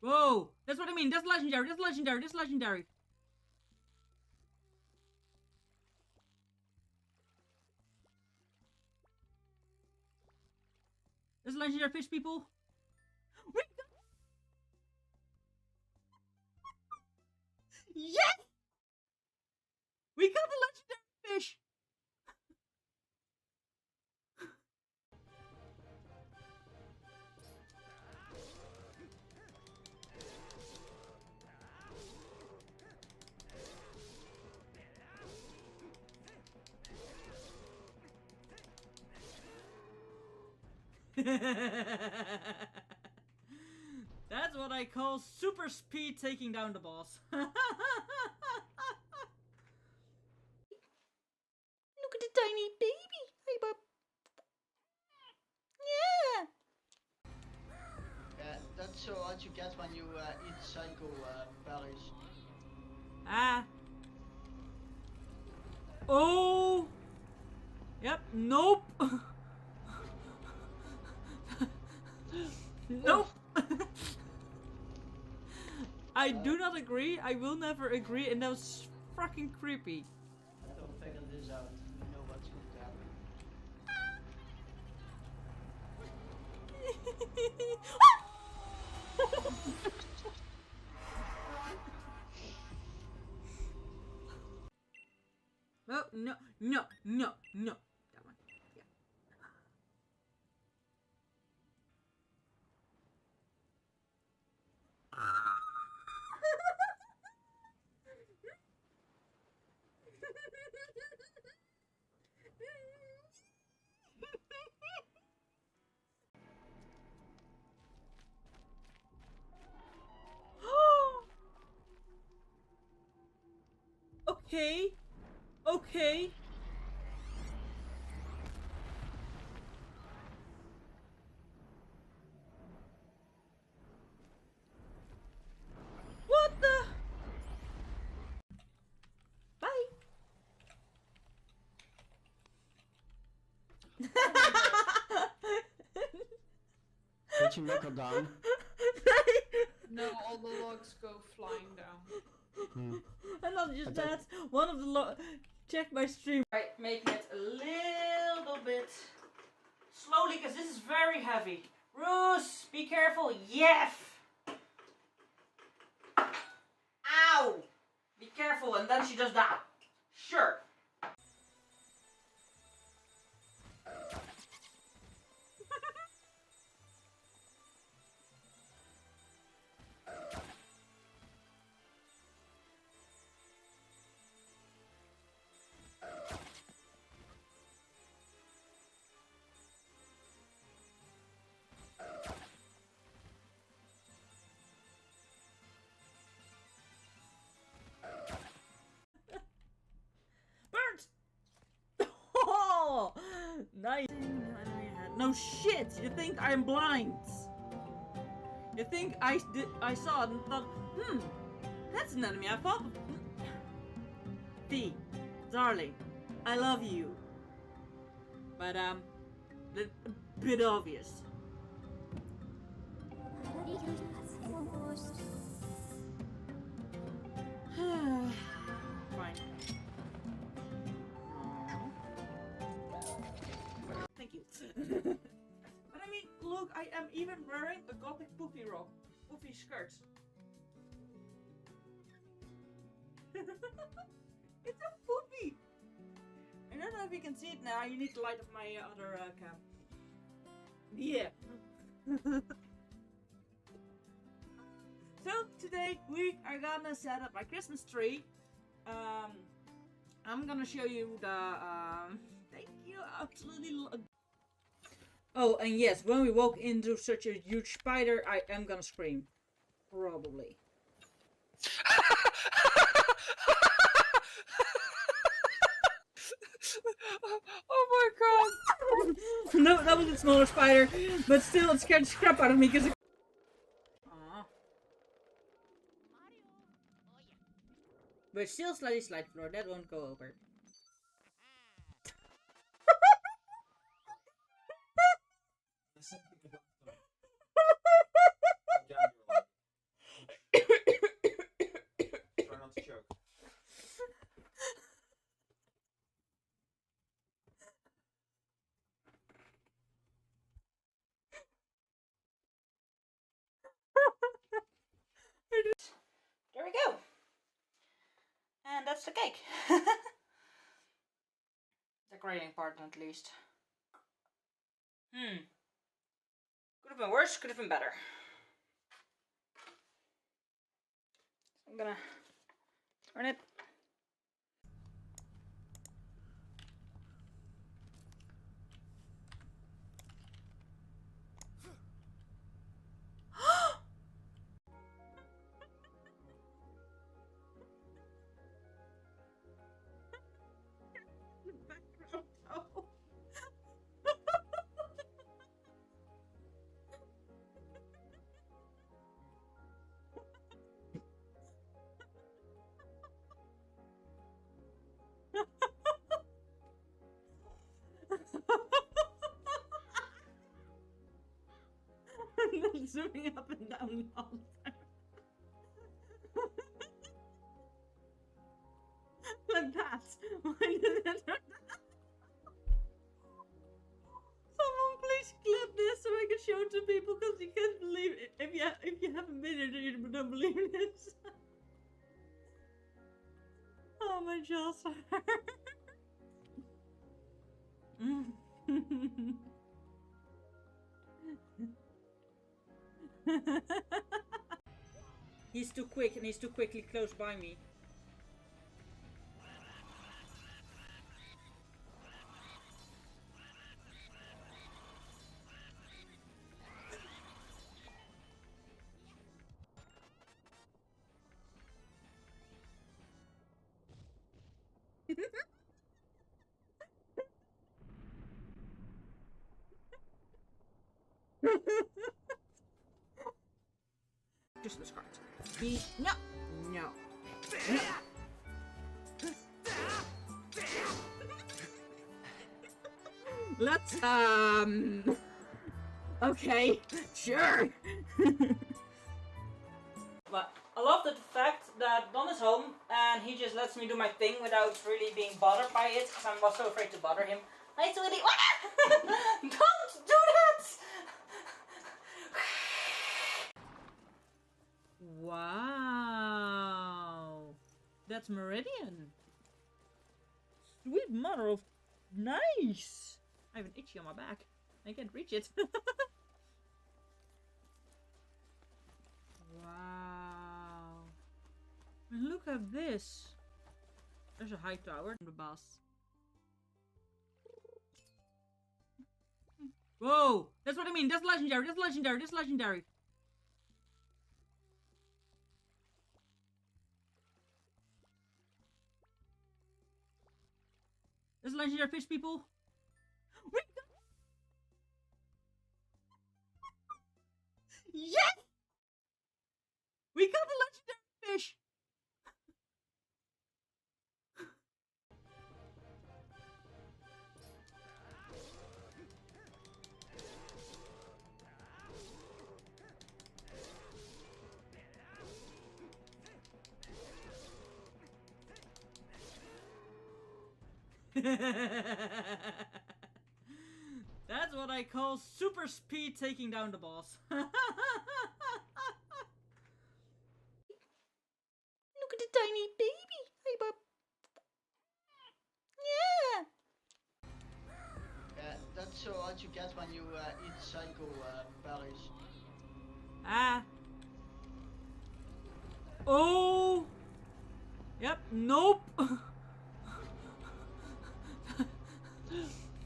Whoa! That's what I mean. That's legendary. That's legendary. That's legendary. That's legendary fish, people. Yes! That's what I call super speed taking down the boss. Look at the tiny baby. Hey, bub. Yeah. Yeah, that's what you get when you eat psycho berries. Ah. Oh. Yep. Nope. Nope. I do not agree. I will never agree, and that was fucking creepy. Don't figure this out. You know what's going to happen. Oh, no, no, no, no. That one. Yeah. Okay. Okay. What the? Bye. Did you knuckle down? No, all the logs go flying down. And not just that, one of the check my stream. Right, making it a little bit slowly because this is very heavy. Roos, be careful. Yes. Ow! Be careful, and then she does that. Sure. Birds! Oh, nice. No shit! You think I'm blind? You think I saw it and thought, that's an enemy. I thought, V, darling, I love you. But a bit obvious. Fine. Thank you. But I mean, look, I am even wearing a gothic poofy skirt. It's a poofy! I don't know if you can see it now. You need to light up my other cam. Yeah. So today we are gonna set up my Christmas tree. I'm gonna show you the thank you, absolutely. Oh, and yes, when we walk into such a huge spider, I am gonna scream. Probably. Oh my god! No, that was a smaller spider, but still it scared the crap out of me because it... But still slightly slide floor, that won't go over. Try not to choke. There we go. And that's the cake. Decorating part at least. Could have been worse, could have been better. I'm gonna turn it. zooming up and down all the time. Like that. Why did that? Someone please clip this so I can show it to people, because you can't believe it. If you haven't been here, you don't believe this. Oh, my jaws hurt. He's too quick and he's too quickly close by me. Just this card. No. No. No. Let's, okay, sure. But I love the fact that Don is home and he just lets me do my thing without really being bothered by it, because I was so afraid to bother him. Hi, sweetie. Don't do that! Wow. That's Meridian. Sweet mother of... Nice! I have an itchy on my back. I can't reach it. Wow. And look at this. There's a high tower in the boss. Whoa! That's what I mean. That's legendary. That's legendary. That's legendary. That's legendary fish, people. Yes! We got the legendary fish! That's what I call super speed taking down the boss. Look at the tiny baby. Hey, bub. Yeah. Yeah, that's what you get when you eat psycho berries. Ah. Oh. Yep. Nope.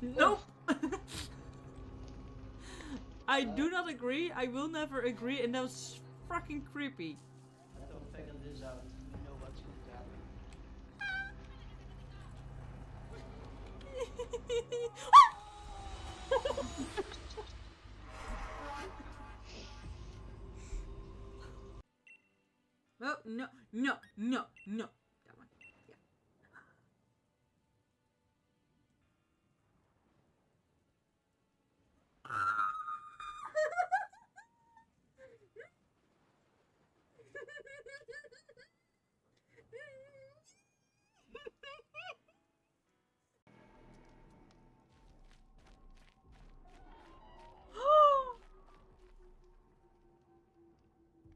Nope. I do not agree. I will never agree, and that was fucking creepy. I don't figure this out. You know what's going to happen. Oh, no, no, no, no. That one. Yeah.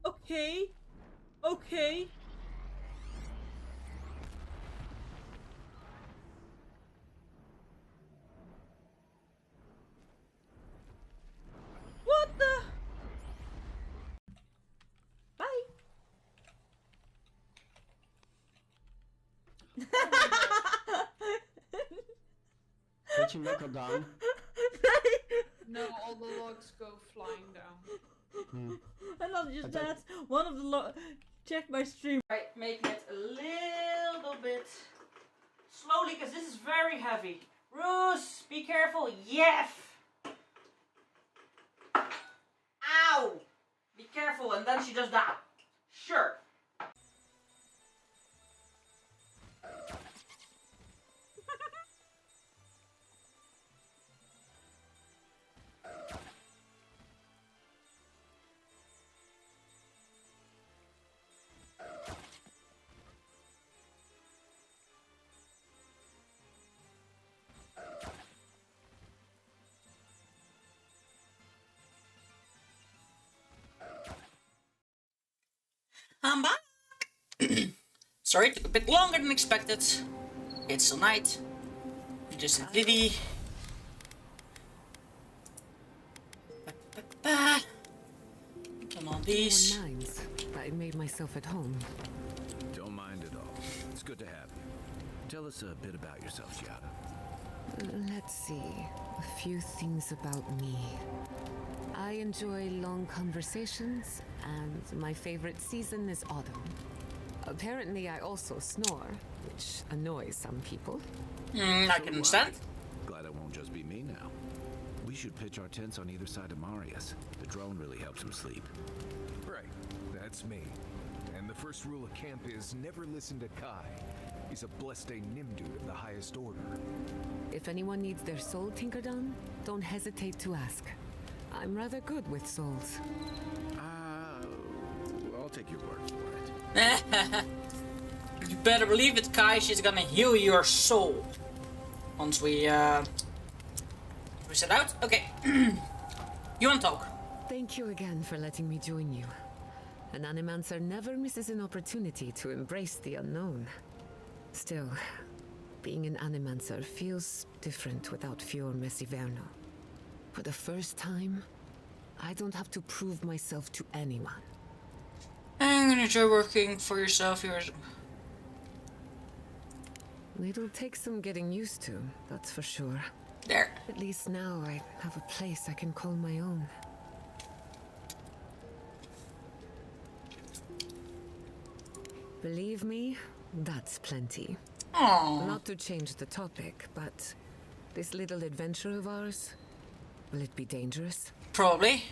Okay. Okay. What the? Bye. Kitchen knuckle down. No, all the logs go flying down. And not just that, one of the check my stream. Right, making it a little bit slowly, because this is very heavy. Roos, be careful. Yes. Ow. Be careful, and then she does that. Sure. I'm back. Sorry, it took a bit longer than expected. It's still night. Just a Diddy. Come on, these. No one minds. I made myself at home. Don't mind at all. It's good to have you. Tell us a bit about yourself, Giada. Let's see. A few things about me. I enjoy long conversations, and my favorite season is autumn. Apparently, I also snore, which annoys some people. I can understand. Glad it won't just be me now. We should pitch our tents on either side of Marius. The drone really helps him sleep. Right, that's me. And the first rule of camp is never listen to Kai. He's a blessed Nimdude of the highest order. If anyone needs their soul tinkered on, don't hesitate to ask. I'm rather good with souls. I'll take your word for it. You better believe it, Kai. She's gonna heal your soul. Once we set out. Okay. You wanna talk? Thank you again for letting me join you. An Animancer never misses an opportunity to embrace the unknown. Still, being an Animancer feels different without Fior Messiverno. For the first time, I don't have to prove myself to anyone. I'm gonna enjoy working for yourself here. It'll take some getting used to, that's for sure. There. At least now I have a place I can call my own. Believe me, that's plenty. Aww. Not to change the topic, but this little adventure of ours, will it be dangerous? Probably.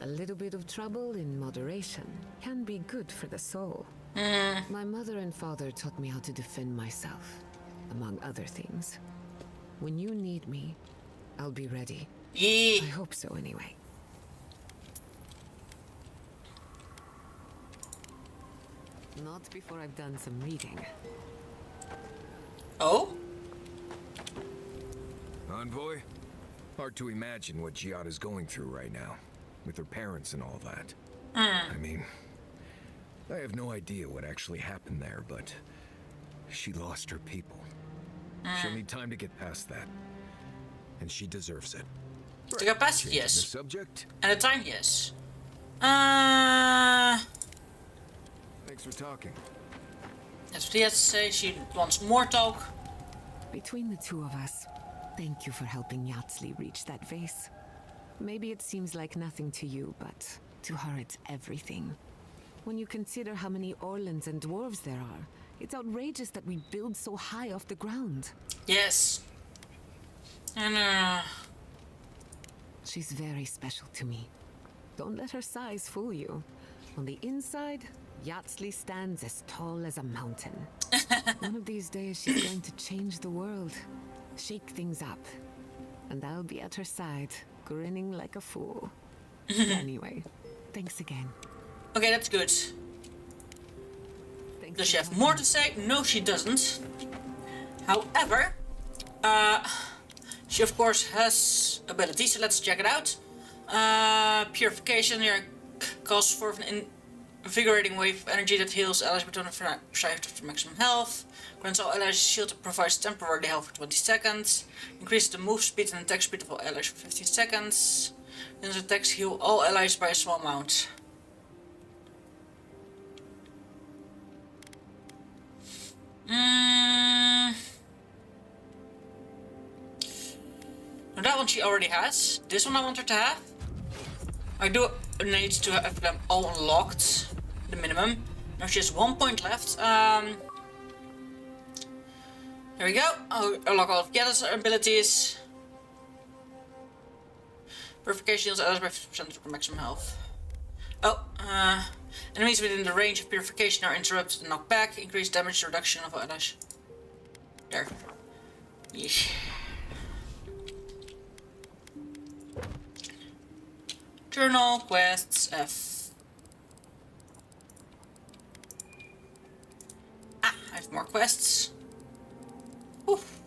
A little bit of trouble in moderation can be good for the soul. My mother and father taught me how to defend myself, among other things. When you need me, I'll be ready. Yeah. I hope so, anyway. Not before I've done some reading. Oh? Envoy? Hard to imagine what Giada's going through right now, with her parents and all that. I mean, I have no idea what actually happened there, but she lost her people. She'll need time to get past that. And she deserves it. To get past it, yes. The subject? And the time, yes. Thanks for talking. That's what he has to say. She wants more talk. Between the two of us, thank you for helping Yatsli reach that vase. Maybe it seems like nothing to you, but to her it's everything. When you consider how many Orlans and dwarves there are, it's outrageous that we build so high off the ground. Yes. And she's very special to me. Don't let her size fool you. On the inside, Yatsli stands as tall as a mountain. One of these days she's going to change the world, shake things up. And I'll be at her side, grinning like a fool. Anyway, thanks again. okay, that's good. Does she have more to say? No, she doesn't. However, she of course has abilities, so let's check it out. Purification here calls for an invigorating wave of energy that heals allies between a shy to maximum health. Grants all allies shield that provides temporary health for 20 seconds. Increases the move speed and attack speed of all allies for 15 seconds. These attacks heal all allies by a small amount. Now that one she already has. This one I want her to have. I do need to have them all unlocked, the minimum. Now she has 1 point left. Here we go. I'll unlock all of Giada's abilities. Purification heals allies by 50% of maximum health. Oh, enemies within the range of purification are interrupted and knocked back. Increased damage reduction of allies. There. Yeesh. Journal, quests, F. I have more quests. Oof.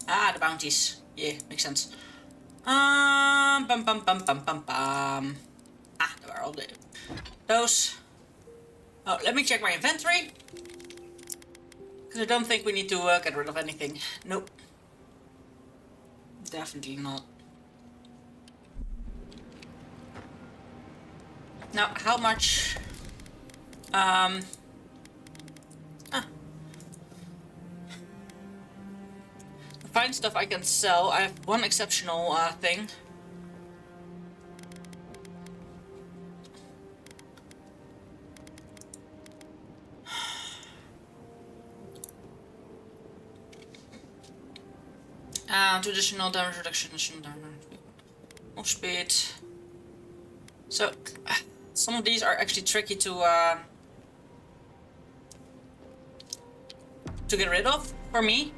The bounties. Yeah, makes sense. Bum bum bum bum bum bum. probably those. Oh, let me check my inventory. Because I don't think we need to get rid of anything. Nope. Definitely not. Now, how much... Fine stuff I can sell. I have one exceptional thing. Traditional damage reduction, additional damage, move speed. So, some of these are actually tricky to get rid of for me.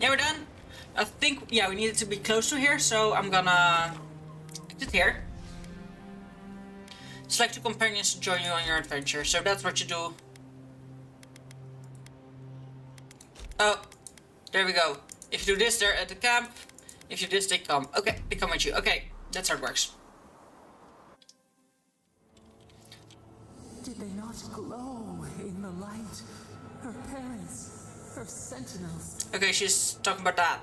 Yeah, we're done. I think, yeah, we needed to be close to here, so I'm gonna exit here. Select two companions to join you on your adventure. So that's what you do. Oh, there we go. If you do this, they're at the camp. If you do this, they come. Okay, they come with you. Okay, that's how it works. Did they not glow in the light? Her parents, her sentinels. Okay, she's talking about that.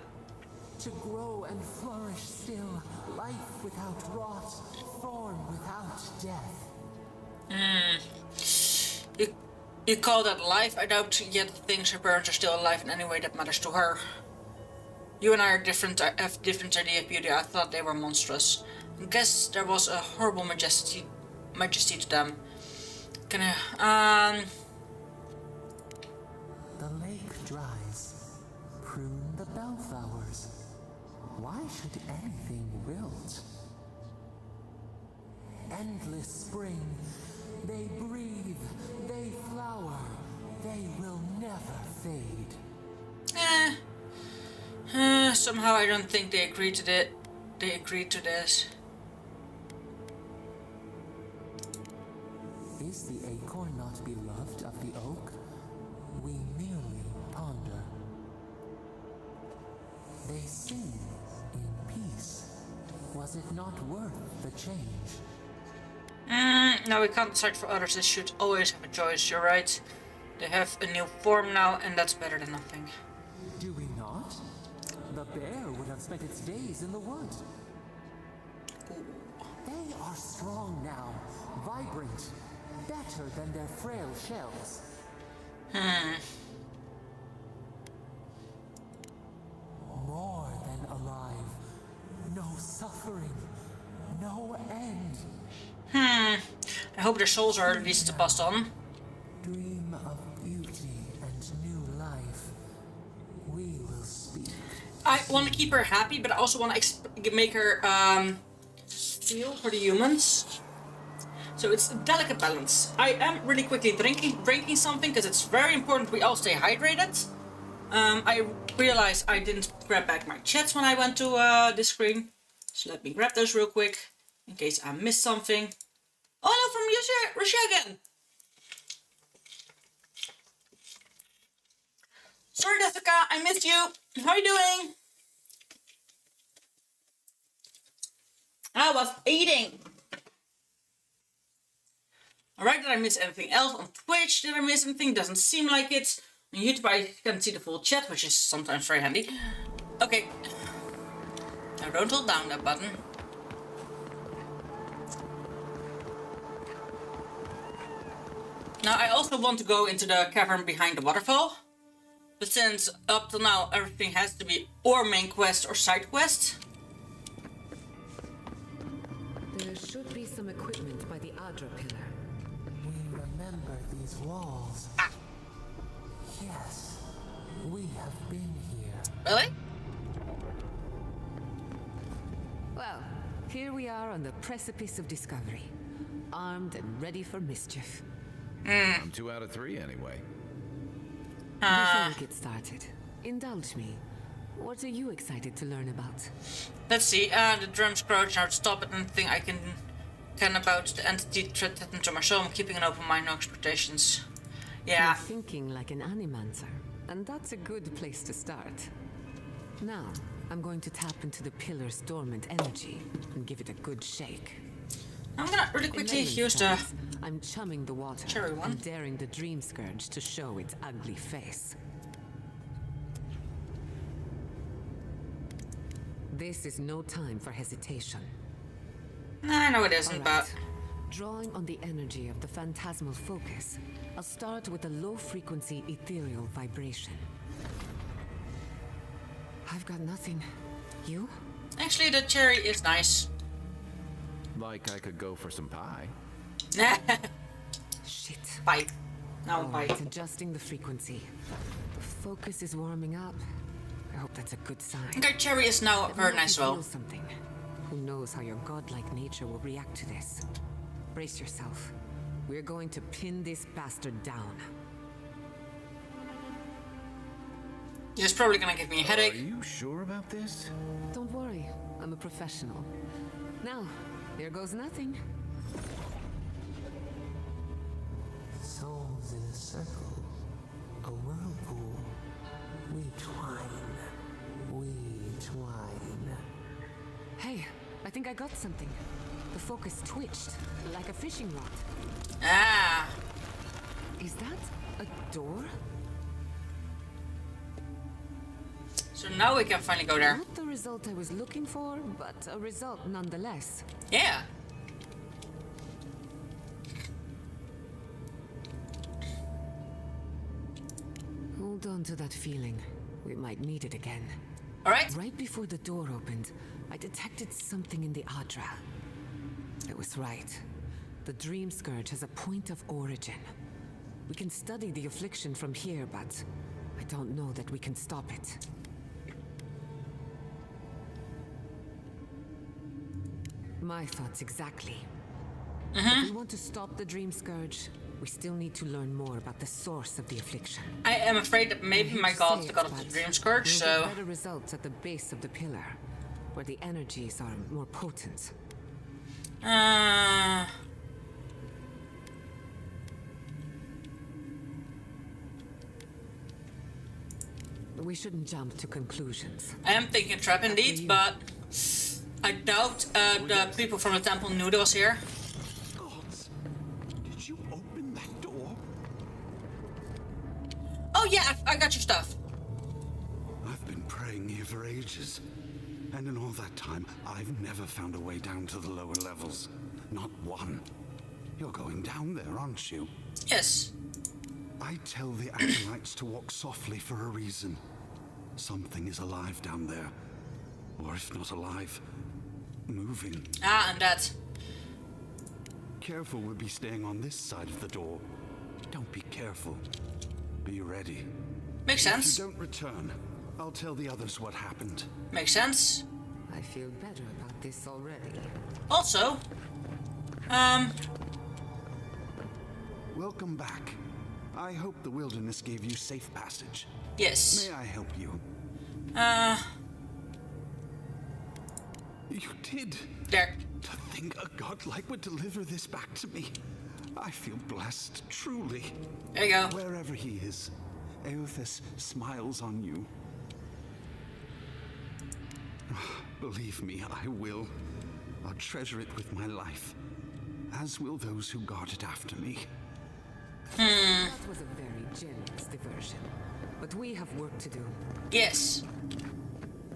To grow and flourish still, life without rot, form without death. You call that life? I doubt yet thinks her parents are still alive in any way that matters to her. You and I are different, have different idea of beauty. I thought they were monstrous. I guess there was a horrible majesty to them. Can I, The lake dries. Prune the bellflowers. Why should anything wilt? Endless spring. They breathe. They flower. They will never fade. Somehow I don't think they agreed to it. They agreed to this. Is the acorn not beloved of the oak? We merely ponder. They sing in peace. Was it not worth the change? No, we can't decide for others. They should always have a choice. You're right. They have a new form now, and that's better than nothing. Do we not? The bear would have spent its days in the woods. They are strong now, vibrant, better than their frail shells. More than alive. No suffering. No end. I hope their souls are at least passed on. Dream of beauty and new life. We will speak. I want to keep her happy, but I also want to make her feel for the humans. So it's a delicate balance. I am really quickly drinking something because it's very important we all stay hydrated. I realized I didn't grab back my chats when I went to this screen. So let me grab those real quick in case I missed something. Oh no, from Russia again. Sorry, Jessica, I missed you. How are you doing? I was eating. Alright, did I miss anything else on Twitch? Did I miss anything? Doesn't seem like it. On YouTube I can see the full chat, which is sometimes very handy. Okay. Now don't hold down that button. Now I also want to go into the cavern behind the waterfall. But since up till now everything has to be or main quest or side quest. There should be some equipment by the Adra pillar. We remember these walls. Yes, we have been here. Really? Well, here we are on the precipice of discovery. Armed and ready for mischief. I'm 2 out of 3 anyway. Before we get started, indulge me. What are you excited to learn about? Let's see, the drums crouch now to stop at anything I can about the entity threatened to my soul. I'm keeping an open mind, no expectations. Yeah. You're thinking like an animancer, and that's a good place to start. Now, I'm going to tap into the pillar's dormant energy and give it a good shake. I'm gonna really quickly use the I'm chumming the water cherry one. and daring the dream scourge to show its ugly face. This is no time for hesitation. I know it isn't, but drawing on the energy of the phantasmal focus, I'll start with a low-frequency ethereal vibration. I've got nothing. You? Actually, the cherry is nice. Like I could go for some pie. Shit. Bite. Now Alright, bite. adjusting the frequency. The focus is warming up. I hope that's a good sign. Okay, cherry is now very nice. Well, something. Who knows how your godlike nature will react to this? Brace yourself. We're going to pin this bastard down. it's probably gonna give me a headache. Are you sure about this? Don't worry, I'm a professional. Now, there goes nothing. Souls in a circle, a whirlpool. We twine, we twine. Hey, I think I got something. The focus twitched, like a fishing rod. Ah. Is that a door? So now we can finally go there. Not the result I was looking for, but a result nonetheless. Yeah. Hold on to that feeling. We might need it again. Alright. Right before the door opened, I detected something in the Adra. It was right. The Dream Scourge has a point of origin. We can study the affliction from here, but I don't know that we can stop it. My thoughts exactly. If we want to stop the Dream Scourge, we still need to learn more about the source of the affliction. I am afraid that maybe my god is the god of the Dream Scourge, we'll so... get better results at the base of the pillar, where the energies are more potent. We shouldn't jump to conclusions. I am thinking a trap indeed, but I doubt the people from the temple knew there was here. Gods, did you open that door? Oh yeah, I got your stuff. I've been praying here for ages. And in all that time, I've never found a way down to the lower levels. Not one. You're going down there, aren't you? Yes. I tell the acolytes to walk softly for a reason. Something is alive down there. Or if not alive, moving. Ah, and that. Careful, we'll be staying on this side of the door. Don't be careful. Be ready. Makes sense. If you don't return, I'll tell the others what happened. Makes sense. I feel better about this already. Also, Welcome back. I hope the wilderness gave you safe passage. Yes. May I help you? You did. There. To think a godlike would deliver this back to me. I feel blessed, truly. There you go. Wherever he is, Eothas smiles on you. Believe me, I will. I'll treasure it with my life, as will those who guard it after me. That was a very generous diversion, but we have work to do. Yes.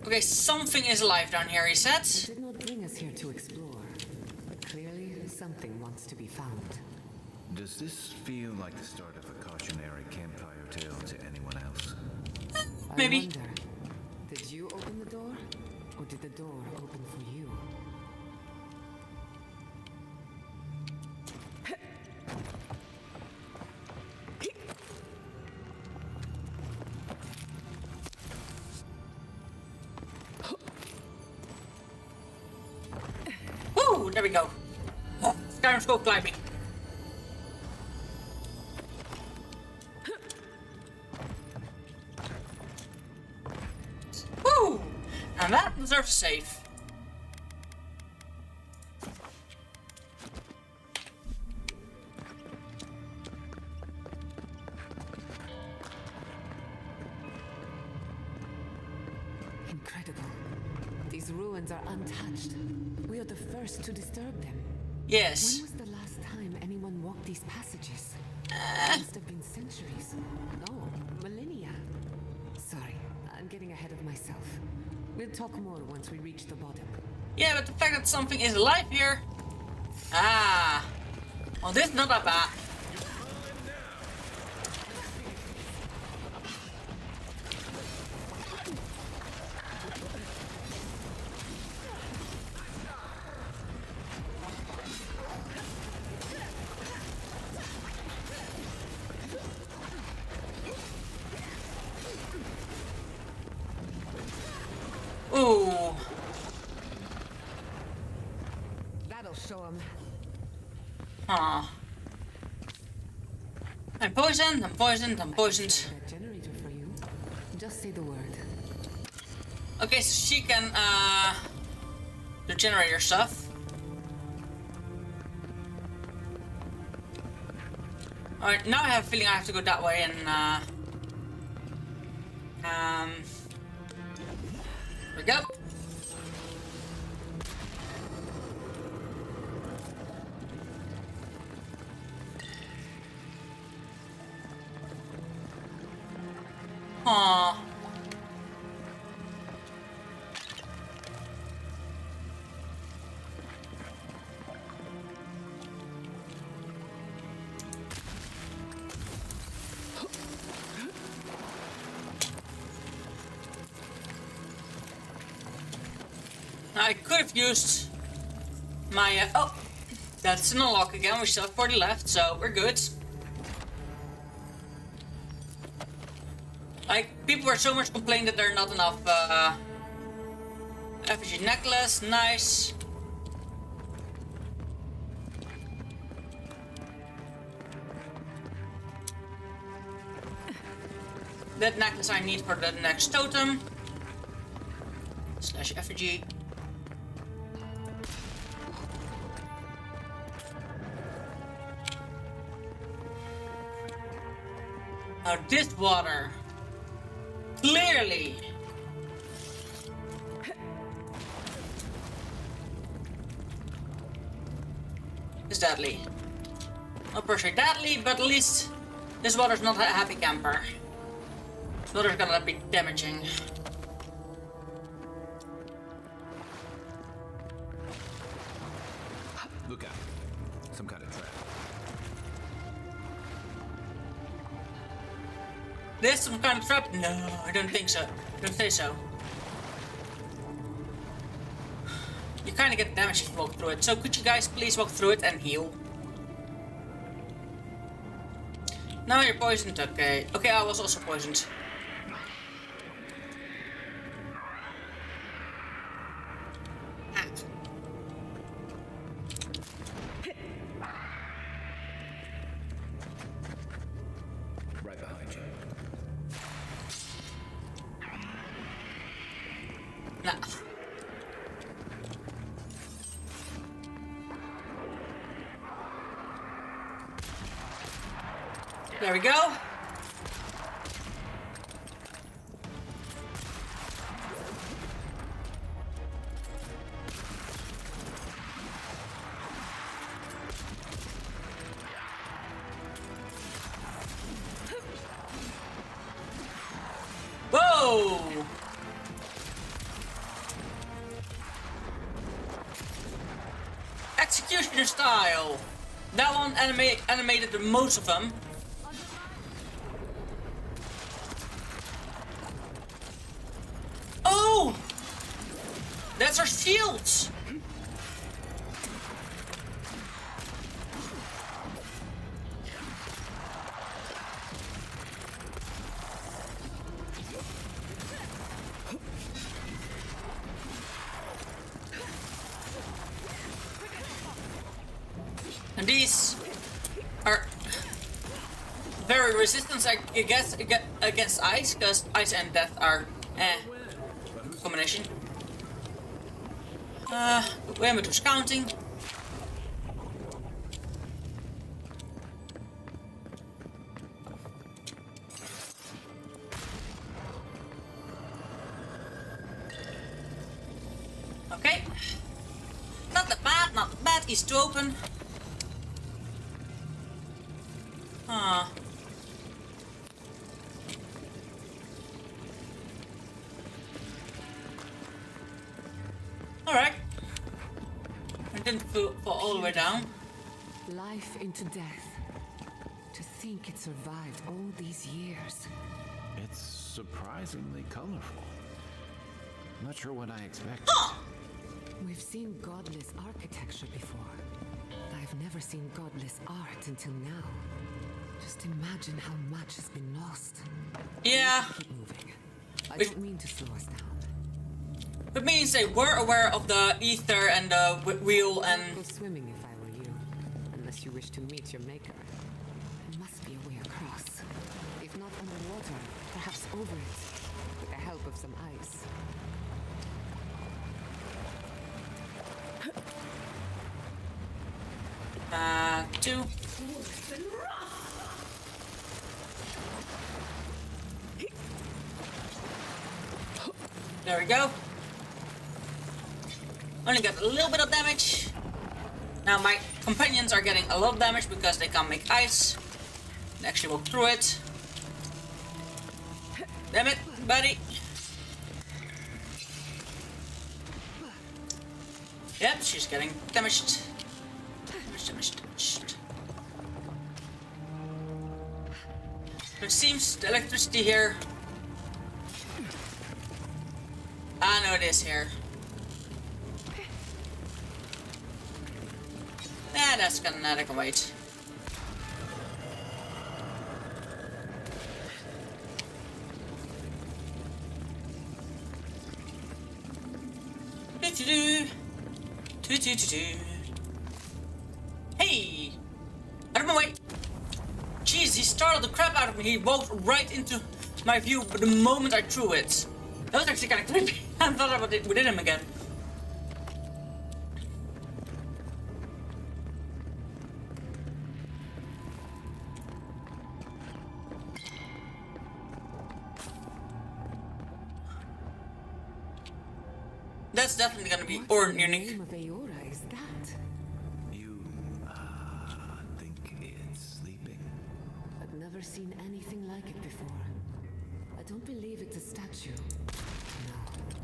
Okay, something is alive down here, he said. It did not bring us here to explore, but clearly something wants to be found. Does this feel like the start of a cautionary campfire tale to anyone else? Maybe. I wonder, did you open the door, or did the door open for you? Woo! There we go. Time to go climbing. Woo! And that deserves a save. Incredible. These ruins are untouched. We are the first to disturb them. Yes. When was the last time anyone walked these passages? Must have been centuries. No, millennia. Sorry, I'm getting ahead of myself. We'll talk more once we reach the bottom. Yeah, but the fact that something is alive here. Ah. Well, this is not that bad. Ooh. That'll show him. Aw. I'm poisoned, I'm poisoned, I'm poisoned. That generator for you. Just say the word. Okay, so she can do generator stuff. Alright, now I have a feeling I have to go that way and here we go. Aww. I could have used my oh, that's an unlock again. We still have 40 left, so we're good. Like, people were so much complaining that there are not enough effigy necklace. Nice. That necklace I need for the next totem. Slash effigy. Now this water. Clearly. Is deadly. Not per se deadly, but at least this water's not a happy camper. Water's gonna be damaging. Look out. Some kind of trap. This some kind of trap? No, I don't think so. I don't say so. You kind of get damage if you walk through it. So could you guys please walk through it and heal? Now you're poisoned. Okay. Okay, I was also poisoned. Right behind you. Nah. There we go. Whoa! Executioner style. That one animated the most of them. Oh! That's our shields! And these are very resistant, I guess, against ice, because ice and death are combination. When we do scouting. Okay. Not that bad, not bad. easy to open. Huh. Alright. I didn't fall all the way down. Life into death. To think it survived all these years. It's surprisingly colorful. Not sure what I expected. We've seen godless architecture before. I've never seen godless art until now. Just imagine how much has been lost. Yeah. Keep moving. I don't mean to slow us down. It means they were aware of the ether and the wheel and... I'd go swimming if I were you. Unless you wish to meet your maker. There must be a way across. If not underwater, perhaps over it. With the help of some ice. Two. There we go. Only got a little bit of damage. Now my companions are getting a lot of damage because they can't make ice. They actually walk through it. Damn it, buddy. Yep, she's getting damaged. Damaged. It seems the electricity here. I know it is here. Nah, that's gonna wait. Hey! Out of my way! Jeez, he startled the crap out of me. He walked right into my view the moment I threw it. That was actually kind of creepy. I thought about it within him again. That's definitely gonna be or unique. What name of Aora is that? You, think it's sleeping? I've never seen anything like it before. I don't believe it's a statue. No,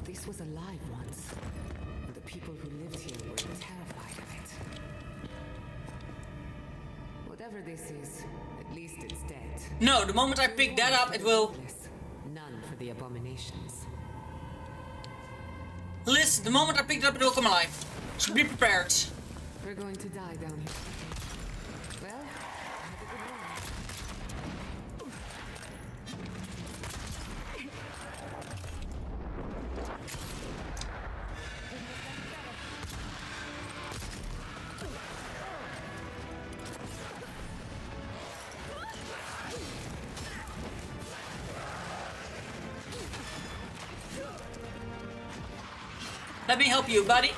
this was alive once. And the people who lived here were terrified of it. Whatever this is, at least it's dead. No, the moment I pick that up, it will... None for the abominations. Listen, the moment I pick it up, it will come alive. So be prepared. We're going to die down here. Well, have a good one. Let me help you, buddy.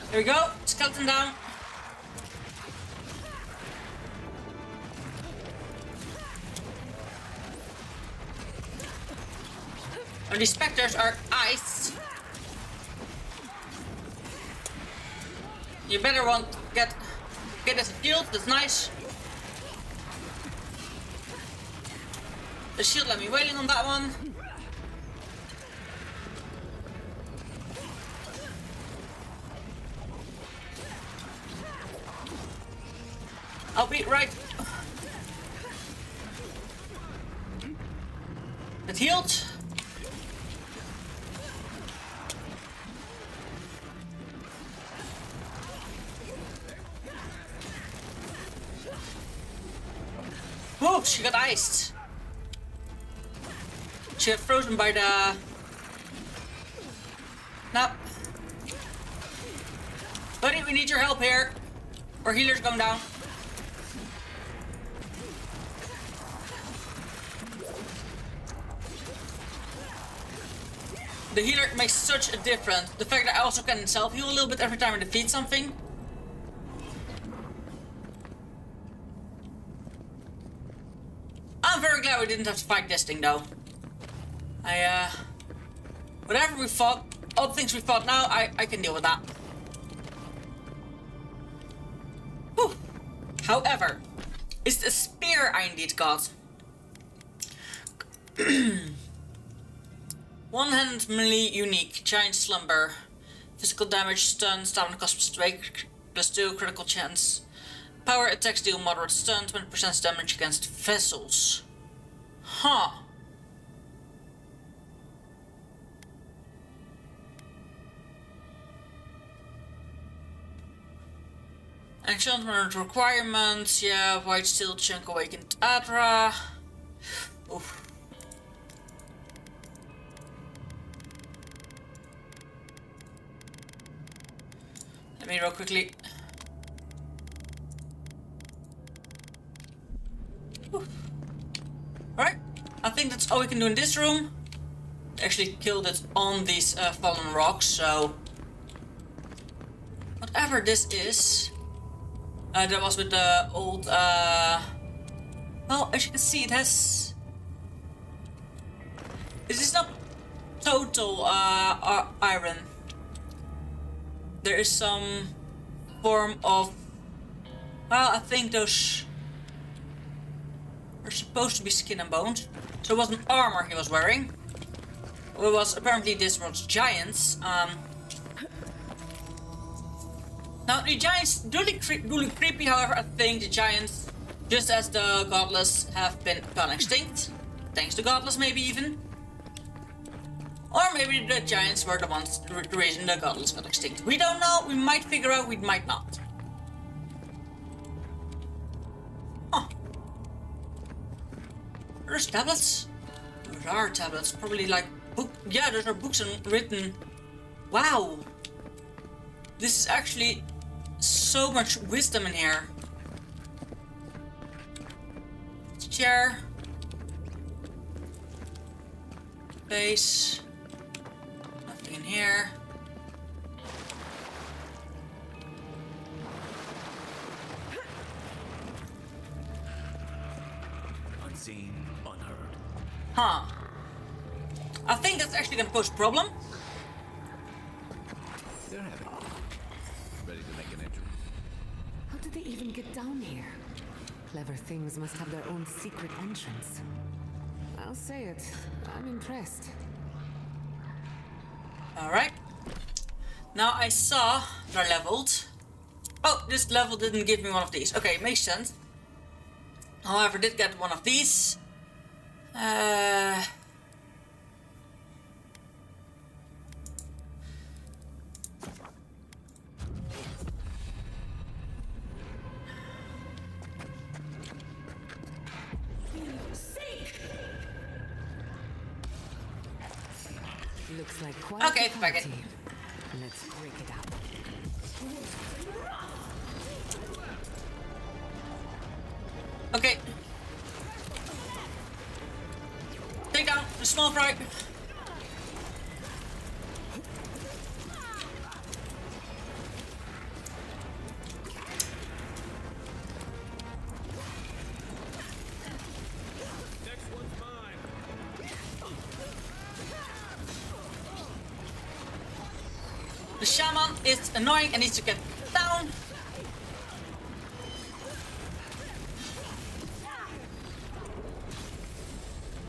There we go. Skeleton down. And these specters are ice. You better want get us a shield. That's nice. The shield let me wailing on that one. I'll be right. It healed. Whoa, she got iced. She got frozen by the... No. Buddy, we need your help here. Our healer's going down. The healer makes such a difference. The fact that I also can self-heal a little bit every time I defeat something. I'm very glad we didn't have to fight this thing though. Whatever we fought, all the things we fought now, I can deal with that. Whew. However, it's the spear I indeed got. One-handed melee unique, giant slumber. Physical damage, stun, stamina cost +2, critical chance. Power attacks deal moderate stun, 20% damage against vessels. Huh. Enchantment requirements, yeah, white steel chunk awakened Adra. Oof. Let me real quickly. Right, I think that's all we can do in this room. Actually killed it on these fallen rocks, so whatever this is. That was with the old, well, as you can see, it has... This is not total iron. There is some form of... Well, I think those are supposed to be skin and bones. So it wasn't armor he was wearing. It was apparently this was giants. Now the giants do look creepy, however I think the giants, just as the godless, have gone extinct. Thanks to godless maybe even. Or maybe the giants were the ones, the reason the godless got extinct. We don't know, we might figure out, we might not. Huh. There's tablets? There are tablets, probably like book. Yeah, those are books and written. Wow. This is actually so much wisdom in here. Chair. Base. Nothing in here. Unseen, unheard. Huh. I think that's actually gonna pose a problem. They're having ready to make an entry. How did they even get down here? Clever things must have their own secret entrance. I'll say it. I'm impressed. Alright. Now I saw they're leveled. Oh, this level didn't give me one of these. Okay, makes sense. However, did get one of these. Looks like quite okay, a fuck it. party. Let's break it up. Okay. Take down the small fry. The shaman is annoying and needs to get down.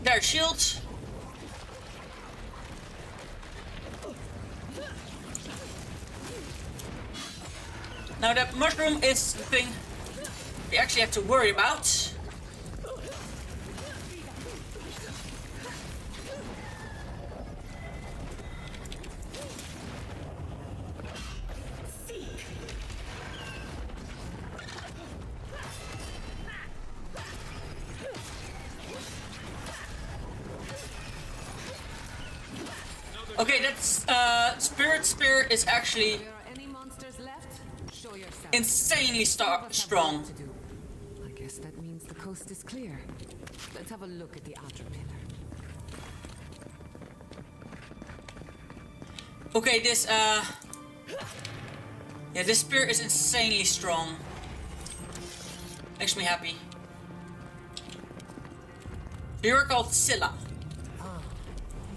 Their shields. Now that mushroom is the thing we actually have to worry about. Okay, that's Spirit Spear is actually insanely strong. I guess that means the coast is clear. Let's have a look at the outer pillar. Okay, this yeah, this spear is insanely strong. Makes me happy. You're called Scylla.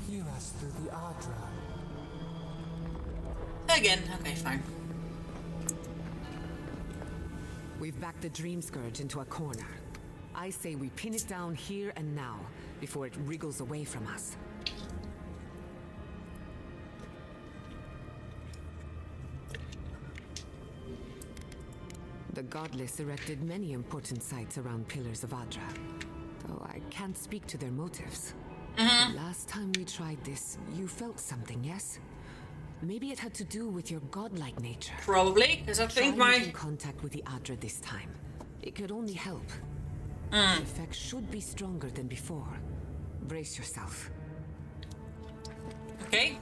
Hear us through the Adra. Again, okay, fine. We've backed the Dream Scourge into a corner. I say we pin it down here and now, before it wriggles away from us. The Godless erected many important sites around Pillars of Adra, though I can't speak to their motives. The last time we tried this, you felt something, yes? Maybe it had to do with your godlike nature. Probably, because I think Try making contact with the Adra this time. It could only help. The effect should be stronger than before. Brace yourself. Okay.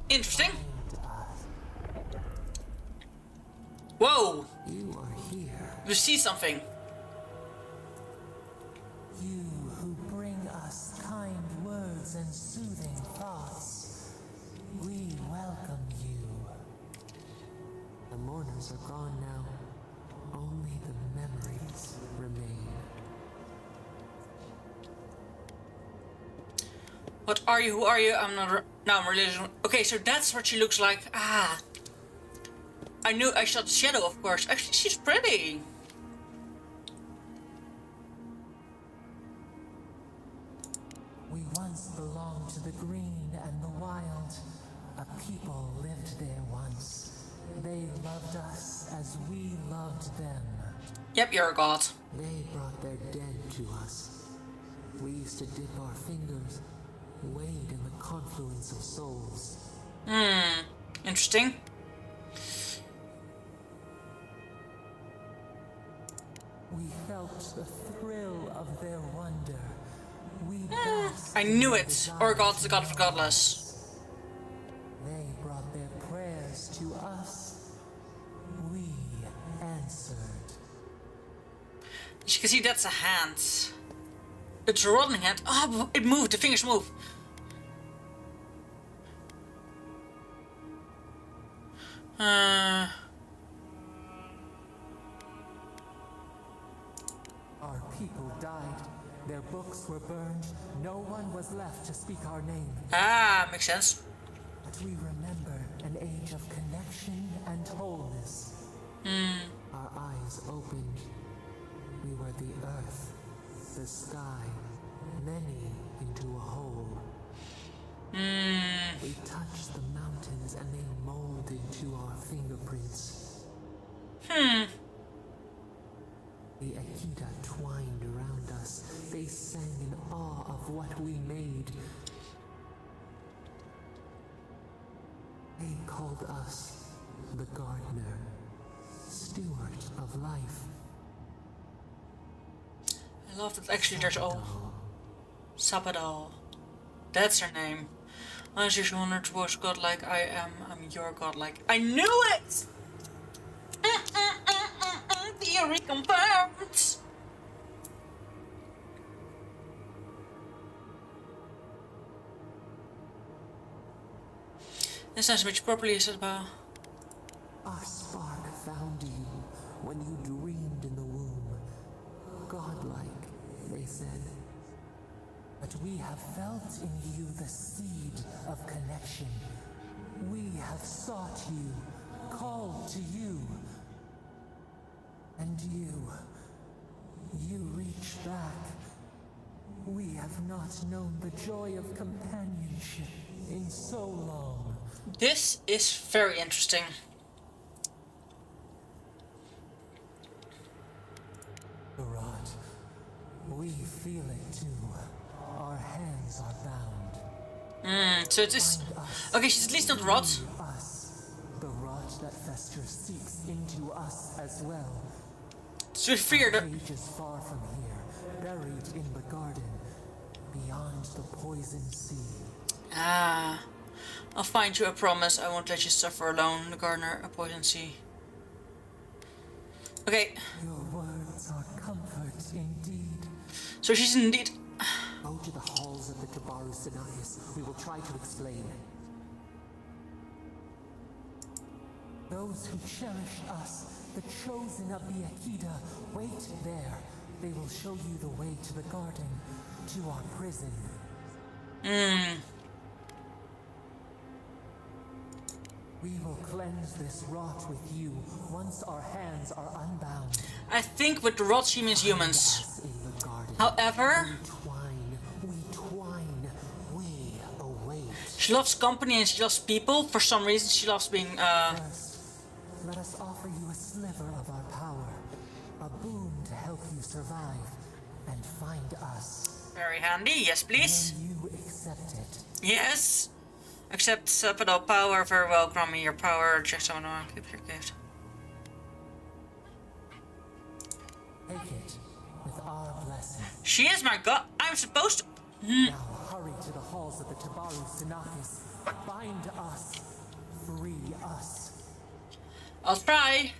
Interesting. Whoa! You are here. You see something. You who bring us kind words and soothing thoughts. We welcome you. The mourners are gone now. Only the memories remain. What are you? Who are you? I'm not. Now I'm religious. Okay, so that's what she looks like. Ah. I knew I shot Shadow, of course. Actually, she's pretty. We once belonged to the green and the wild. A people lived there once. They loved us as we loved them. Yep, you're a god. They brought their dead to us. We used to dip our fingers, wade in the confluence of souls. Interesting. We felt the thrill of their wonder. We I knew it. Or God is the god of the godless. They brought their prayers to us. We answered. As you can see, that's a hand. It's a rotten hand. Oh, it moved. The fingers move. Our people died. Their books were burned. No one was left to speak our name. Ah, makes sense. But we remember an age of connection and wholeness. Our eyes opened. We were the earth, the sky, many into a whole. We touched the mountains and they molded to our fingerprints. The Akita twined around us. They sang in awe of what we made. They called us the gardener, steward of life. I love that actually there's all Sabadal. That's her name. As you honor towards godlike I am, I'm your godlike. I knew it! Theory confirmed! This sounds much properly, Sabadal. Our spark found you when you dreamed in the womb. Godlike, they said. But we have felt in you the seed of connection. We have sought you, called to you. And you reach back. We have not known the joy of companionship in so long. This is very interesting. Rod, we feel it too. Our hands are bound. So it is. Okay, she's at least not rot. Us. The rot that festers seeks into us as well. So we feared her. Pages far from here, buried in the garden, beyond the poison sea. Ah. I'll find you, I promise. I won't let you suffer alone. The gardener, a poison sea. Okay. Your word So she's indeed... Go to the halls of the Tabaru Sinakis. We will try to explain. Those who cherish us, the chosen of the Akida, wait there. They will show you the way to the garden, to our prison. We will cleanse this rot with you once our hands are unbound. I think with the rot she means humans. However, we await. She loves company and she loves people. For some reason she loves being First, let us offer you a sliver of our power, a boon to help you survive and find us. Very handy, yes please. Will you accept it? Yes. Accept Sapado power, very well, grant me your power, check someone on, keep your gift. Take it with our blessing. She is my god, I'm supposed to... Now hurry to the halls of the Tabaru Sinakis. Bind us. Free us. I'll try.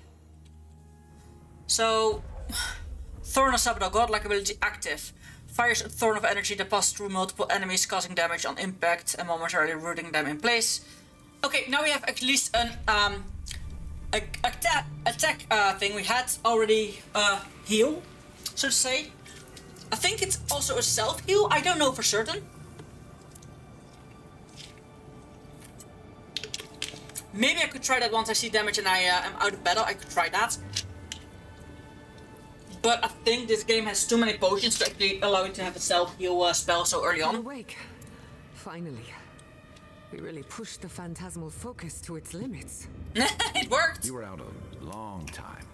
So, Thorn of Sapado, godlike ability active. Fires a thorn of energy that passes through multiple enemies, causing damage on impact and momentarily rooting them in place. Okay, now we have at least an attack thing. We had already heal, so to say. I think it's also a self-heal. I don't know for certain. Maybe I could try that once I see damage and I am out of battle. I could try that. But I think this game has too many potions to actually allow you to have a self-heal spell so early on. Awake. Finally. We really pushed the phantasmal focus to its limits. It worked! You were out a long time.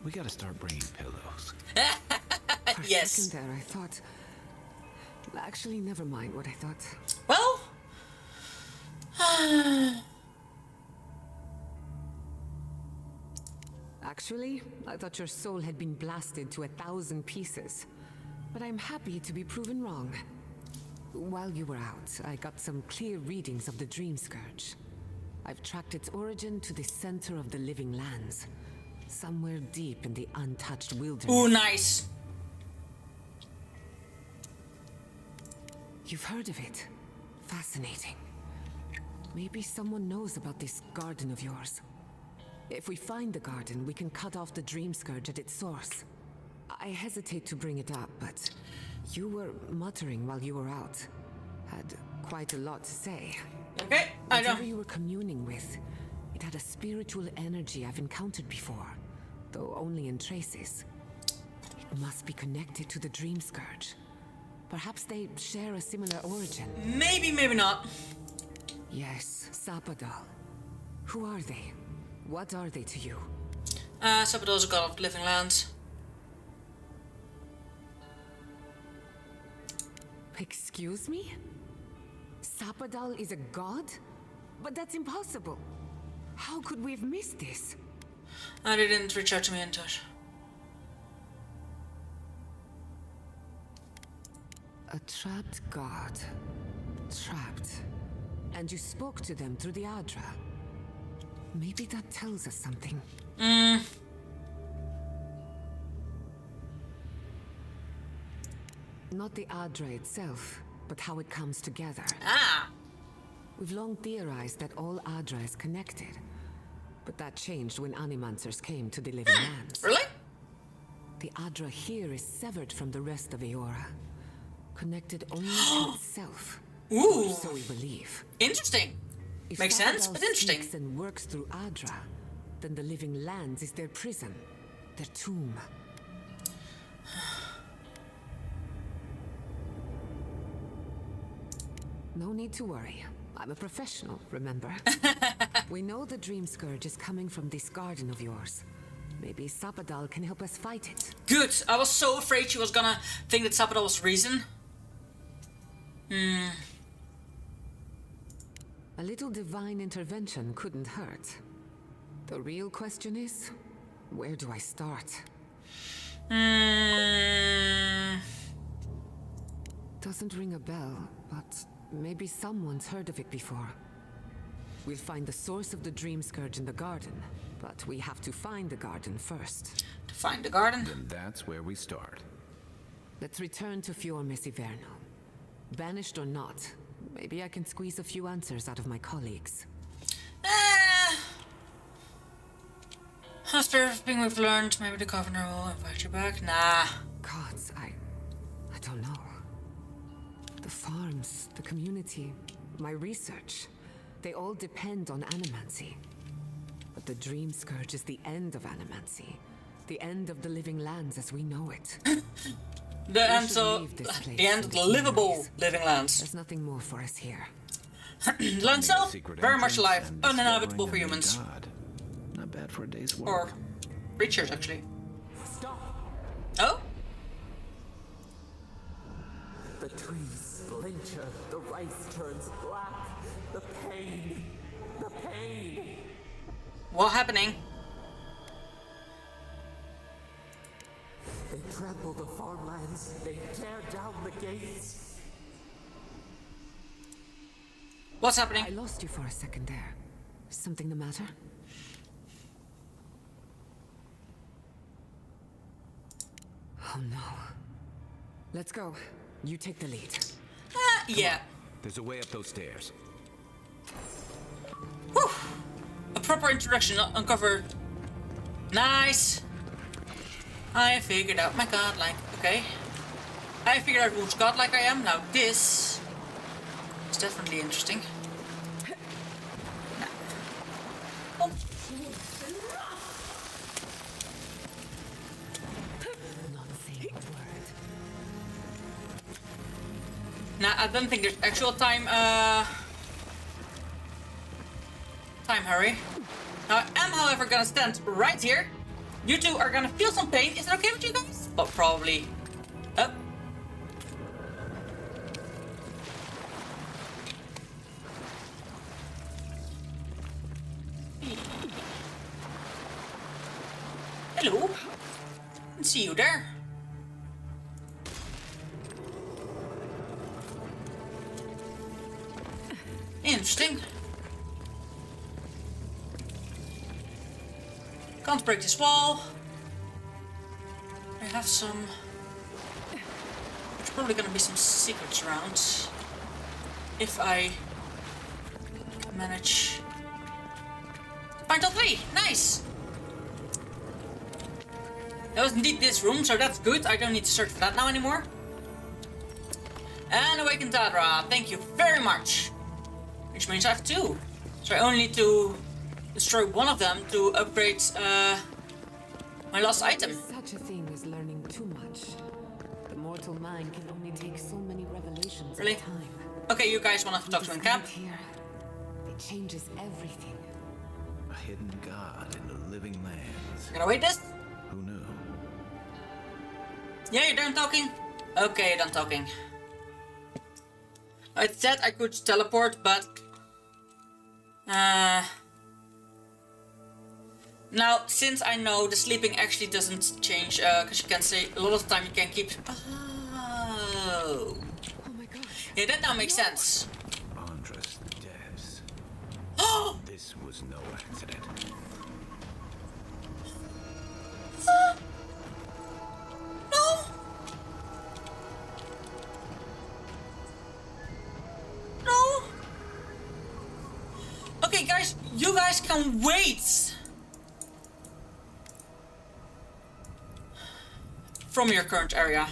We gotta start bringing pillows. For a second there, I thought... Actually, never mind what I thought. Well... Actually, I thought your soul had been blasted to 1,000 pieces. But I'm happy to be proven wrong. While you were out, I got some clear readings of the Dream Scourge. I've tracked its origin to the center of the living lands. Somewhere deep in the untouched wilderness. Ooh, nice. You've heard of it. Fascinating. Maybe someone knows about this garden of yours. If we find the garden, we can cut off the Dream Scourge at its source. I hesitate to bring it up, but you were muttering while you were out. Had quite a lot to say. Okay, I know. Whatever you were communing with, it had a spiritual energy I've encountered before, though only in traces. It must be connected to the Dream Scourge. Perhaps they share a similar origin. Maybe, maybe not. Yes, Sapadal. Who are they? What are they to you? Sapadal is a god of living lands. Excuse me? Sapadal is a god? But that's impossible. How could we have missed this? They didn't reach out to me in touch. A trapped god. Trapped. And you spoke to them through the Adra. Maybe that tells us something. Not the Adra itself, but how it comes together. We've long theorized that all Adra is connected. But that changed when Animancers came to the living lands. Really? The Adra here is severed from the rest of Eora. Connected only to itself. Ooh. Or so we believe. Interesting. If Makes sense, Sapadal but interesting. speaks and works through Adra, then the living lands is their prison, their tomb. No need to worry. I'm a professional, remember? We know the Dream Scourge is coming from this garden of yours. Maybe Sapadal can help us fight it. Good. I was so afraid she was gonna think that Sapadal was reason. A little divine intervention couldn't hurt. The real question is, where do I start? Doesn't ring a bell, but maybe someone's heard of it before. We'll find the source of the Dream Scourge in the garden, but we have to find the garden first. To find the garden? Then that's where we start. Let's return to Fior Messiverno. Banished or not, maybe I can squeeze a few answers out of my colleagues. After everything we've learned, maybe the governor will invite you back? Nah. Gods, I don't know. The farms, the community, my research, they all depend on animancy. But the Dream Scourge is the end of animancy. The end of the living lands as we know it. The end of the livable living lands. There's nothing more for us here. Land itself, very much alive, uninhabitable for humans. Not bad for a day's work. Or creatures, actually. Stop! Oh? The trees splinter, the rice turns black. The pain. The pain. What's happening? They trample the farmlands. They tear down the gates. What's happening? I lost you for a second there. Something the matter? Oh no. Let's go. You take the lead. Yeah. There's a way up those stairs. Whew. A proper introduction uncovered. Nice. I figured out my godlike. Okay. I figured out who's godlike I am. Now this is definitely interesting. Oh. Nah, I don't think there's actual time hurry. Now I am, however, gonna stand right here. You two are gonna feel some pain. Is it okay with you guys? Oh, probably. Oh. Hello. See you there. Interesting. Can't break this wall. I have some... There's probably gonna be some secrets around. If I manage... Find all three! Nice! That was indeed this room, so that's good. I don't need to search for that now anymore. And Awakened Tadra, thank you very much. Which means I have two. So I only need to destroy one of them to upgrade my last item. Such a thing as learning too much. The mortal mind can only take so many revelations really? At a time. Okay, you guys want to talk to me in camp? Here, it changes everything. A hidden god in the living lands. Gonna wait this? Who knew? Yeah, you're done talking? Okay, you're done talking. I said I could teleport, but... Now, since I know the sleeping actually doesn't change, because you can say a lot of the time you can keep... Oh my gosh. Yeah, that now makes sense. Andres deaths. This was no accident. No! No! Okay, guys, you guys can wait! From your current area.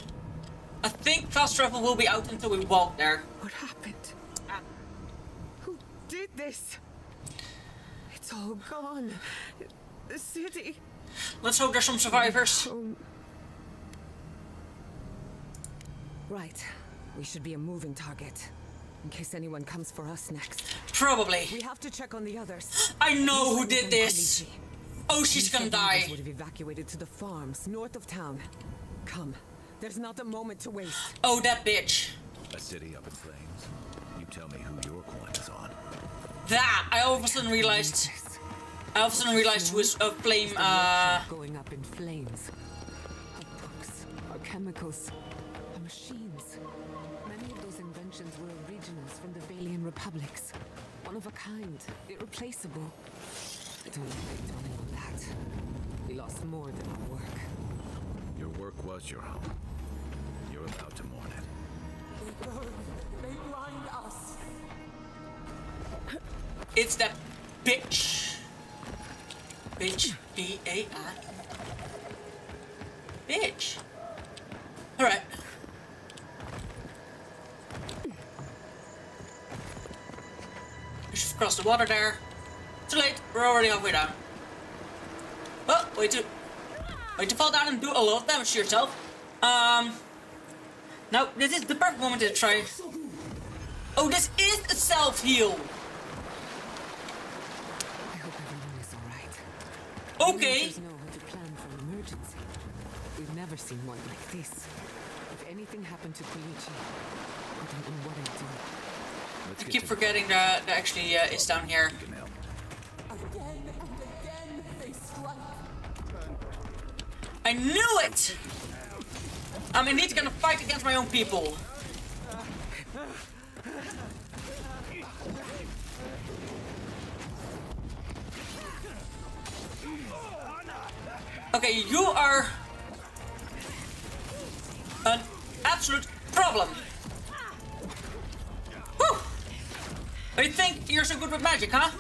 I think fast travel will be out until we walk there. What happened? Who did this? It's all gone. The city. Let's hope there's some survivors. Right. We should be a moving target. In case anyone comes for us next. Probably. We have to check on the others. I know who did this. Oh, she's gonna die. Would have evacuated to the farms north of town. Come. There's not a moment to waste. Oh, that bitch. A city up in flames. You tell me who your coin is on. That I all of a sudden realized. Who is a flame. Going up in flames. Our books, our chemicals, our machines. Many of those inventions were originals from the Valian republics. One of a kind, irreplaceable. Don't make dwelling on that. We lost more than our work. Your work was your home. Your We're about to mourn it. They burn. They blind us. It's that bitch. Bitch. B-A-I. Bitch. Alright. We should cross the water there. Too late. We're already halfway down. Oh, way to fall down and do a lot of damage to yourself. Now, this is the perfect moment to try. Oh, this is a self-heal. I hope everyone is alright. Okay. There's know how to plan for an emergency. We've never seen one like this. If anything happened to Koichi, I don't know what I'd do. I keep forgetting that actually is down here. Again and again they strike. I knew it! I'm indeed gonna fight against my own people. Okay, you are an absolute problem. Whew. You think you're so good with magic, huh?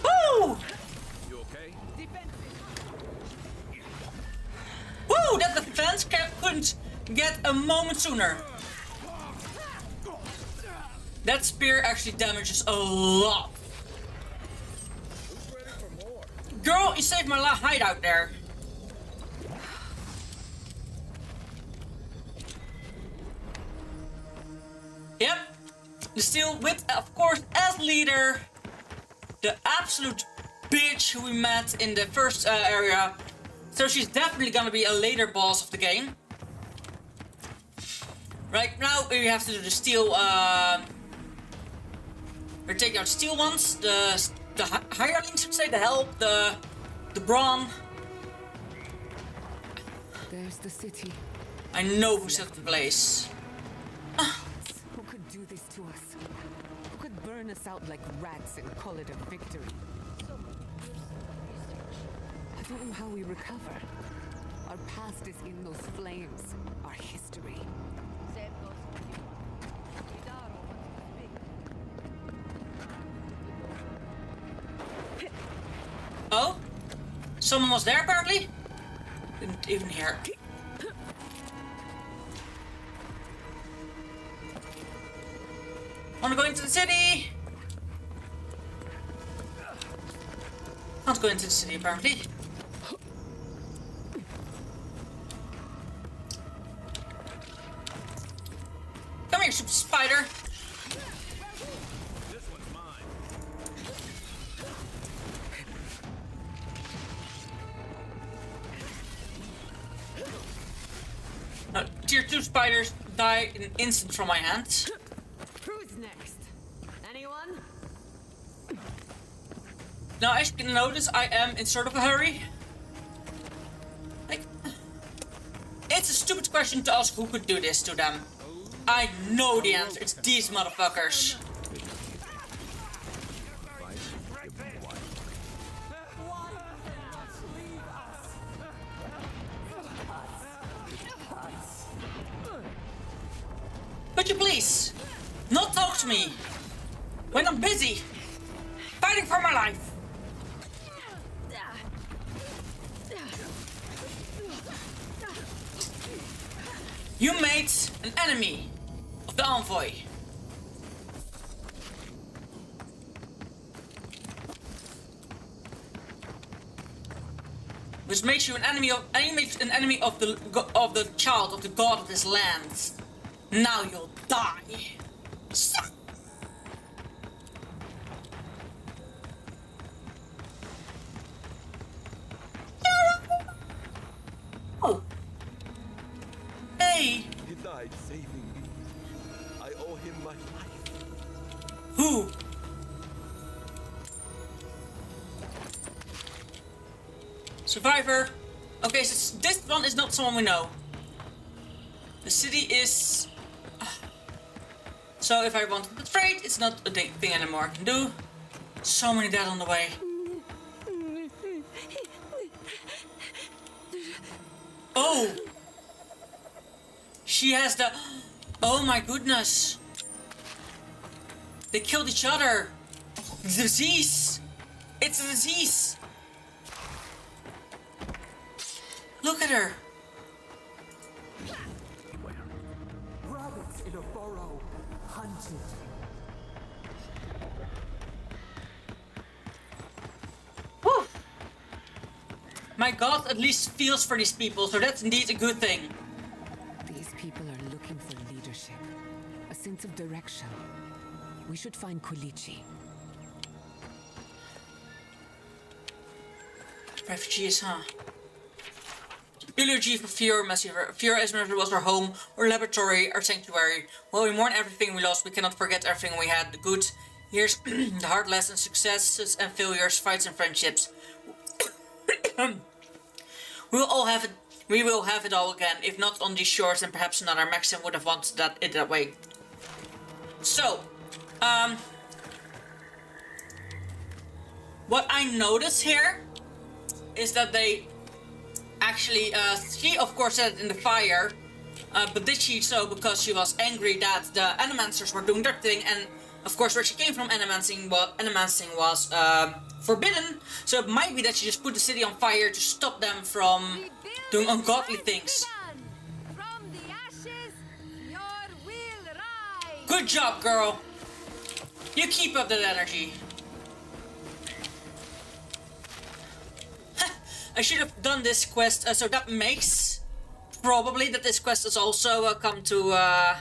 Woo! You okay? Woo! That defense couldn't get a moment sooner. That spear actually damages a lot. Girl, you saved my hideout there. Yep. The Steel with, of course, as leader, the absolute bitch who we met in the first area. So she's definitely gonna be a later boss of the game. Right now we have to do the Steel. We're taking out Steel ones, the hirelings, should say, the help, the brawn. There's the city. I know who set the place. Who could do this to us? Who could burn us out like rats and call it a victory? I don't know how we recover. Our past is in those flames. Our history. Oh? Someone was there apparently? Didn't even hear. Wanna go into the city? Can't go into the city apparently. Come here, super spider. This one's mine. Tier 2 spiders die in an instant from my hands. Who's next? Anyone? Now, as you can notice, I am in sort of a hurry. Like, it's a stupid question to ask who could do this to them. I know the answer. It's these motherfuckers. Could you please not talk to me when I'm busy fighting for my life? You made an enemy of the envoy. Which makes you an enemy of the child of the god of this land. Now you'll die. Oh. Hey. He died saving me. I owe him my life. Who? Survivor. Okay, so this one is not someone we know. The city is... So if I want to trade, it's not a thing anymore I can do. So many dead on the way. Oh! She has the... Oh my goodness! They killed each other! Disease! It's a disease! Look at her! Rabbits in a burrow, hunted. Woo! My god at least feels for these people, so that's indeed a good thing. These people are looking for leadership, a sense of direction. We should find Kulichi. Refugees, huh? Eulogy for Fiora Massiver. Fiora Esmeralda was our home, our laboratory, our sanctuary. While we mourn everything we lost, we cannot forget everything we had. The good years, the hard lessons, successes and failures, fights and friendships. We will have it all again. If not on these shores, then perhaps another. Maxim would have wanted it that way. So, what I notice here is that they actually, she of course said it in the fire, but did she so because she was angry that the Animancers were doing their thing, and of course where she came from, Animancing was forbidden, so it might be that she just put the city on fire to stop them from doing ungodly things. From the ashes, your will rise. Good job, girl! You keep up that energy. I should have done this quest, so that makes probably that this quest has also come to... I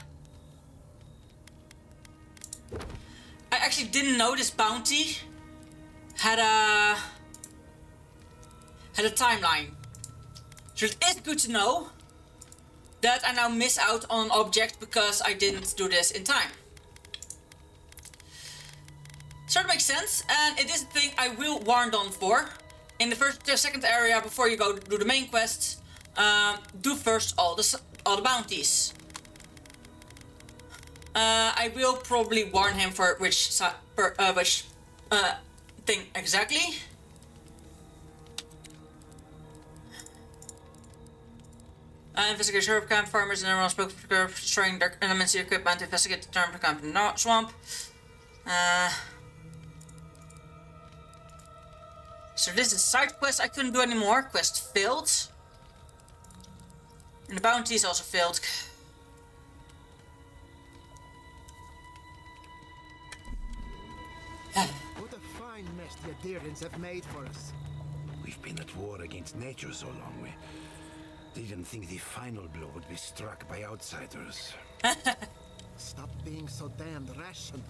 actually didn't know this bounty had a timeline. So it is good to know that I now miss out on an object because I didn't do this in time. Sort of makes sense, and it is a thing I will warn on for. In the second area, before you go do the main quests, do first all the bounties. I will probably warn him for which thing exactly. Investigate herb camp, farmers and everyone spoke for destroying their elements equipment, investigate the term camp in the swamp. So this is side quest, I couldn't do anymore. Quest failed. And the bounties also failed. What a fine mess the Adirians have made for us. We've been at war against nature so long, we didn't think the final blow would be struck by outsiders. Stop being so damned rational.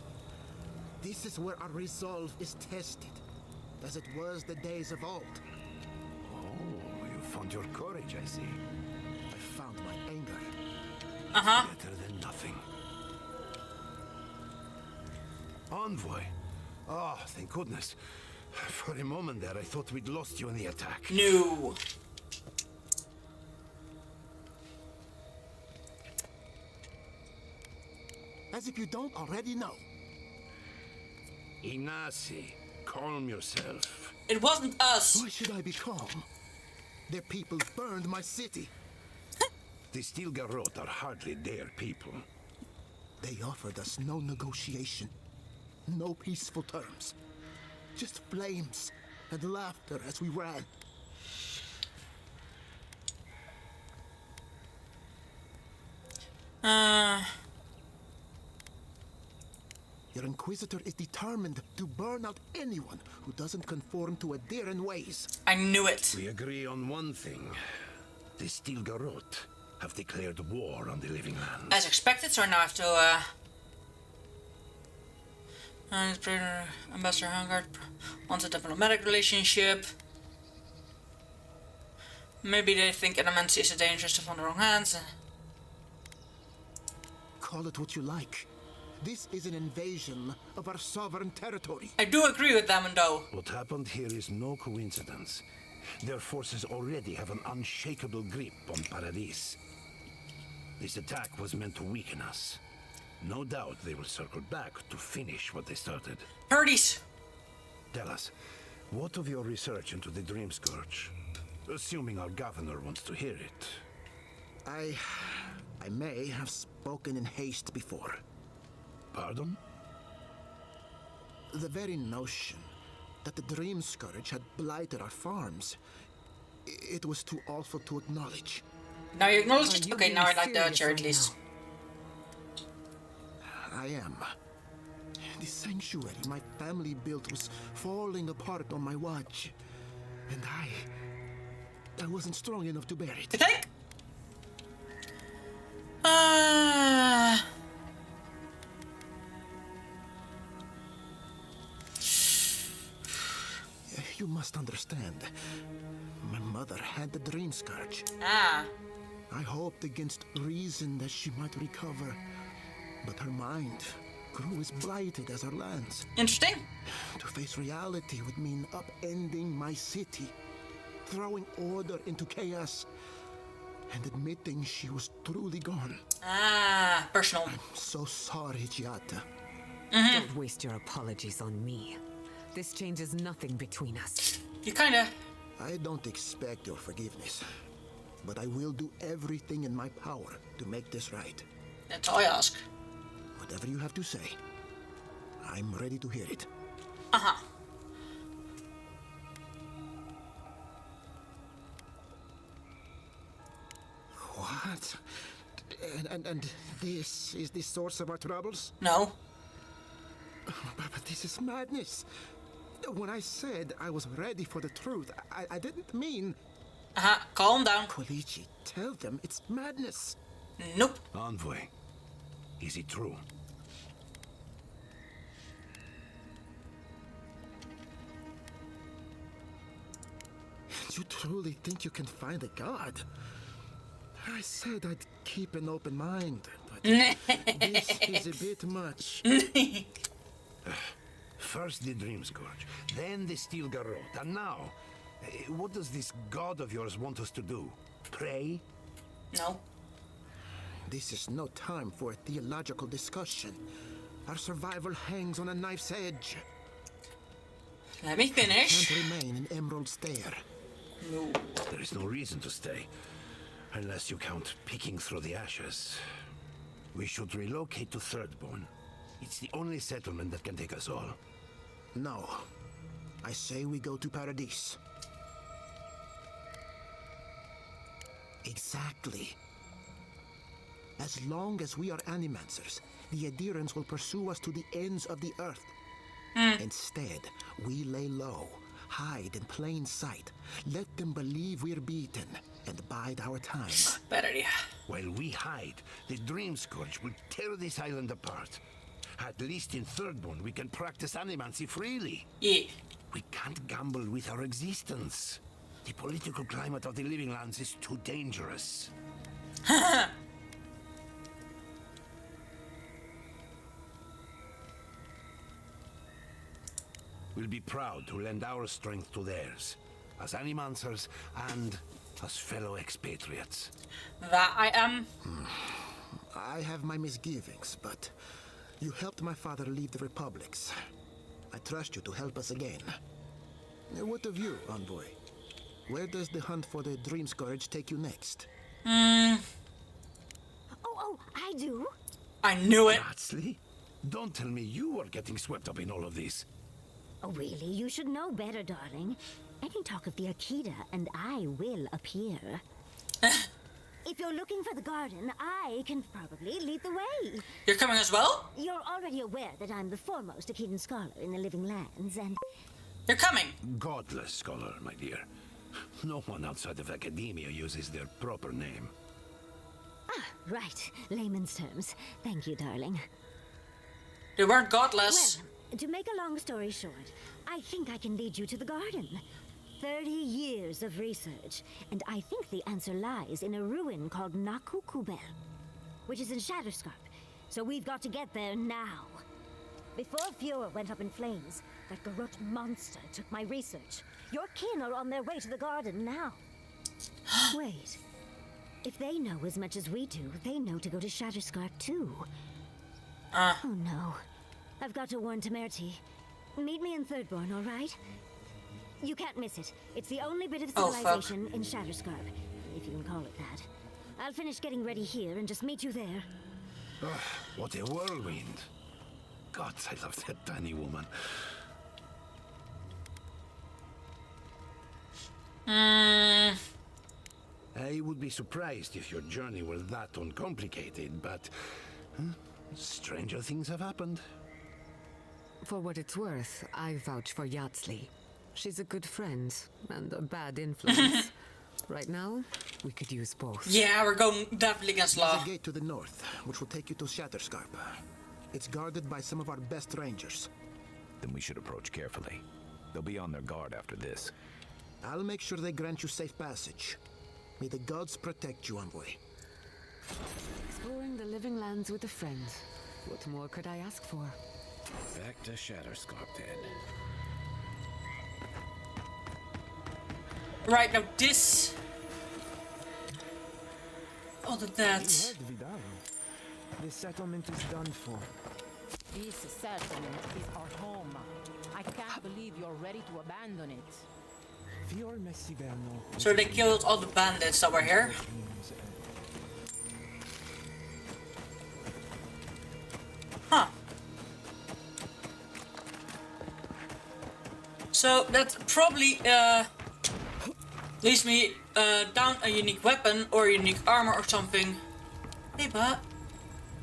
This is where our resolve is tested, as it was the days of old. Oh, you found your courage, I see. I found my anger. Better than nothing. Envoy. Oh, thank goodness. For a moment there, I thought we'd lost you in the attack. No. As if you don't already know. Inasi, calm yourself. It wasn't us. Why should I be calm? Their people burned my city. The Stilgarot are hardly their people. They offered us no negotiation, no peaceful terms. Just flames and laughter as we ran. Your Inquisitor is determined to burn out anyone who doesn't conform to Adiran ways. I knew it. We agree on one thing. The Stilgarot have declared war on the living land. As expected, so now I have to, Ambassador Hungard wants a diplomatic relationship. Maybe they think Adamancy is a danger stuff on the wrong hands. Call it what you like. This is an invasion of our sovereign territory. I do agree with them, though. What happened here is no coincidence. Their forces already have an unshakable grip on Paradis. This attack was meant to weaken us. No doubt they will circle back to finish what they started. Birdies! Tell us, what of your research into the Dream Scourge? Assuming our governor wants to hear it. I may have spoken in haste before. Pardon? The very notion that the Dream Scourge had blighted our farms, it was too awful to acknowledge. Now you acknowledge it? Okay, now I like the chair at least. I am. The sanctuary my family built was falling apart on my watch. And I wasn't strong enough to bear it. You think? You must understand. My mother had the Dream Scourge. I hoped against reason that she might recover. But her mind grew as blighted as her lands. Interesting. To face reality would mean upending my city, throwing order into chaos, and admitting she was truly gone. Personal. I'm so sorry, Giada. Don't waste your apologies on me. This changes nothing between us. You kinda... I don't expect your forgiveness, but I will do everything in my power to make this right. That's all I ask. Whatever you have to say, I'm ready to hear it. What? And this is the source of our troubles? No. But this is madness. When I said I was ready for the truth, I didn't mean... Calm down. Koichi, tell them it's madness. Nope. Envoy, is it true? You truly think you can find a god? I said I'd keep an open mind, but this is a bit much. First the Dream Scourge, then the Steel Garrote, and now, what does this god of yours want us to do? Pray? No. This is no time for a theological discussion. Our survival hangs on a knife's edge. Let me finish. I can't remain in Emerald Stair. No. There is no reason to stay, unless you count picking through the ashes. We should relocate to Thirdborn. It's the only settlement that can take us all. No. I say we go to Paradise. Exactly. As long as we are Animancers, the Adherents will pursue us to the ends of the earth. Instead, we lay low, hide in plain sight, let them believe we're beaten, and bide our time. Bad idea. While we hide, the Dream Scourge will tear this island apart. At least in Thirdborn, we can practice animancy freely. Yeah. We can't gamble with our existence. The political climate of the Living Lands is too dangerous. We'll be proud to lend our strength to theirs, as Animancers and as fellow expatriates. That I am. I have my misgivings, but you helped my father leave the Republics. I trust you to help us again. What of you, Envoy? Where does the hunt for the Dream Scourge take you next? Oh, I do. I knew it. Gratsley? Don't tell me you are getting swept up in all of this. Oh, really? You should know better, darling. Any talk of the Akita, and I will appear. If you're looking for the garden, I can probably lead the way. You're coming as well? You're already aware that I'm the foremost Akitan scholar in the Living Lands, and... You're coming. Godless scholar, my dear. No one outside of academia uses their proper name. Ah, right. Layman's terms. Thank you, darling. They weren't godless. Well, to make a long story short, I think I can lead you to the garden. 30 years of research, and I think the answer lies in a ruin called Nakukubel, which is in Shatterscarp. So we've got to get there now. Before Fuhrer went up in flames, that Garrote monster took my research. Your kin are on their way to the garden now. Wait. If they know as much as we do, they know to go to Shatterscarp too. Oh no. I've got to warn Temerity. Meet me in Thirdborn, alright? You can't miss it. It's the only bit of civilization in Shatterscarp, if you can call it that. I'll finish getting ready here and just meet you there. What a whirlwind. God, I love that tiny woman. I would be surprised if your journey were that uncomplicated, but stranger things have happened. For what it's worth, I vouch for Yatsley. She's a good friend and a bad influence. Right now, we could use both. Yeah, we're going definitely against law. There's a gate to the north, which will take you to Shatterscarp. It's guarded by some of our best rangers. Then we should approach carefully. They'll be on their guard after this. I'll make sure they grant you safe passage. May the gods protect you, envoy. Exploring the living lands with a friend. What more could I ask for? Back to Shatterscarp then. Right, now this... All the deaths. You heard Vidal. The settlement is done for. This settlement is our home. I can't believe you're ready to abandon it. So they killed all the bandits that were here. Huh. So that probably leaves me down a unique weapon or unique armor or something. Hey, but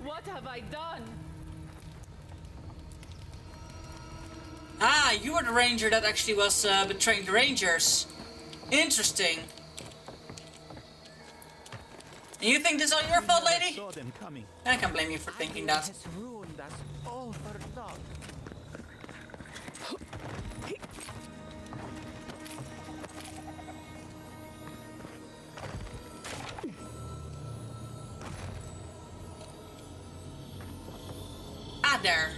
What have I done? ah, you were the ranger that actually was betraying the rangers. Interesting. And you think this is all your fault, lady? I can't blame you for thinking that. Ah, there.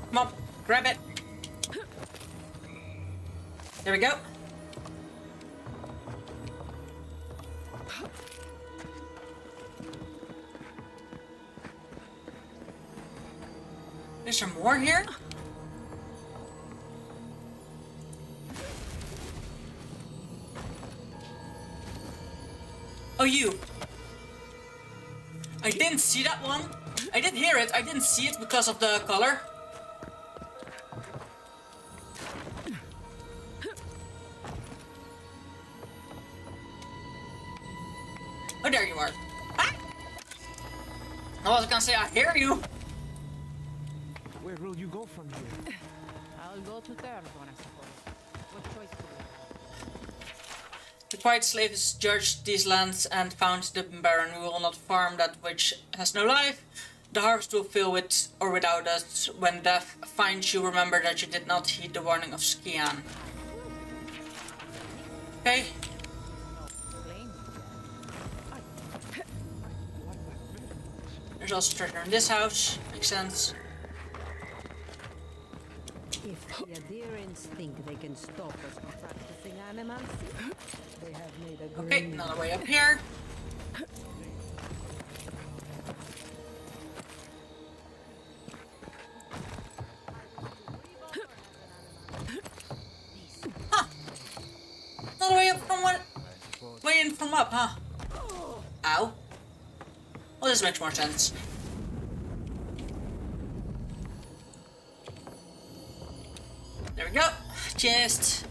Come on, grab it. There we go. Is there more here? Oh, you. I didn't see that one. I did hear it. I didn't see it because of the color. Oh, there you are. Ah! I was gonna say, I hear you. Where will you go from here? I'll go to Thirdborn, I suppose. What choice do we have? The quiet slave has judged these lands and found the Baron. We will not farm that which has no life. The harvest will fill with or without us. When death finds you, remember that you did not heed the warning of Skian. Okay. There's also treasure in this house. Makes sense. If the adherents think they can stop us from practicing animality, they have made a Okay, another way up here. Huh. Another way up from what? Way in from up, huh? Ow. Well, this makes more sense. There we go. Chest.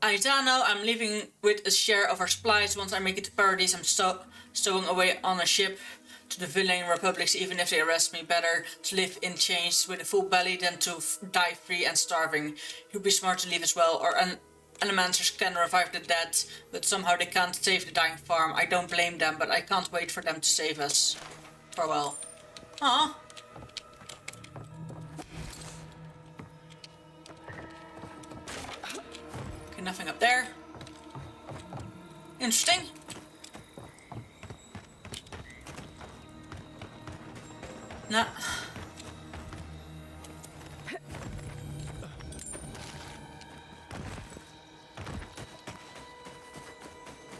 Aizano, I'm leaving with a share of our supplies. Once I make it to Paradise, I'm stowing away on a ship to the villain republics, even if they arrest me. Better to live in chains with a full belly than to die free and starving. It would be smart to leave as well, or Animancers can revive the dead, but somehow they can't save the dying farm. I don't blame them, but I can't wait for them to save us. Farewell. Aww. Okay, nothing up there. Interesting. Nah.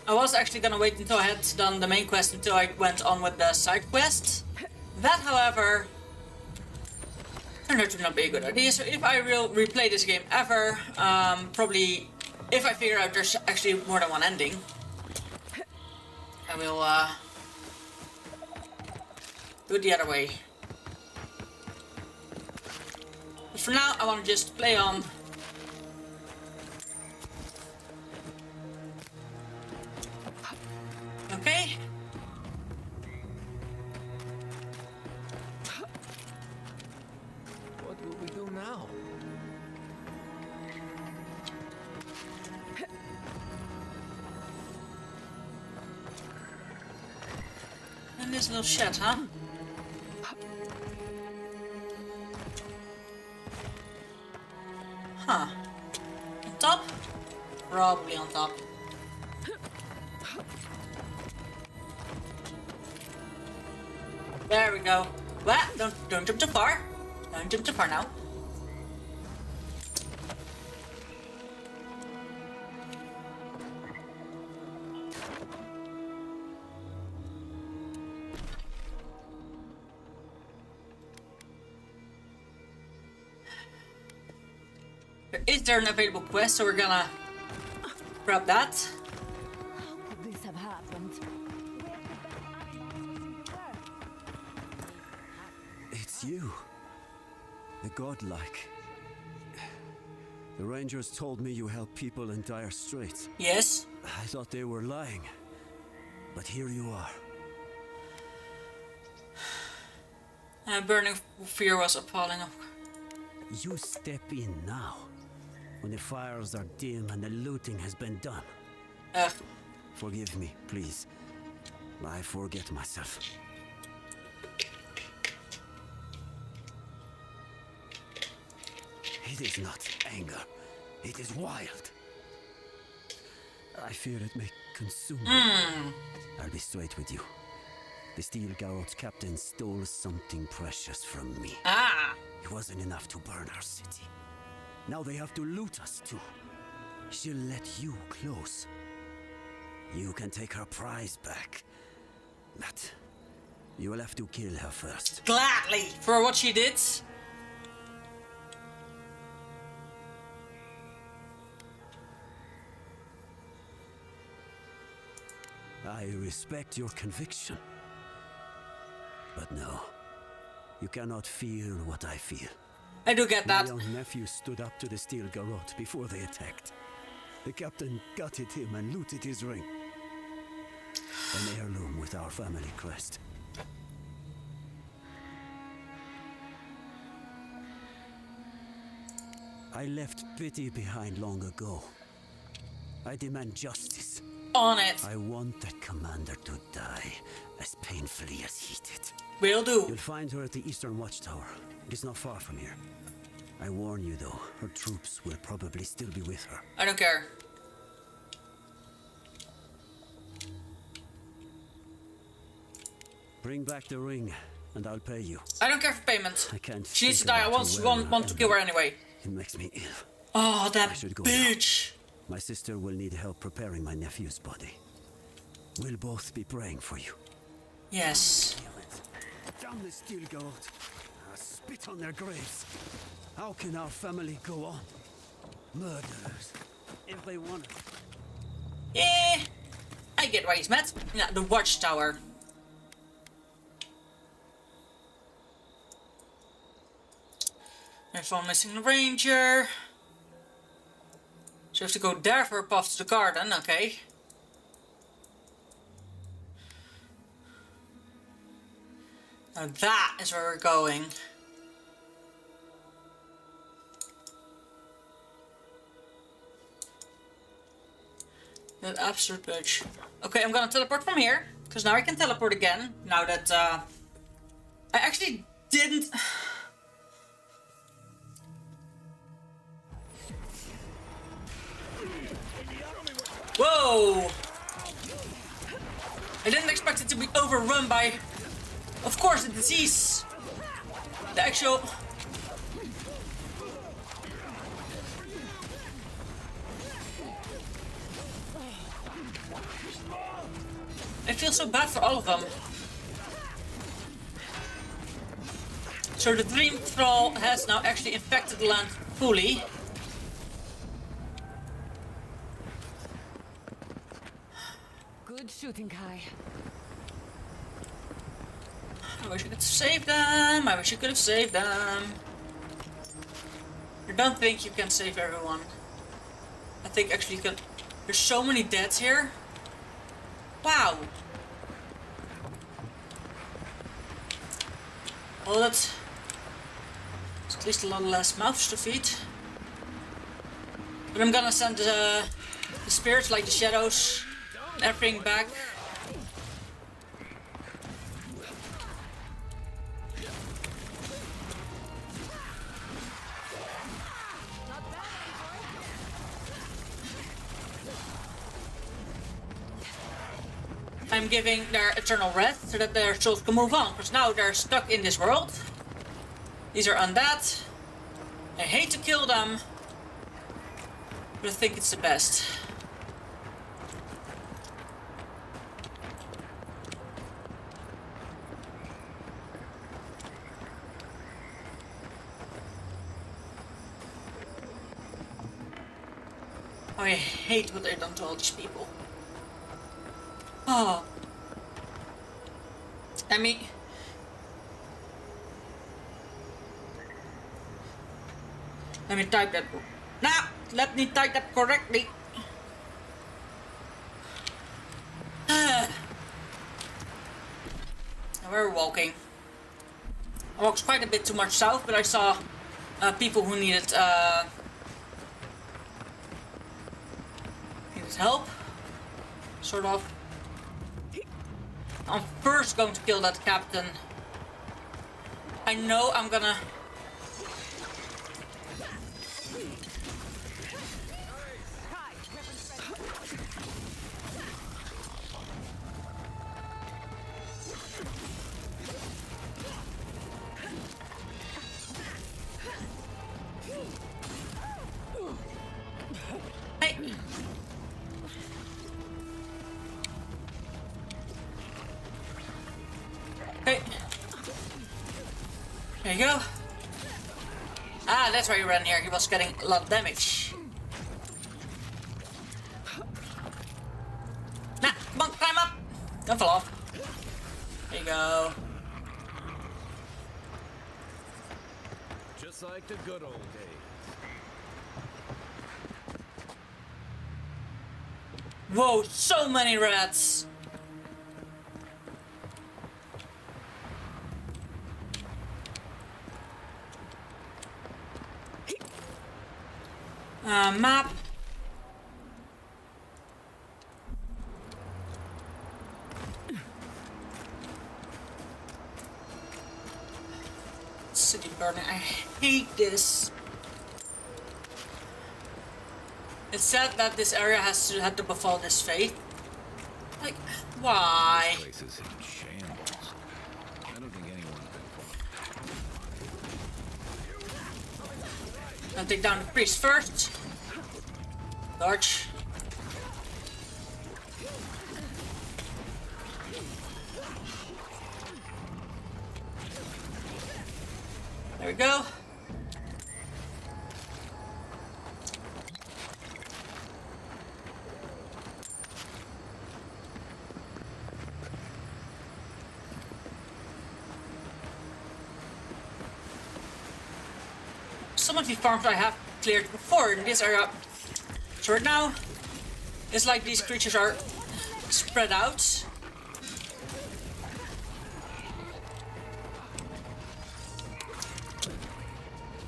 I was actually gonna wait until I had done the main quest until I went on with the side quest. That, however, turned out to not be a good idea. So if I will replay this game ever, probably if I figure out there's actually more than one ending, I will do it the other way. But for now, I want to just play on. Okay. What will we do now? And this little shed, huh? Huh. On top? Probably on top. There we go. Well, don't jump too far. Don't jump too far now. Is there an available quest? So we're gonna grab that. How could this have happened? It's you. The godlike. The rangers told me you help people in dire straits. Yes. I thought they were lying. But here you are. Burning fear was appalling. You step in now, when the fires are dim and the looting has been done. Forgive me, please. I forget myself. It is not anger. It is wild. I fear it may consume me. I'll be straight with you. The Steel Garrot's captain stole something precious from me. It wasn't enough to burn our city. Now they have to loot us too. She'll let you close. You can take her prize back. But you will have to kill her first. Gladly, for what she did. I respect your conviction. But no, you cannot feel what I feel. I do get that. My young nephew stood up to the Steel Garrot before they attacked. The captain gutted him and looted his ring. An heirloom with our family crest. I left pity behind long ago. I demand justice. On it. I want that commander to die as painfully as he did. Will do. You'll find her at the Eastern Watchtower. It is not far from here. I warn you though, her troops will probably still be with her. I don't care. Bring back the ring, and I'll pay you. I don't care for payment. I can't. She needs to die. I want to kill her anyway. It makes me ill. Oh, that bitch! Now. My sister will need help preparing my nephew's body. We'll both be praying for you. Yes. Damn the Steel Garrot! Spit on their graves. How can our family go on? Murderers. If they want it. Yeah, I get why he's mad. Yeah, the Watchtower. There's one missing ranger. So you have to go there for a path to the garden, okay. Now that is where we're going. That absolute bitch. Okay, I'm gonna teleport from here, because now I can teleport again, now that, I actually didn't... Whoa! I didn't expect it to be overrun by, of course, a disease. The actual... I feel so bad for all of them. So the Dream Thrall has now actually infected the land fully. Good shooting, Kai. I wish I could save them. I wish I could have saved them. I don't think you can save everyone. I think actually you can. There's so many deaths here. Wow. Well, that's at least a lot less mouths to feed. But I'm gonna send the spirits like the shadows and everything back. I'm giving their eternal rest so that their souls can move on, because now they're stuck in this world. These are undead. I hate to kill them, but I think it's the best. I hate what they've done to all these people. Oh. Let me type that. Nah, let me type that correctly. We're walking. I walked quite a bit too much south, but I saw people who needed help. Sort of. I'm first going to kill that captain. I know I'm gonna... Hey! Hey! There you go. Ah, that's why he ran here. He was getting a lot of damage. Nah, come on, climb up! Don't fall off. There you go. Just like the good old days. Whoa, so many rats! Map. City burning. I hate this. It's sad that this area had to befall this fate. Like, why? This place is in shambles. I don't think anyone's been. I'll take down the priest first. Dodge. There we go. Some of the farms I have cleared before in this area. So right now, it's like these creatures are spread out.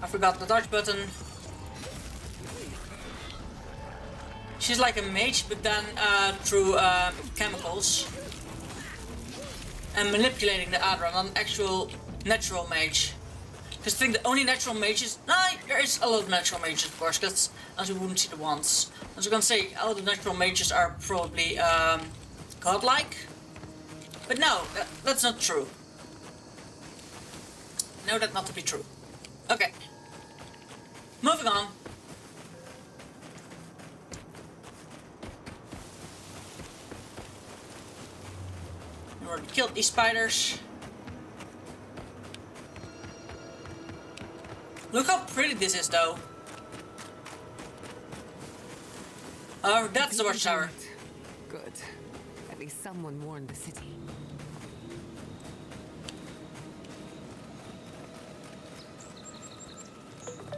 I forgot the dodge button. She's like a mage, but then through chemicals. And manipulating the Adra, not an actual natural mage. Because I think the only natural mages... No, there is a lot of natural mages, of course, because else we wouldn't see the ones. As I was gonna say, all the natural mages are probably godlike. But no, that's not true. Know that not to be true. Okay. Moving on. We already killed these spiders. Look how pretty this is, though. Oh, that's the watchtower. Good. At least someone warned the city.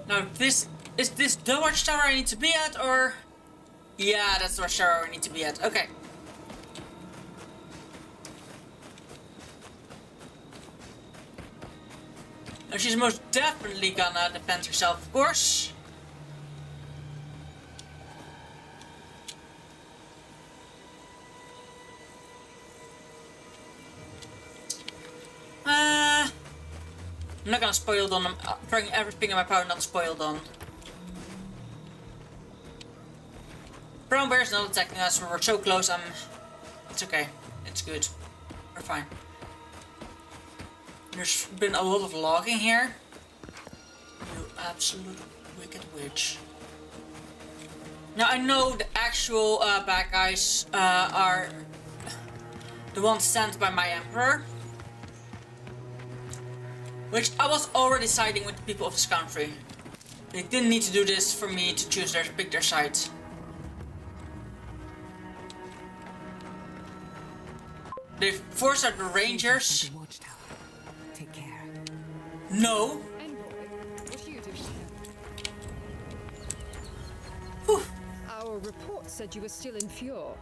Now, is this the watchtower I need to be at, or? Yeah, that's the watchtower I need to be at. Okay. And she's most definitely gonna defend herself, of course. I'm not gonna spoil it on. I'm trying everything in my power not to spoil it on. Brown bear's not attacking us. We're so close. It's okay. It's good. We're fine. There's been a lot of logging here. You absolute wicked witch. Now I know the actual bad guys are the ones sent by my emperor. Which I was already siding with the people of this country. They didn't need to do this for me to pick their side. They forced out the rangers. Take care. No. Whew. Our report said you were still in Fjord.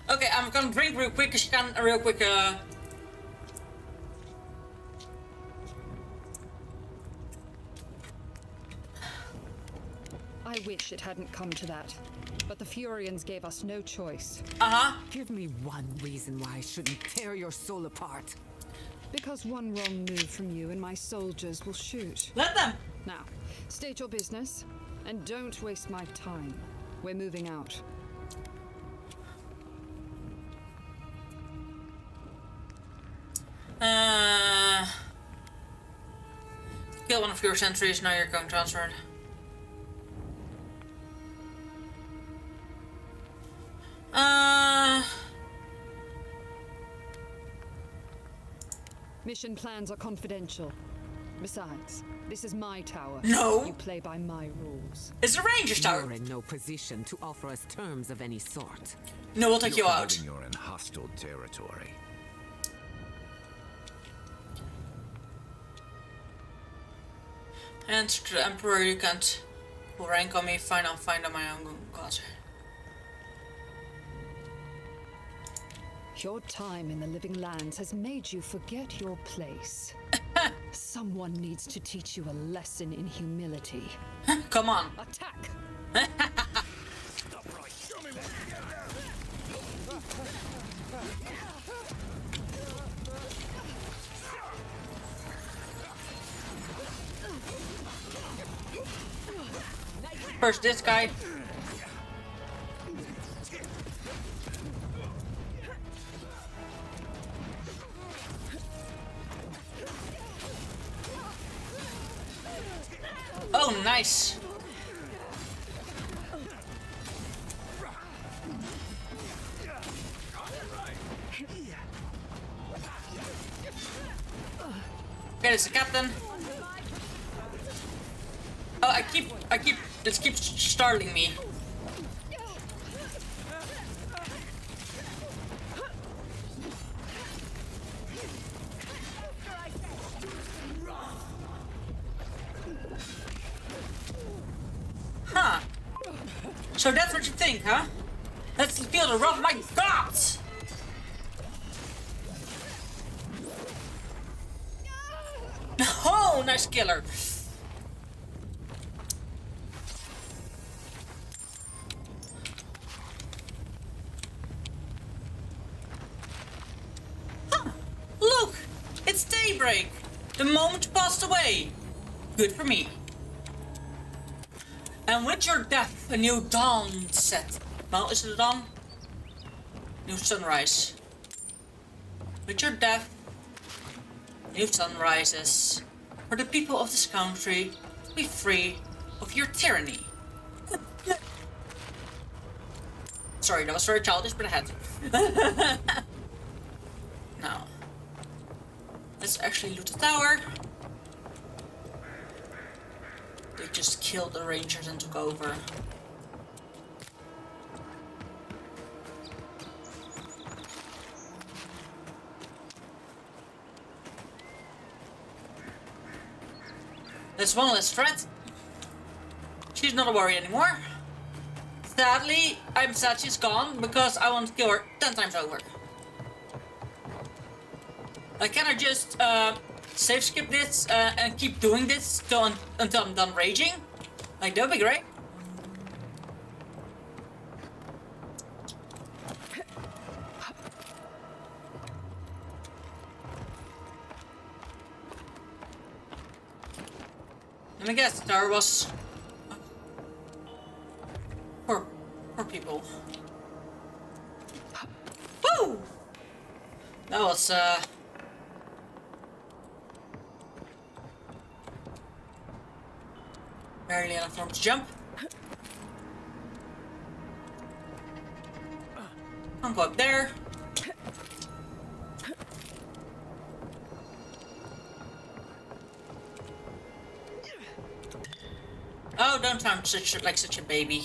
Okay, I'm gonna drink real quick because you can real quick. I wish it hadn't come to that, but the Furians gave us no choice. Give me one reason why I shouldn't tear your soul apart. Because one wrong move from you and my soldiers will shoot. Let them! Now, state your business, and don't waste my time. We're moving out. Kill one of your sentries, now you're going transferred. Mission plans are confidential. Besides, this is my tower. No! You play by my rules. It's a ranger's tower! You're in no position to offer us terms of any sort. No, we'll take you out. You're in hostile territory. And to the Emperor, you can't rank on me. Fine, I'll find on my own god. Your time in the Living Lands has made you forget your place. Someone needs to teach you a lesson in humility. Come on. Attack! First this guy. Oh, nice. Okay, it's the captain. Oh, this keeps startling me. Huh. So that's what you think, huh? Let's feel the wrath of my gods! Oh, nice killer. Huh. Look! It's daybreak! The moment passed away. Good for me. And with your death, a new dawn set. Well, is it a dawn? New sunrise. With your death, New sun rises. For the people of this country to be free of your tyranny. Sorry, that was very childish, but I had to. Now, let's actually loot the tower. They just killed the rangers and took over. There's one less threat. She's not a worry anymore. Sadly, I'm sad she's gone because I want to kill her 10 times over. Can I just save skip this and keep doing this until I'm done raging? Like, that would be great. And I guess there was... Poor people. Woo! That was, barely enough room to jump. Can't go up there. Oh, don't sound like such a baby.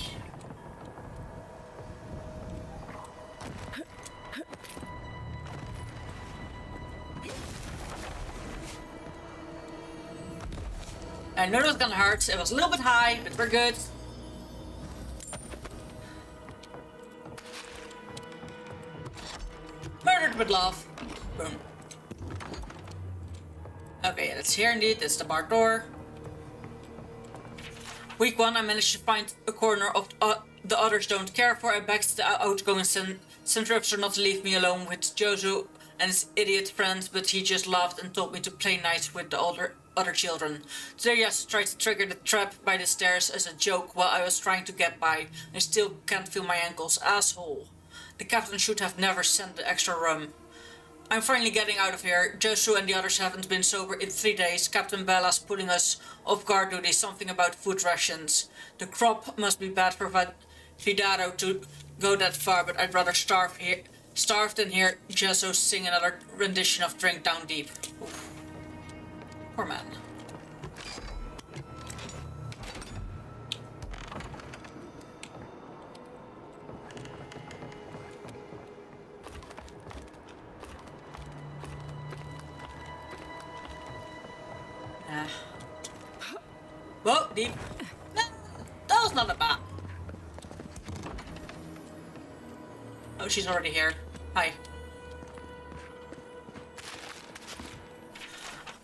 I know it was gonna hurt. It was a little bit high, but we're good. Murdered with love. Boom. Okay, that's here indeed. That's the bar door. Week 1, I managed to find a corner of the others don't care for. I begged the outgoing center officer not to leave me alone with Josu and his idiot friends, but he just laughed and told me to play nice with the other children. Today I tried to trigger the trap by the stairs as a joke while I was trying to get by. I still can't feel my ankles. Asshole. The captain should have never sent the extra rum. I'm finally getting out of here. Josu and the others haven't been sober in 3 days. Captain Bella's putting us off guard duty. Something about food rations. The crop must be bad for Vidaro to go that far, but I'd rather starve than hear Josu sing another rendition of Drink Down Deep. Oof. Poor man. Whoa, deep. That was not that bad. Oh, she's already here. Hi.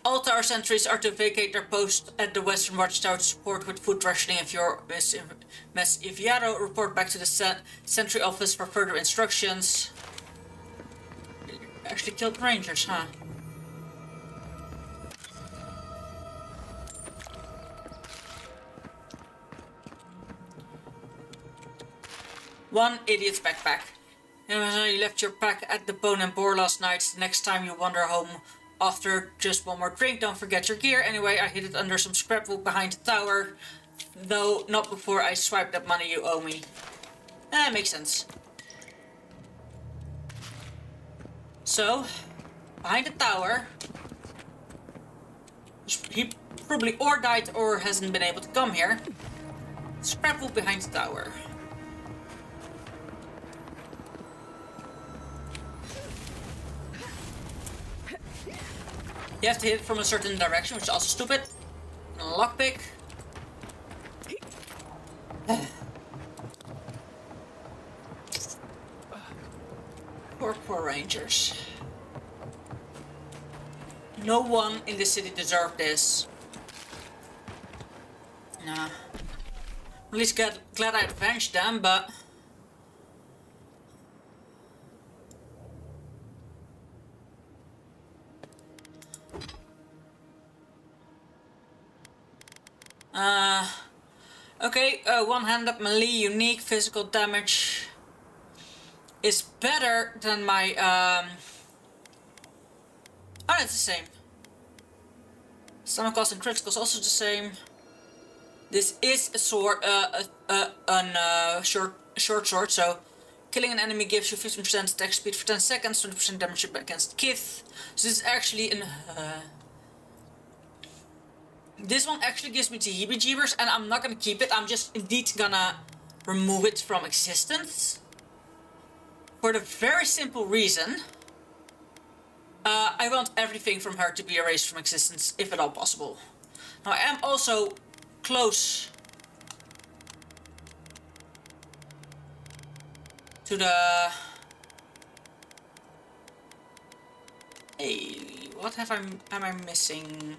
All tower sentries are to vacate their post at the western watchtower to support with food rationing if you're Mess Iviaro. Report back to the sentry office for further instructions. Actually killed rangers, huh? One idiot's backpack. You left your pack at the Bone and Boar last night. Next time you wander home after just one more drink, don't forget your gear. Anyway, I hid it under some scrapbook behind the tower. Though not before I swipe that money you owe me. Makes sense. So, behind the tower. He probably or died or hasn't been able to come here. Scrapbook behind the tower. You have to hit it from a certain direction, which is also stupid. And a lockpick. Poor rangers. No one in the city deserved this. Nah. At least glad I avenged them, but... Okay, one-handed melee, unique physical damage is better than my, oh, it's the same. Stamina cost and critical is also the same. This is a sword, short sword, so killing an enemy gives you 15% attack speed for 10 seconds, 20% damage against Kith. So this is actually an... this one actually gives me the heebie-jeebers, and I'm not gonna keep it. I'm just indeed gonna remove it from existence. For the very simple reason... I want everything from her to be erased from existence, if at all possible. Now I am also close to the... Hey, what am I missing?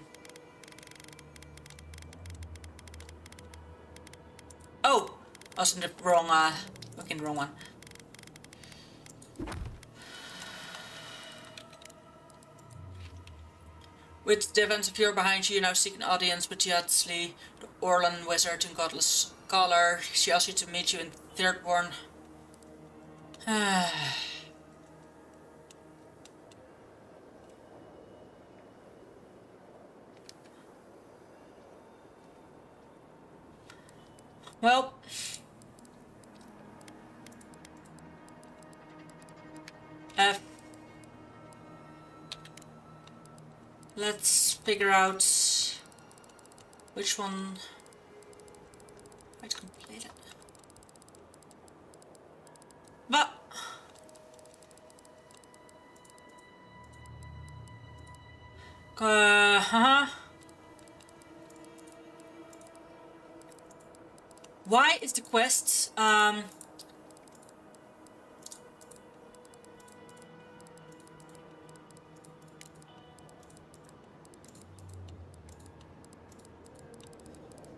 Oh, I was in the wrong, looking the wrong one. With the events of Yore behind you, you now seek an audience with Yatsli, the Orlan wizard and godless scholar. She asks you to meet you in Thirdborn. Well, let's figure out which one I'd complete it. But why is the quest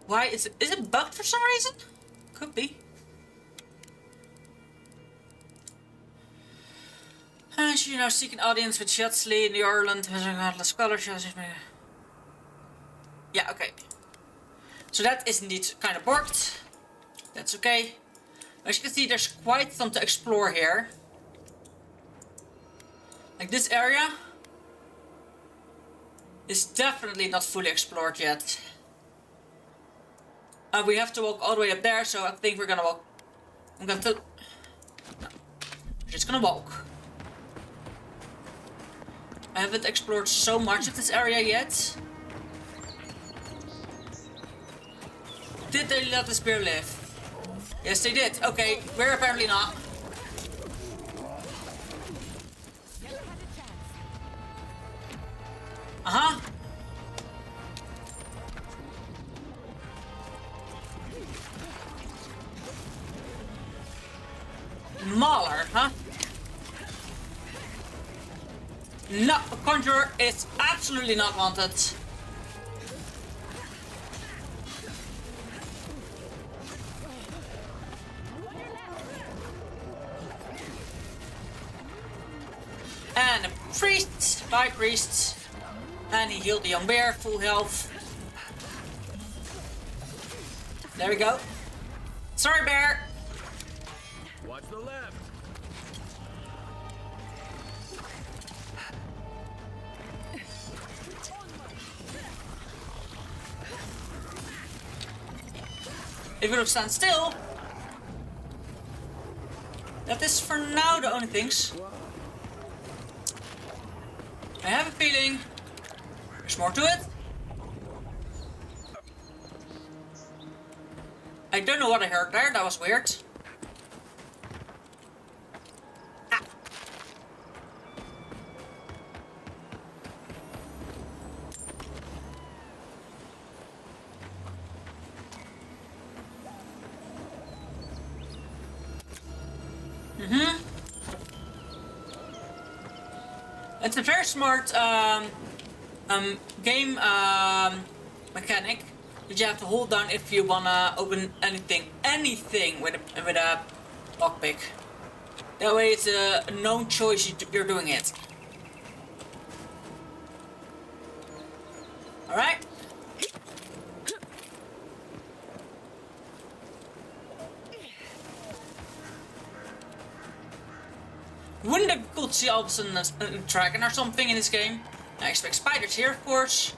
why is it bugged for some reason? Could be. You now seek an audience with Yatsli in the Orland with a godless scholar. Yeah, okay. So that is indeed kind of borked. That's okay. As you can see, there's quite some to explore here. Like this area is definitely not fully explored yet. We have to walk all the way up there, so I think we're gonna walk. No, we're just gonna walk. I haven't explored so much of this area yet. Did they let the spear live? Yes, they did. Okay, we're apparently not. Uh-huh. Mauler, huh? No, a conjurer is absolutely not wanted. And a priest, by priest. And he healed the young bear, full health. There we go. Sorry, bear. Watch the left. If we don't stand still, that is for now the only things. I have a feeling there's more to it. I don't know what I heard there, that was weird. It's a very smart game mechanic that you have to hold down if you wanna open anything with a lockpick. That way it's a known choice you're doing it. All right. Wouldn't it be cool to see all of a sudden a dragon or something in this game? I expect spiders here, of course.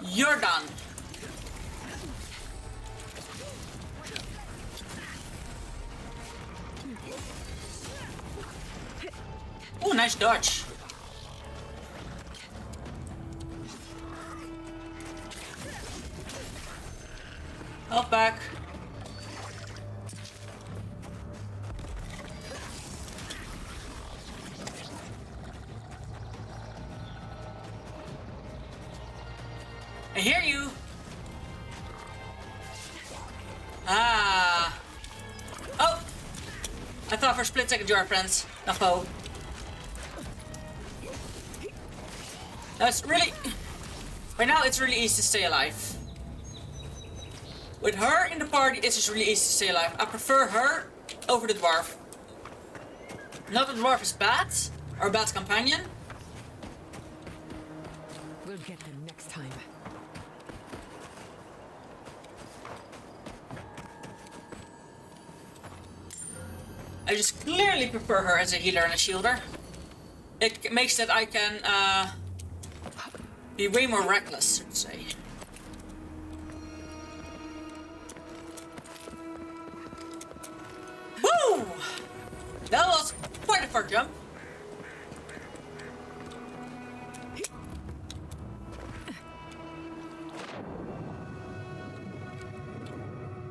You're done. Oh, nice dodge. Health back. I hear you. Ah. Oh. I thought for a split second you were friends. A foe. That's really... Right now it's really easy to stay alive. With her in the party, it's just really easy to stay alive. I prefer her over the dwarf. Not that the dwarf is bad, or a bad companion. We'll get them next time. I just clearly prefer her as a healer and a shielder. It makes that I can be way more reckless, so to say. Woo! That was quite a far jump.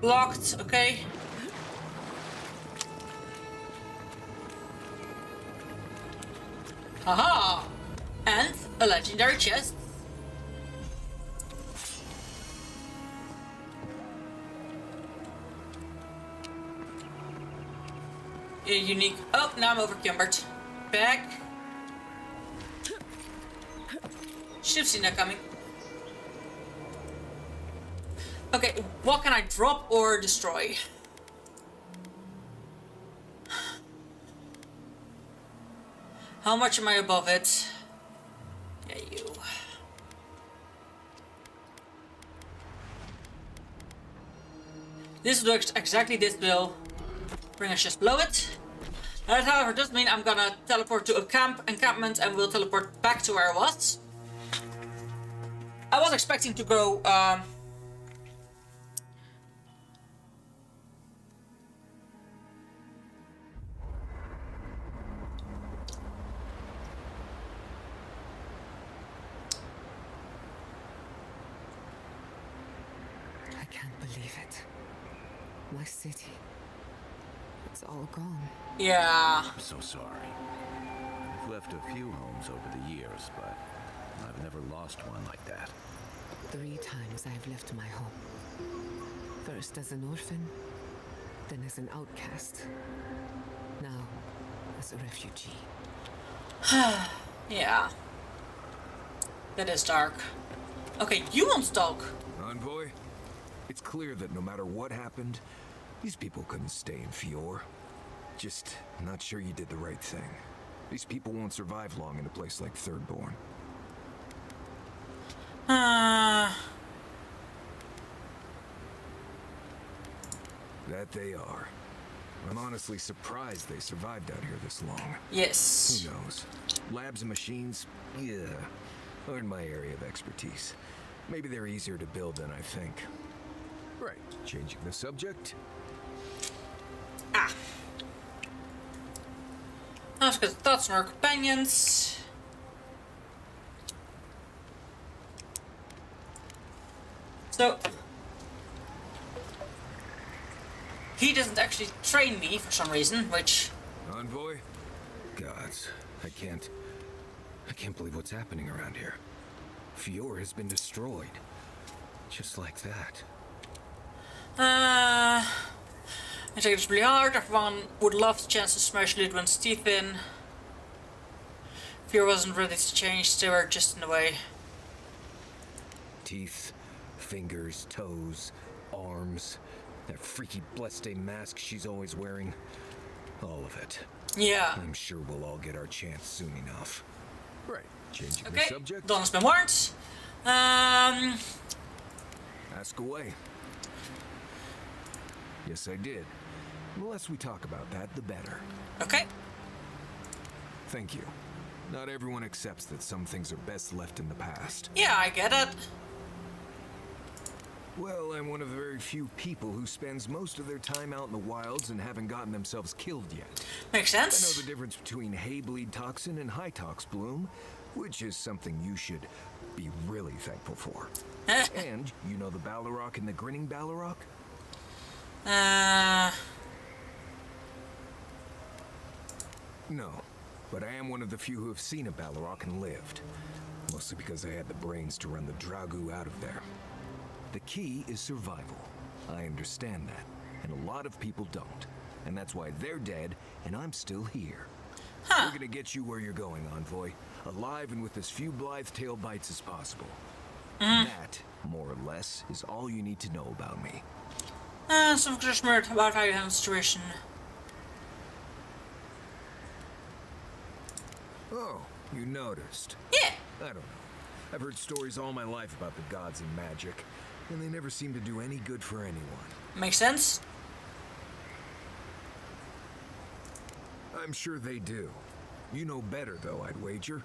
Blocked, okay. Haha! And a legendary chest. A unique. Oh, now I'm overcumbered. Back. Should have seen that coming. Okay, what can I drop or destroy? How much am I above it? Yeah, you. This works exactly. This will bring us just below it. That, however, doesn't mean I'm gonna teleport to a encampment and we'll teleport back to where I was. I was expecting to go I can't believe it. My city. It's all gone. Yeah. I'm so sorry. I've left a few homes over the years, but I've never lost one like that. 3 times I've left my home. First as an orphan, then as an outcast. Now, as a refugee. Yeah. That is dark. Okay, you won't talk. Envoy, it's clear that no matter what happened, these people couldn't stay in Fior. Just not sure you did the right thing. These people won't survive long in a place like Thirdborn. That they are. I'm honestly surprised they survived out here this long. Yes. Who knows? Labs and machines? Yeah. Aren't my area of expertise. Maybe they're easier to build than I think. Right. Changing the subject. Ah. Let's get thoughts from our companions. So he doesn't actually train me for some reason, which... Envoy? Gods, I can't believe what's happening around here. Fior has been destroyed. Just like that. I think it's really hard. Everyone would love the chance to smash Ludwig's teeth in. Fior wasn't ready to change, they were just in the way. Teeth, fingers, toes, arms, that freaky Blessed mask she's always wearing. All of it. Yeah. I'm sure we'll all get our chance soon enough. Right. Changing the Okay, subject. Don's been warned. Ask away. Yes, I did. The less we talk about that, the better. Okay. Thank you. Not everyone accepts that some things are best left in the past. Yeah, I get it. Well, I'm one of the very few people who spends most of their time out in the wilds and haven't gotten themselves killed yet. Makes sense. I know the difference between hay bleed toxin and high tox bloom, which is something you should be really thankful for. And you know the Balrog and the grinning Balrog? No, but I am one of the few who have seen a Balrog and lived. Mostly because I had the brains to run the Dragu out of there. The key is survival. I understand that, and a lot of people don't. And that's why they're dead, and I'm still here. We're gonna get you where you're going, Envoy. Alive and with as few blithe tail bites as possible. That, more or less, is all you need to know about me. Some smart about how you handle the situation. Oh, you noticed. Yeah. I don't know. I've heard stories all my life about the gods and magic, and they never seem to do any good for anyone. Makes sense. I'm sure they do. You know better, though, I'd wager.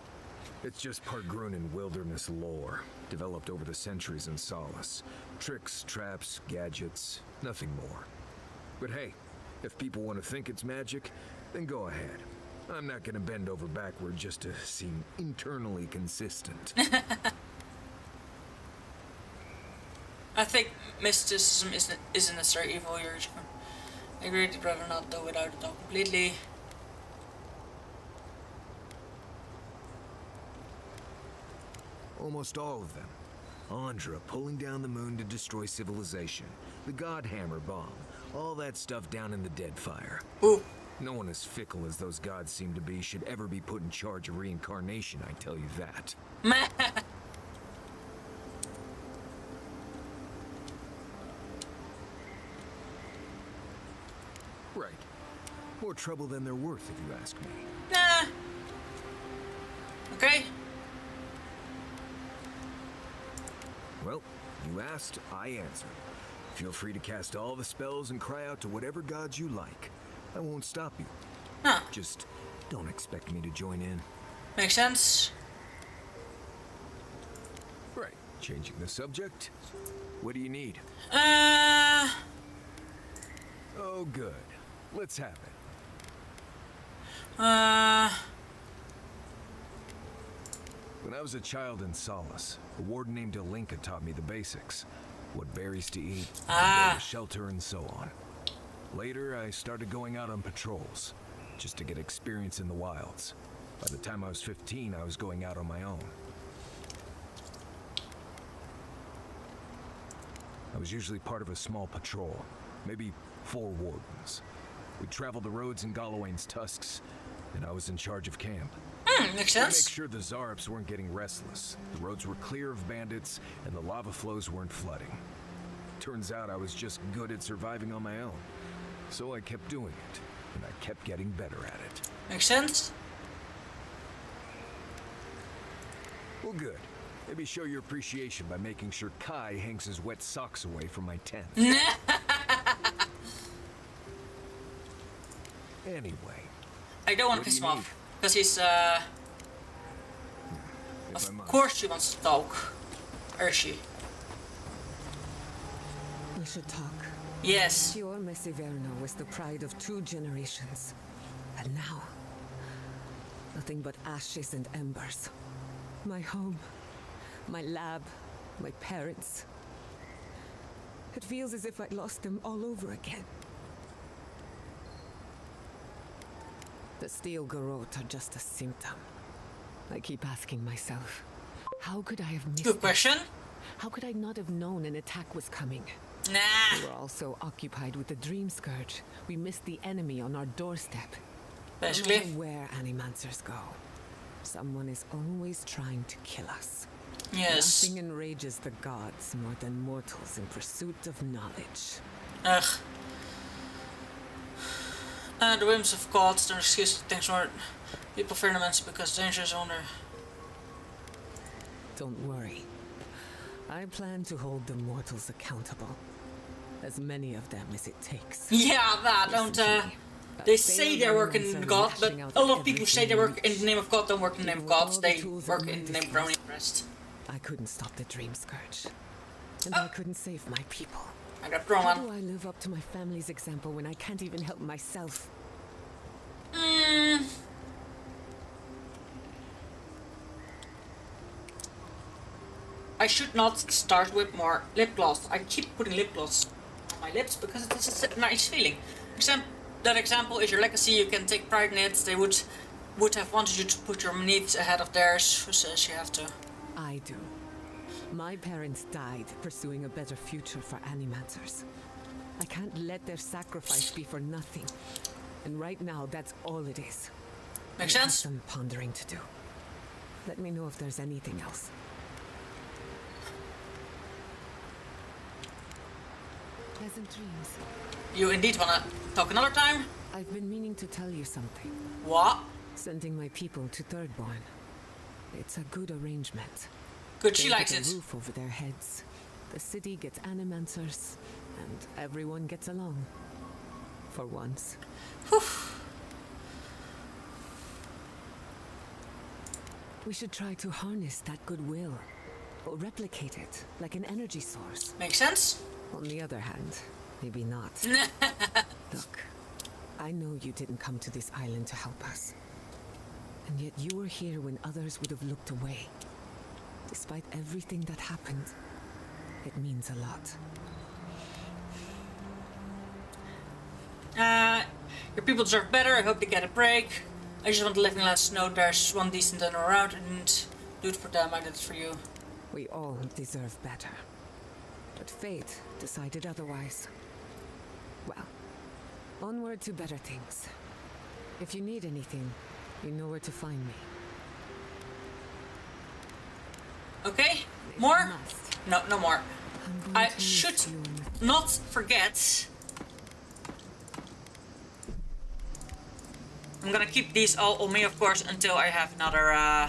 It's just part Grunin wilderness lore, developed over the centuries in Solace. Tricks, traps, gadgets, nothing more. But hey, if people want to think it's magic, then go ahead. I'm not gonna bend over backward just to seem internally consistent. I think mysticism isn't necessarily evil. I agree, I'd rather not do without it all completely. Almost all of them. Andra pulling down the moon to destroy civilization. The Godhammer bomb. All that stuff down in the Deadfire. Ooh. No one as fickle as those gods seem to be should ever be put in charge of reincarnation, I tell you that. Right. More trouble than they're worth, if you ask me. Nah. Okay. Well, you asked, I answered. Feel free to cast all the spells and cry out to whatever gods you like. I won't stop you. Huh. Just don't expect me to join in. Makes sense. Right. Changing the subject. What do you need? Oh, good. Let's have it. When I was a child in Solace, a warden named Alinka taught me the basics. What berries to eat, where to shelter, and so on. Later, I started going out on patrols, just to get experience in the wilds. By the time I was 15, I was going out on my own. I was usually part of a small patrol, maybe 4 wardens. We'd travel the roads in Galawain's tusks, and I was in charge of camp. Makes sense. To make sure the Zarps weren't getting restless, the roads were clear of bandits, and the lava flows weren't flooding. Turns out I was just good at surviving on my own. So I kept doing it, and I kept getting better at it. Makes sense. Well, good. Maybe show your appreciation by making sure Kai hangs his wet socks away from my tent. Anyway. I don't want to piss him off, because he's, Of course she wants to talk. Or is she? We should talk. Yes. Your Mesiverno was the pride of 2 generations. And now, nothing but ashes and embers. My home, my lab, my parents. It feels as if I lost them all over again. The steel garrote are just a symptom. I keep asking myself, how could I have missed Good question. it? How could I not have known an attack was coming? Nah. We were also occupied with the Dream Scourge. We missed the enemy on our doorstep. Basically. No matter where Animancers go, someone is always trying to kill us. Yes. Nothing enrages the gods more than mortals in pursuit of knowledge. Ugh. The whims of gods don't excuse things more. People fear them because danger is on there. Don't worry. I plan to hold the mortals accountable. As many of them as it takes. Yeah, that don't, they say they work in God, but a lot of people who say they work in the name of God don't work in the name of God. They work in the name of their own interest. I couldn't stop the Dream Scourge. And I couldn't save my people. I got thrown How one. do I live up to my family's example when I can't even help myself? I should not start with more lip gloss. I keep putting lip gloss on my lips because it is a nice feeling. That example is your legacy. You can take pride in it. They would have wanted you to put your needs ahead of theirs. Who says you have to? I do. My parents died pursuing a better future for Animancers. I can't let their sacrifice be for nothing. And right now, that's all it is. Makes sense? I have some pondering to do. Let me know if there's anything else. Pleasant dreams. You indeed wanna talk another time? I've been meaning to tell you something. What? Sending my people to Thirdborn. It's a good arrangement. Good, she They likes get a it. roof over their heads. The city gets Animancers, and everyone gets along. For once. Whew. We should try to harness that goodwill. Or replicate it, like an energy source. Makes sense? On the other hand, maybe not. Look, I know you didn't come to this island to help us. And yet you were here when others would have looked away. Despite everything that happened, it means a lot. Your people deserve better. I hope they get a break. I just want to live and let us know there's one decent owner around and do it for them. I did it for you. We all deserve better. But fate decided otherwise. Well, onward to better things. If you need anything, you know where to find me. Okay? More? No, no more. I should not forget. I'm gonna keep these all on me, of course, until I have another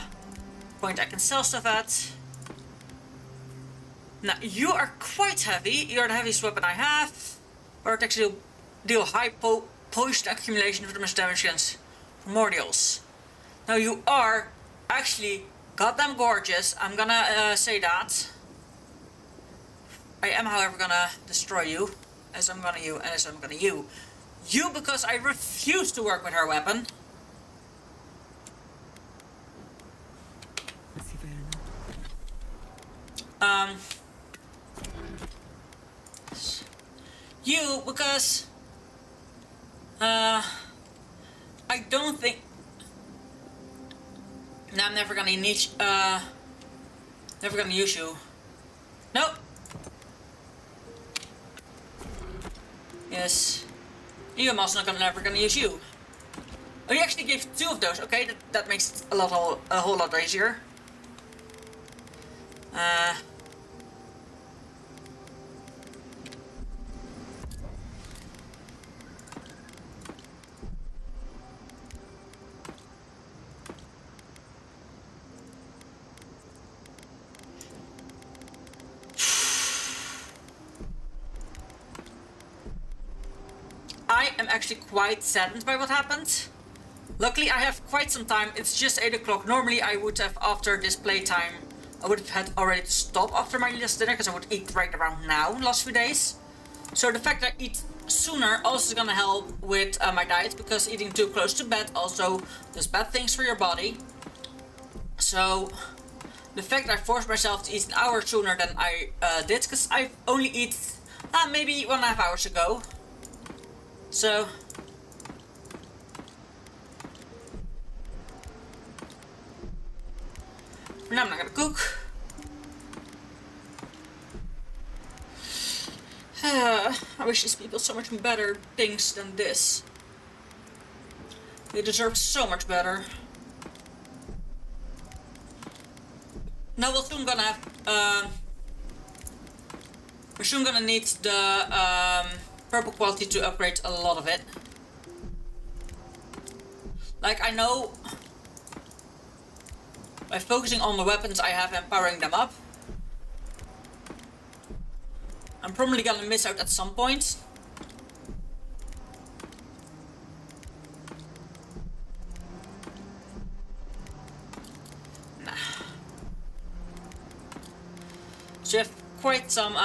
point I can sell stuff at. Now, you are quite heavy. You're the heaviest weapon I have. Or actually deal high potion accumulation for the most damage against primordials. Now, you are actually goddamn gorgeous. I'm gonna say that. I am, however, gonna destroy you. As I'm gonna you, and as I'm gonna you. You, because I refuse to work with her weapon. You, because I don't think. No, I'm never gonna need. Never gonna use you. Nope. Yes. You, I'm also never gonna use you. Oh, you actually gave 2 of those. Okay, that makes it a whole lot easier. I am actually quite saddened by what happened. Luckily, I have quite some time. It's just 8 o'clock. Normally, I would have, after this playtime, I would have had already to stop after my last dinner, because I would eat right around now, last few days. So the fact that I eat sooner also is gonna help with my diet, because eating too close to bed also does bad things for your body. So the fact that I forced myself to eat an hour sooner than I did, because I only eat maybe 1.5 hours ago. So for now I'm not gonna cook. I wish these people so much better things than this. They deserve so much better. Now we're soon gonna have we're soon gonna need the purple quality to upgrade a lot of it. Like, I know by focusing on the weapons I have and powering them up, I'm probably gonna miss out at some point. Nah. So you have quite some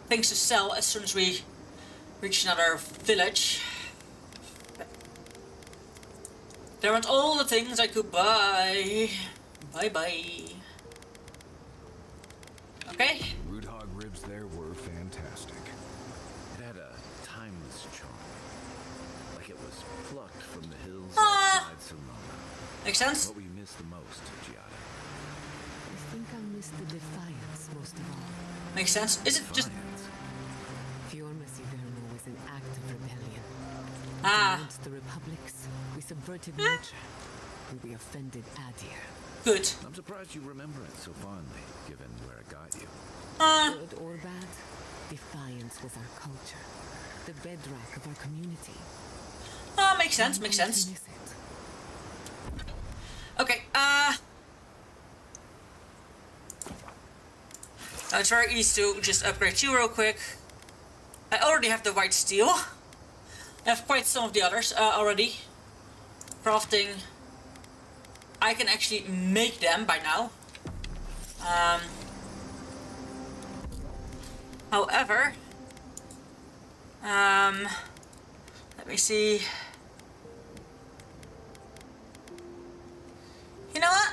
things to sell as soon as we reach another village. There aren't all the things I could buy. Bye. Okay. Root hog ribs there were fantastic. It had a timeless charm. Like it was plucked from the hills outside Sonoma. Makes sense. What we miss the most, Giada? I think I'll miss the defiance most of all. Makes sense. Is it just... Fior Mesiverno was an act of rebellion. Ah. Against the republics, we subverted nature, and we offended Adir. Good. I'm surprised you remember it so fondly, given where it got you. Good or bad, defiance was our culture, the bedrock of our community. Makes sense, makes sense. Okay, it's very easy to just upgrade you real quick. I already have the white steel. I have quite some of the others already. Crafting. I can actually make them by now. However, let me see. You know what?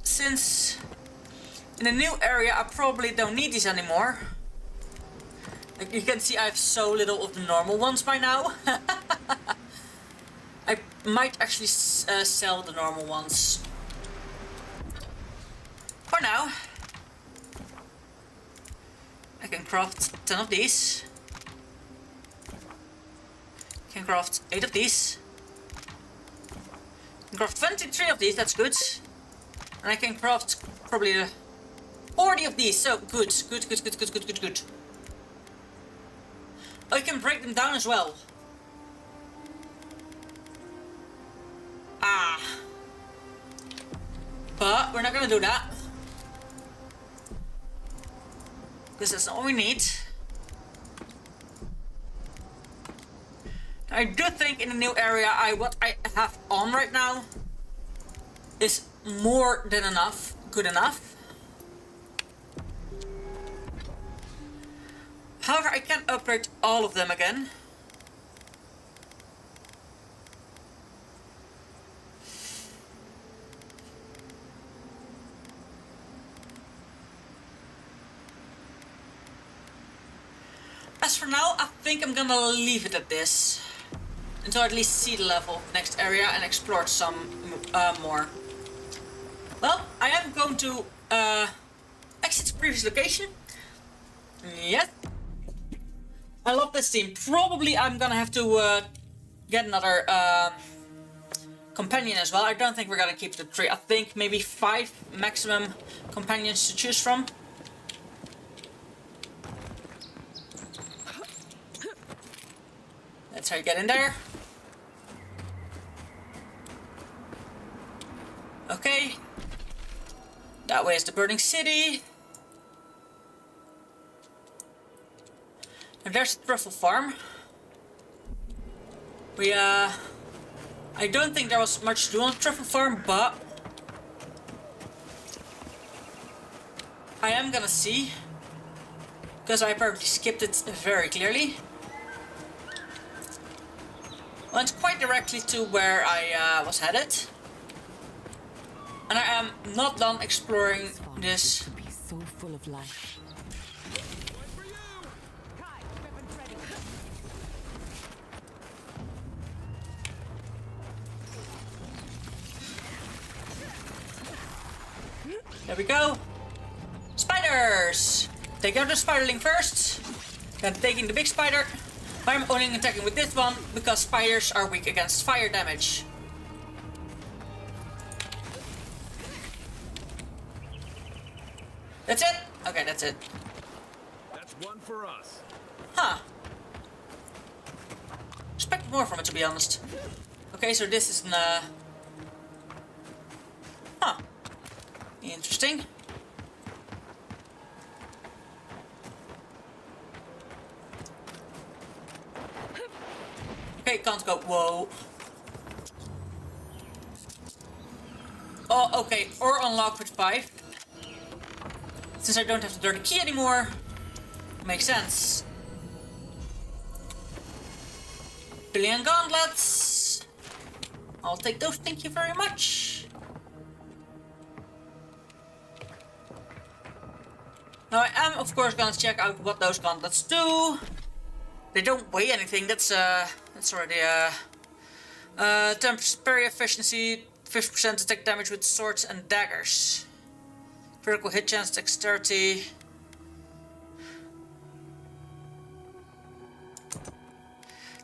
Since in a new area I probably don't need these anymore. Like you can see I have so little of the normal ones by now. I might actually sell the normal ones. For now. I can craft 10 of these. Can craft 8 of these. I can craft 23 of these, that's good. And I can craft probably 40 of these, so good. Oh, you can break them down as well. Ah. But we're not gonna do that. Because that's not what we need. I do think in the new area what I have on right now is more than enough. Good enough. However, I can't upgrade all of them again. As for now, I think I'm gonna leave it at this. Until I at least see the level of the next area and explore some more. Well, I am going to exit the previous location. Yes. I love this team. Probably I'm gonna have to get another companion as well. I don't think we're gonna keep the 3. I think maybe 5 maximum companions to choose from. That's how you get in there. Okay. That way is the burning city. And there's the truffle farm. I don't think there was much to do on the truffle farm, but I am gonna see. Because I apparently skipped it very clearly. Went quite directly to where I was headed. And I am not done exploring this. So full of life. There we go. Spiders! Take out the spiderling first. Then taking the big spider. I'm only attacking with this one because spiders are weak against fire damage. That's it? Okay, that's it. That's one for us. Huh. Expected more from it, to be honest. Okay, so this is an huh. Interesting. Okay, can't go. Whoa. Oh, okay. Or unlock with 5. Since I don't have the dirty key anymore, makes sense. Billion gauntlets. I'll take those, thank you very much. Now I am of course gonna check out what those gauntlets do. They don't weigh anything, that's already 10% parry efficiency, 50% attack damage with swords and daggers. Critical hit chance, dexterity.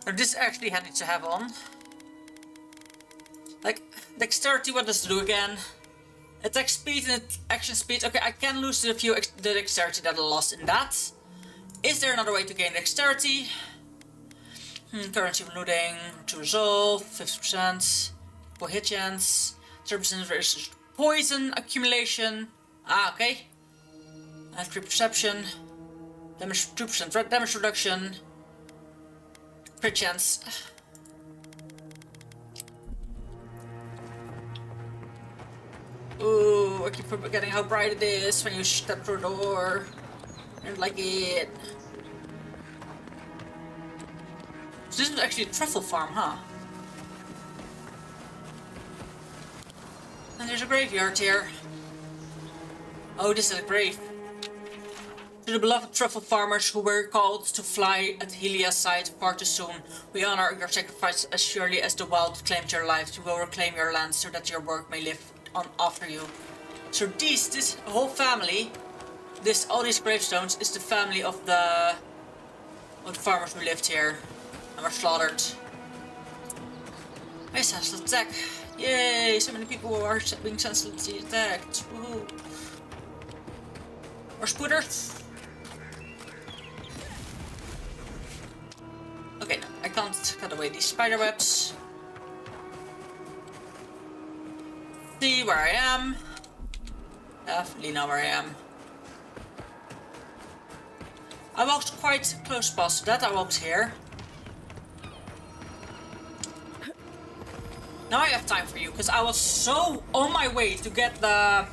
Now this is actually handy to have on. Like, dexterity, what does it do again? Attack speed and action speed. Okay, I can lose the dexterity that I lost in that. Is there another way to gain dexterity? Currency looting, to resolve, 50%. Hit chance, 30% versus poison accumulation. Ah, okay. And 3 perception. Damage, 2% damage reduction. Crit chance. Ooh, I keep forgetting how bright it is when you step through the door. I don't like it. So this is actually a truffle farm, huh? And there's a graveyard here. Oh, this is a grave. To the beloved truffle farmers who were called to fly at Helia's side far too soon, we honor your sacrifice as surely as the wild claimed your lives. We will reclaim your land so that your work may live on after you. So this whole family, all these gravestones is the family of the farmers who lived here and were slaughtered. My senseless attack. Yay! So many people are being senselessly attacked. Woohoo! More spooters. Okay, no, I can't cut away these spider webs. See where I am. Definitely know where I am. I walked quite close past that. I walked here. Now I have time for you, because I was so on my way to get the...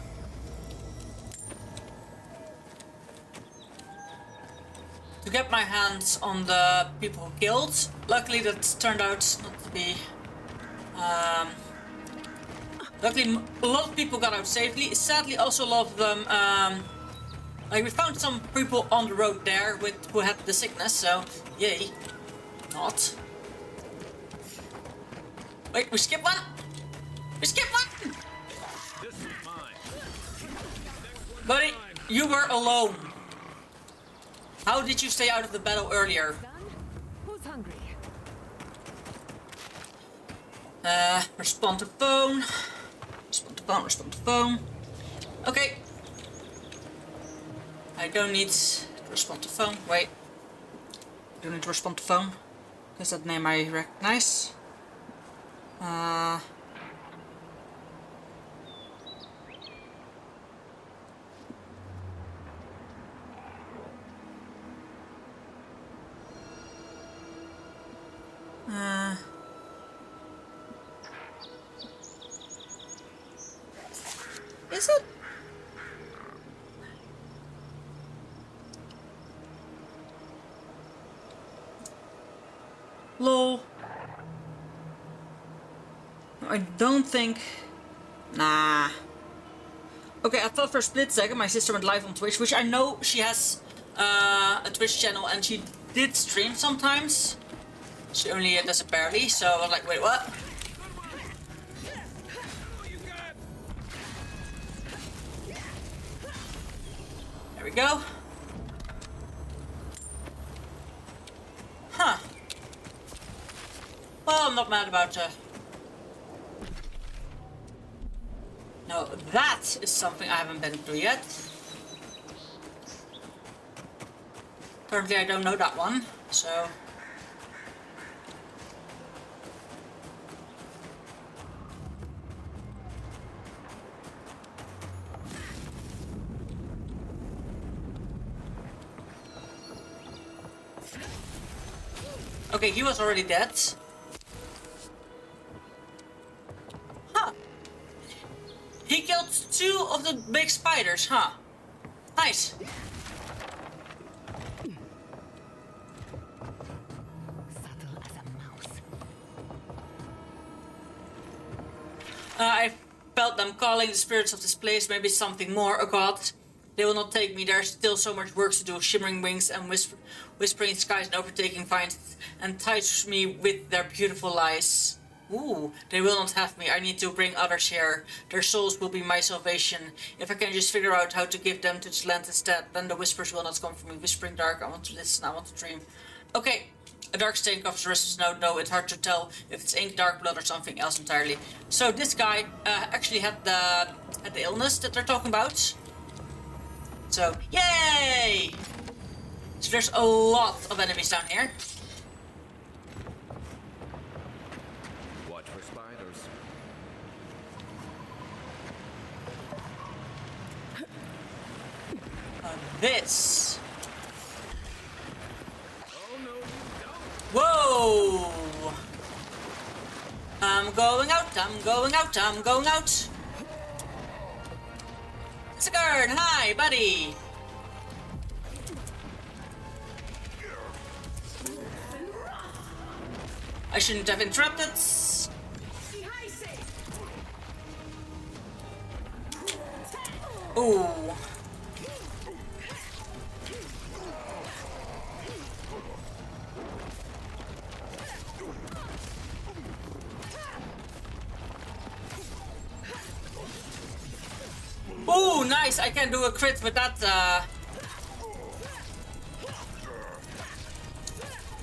to get my hands on the people who killed. Luckily that turned out not to be... luckily a lot of people got out safely. Sadly also a lot of them... like we found some people on the road there who had the sickness, so yay. Not. Wait, we skipped one? We skipped one! This is mine. Buddy, you were alone. How did you stay out of the battle earlier? Who's hungry? Respond to phone. Respond to phone, respond to phone. Okay. I don't need to respond to phone. Wait. I don't need to respond to phone. Because that name I recognize. Is it? Lol. I don't think... Nah. Okay, I thought for a split second my sister went live on Twitch, which I know she has a Twitch channel and she did stream sometimes. She only does it barely, so I was like, wait, what? There we go. Huh. Well, I'm not mad about No, that is something I haven't been through yet. Currently I don't know that one, so... Okay, he was already dead. Huh. He killed 2 of the big spiders, huh? Nice. Subtle as a mouse. I felt them calling the spirits of this place. Maybe something more. Oh god. They will not take me. There's still so much work to do. Shimmering wings and whispering skies and overtaking vines entice me with their beautiful lies. Ooh, they will not have me. I need to bring others here. Their souls will be my salvation. If I can just figure out how to give them to this land instead, then the whispers will not come from me. Whispering dark, I want to listen, I want to dream. Okay, a dark stain covers the rest of the snow. No, it's hard to tell if it's ink, dark blood, or something else entirely. So this guy actually had the illness that they're talking about. So, yay! So there's a lot of enemies down here. Watch for spiders. This. Whoa! I'm going out, I'm going out, I'm going out. Sigurd, hi, buddy. I shouldn't have interrupted. Ooh. Ooh, nice! I can do a crit with that.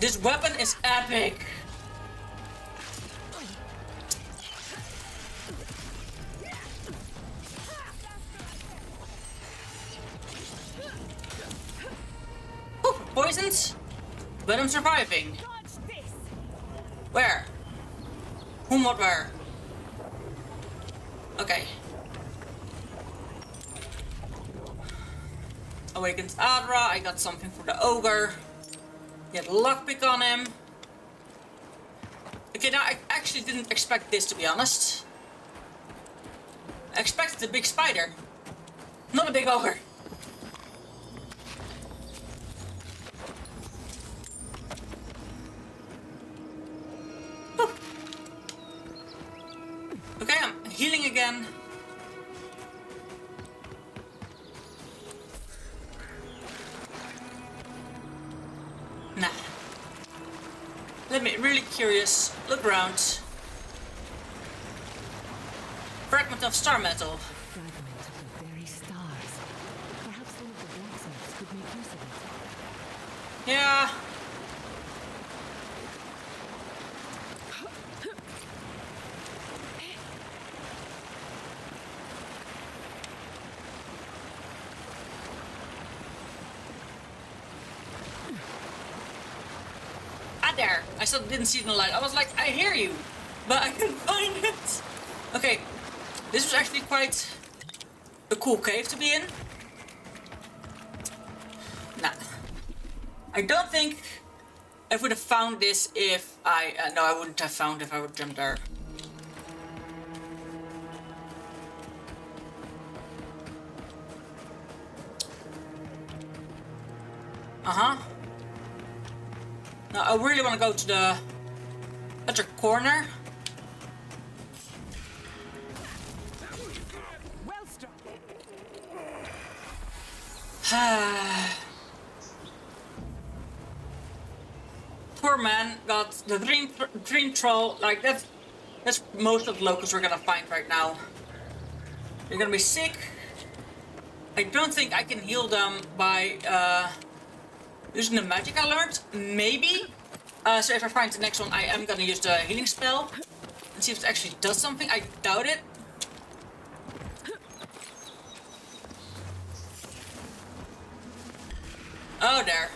This weapon is epic. Ooh, poisoned, but I'm surviving. Where? Whom? What? Where? Okay. Awakens Adra, I got something for the ogre. Get lockpick on him. Okay, now I actually didn't expect this, to be honest. I expected a big spider, not a big ogre. Whew. Okay, I'm healing again. Nah. Let me really curious. Look around. Fragment of star metal. Fragment of the very stars. Perhaps one of the blacksmiths could make use of it. Yeah. There. I still didn't see it in the light. I was like, I hear you, but I couldn't find it. Okay, this was actually quite a cool cave to be in. Nah. I don't think I would have found this if I... no, I wouldn't have found if I would jump there. Uh-huh. Now, I really want to go to the other corner. Well struck. Poor man got the dream troll. Like that's most of the locals we're gonna find right now. They're gonna be sick. I don't think I can heal them by using the magic I learned, maybe. So if I find the next one, I am gonna use the healing spell and see if it actually does something. I doubt it. Oh, there.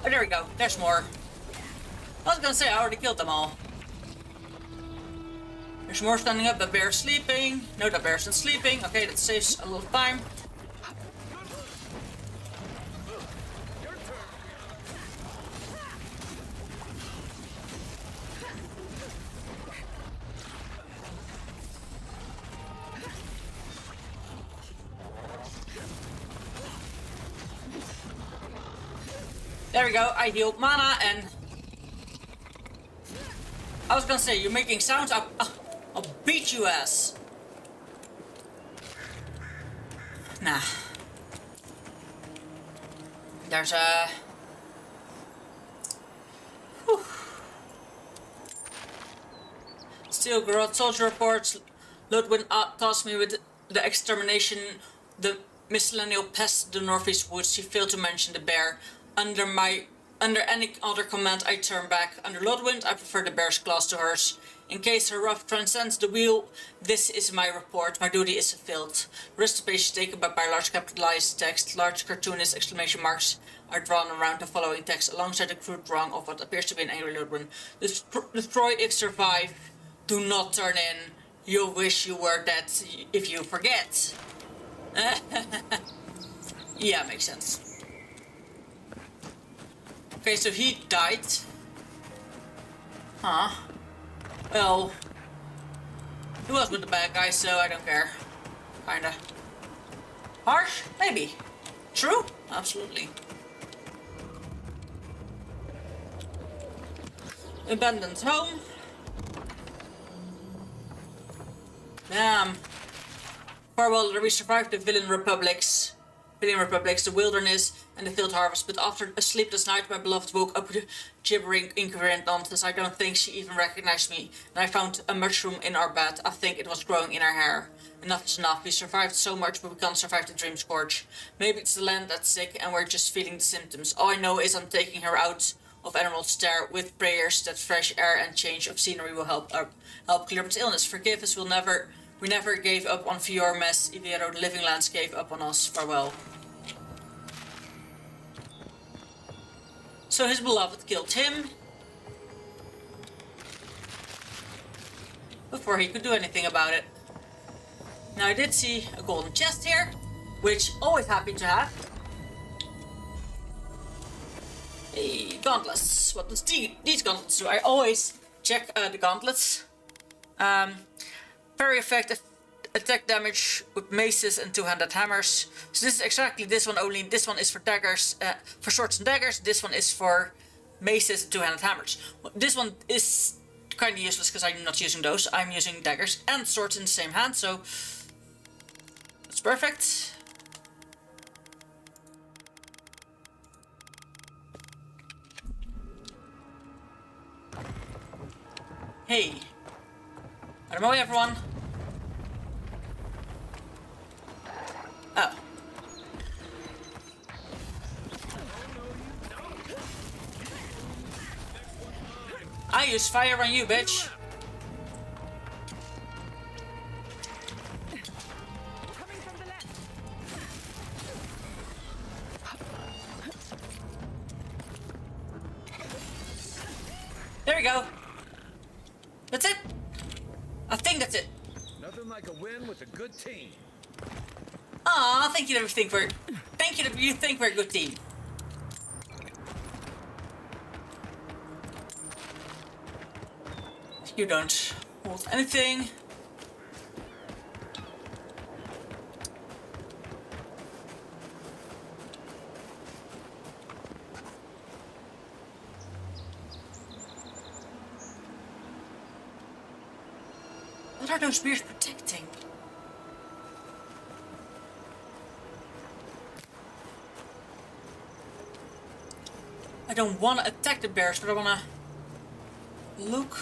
Oh, there we go. There's more. I was gonna say I already killed them all. There's more standing up. The bear's sleeping. No, the bear's not sleeping. Okay, that saves a little time. There we go, I healed mana and... I was gonna say, you're making sounds, I'll beat you ass. Nah. There's a... Whew. Steel Garrod soldier reports. Ludwig tasked me with the extermination the miscellaneous pests of the northeast woods. He failed to mention the bear. Under any other command I turn back. Under Ludwig, I prefer the bear's claws to hers. In case her wrath transcends the wheel, this is my report. My duty is fulfilled. The rest of the page is taken by large capitalized text. Large cartoonist exclamation marks are drawn around the following text alongside the crude drawing of what appears to be an angry Ludwig. Destroy if survive. Do not turn in. You'll wish you were dead if you forget. Yeah, makes sense. Okay, so he died. Huh. Well, he was with the bad guy, so I don't care. Kinda. Harsh? Maybe. True? Absolutely. Abandoned home. Damn. Farewell, we survived the villain republics, the wilderness, and the field harvest, but after a sleepless night, my beloved woke up with gibbering, incoherent nonsense. I don't think she even recognized me, and I found a mushroom in our bed. I think it was growing in her hair. Enough is enough. We survived so much, but we can't survive the dream scourge. Maybe it's the land that's sick, and we're just feeling the symptoms. All I know is I'm taking her out of Emerald Stair with prayers that fresh air and change of scenery will help clear up its illness. Forgive us, we never gave up on Fior Mess, Ivero, the living lands gave up on us. Farewell. So his beloved killed him before he could do anything about it. Now I did see a golden chest here, which always happy to have. Hey, gauntlets. What does these gauntlets do? I always check the gauntlets. Very effective attack damage with maces and two-handed hammers. So this is exactly this one, only this one is for daggers, for swords and daggers. This one is for maces and two-handed hammers. This one is kind of useless because I'm not using those. I'm using daggers and swords in the same hand, so that's perfect. Hey. Out of my way, everyone. Oh. I use fire on you, bitch. There we go. That's it. I think that's it. Nothing like a win with a good team. Aw, thank you that you think we're a good team. You don't hold anything. What are those bears protecting? I don't want to attack the bears, but I want to look.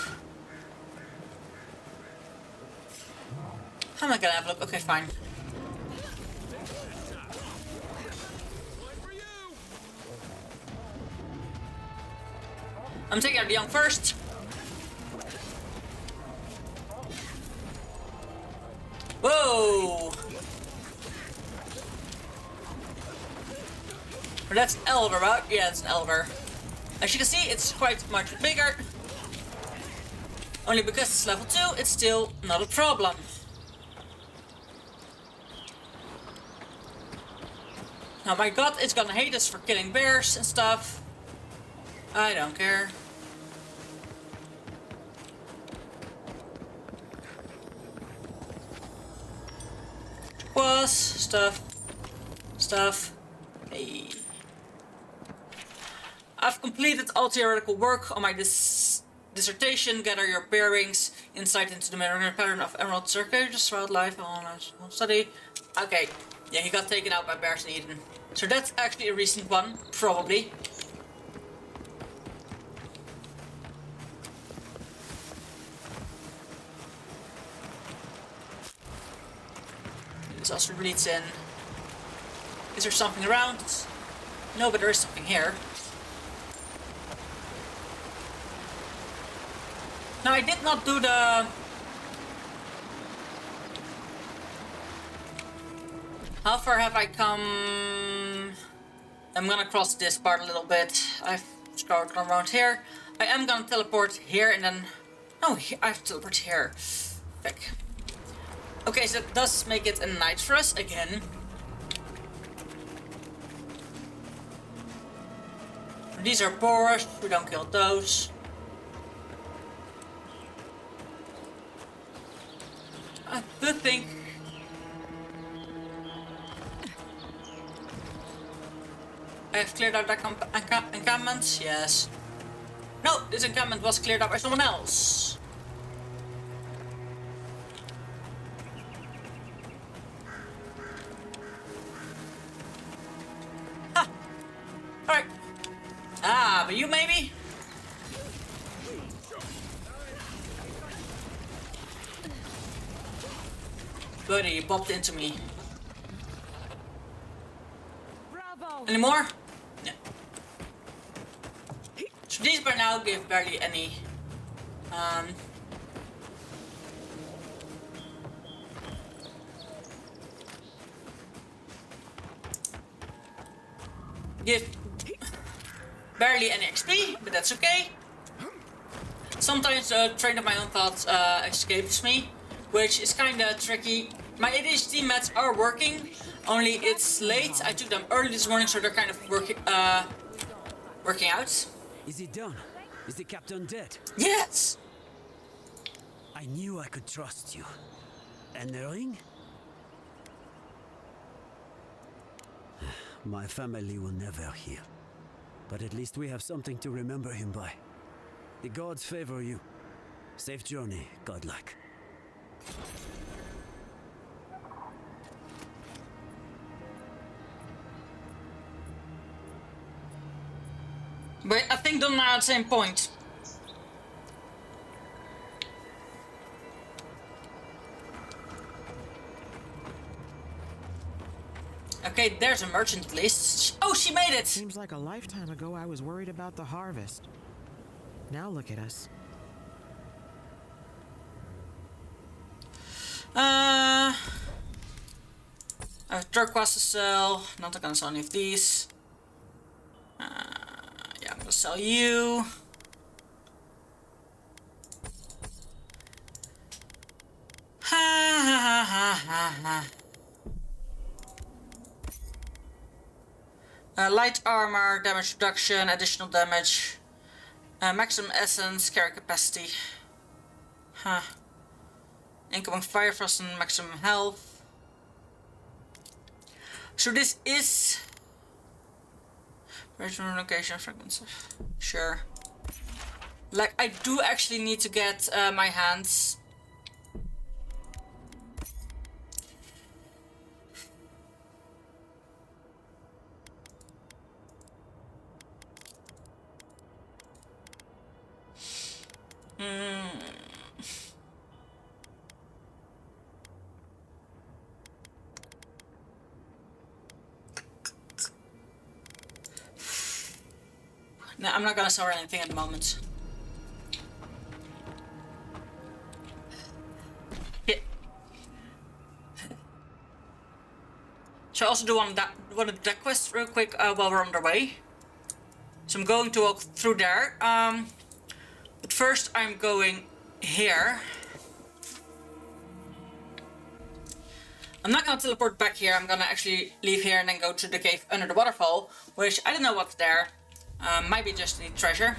How am I gonna have a look? Okay, fine. I'm taking out the young first. Whoa! But that's an Elver, right? Yeah, it's an Elver. As you can see, it's quite much bigger. Only because it's level 2, it's still not a problem. Now my god, it's gonna hate us for killing bears and stuff. I don't care. Was stuff. Hey. I've completed all theoretical work on my dissertation. Gather your bearings. Insight into the mineral pattern of emerald circuits throughout life. Study. Okay. Yeah, he got taken out by bears in Eden. So that's actually a recent one, probably. This also leads in. Is there something around? No, but there is something here. No, I did not do the... How far have I come? I'm gonna cross this part a little bit. I've scrolled around here. I am gonna teleport here and then... Oh, I have to teleport here. Fuck. Okay, so that does make it a night for us again. These are boars, we don't kill those. Good thing. I have cleared out encampments, yes. No, this encampment was cleared out by someone else. Ha! Alright. Ah, but you maybe? Buddy, you bumped into me. Bravo. Any more? No. So these by now give barely any. Give barely any XP, but that's okay. Sometimes the train of my own thoughts escapes me, which is kinda tricky. My ADHD meds are working, only it's late. I took them early this morning, so they're kind of working out. Is it done? Is the captain dead? Yes! I knew I could trust you. And the ring? My family will never hear. But at least we have something to remember him by. The gods favor you. Safe journey, godlike. But I think they're not at the same point. Okay, there's a merchant list. Oh, she made it! Seems like a lifetime ago I was worried about the harvest. Now look at us. I have turquoise to sell. Not gonna sell any of these. Yeah, I'm gonna sell you. Ha ha ha ha ha. Light armor, damage reduction, additional damage, maximum essence, carry capacity. Huh. Incoming fire frost and maximum health. So this is original location fragments. Sure. Like I do actually need to get my hands. No, I'm not gonna sell anything at the moment. Yeah. So I also do one of that quest real quick while we're on the way. So I'm going to walk through there. But first I'm going here. I'm not gonna teleport back here. I'm gonna actually leave here and then go to the cave under the waterfall, which I don't know what's there. Might be just the treasure.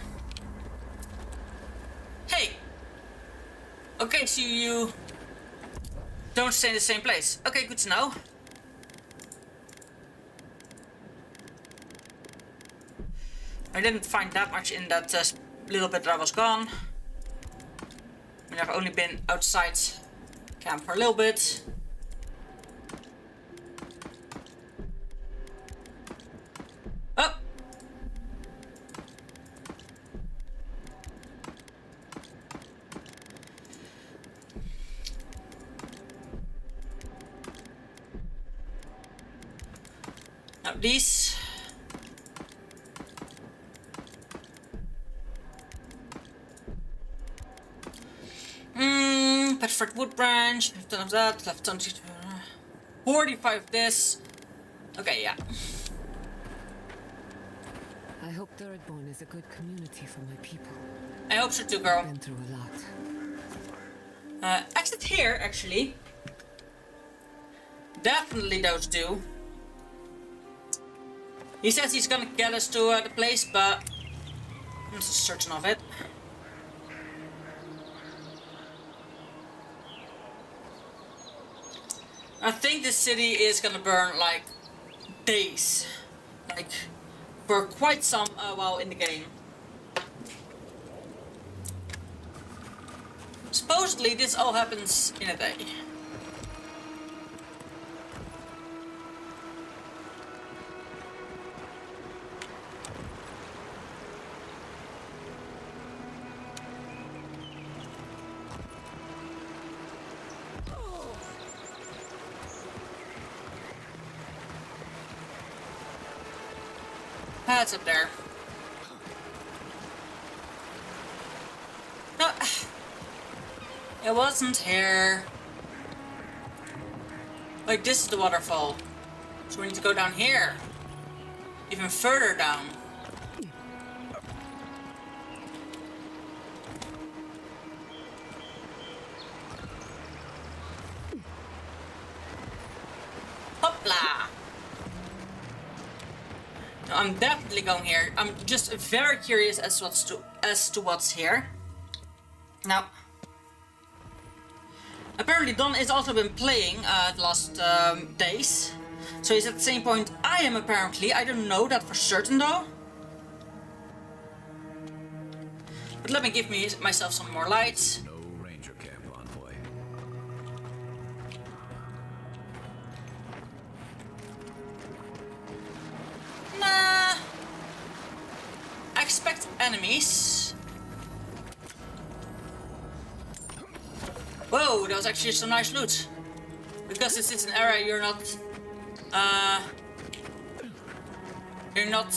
Hey! Okay, so you don't stay in the same place. Okay, good to know. I didn't find that much in that little bit that I was gone. I mean, I've only been outside camp for a little bit. Oh! Now these. Bedford Wood Branch, 10 of that, left 20, 45 of this. Okay, yeah. I hope Thirdborn is a good community for my people. I hope so too, girl. I've been through a lot. Exit here, actually. Definitely those two. He says he's gonna get us to the place, but I'm not certain of it. I think this city is gonna burn like days, like for quite some while in the game. Supposedly this all happens in a day. That's up there. No, it wasn't here. Like, this is the waterfall. So we need to go down here. Even further down. Hopla! No, I'm definitely going here. I'm just very curious as to what's here. Now, apparently Don has also been playing the last days, so he's at the same point I am apparently. I don't know that for certain though. But let me give myself some more lights. No ranger camp envoy. Nah. I expect enemies. Whoa, that was actually some nice loot. Because this is an area you're not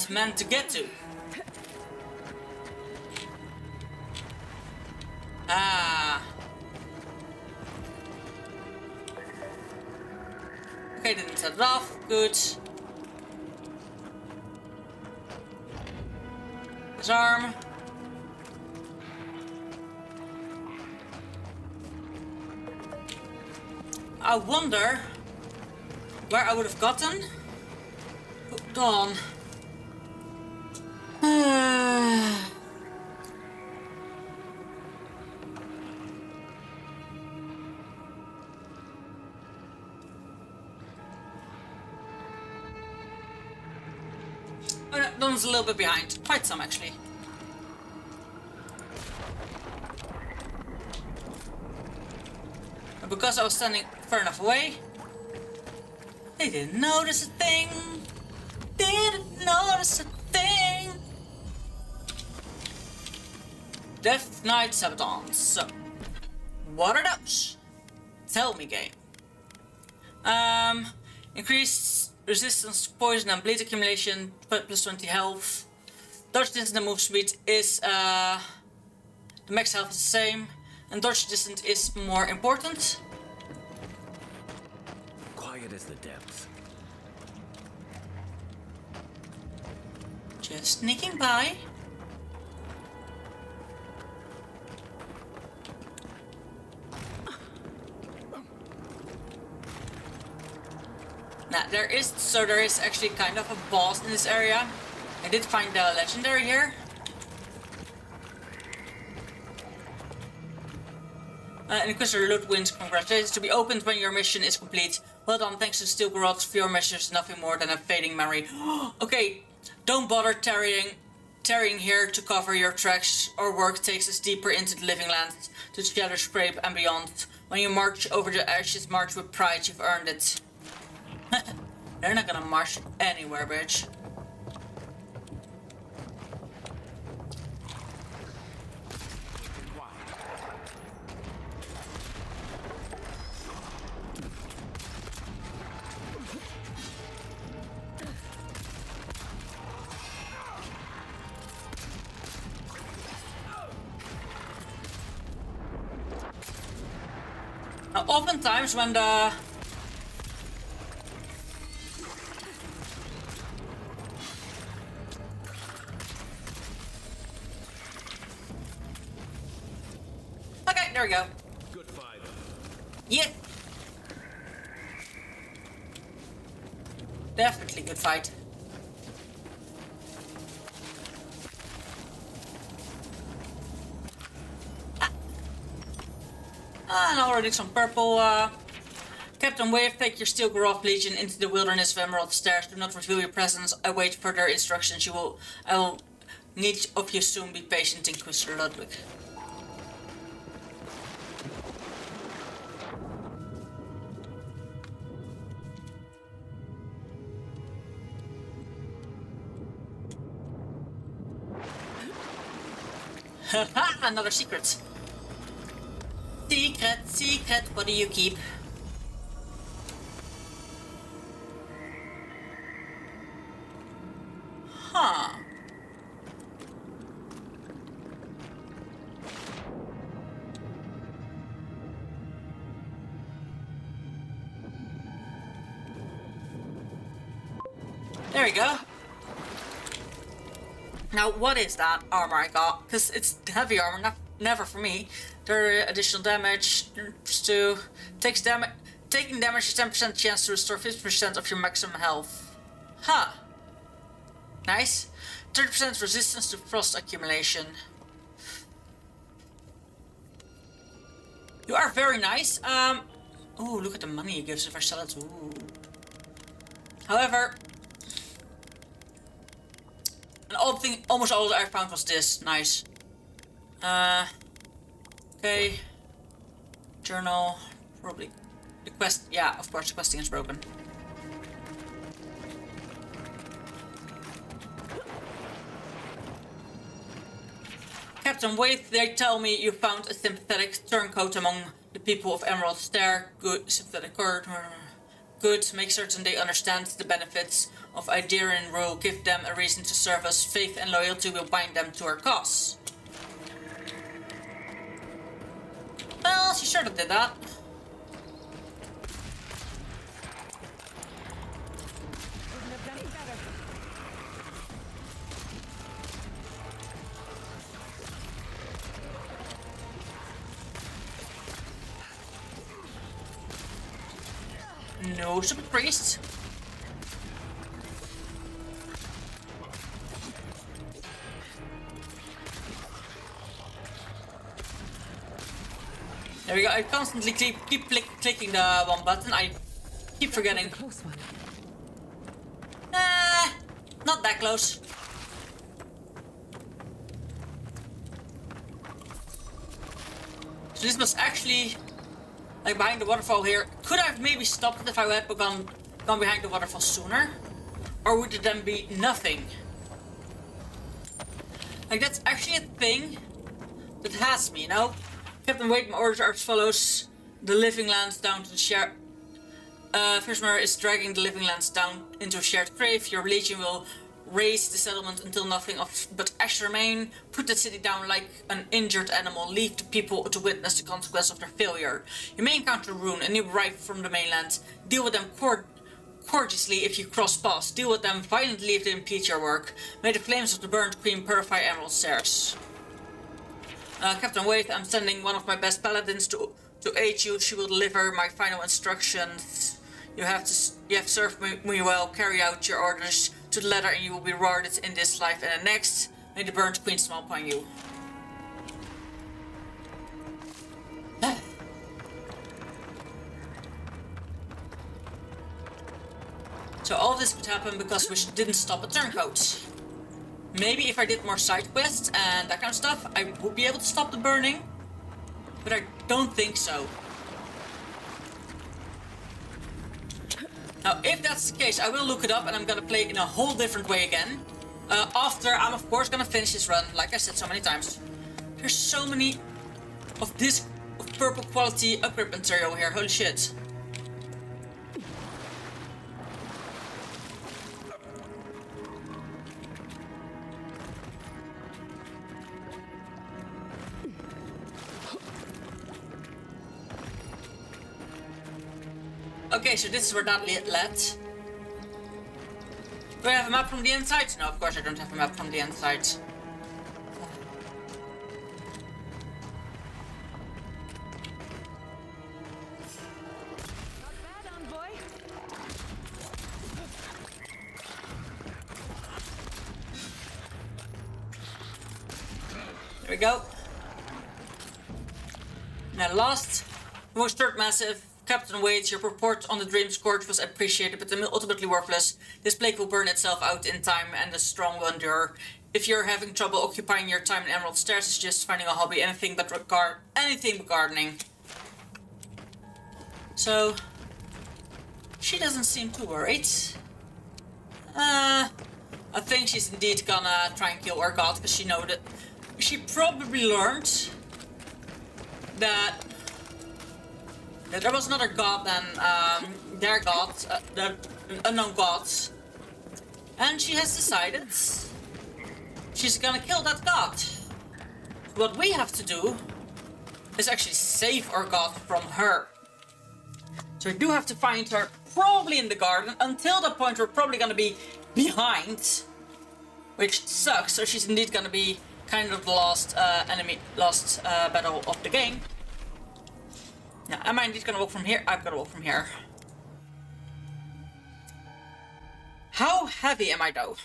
meant to get to. Ah. Okay, didn't set it off. Good. Disarm. I wonder where I would have gotten. Hold on. Oh, no, Don's a little bit behind. Quite some, actually. But because I was standing far enough away, they didn't notice a thing. Didn't notice a thing. Death Knight Sabatons. So, what are those? Tell me, game. Increased resistance to poison and bleed accumulation, plus 20 health. Dodge distance and move speed is the max health is the same, and dodge distance is more important. Quiet as the depths. Just sneaking by. Now there is actually kind of a boss in this area. I did find the legendary here. Inquisitor loot wins. Congratulations, to be opened when your mission is complete. Well done, thanks to Steel Garrots, for your mission is nothing more than a fading memory. Okay, don't bother tarrying tarrying here to cover your tracks or work takes us deeper into the living lands, to the Shadow Scrape and beyond. When you march over the ashes, march with pride, you've earned it. They're not gonna march anywhere, bitch. Now, oftentimes when the okay, there we go. Good fight. Yeah. Definitely good fight. And already some purple. Captain Wave, take your Steel Garroth Legion into the wilderness of Emerald Stairs. Do not reveal your presence. Await further instructions. I will need of you soon. Be patient, Inquisitor Ludwig. Haha, another secret. Secret, what do you keep? Huh. There we go. Now, what is that armor I got? Because it's heavy armor, never for me. There additional damage to takes damage. Taking damage is 10% chance to restore 50% of your maximum health. Huh. Nice. 30% resistance to frost accumulation. You are very nice. Ooh, look at the money it gives if I sell it. Ooh. However, an odd thing, almost all I found was this. Nice. Okay. Journal. Probably. The quest. Yeah, of course, the questing is broken. Captain Wade, they tell me you found a sympathetic turncoat among the people of Emerald Stair. Good. Sympathetic. Good. Make certain they understand the benefits of Iderian rule. Give them a reason to serve us. Faith and loyalty will bind them to our cause. Well, she sort of did that. No, super priest. There we go. I constantly keep clicking the one button. I keep forgetting. Close one. Not that close. So this was actually like behind the waterfall here. Could I have maybe stopped it if I had gone behind the waterfall sooner? Or would it then be nothing? Like that's actually a thing that has me, you know? Captain Wade, my orders are as follows. The living lands down to the shared... Firstmare is dragging the living lands down into a shared grave. Your legion will raise the settlement until nothing but ash remain. Put the city down like an injured animal. Leave the people to witness the consequence of their failure. You may encounter Rune, a new arrival from the mainland. Deal with them courteously if you cross paths. Deal with them violently if they impede your work. May the flames of the burnt queen purify Emerald Stairs. Captain Wade, I'm sending one of my best paladins to aid you. She will deliver my final instructions. You have served me well. Carry out your orders to the letter and you will be rewarded in this life and the next. May the burnt queen smile upon you. So all this could happen because we didn't stop a turncoat. Maybe if I did more side quests and that kind of stuff, I would be able to stop the burning. But I don't think so. Now, if that's the case, I will look it up and I'm gonna play it in a whole different way again. After I'm of course gonna finish this run, like I said so many times. There's so many of this purple quality upgrade material here, holy shit. Okay, so this is where that led. Do I have a map from the inside? No, of course I don't have a map from the inside. There we go. Now last, most third massive. Captain Waits, your report on the Dream Scourge was appreciated, but ultimately worthless. This plague will burn itself out in time, and the strong will endure. If you're having trouble occupying your time in Emerald Stairs, suggest finding a hobby, anything but gardening. So, she doesn't seem too worried. I think she's indeed gonna try and kill our god, because she know that she probably learned that there was another god than their god, the unknown gods. And she has decided she's gonna kill that god. What we have to do is actually save our god from her. So we do have to find her probably in the garden. Until that point we're probably gonna be behind, which sucks. So she's indeed gonna be kind of the last battle of the game. Now, am I indeed gonna walk from here? I've gotta walk from here. How heavy am I though?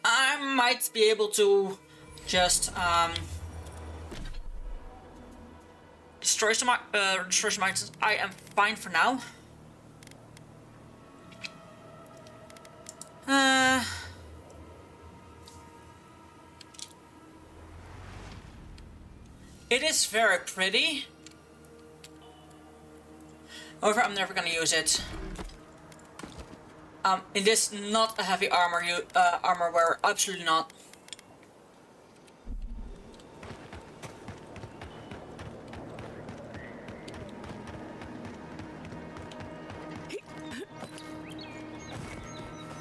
I might be able to just destroy some items. I am fine for now. It is very pretty. However, I'm never gonna use it. It is not a heavy armor wear, absolutely not.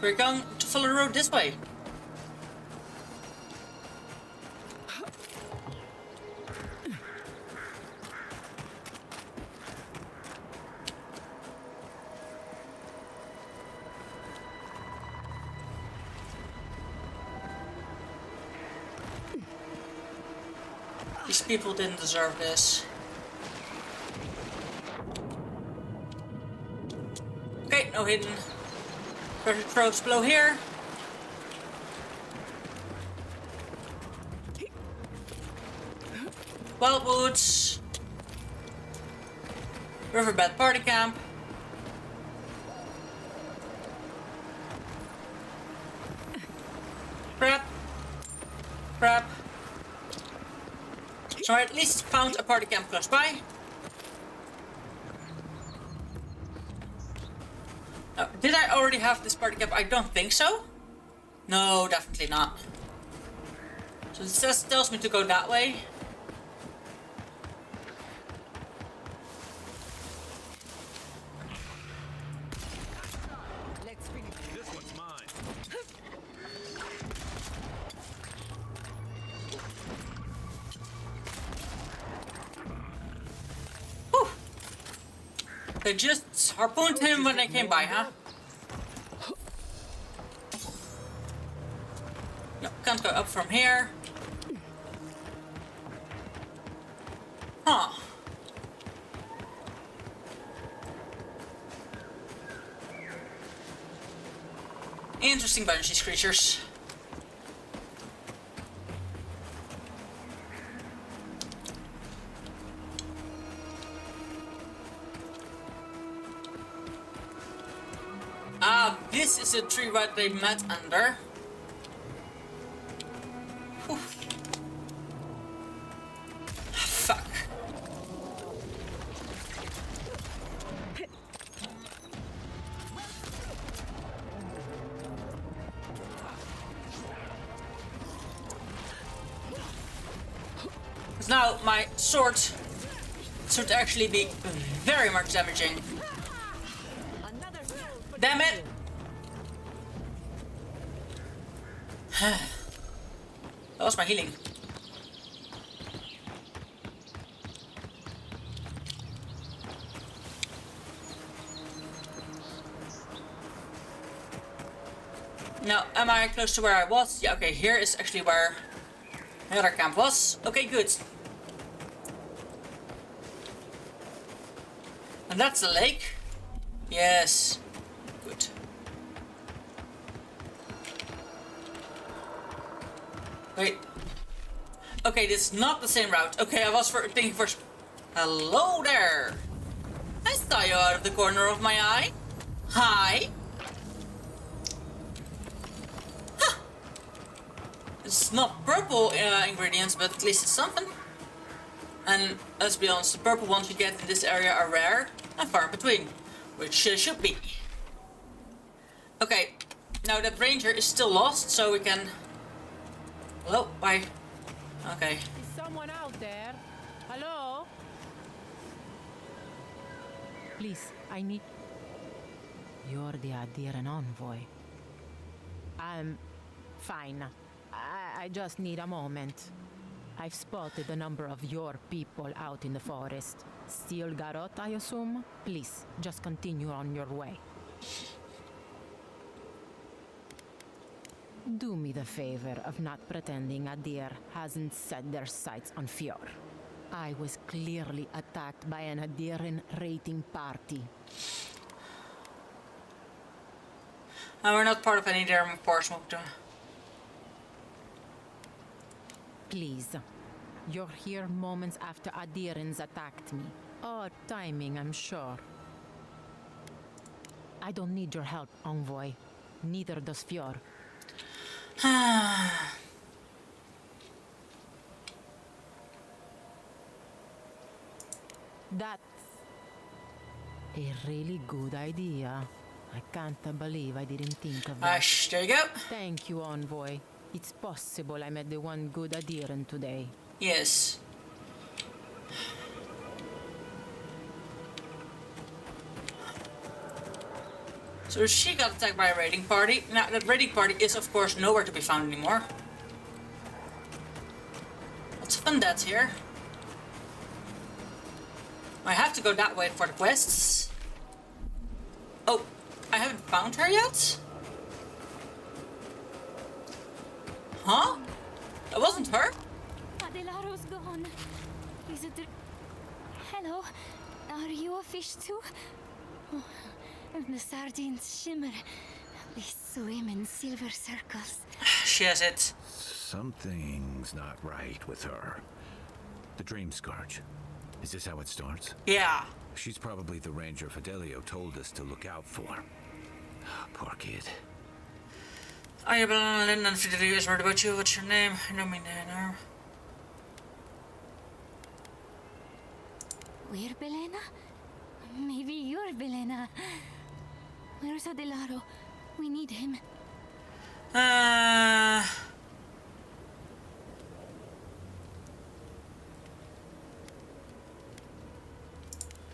We're going to follow the road this way. These people didn't deserve this. Okay, no hidden treasure troves below here. Wildwoods. Riverbed party camp. Crap. Crap. So I at least found a party camp close by. Did I already have this party camp? I don't think so. No, definitely not. So it tells me to go that way. Let's finish. This one's mine. Whew. They just harpooned him when they came by, huh? No, can't go up from here. Huh. Interesting bunch, these creatures. this is the tree that they met under. Whew. Fuck. Because now my sword should actually be very much damaging. Damn it! That was my healing. Now, am I close to where I was? Yeah, okay, here is actually where the other camp was. Okay, good. And that's the lake? Yes. Good. Wait. Okay, this is not the same route. Okay, I was thinking first. Hello there. I saw you out of the corner of my eye. Hi. Huh. It's not purple ingredients, but at least it's something. And let's be honest, the purple ones you get in this area are rare and far in between, which should be. Okay, now that ranger is still lost, so we can. Hello, bye. Okay. Is someone out there? Hello? Please, I need. You're the Adiran envoy. I'm fine. I just need a moment. I've spotted a number of your people out in the forest. Still Garot, I assume? Please, just continue on your way. Do me the favor of not pretending Adir hasn't set their sights on Fjord. I was clearly attacked by an Adiran raiding party. We're not part of any Adiran force, Mukta. Please. You're here moments after Adirans attacked me. Odd timing, I'm sure. I don't need your help, envoy. Neither does Fjord. That's a really good idea. I can't believe I didn't think of that. There you go. Thank you, envoy. It's possible I met the one good Adiran today. Yes. So she got attacked by a raiding party. Now that raiding party is of course nowhere to be found anymore. Lots of undeads here. I have to go that way for the quests. Oh, I haven't found her yet? Huh? That wasn't her? Adelaro's gone. Is it? Hello? Are you a fish too? Oh, the sardines shimmer. They swim in silver circles. She has it. Something's not right with her. The dream scourge. Is this how it starts? Yeah. She's probably the ranger Fidelio told us to look out for. Poor kid. Are you Lynn and Fidelio is worried about you? What's your name? I don't mean that. We're Belena? Maybe you're Belena. Where's Adelaro? We need him.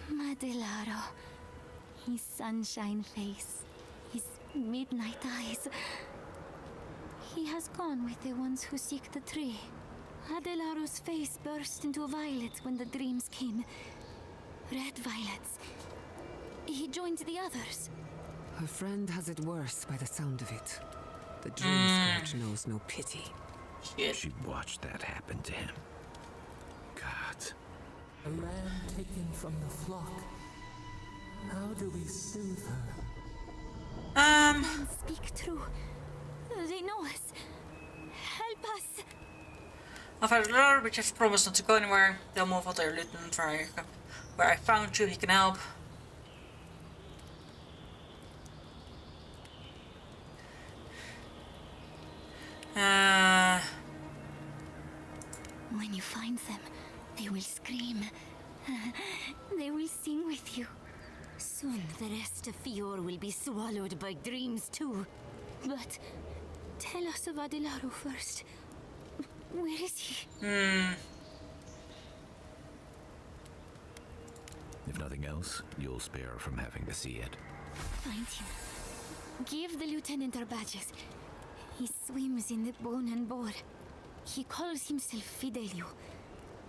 Adelaro. His sunshine face. His midnight eyes. He has gone with the ones who seek the tree. Adelaro's face burst into violet when the dreams came. Red violets. He joined the others. Her friend has it worse by the sound of it. The dream scourge knows no pity. She watched that happen to him. God. A lamb taken from the flock. How do we soothe her? Men speak true. They know us. Help us. Alfred, which has promised not to go anywhere. They'll move out their lieutenant where I found you. He can help. When you find them, they will scream. They will sing with you. Soon the rest of Fior will be swallowed by dreams too. But tell us of Adelaro first. Where is he? If nothing else, you'll spare her from having to see it. Find him. Give the lieutenant our badges. He swims in the bone and boar. He calls himself Fidelio.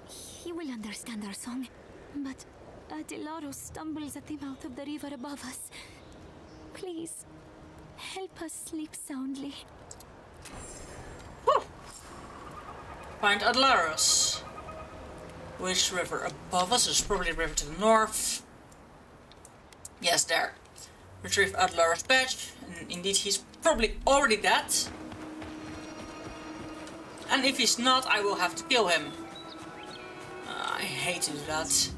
He will understand our song. But Adelaro stumbles at the mouth of the river above us. Please, help us sleep soundly. Find Adelaros. Which river above us? There's probably a river to the north. Yes, there. Retrieve Adelaros' badge. And indeed, he's probably already dead. And if he's not, I will have to kill him. I hate to do that.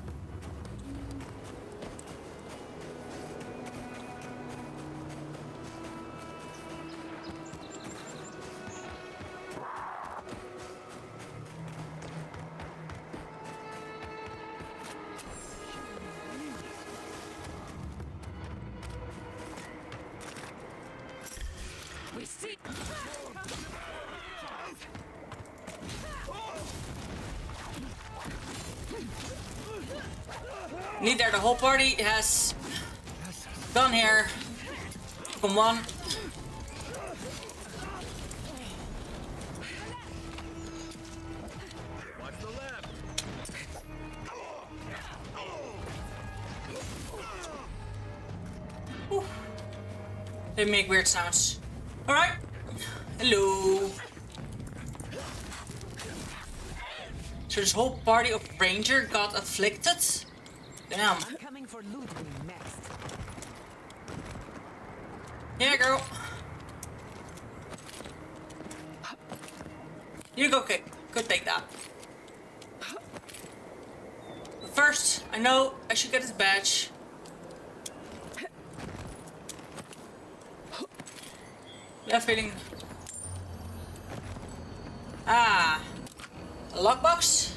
We see. Need there, the whole party has gone here. Come on. Watch the left. Ooh. They make weird sounds. Alright. Hello. So this whole party of ranger got afflicted? Damn. I'm coming for Ludwig next. Yeah, girl. You go, okay. Go take that. But first, I know I should get his badge. Yeah, feeling. Ah, a lockbox.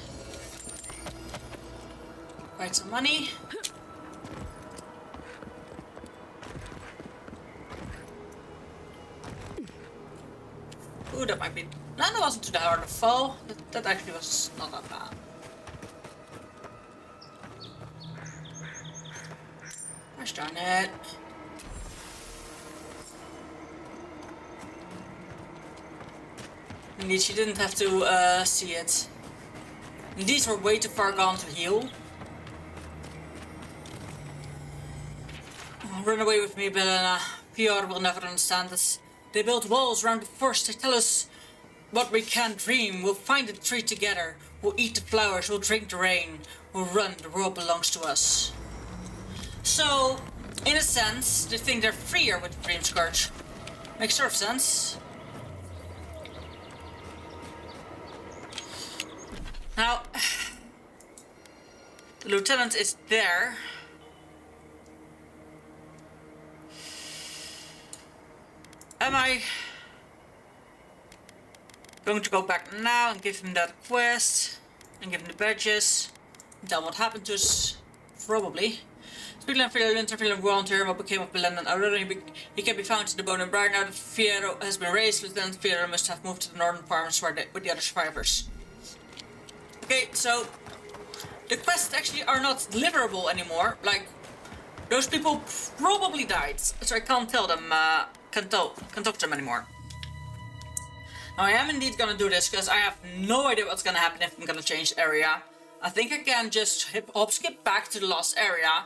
Quite some money. Ooh, that might be. No, that wasn't too hard to fall. That actually was not that bad. Gosh darn it. Indeed, she didn't have to see it. These were way too far gone to heal. Run away with me, Belena. Piotr will never understand us. They build walls around the forest. They tell us what we can't dream. We'll find the tree together. We'll eat the flowers. We'll drink the rain. We'll run. The world belongs to us. So, in a sense, they think they're freer with the Dream Scourge. Makes sort of sense. Now, the lieutenant is there. Am I going to go back now and give him that quest and give him the badges and tell him what happened to us? Probably. Speaking of Winter, volunteer, what became of Belen and Aurora, he can be found in the Bone and Briar. Now that Fiero has been raised, Lieutenant Fiero must have moved to the northern farms with the other survivors. Okay, so the quests actually are not deliverable anymore. Like, those people probably died, so I can't tell them, can't talk to them anymore. Now I am indeed gonna do this because I have no idea what's gonna happen if I'm gonna change the area. I think I can just hop skip back to the lost area,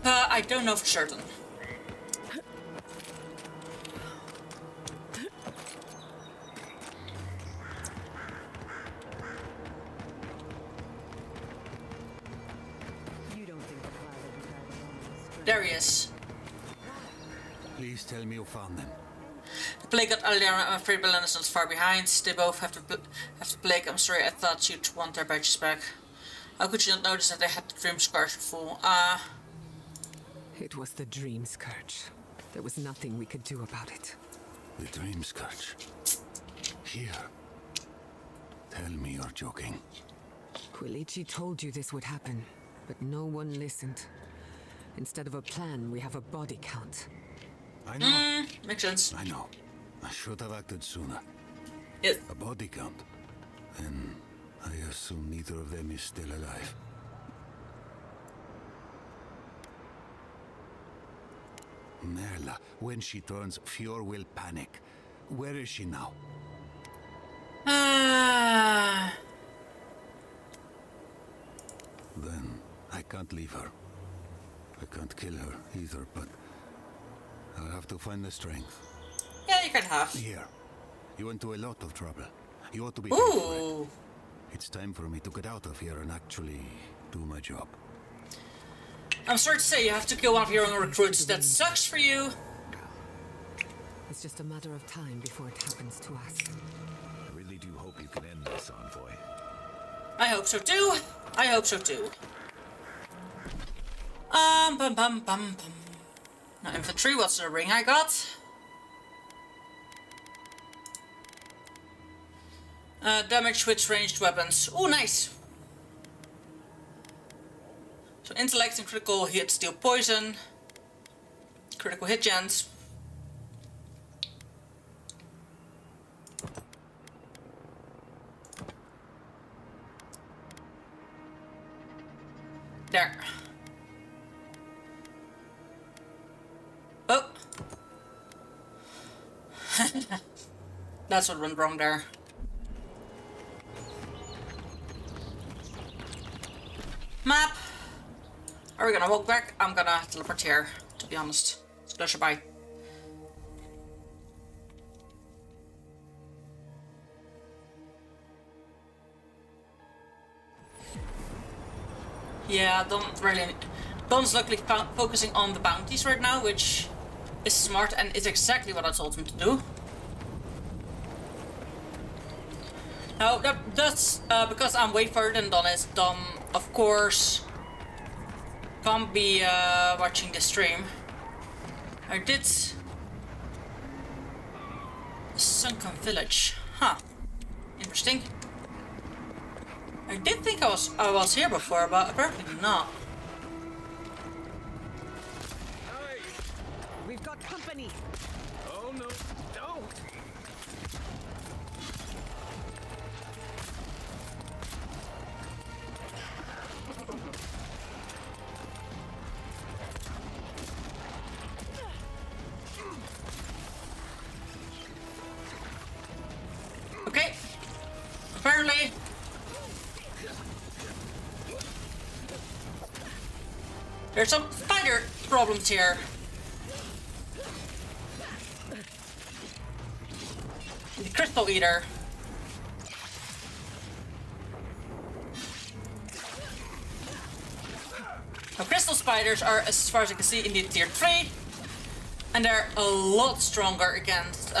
but I don't know for certain. There he is. Please tell me you found them. The plague got Aliana. I'm afraid Belen is not far behind. They both have the plague. I'm sorry, I thought you'd want their badges back. How could you not notice that they had the Dream Scourge full? It was the Dream Scourge. There was nothing we could do about it. The dream scourge. Here. Tell me you're joking. Quilici told you this would happen, but no one listened. Instead of a plan, we have a body count. I know. Makes sense. I know. I should have acted sooner. Yes. A body count. And I assume neither of them is still alive. Merla, when she turns, Fjord will panic. Where is she now? Then I can't leave her. I can't kill her either, but I'll have to find the strength. Yeah, you can have. Here. You went to a lot of trouble. You ought to be paid for it. It's time for me to get out of here and actually do my job. I'm sorry to say you have to kill one of your own recruits. That sucks for you. It's just a matter of time before it happens to us. I really do hope you can end this, Envoy. I hope so too. I hope so too. Bum bum bum bum. Now infantry, what's the ring I got? Damage with ranged weapons. Oh, nice. So intellect and critical hit deal poison. Critical hit chance. There. Oh. That's what went wrong there. Map. Are we gonna walk back? I'm gonna teleport here, to be honest. So that's bye. Yeah, Don's luckily focusing on the bounties right now, which is smart and is exactly what I told him to do. Now, that's because I'm way further than Don is. Don, of course, can't be watching the stream. I did Sunken Village. Huh. Interesting. I did think I was here before, but apparently not. Hey! We've got company! Oh no, don't! Okay. Apparently. There's some spider problems here. The crystal eater. Now, crystal spiders are, as far as I can see, indeed tier 3. And they're a lot stronger against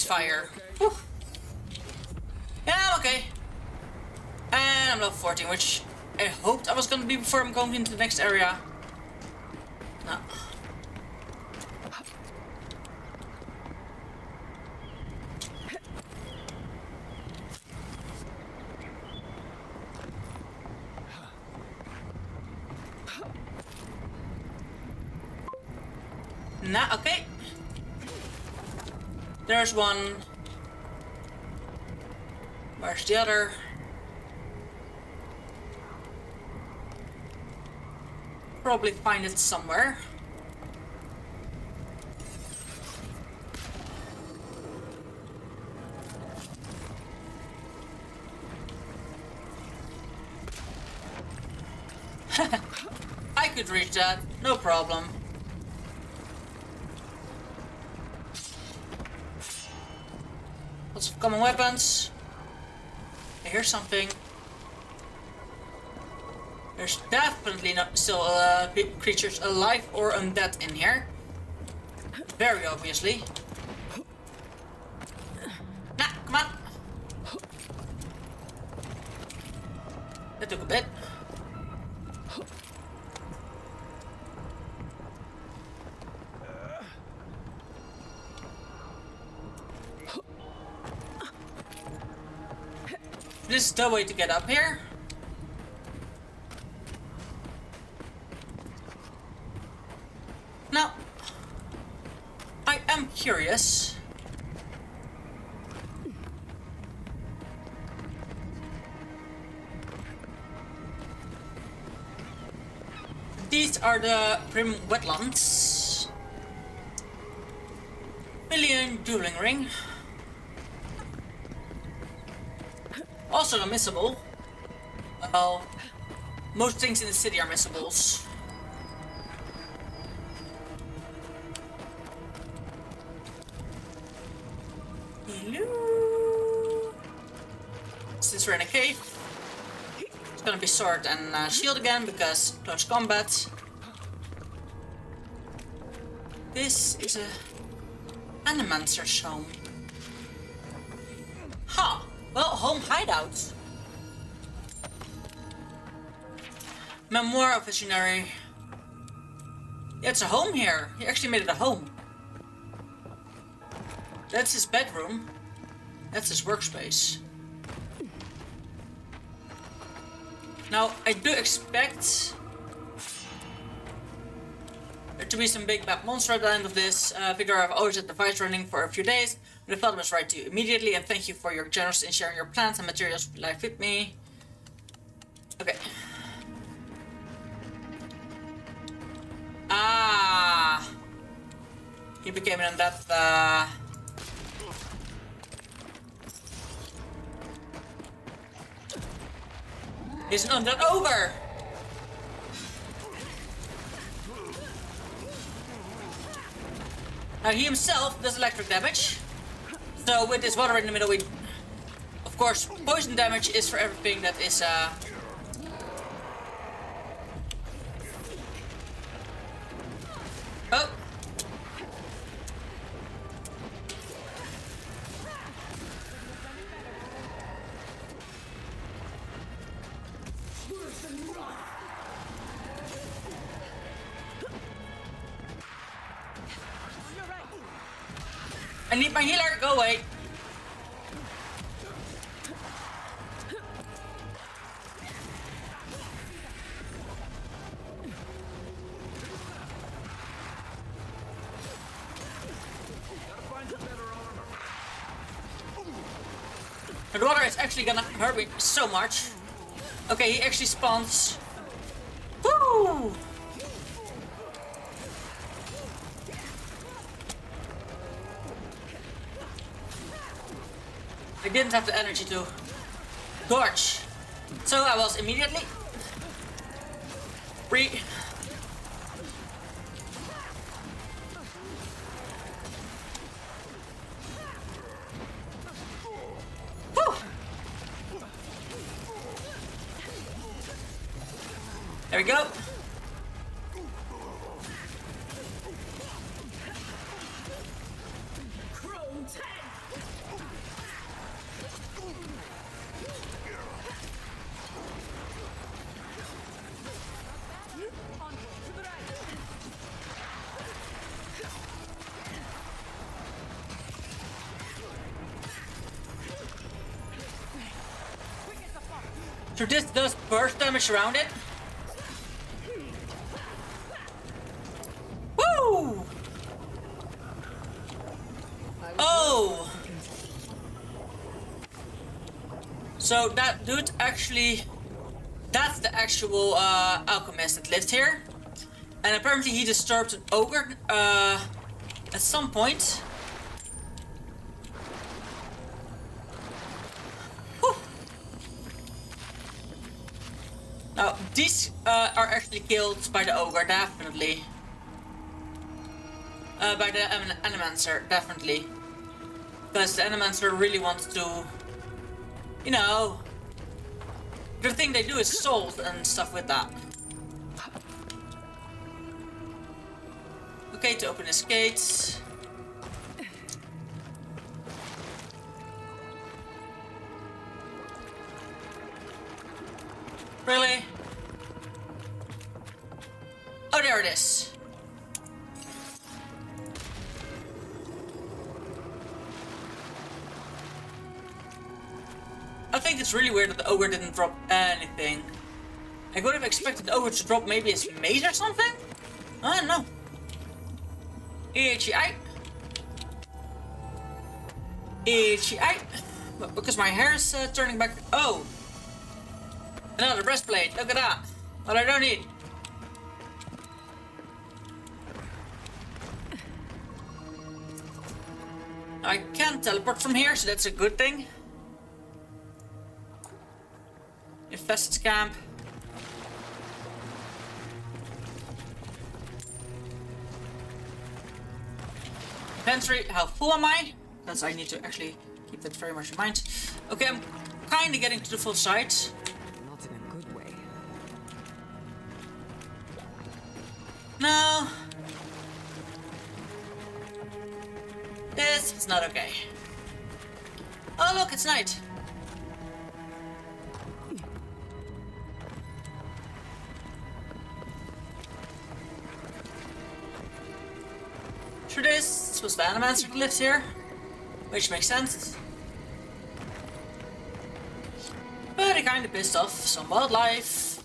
fire. Whew. Yeah, I'm okay. And I'm level 14, which I hoped I was gonna be before I'm going into the next area. No. Nah, okay. There's one. Where's the other? Probably find it somewhere. I could reach that, no problem. Lots of common weapons. I hear something. There's definitely not still creatures alive or undead in here. Very obviously. Nah, come on. That took a bit. This is the way to get up here. Now, I am curious. These are the Prim wetlands. Million dueling ring. Also unmissable. Well, most things in the city are missables. Hello. Since we're in a cave, it's gonna be sword and shield again because close combat. This is a Animancer's home. Huh. Well, home hideout. Memoir of Visionary. Yeah, it's a home here. He actually made it a home. That's his bedroom. That's his workspace. Now, I do expect there to be some big bad monster at the end of this. Victor, I've always had the device running for a few days, but I felt I must write to you immediately, and thank you for your generosity in sharing your plans and materials of life with me. Okay. Ah! He became an undead, He's an undead ogre! Now he himself does electric damage. So with this water in the middle, we... Of course, poison damage is for everything that is, Oh! I need my healer, go away. The water is actually gonna hurt me so much. Okay, he actually spawns. Woo! I didn't have the energy to dodge, so I was immediately Whew. There we go. So this does burst damage around it. Woo! Oh! So that dude actually... That's the actual alchemist that lived here. And apparently he disturbed an ogre at some point. Now, these are actually killed by the ogre, definitely. By the Animancer, definitely. Because the Animancer really wants to, you know... The thing they do is salt and stuff with that. Okay, to open his gates. Really? Oh, there it is. I think it's really weird that the ogre didn't drop anything. I would have expected the ogre to drop maybe his mace or something? I don't know. Itchy eye. Itchy eye. But because my hair is turning back. Oh! Another breastplate. Look at that. What I don't need. I can teleport from here, so that's a good thing. Infested camp. Inventory, how full am I? Because I need to actually keep that very much in mind. Okay, I'm kinda getting to the full site. Not in a good way. No. This is not okay. Oh look, it's night. Sure this was the Animancer that lives here. Which makes sense. But it kinda pissed off some wildlife.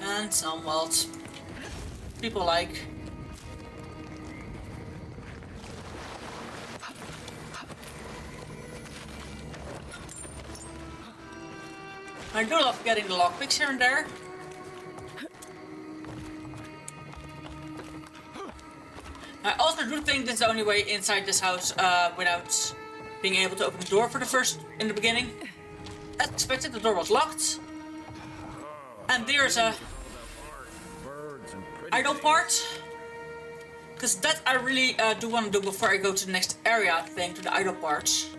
And some wild people like. I do love getting the lockpicks here and there. I also do think that's the only way inside this house without being able to open the door in the beginning. As expected, the door was locked. And there's a idle part. Because that I really do want to do before I go to the next area, I think, to the idle parts.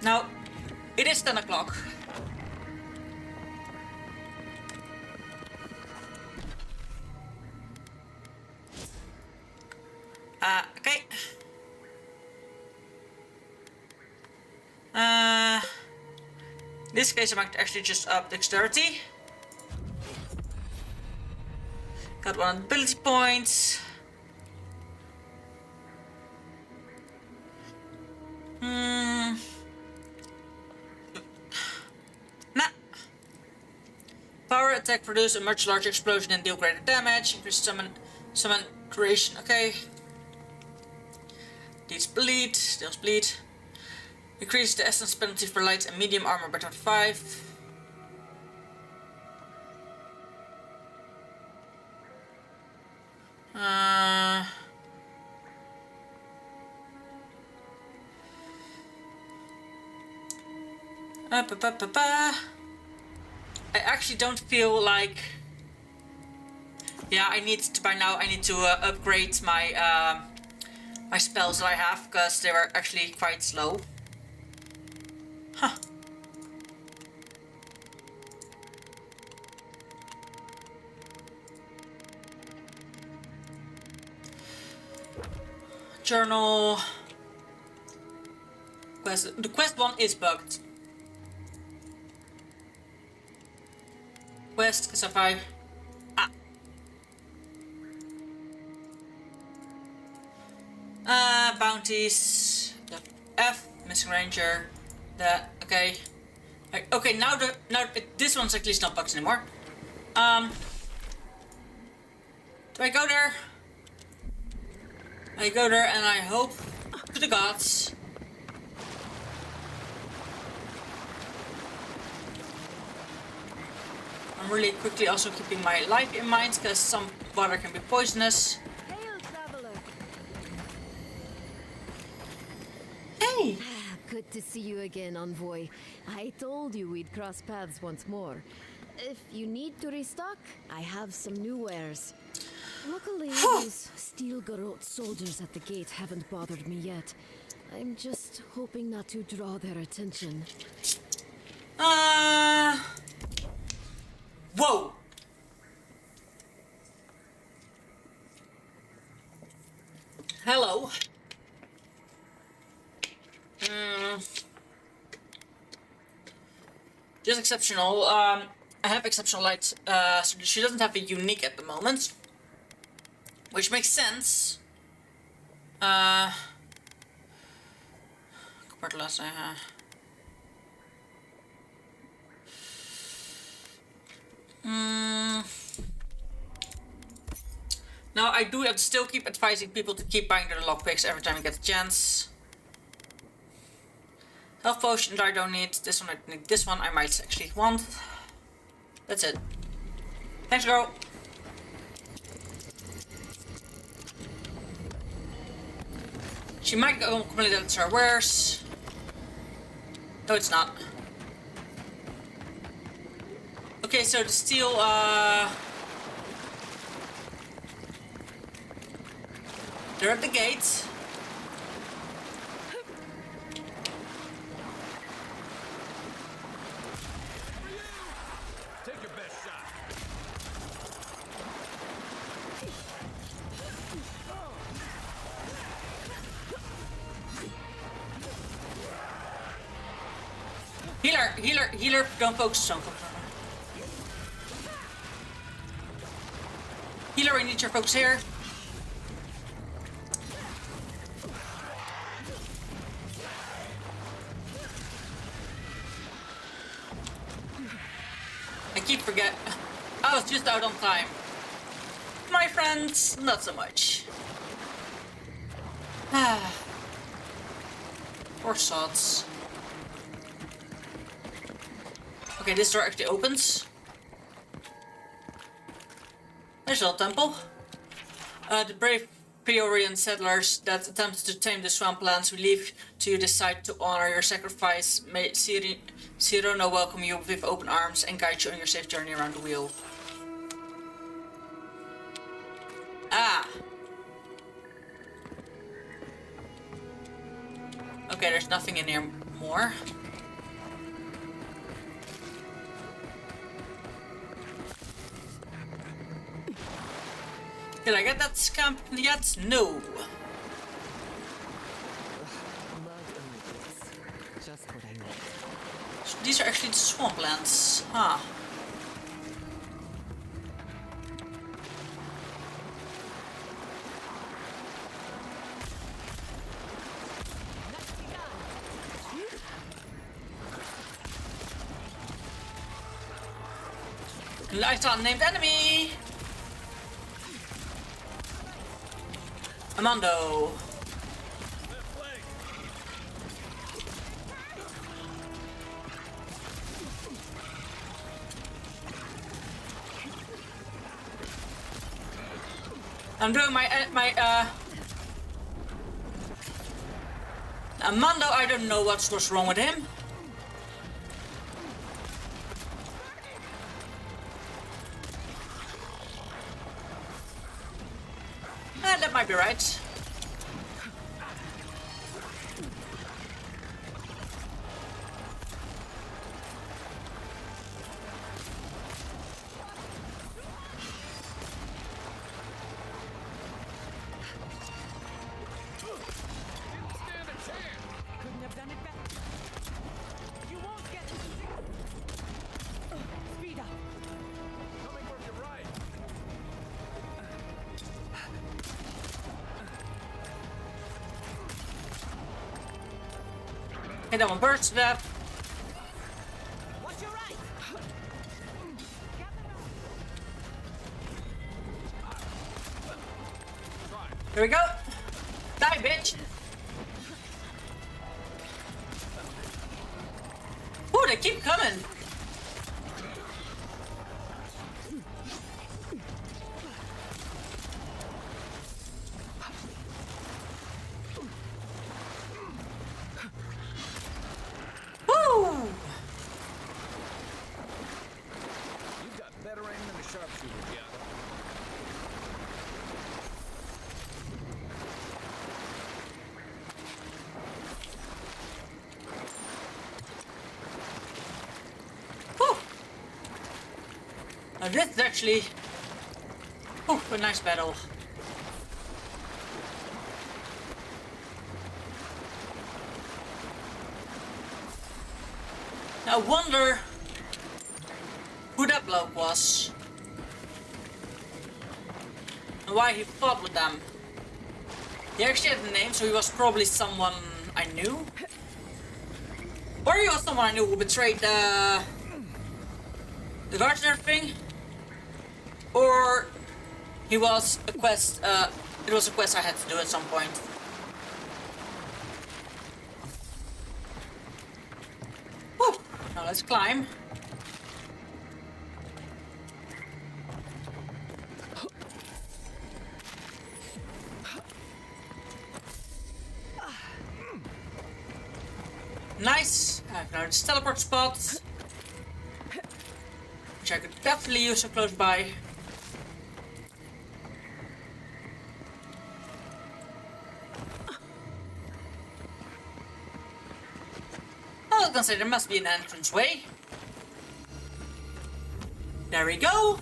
Now, it is 10 o'clock. Okay. In this case, I might actually just up dexterity. Got one ability point. Nah. Power attack produce a much larger explosion and deal greater damage. Increase summon creation. Okay. Deals bleed. Deals bleed. Increase the essence penalty for light and medium armor by 25. I actually don't feel like. Yeah, I need to by now. I need to upgrade my my spells that I have because they were actually quite slow. Huh. Journal. Quest. The quest one is bugged. Quest, because if I... bounties. The F, missing ranger. The... Okay. Okay, now this one's at least not bugs anymore. Do I go there? I go there and I hope to the gods. I'm really quickly also keeping my life in mind because some water can be poisonous. Hail, traveler. Hey! Good to see you again, Envoy. I told you we'd cross paths once more. If you need to restock, I have some new wares. Luckily, those steel garrote soldiers at the gate haven't bothered me yet. I'm just hoping not to draw their attention. Whoa! Hello. Just exceptional. I have exceptional light. So she doesn't have a unique at the moment, which makes sense. part last time, huh? Now I do have to still keep advising people to keep buying their lockpicks every time you get a chance. Health potions I don't need. This one I don't need. This one I might actually want. That's it. Thanks, girl. She might go completely that's her wares. No, it's not. Okay, so the steel, they're at the gate. Take your best shot. Healer, don't focus on. Healer, we need your focus here. I keep forgetting. I was just out on time. My friends, not so much. Poor sods. Okay, this door actually opens. There's a temple. The brave Priorian settlers that attempted to tame the swamplands, we leave to you decide to honor your sacrifice. May Cyrano welcome you with open arms and guide you on your safe journey around the wheel. Ah! Okay, there's nothing in here more. Did I get that scamp yet? No. Just what I need. So these are actually the swamplands. Huh. Light unnamed enemy! Amando. I'm doing my Amando, I don't know what's wrong with him. That might be right. Okay, that one burst to death. Here we go. Die, bitch. Ooh, they keep coming. This is actually a nice battle. Now I wonder who that bloke was and why he fought with them. He actually had a name, so he was probably someone I knew. Or he was someone I knew who betrayed the guards and everything. Or he was a quest, it was a quest I had to do at some point. Whew. Now let's climb. Nice. I have now this teleport spot, which I could definitely use so close by. I was gonna say there must be an entrance way. There we go.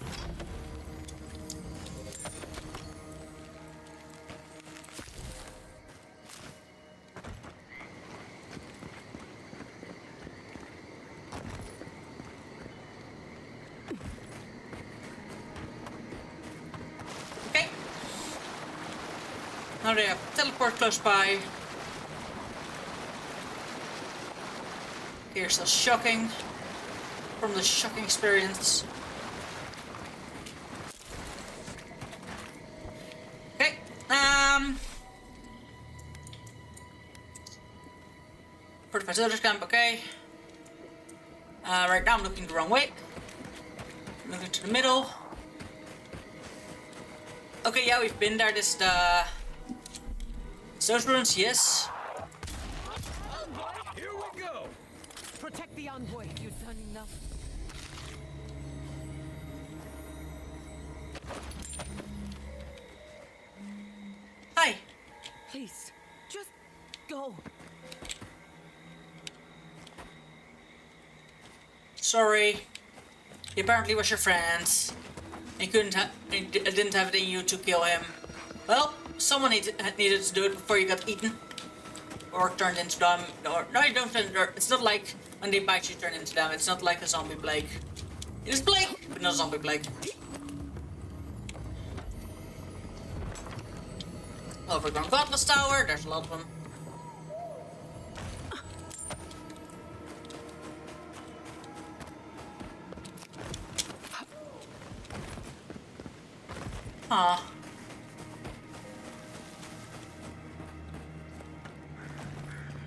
Now they have teleport close by. Here's the shocking from the shocking experience. Okay, Fortified soldiers camp, okay. Right now I'm looking the wrong way. Moving to the middle. Okay, yeah, we've been there. This is the those ruins, yes. Here we go. Protect the envoy. You've done enough. Hi. Please, just go. Sorry. He apparently was your friend. And didn't have it in you to kill him. Well, someone needed to do it before you got eaten. Or turned into them. Or, no, you don't turn into them. It's not like when they bite you turn into them. It's not like a zombie plague. It is plague, but not zombie plague. Overgrown Godless Tower, there's a lot of them. Aw.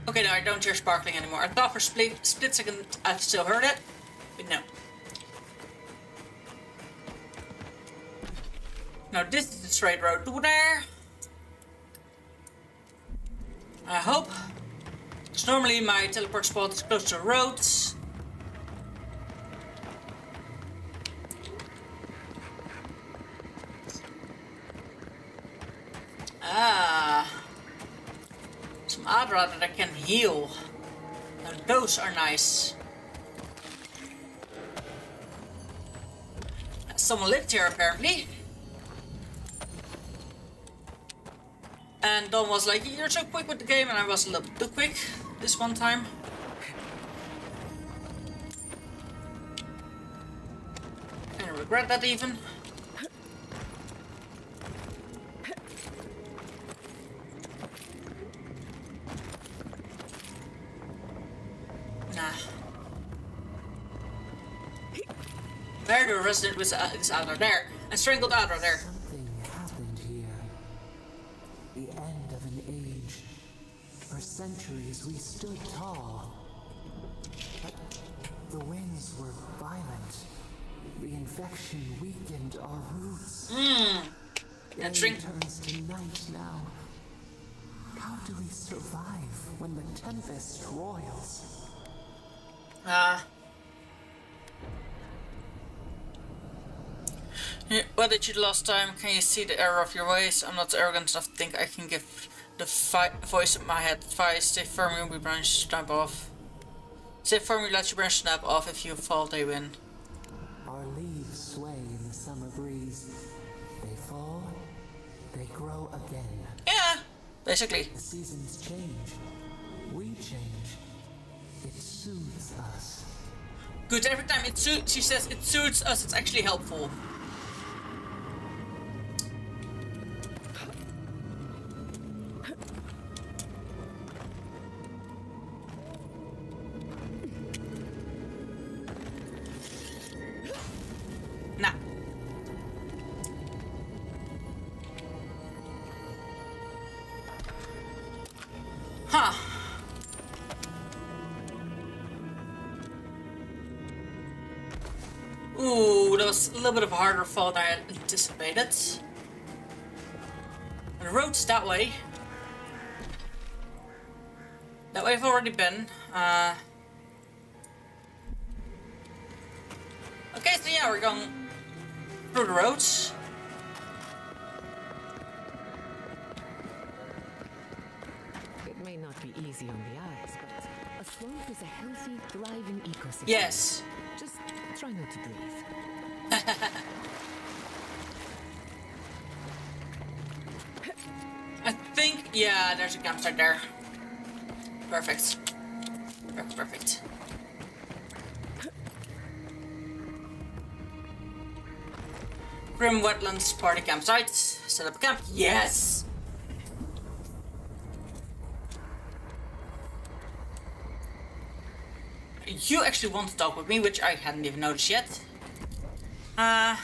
Okay, no, I don't hear sparkling anymore. I thought for split second I still heard it, but no. Now this is the straight road to there. I hope. Because normally my teleport spot is close to roads. Ah. Some Adra that I can heal. Now those are nice. Someone lived here apparently. And Don was like, you're so quick with the game, and I was a little too quick this one time. I regret that even. Nah. There the resident was this Adra there. And strangled Adra there. Something happened here. The end of an age. For centuries we stood tall. But the winds were violent. The infection weakened our roots. Day turns to night now. How do we survive when the tempest roils? What did you do last time? Can you see the error of your ways? I'm not arrogant enough to think I can give the voice in my head advice. Stay firm, you'll be branch snap off. Stay firm, you let your branch snap off. If you fall, they win. Our leaves sway in the summer breeze. They fall, they grow again. Yeah, basically. The seasons change. We change. It soothes us. Good, every time it suits, she says it suits us, it's actually helpful. was a little bit of a harder fall than I had anticipated. The road's that way. That way I've already been. Okay, so yeah, we're going through the roads. It may not be easy on the eyes, but a swamp is a healthy, thriving ecosystem. Yes. Just try not to breathe. I think, yeah, there's a campsite there. Perfect. Perfect. Grim Wetlands Party Campsite. Set up a camp. Yes! You actually want to talk with me, which I hadn't even noticed yet. Oh!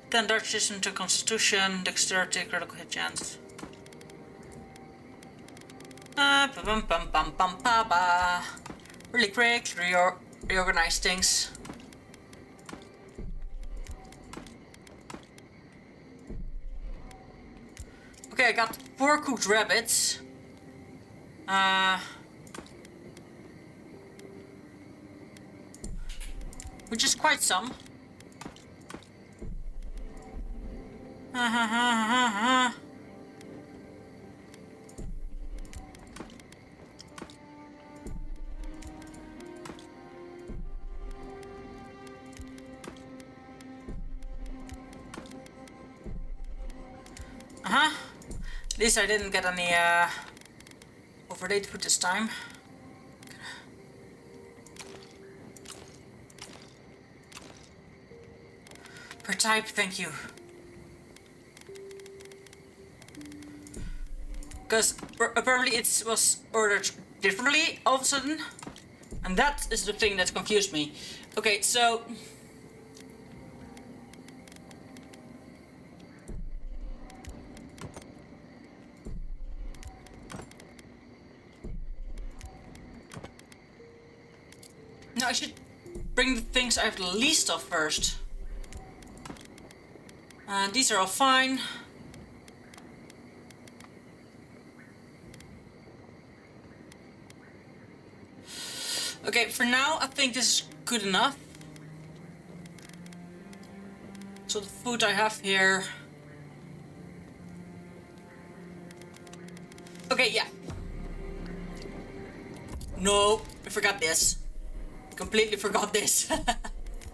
Then Dutch system to Constitution, Dexterity, Critical Hit Chance. Really quick, reorganize things. Okay, I got 4 cooked rabbits. Which is quite some. At least I didn't get any overdate food this time. Per type, thank you. Because apparently it was ordered differently all of a sudden. And that is the thing that confused me. Okay, so... No, I should bring the things I have the least of first. These are all fine. Okay, for now I think this is good enough. So the food I have here... Okay, yeah. No, I forgot this. I completely forgot this.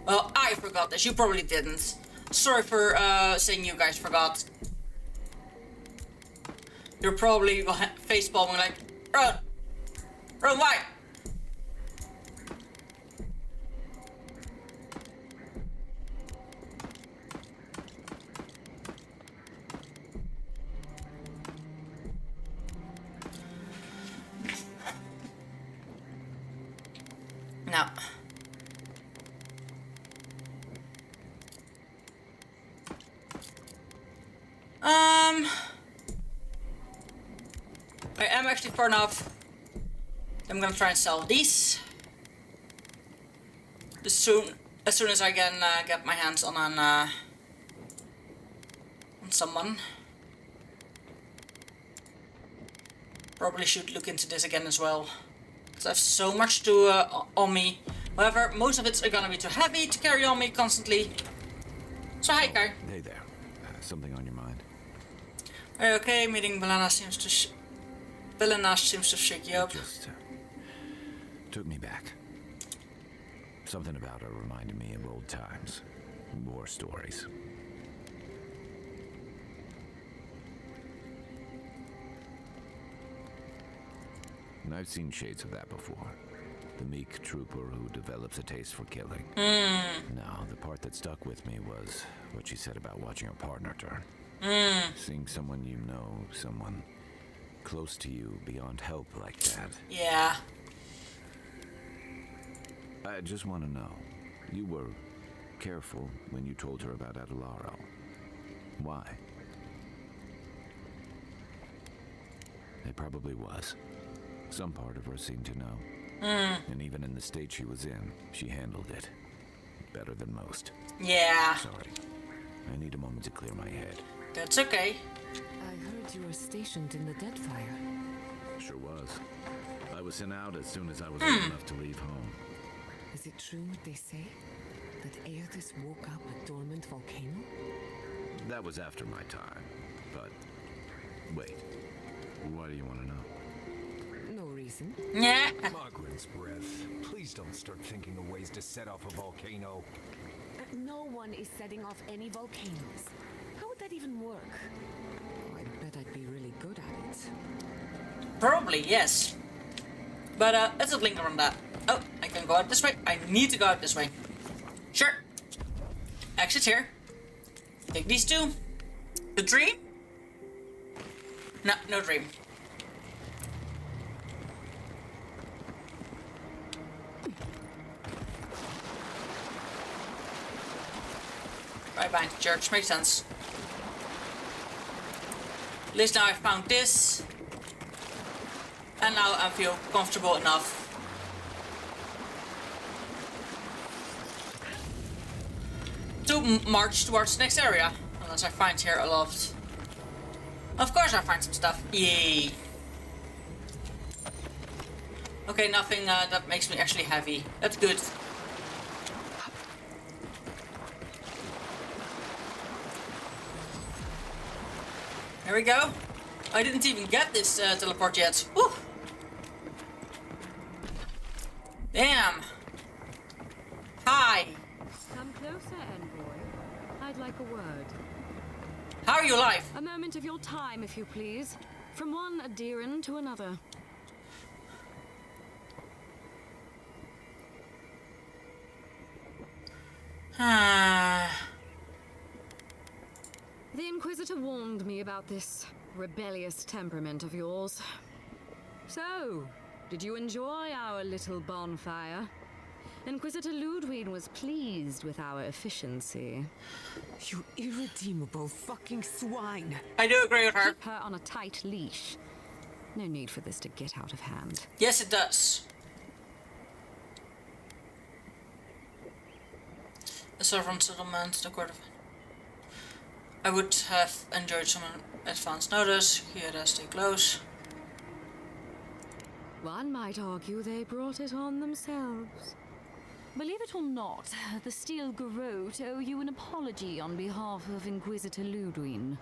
Well, I forgot this. You probably didn't. Sorry for saying you guys forgot. You're probably facepalming like, run! Run, why? No. I am actually far enough. I'm gonna try and sell these. As soon as I can get my hands on someone. Probably should look into this again as well. Because I have so much to on me. However, most of it's gonna be too heavy to carry on me constantly. So hi, Kai. Hey there. Something on your mind? Okay, meeting Belena seems to shake you up. Just took me back. Something about her reminded me of old times. War stories. And I've seen shades of that before. The meek trooper who develops a taste for killing. No, the part that stuck with me was what she said about watching her partner turn. Seeing someone you know, someone close to you beyond help like that. Yeah. I just want to know, you were careful when you told her about Adelaro. Why? It probably was. Some part of her seemed to know. And even in the state she was in, she handled it better than most. Yeah. Sorry. I need a moment to clear my head. That's okay. I heard you were stationed in the Deadfire. Sure was. I was sent out as soon as I was old enough to leave home. Is it true what they say? That Aeotis woke up a dormant volcano? That was after my time. But wait. Why do you want to know? No reason. Yeah. Mogren's breath. Please don't start thinking of ways to set off a volcano. No one is setting off any volcanoes. How would that even work? Oh, I bet I'd be really good at it. Probably, yes. But let's not linger on that. Oh, I can go out this way. I need to go out this way. Sure. Exit here. Take these two. The dream? No, no dream. Right back to church. Makes sense. At least now I've found this. And now I feel comfortable enough to march towards the next area. Unless I find here a lot. Of course I find some stuff. Yay. Okay, nothing that makes me actually heavy. That's good. There we go. I didn't even get this teleport yet. Woo. Damn. Hi. Come closer, Envoy. I'd like a word. How are you alive? A moment of your time, if you please. From one adherent to another. The Inquisitor warned me about this rebellious temperament of yours. So, did you enjoy our little bonfire? Inquisitor Ludwig was pleased with our efficiency. You irredeemable fucking swine! I do agree with her. Keep her on a tight leash. No need for this to get out of hand. Yes, it does. The Sovereign Settlement, the Court of... I would have enjoyed some advance notice. Here, stay close. One might argue they brought it on themselves. Believe it or not, the Steel Garrote owe you an apology on behalf of Inquisitor Ludwig.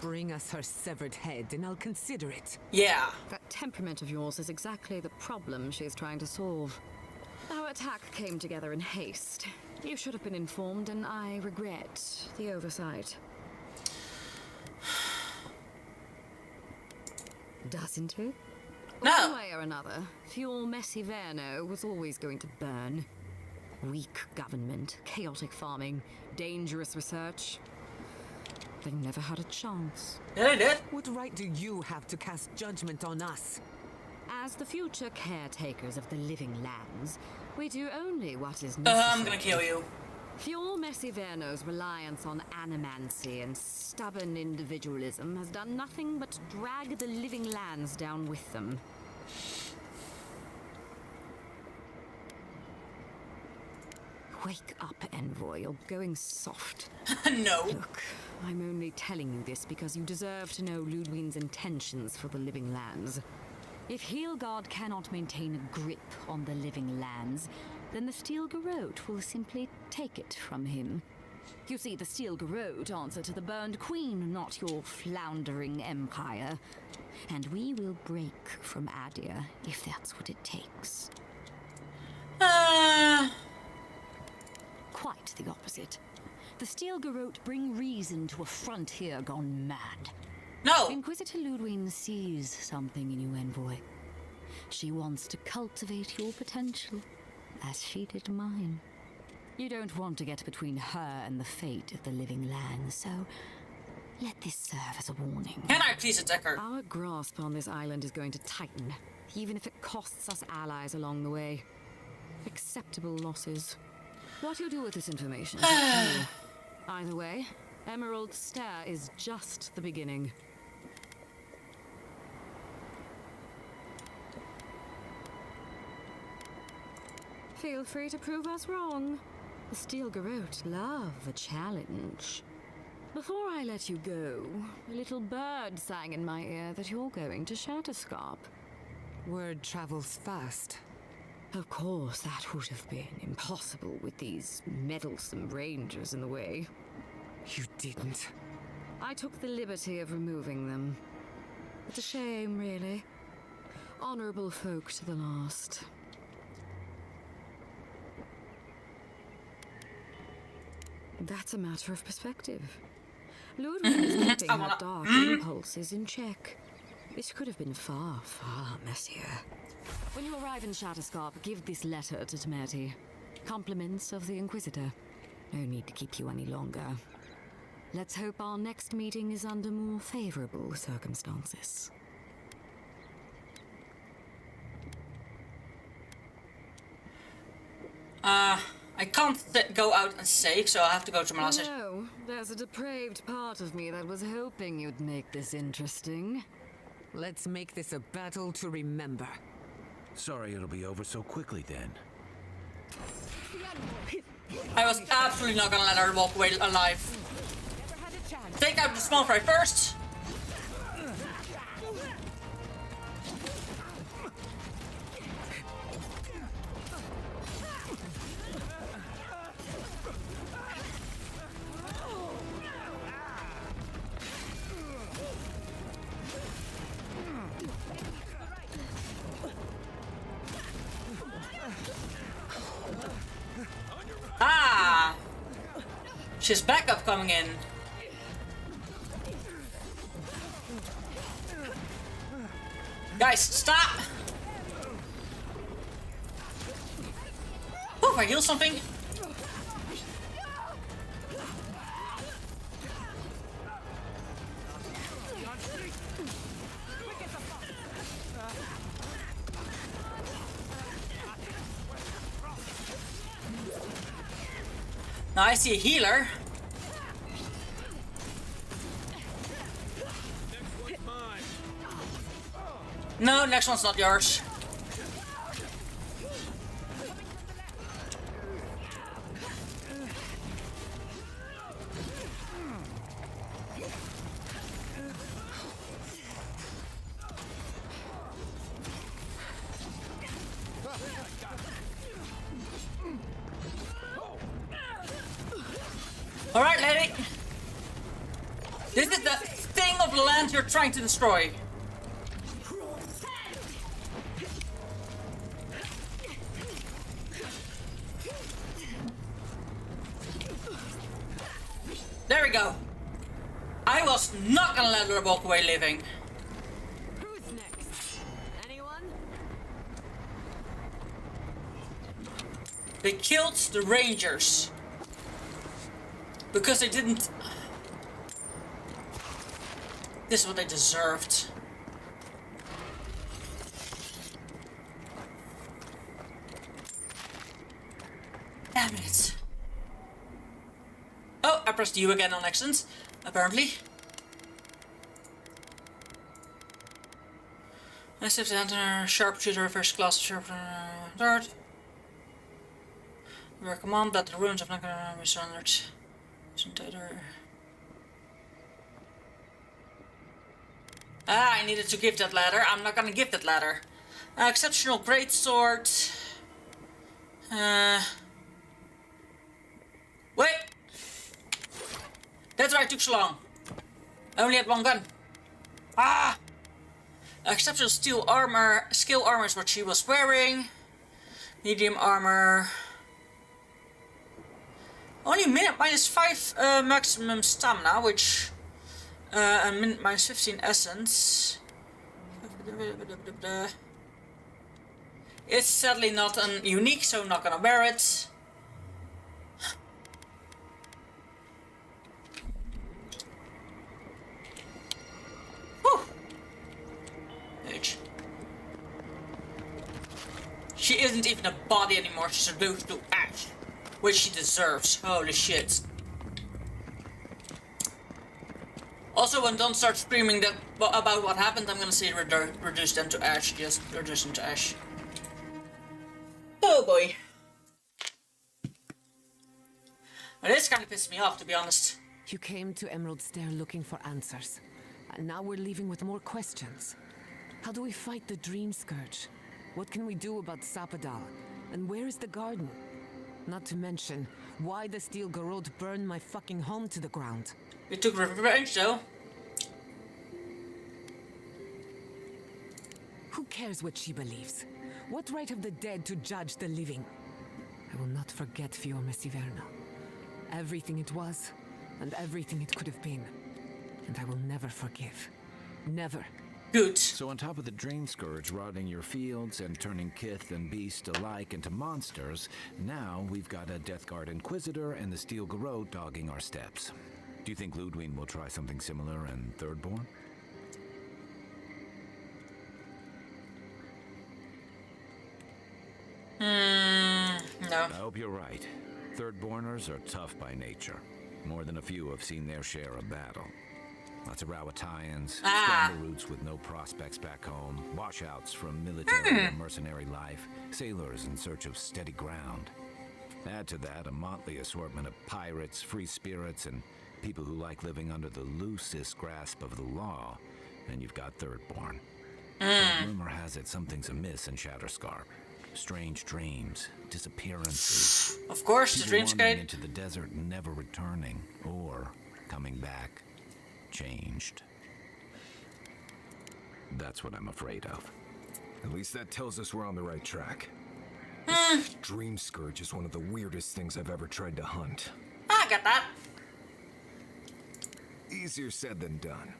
Bring us her severed head and I'll consider it. Yeah. That temperament of yours is exactly the problem she's trying to solve. Our attack came together in haste. You should have been informed, and I regret the oversight. Doesn't it? No. One way or another, Fuel Messiverno was always going to burn. Weak government, chaotic farming, dangerous research. They never had a chance. Yeah, they did. What right do you have to cast judgment on us? As the future caretakers of the living lands, we do only what is necessary. I'm gonna kill you. Fuel Messiverno's reliance on animancy and stubborn individualism has done nothing but drag the living lands down with them. Wake up, Envoy. You're going soft. No. Look, I'm only telling you this because you deserve to know Ludwig's intentions for the living lands. If Heelgard cannot maintain a grip on the living lands, then the Steel Garrote will simply take it from him. You see, the Steel Garrote answer to the Burned Queen, not your floundering empire. And we will break from Adir if that's what it takes. Quite the opposite. The Steel Garrote bring reason to a frontier gone mad. No! Inquisitor Ludwig sees something in you, Envoy. She wants to cultivate your potential, as she did mine. You don't want to get between her and the fate of the living land, so Let this serve as a warning. Can I please attack her? Our grasp on this island is going to tighten, even if it costs us allies along the way. Acceptable losses. What you do with this information is up to you. Either way, Emerald Stair is just the beginning. Feel free to prove us wrong. The Steel Garrote love a challenge. Before I let you go, a little bird sang in my ear that you're going to Shatterscarp. Word travels fast. Of course, that would have been impossible with these meddlesome rangers in the way. You didn't. I took the liberty of removing them. It's a shame, really. Honorable folk to the last. That's a matter of perspective. Ludwig is keeping her dark impulses in check. This could have been far, far messier. When you arrive in Shatterscarp, give this letter to Temerty. Compliments of the Inquisitor. No need to keep you any longer. Let's hope our next meeting is under more favorable circumstances. I can't go out and save, so I have to go to my last. No, there's a depraved part of me that was hoping you'd make this interesting. Let's make this a battle to remember. Sorry it'll be over so quickly then. I was absolutely not gonna let her walk away alive. Take out the small fry first. Ah! She's backup coming in. Guys, stop! Oh, I heal something. Now I see a healer. No, next one's not yours. Alright, lady. This is the thing of the land you're trying to destroy. There we go. I was not gonna let her walk away living. Who's next? Anyone? They killed the Rangers. Because they didn't... This is what they deserved. Damn it. Oh, I pressed U again on accident, apparently. I have to enter sharpshooter, first class sharpshooter, third. We recommend that the ruins of Nakara be surrendered. Ah, I needed to give that ladder. I'm not gonna give that ladder. Exceptional greatsword. Wait! That's why it took so long. I only had one gun. Ah! Exceptional steel armor. Skill armor is what she was wearing. Medium armor. Only minus 5 maximum stamina, which and minus 15 essence. It's sadly not unique, so I'm not gonna wear it. She isn't even a body anymore, she's reduced to ash. Which she deserves. Holy shit. Also, when Don starts screaming that about what happened, I'm gonna say reduce them to ash. Just reduce them to ash. Oh boy. Well, this kind of pissed me off, to be honest. You came to Emerald Stair looking for answers. And now we're leaving with more questions. How do we fight the Dream Scourge? What can we do about Sapadal? And where is the garden? Not to mention, why the Steel Garrote burned my fucking home to the ground. We took revenge, though. Who cares what she believes? What right have the dead to judge the living? I will not forget Fiorme Siverna. Everything it was, and everything it could have been. And I will never forgive. Never. Good. So on top of the Dream Scourge rotting your fields and turning kith and beast alike into monsters, now we've got a Death Guard Inquisitor and the Steel Garrote dogging our steps. Do you think Ludwig will try something similar in Thirdborn? No. I hope you're right. Thirdborners are tough by nature. More than a few have seen their share of battle. Lots of Rawatayans, scramble routes with no prospects back home, washouts from military and mercenary life, sailors in search of steady ground. Add to that a motley assortment of pirates, free spirits, and people who like living under the loosest grasp of the law, and you've got Thirdborn. But rumor has it something's amiss in Shatterscarp. Strange dreams, disappearances. Of course, the dreams wandering into the desert and never returning, or coming back changed. That's what I'm afraid of. At least that tells us we're on the right track. This Dream Scourge is one of the weirdest things I've ever tried to hunt. I got that. Easier said than done.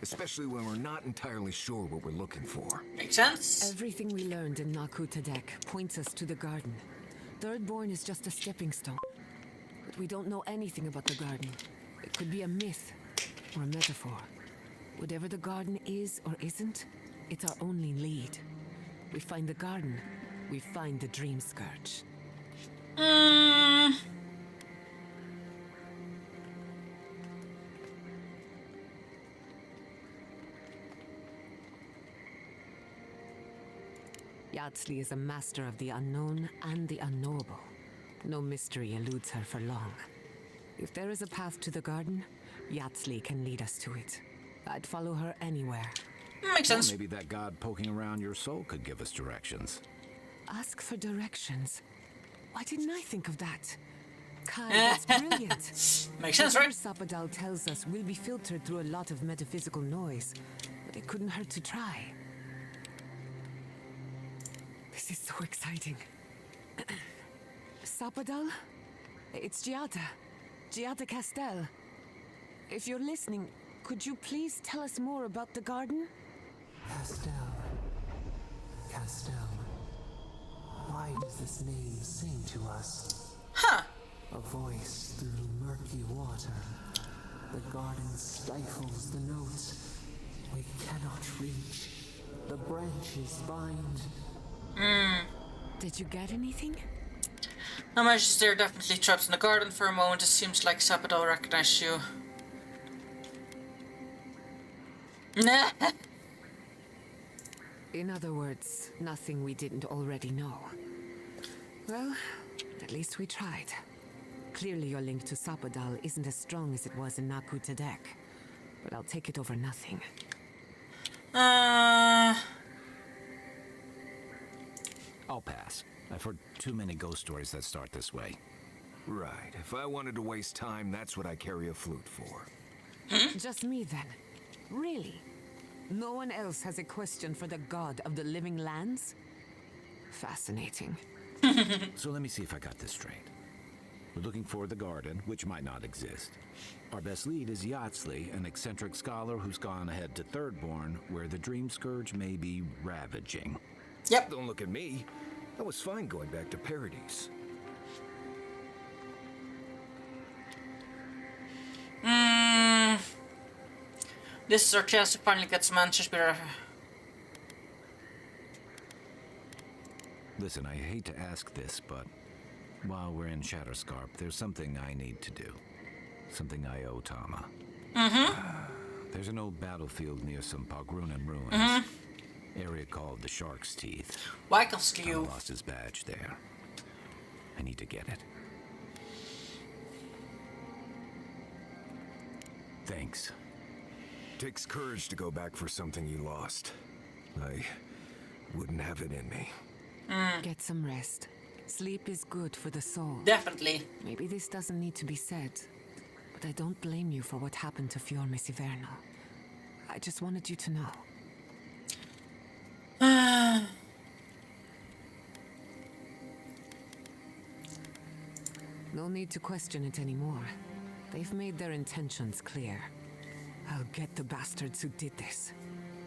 Especially when we're not entirely sure what we're looking for. Makes sense. Everything we learned in Naku Tadek points us to the garden. Thirdborn is just a stepping stone. But we don't know anything about the garden. It could be a myth or a metaphor. Whatever the garden is or isn't, it's our only lead. We find the garden, we find the Dream Scourge. Yardsley is a master of the unknown and the unknowable. No mystery eludes her for long. If there is a path to the garden, Yardsley can lead us to it. I'd follow her anywhere. Makes sense. Well, maybe that god poking around your soul could give us directions. Ask for directions. Why didn't I think of that? Kai, that's brilliant. Makes sense, right? Sapadal tells us we'll be filtered through a lot of metaphysical noise, but it couldn't hurt to try. This is so exciting. Sapadal? It's Giada Castell. If you're listening, could you please tell us more about the garden? Castell. Why does this name sing to us? Huh. A voice through murky water. The garden stifles the notes. We cannot reach. The branches bind. Did you get anything? No, Majesty, they're definitely trapped in the garden for a moment. It seems like Sapadal recognized you. Nah. In other words, nothing we didn't already know. Well, at least we tried. Clearly your link to Sapadal isn't as strong as it was in Naku Tadek, but I'll take it over nothing. I'll pass. I've heard too many ghost stories that start this way. Right. If I wanted to waste time, that's what I carry a flute for. Just me then? Really? No one else has a question for the god of the living lands? Fascinating. So let me see if I got this straight. We're looking for the garden, which might not exist. Our best lead is Yardsley, an eccentric scholar who's gone ahead to Thirdborn, where the Dream Scourge may be ravaging. Yep. Don't look at me. I was fine going back to Paradise. This is our chance to finally get some answers. Listen, I hate to ask this, but while we're in Shatterscarp, there's something I need to do. Something I owe Tama. There's an old battlefield near some Pogrunan ruins. Area called the Shark's Teeth. Why can't you? Tama lost his badge there. I need to get it. Thanks. Takes courage to go back for something you lost. I wouldn't have it in me. Get some rest. Sleep is good for the soul. Definitely. Maybe this doesn't need to be said, but I don't blame you for what happened to Fior Messiverno. I just wanted you to know. No need to question it anymore. They've made their intentions clear. I'll get the bastards who did this.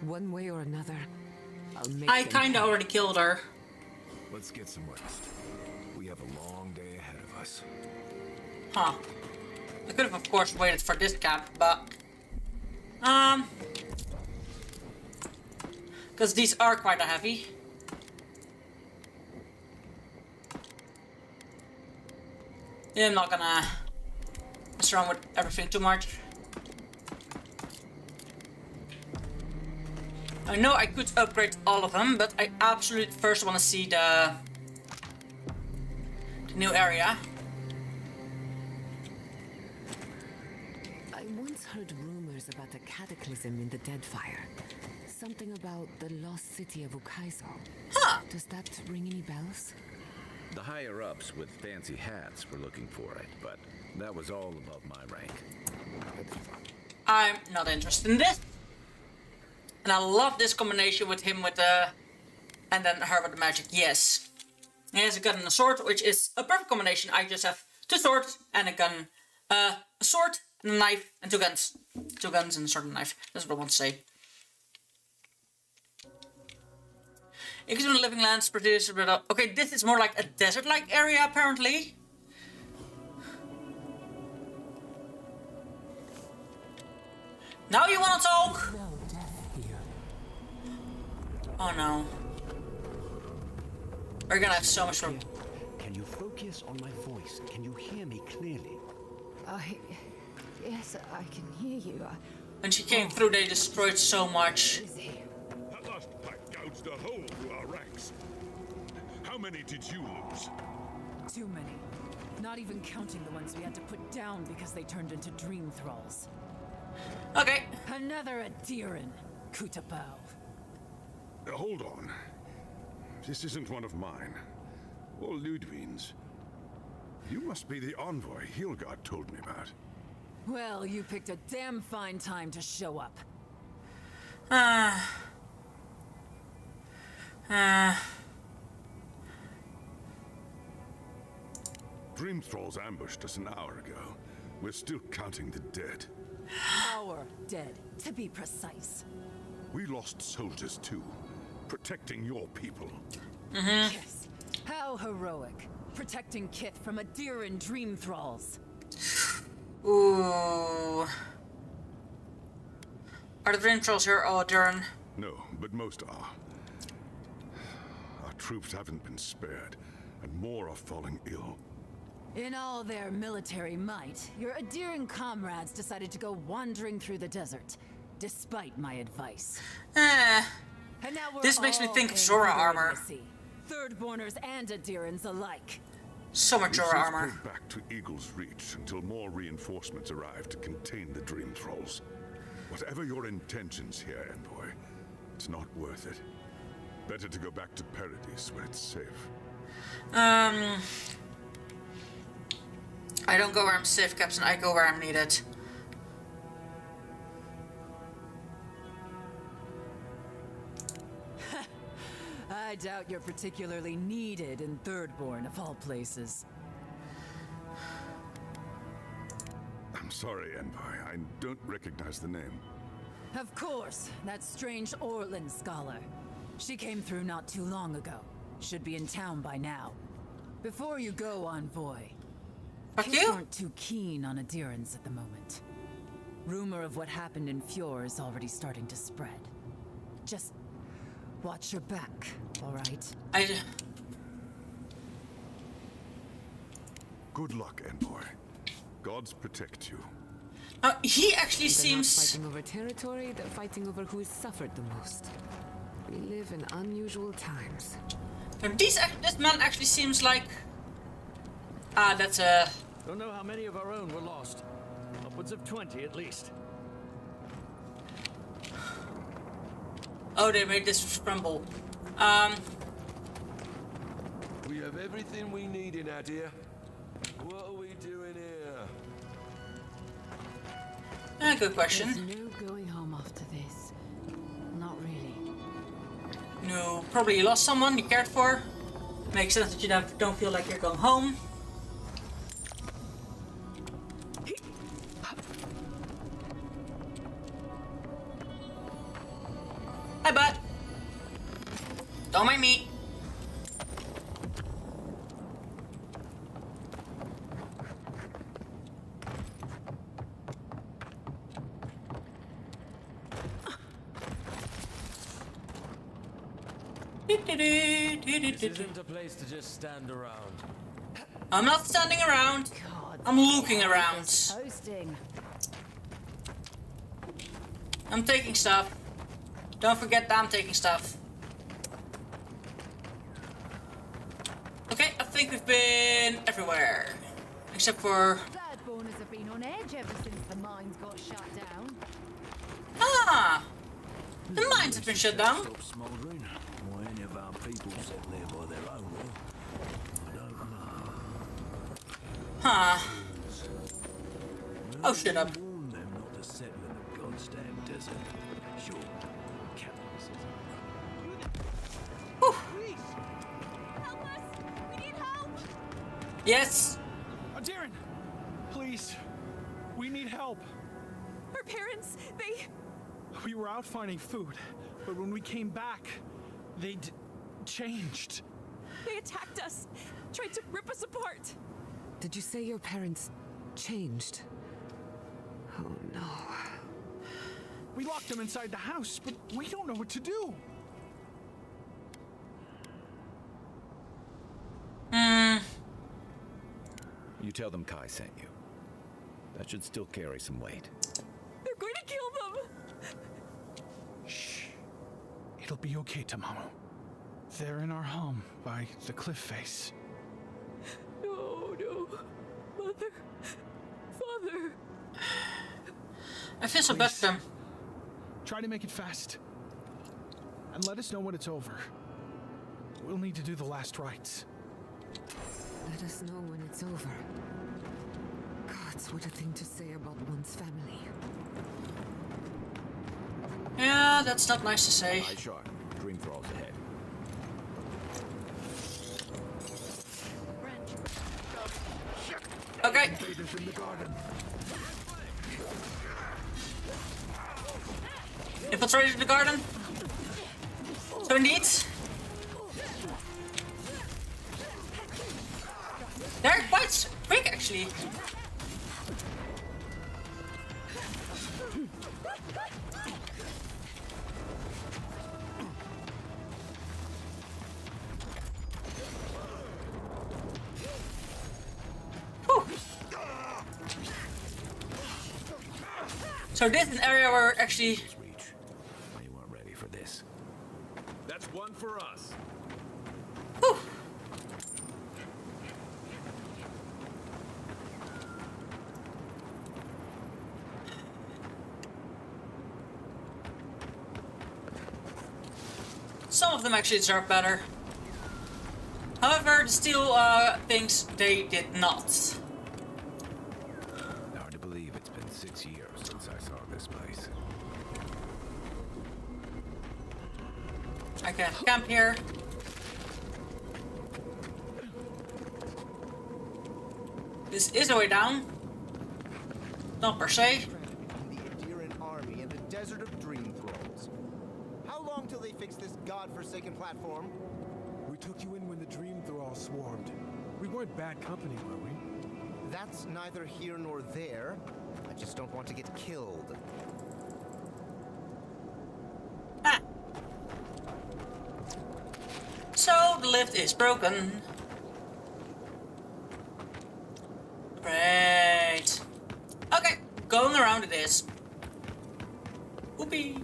One way or another, I'll make I them kinda pay. already killed her. Let's get some rest. We have a long day ahead of us. Huh. I could have, of course, waited for this cap, but... Because these are quite heavy. Yeah, I'm not gonna mess around with everything too much. I know I could upgrade all of them, but I absolutely first want to see the new area. I once heard rumors about a cataclysm in the Deadfire. Something about the lost city of Ukaizo. Huh. Does that ring any bells? The higher-ups with fancy hats were looking for it, but that was all above my rank. I'm not interested in this. And I love this combination with him with the... And then her with the magic, yes. He has a gun and a sword, which is a perfect combination. I just have 2 swords and a gun. A sword and a knife and 2 guns. 2 guns and a sword and a knife. That's what I want to say. Including living lands, produce... Okay, this is more like a desert-like area, apparently. Now you want to talk? No death here. Oh no. We're gonna have so much trouble. Can you focus on my voice? Can you hear me clearly? Yes, I can hear you. When she came through, they destroyed so much. That last fight gouged a hole through our ranks. How many did you lose? Too many. Not even counting the ones we had to put down because they turned into dream thralls. Okay. Another Adiran, Kutapau. Hold on. This isn't one of mine. Or Ludwig's. You must be the envoy Hilgard told me about. Well, you picked a damn fine time to show up. Dream Thralls ambushed us an hour ago. We're still counting the dead. Our dead, to be precise. We lost soldiers too, protecting your people. Yes. How heroic. Protecting Kith from Adiran dream thralls. Ooh. Are the dream trolls here? Oh, Duran. No, but most are. Our troops haven't been spared, and more are falling ill. In all their military might, your Adiran comrades decided to go wandering through the desert, despite my advice. And now we're This makes me all think of in Zora for the armor. idiocy. Thirdborners and Adirans alike. So much We've Zora since armor. pulled back to Eagle's Reach until more reinforcements arrive to contain the Dream Thralls. Whatever your intentions here, Envoy, it's not worth it. Better to go back to Paradise where it's safe. I don't go where I'm safe, Captain. I go where I'm needed. I doubt you're particularly needed in Thirdborn, of all places. I'm sorry, Envoy. I don't recognize the name. Of course, that strange Orlin scholar. She came through not too long ago. Should be in town by now. Before you go, Envoy. Kids aren't too keen on Adirans at the moment. Rumor of what happened in Fjord is already starting to spread. Just watch your back, all right? Good luck, envoy. Gods protect you. He actually They're seems... not fighting over territory, they're fighting over who has suffered the most. We live in unusual times. This man actually seems like... that's a... Don't know how many of our own were lost. Upwards of 20 at least. Oh, they made this scramble. We have everything we need in Adir. What are we doing here? Good question. There's no going home after this. Not really. No, probably you lost someone you cared for. Makes sense that you don't feel like you're going home. Hi, bud. Don't mind me. This isn't a place to just stand around. I'm not standing around. I'm looking around. Hosting. I'm taking stuff. Don't forget that I'm taking stuff. Okay, I think we've been everywhere. Except for... Thirdborners have been on edge ever since the mines got shut down. Ah! The mines have been shut down. Stop smouldering. Or any of our people set there by their own will. I don't know. Huh. Oh, shut up. Warn them not to settle in the goddamn desert. Sure, captain says Yes. Darren, please. We need help. Our parents, We were out finding food, but when we came back, they'd changed. they attacked us, tried to rip us apart. Did you say your parents changed? Oh no. We locked them inside the house, but we don't know what to do. You tell them Kai sent you. That should still carry some weight. They're going to kill them. Shh. It'll be okay, Tamamu. They're in our home by the cliff face. No. Mother. Father. I feel so bad for them. Try to make it fast. And let us know when it's over. We'll need to do the last rites. Let us know when it's over. Gods, what a thing to say about one's family. Yeah, that's not nice to say. Eye sharp. Dream thralls ahead. Okay. Infiltrated the garden. So indeed. They're quite quick, actually. So this is an area where actually... You weren't ready for this. That's one for us. Whew. Some of them actually deserve better. However, the steel things, they did not. Hard to believe it's been 6 years since I saw this place. I can camp here. This is a way down. Not per se. The Adiran army in the desert of dream thralls. How long till they fix this godforsaken platform? We took you in when the dream thralls swarmed. We weren't bad company, were we? That's neither here nor there. I just don't want to get killed. Ah. So the lift is broken. underground it is. Whoopee!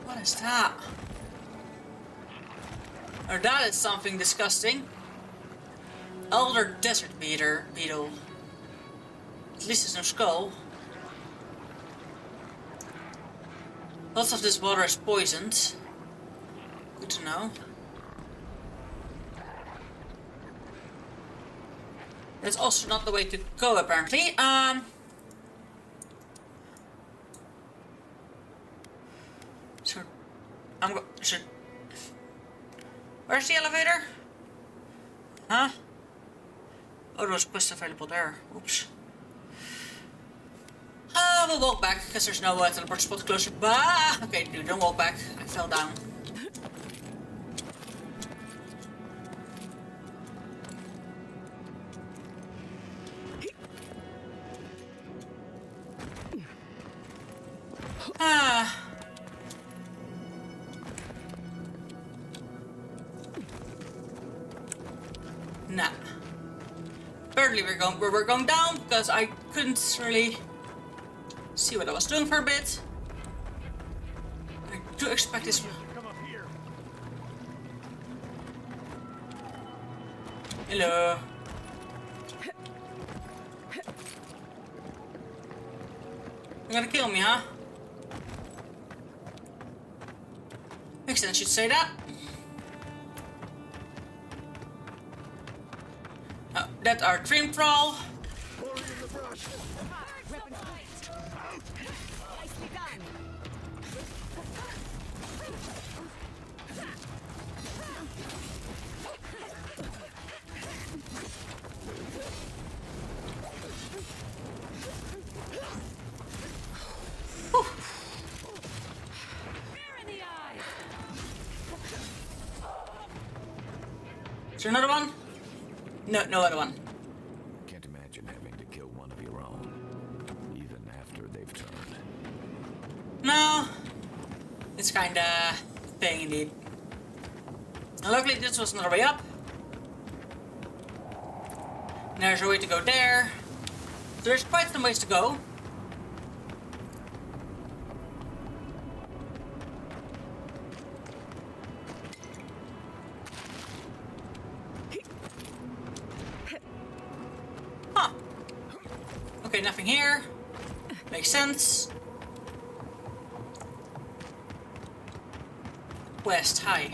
What is that? Or that is something disgusting. Elder desert beetle. At least there's no skull. Lots of this water is poisoned. Good to know. That's also not the way to go, apparently. So, where's the elevator? Huh? Oh, there was quest available there. Oops. We'll walk back, because there's no teleport spot closer. Bah! Okay, dude, don't walk back. I fell down. Nah. Apparently we're going down because I couldn't really see what I was doing for a bit. I do expect this. Come up here. Hello. You're gonna kill me, huh? Makes sense you'd say that. Oh, that's our dream troll. Is there another one? No, no other one. Can't imagine having to kill one of your own, even after they've turned. No, it's kinda thing indeed. And luckily this was another way up. And there's a way to go there. So there's quite some ways to go. Huh. Okay, nothing here. Makes sense. West, hi.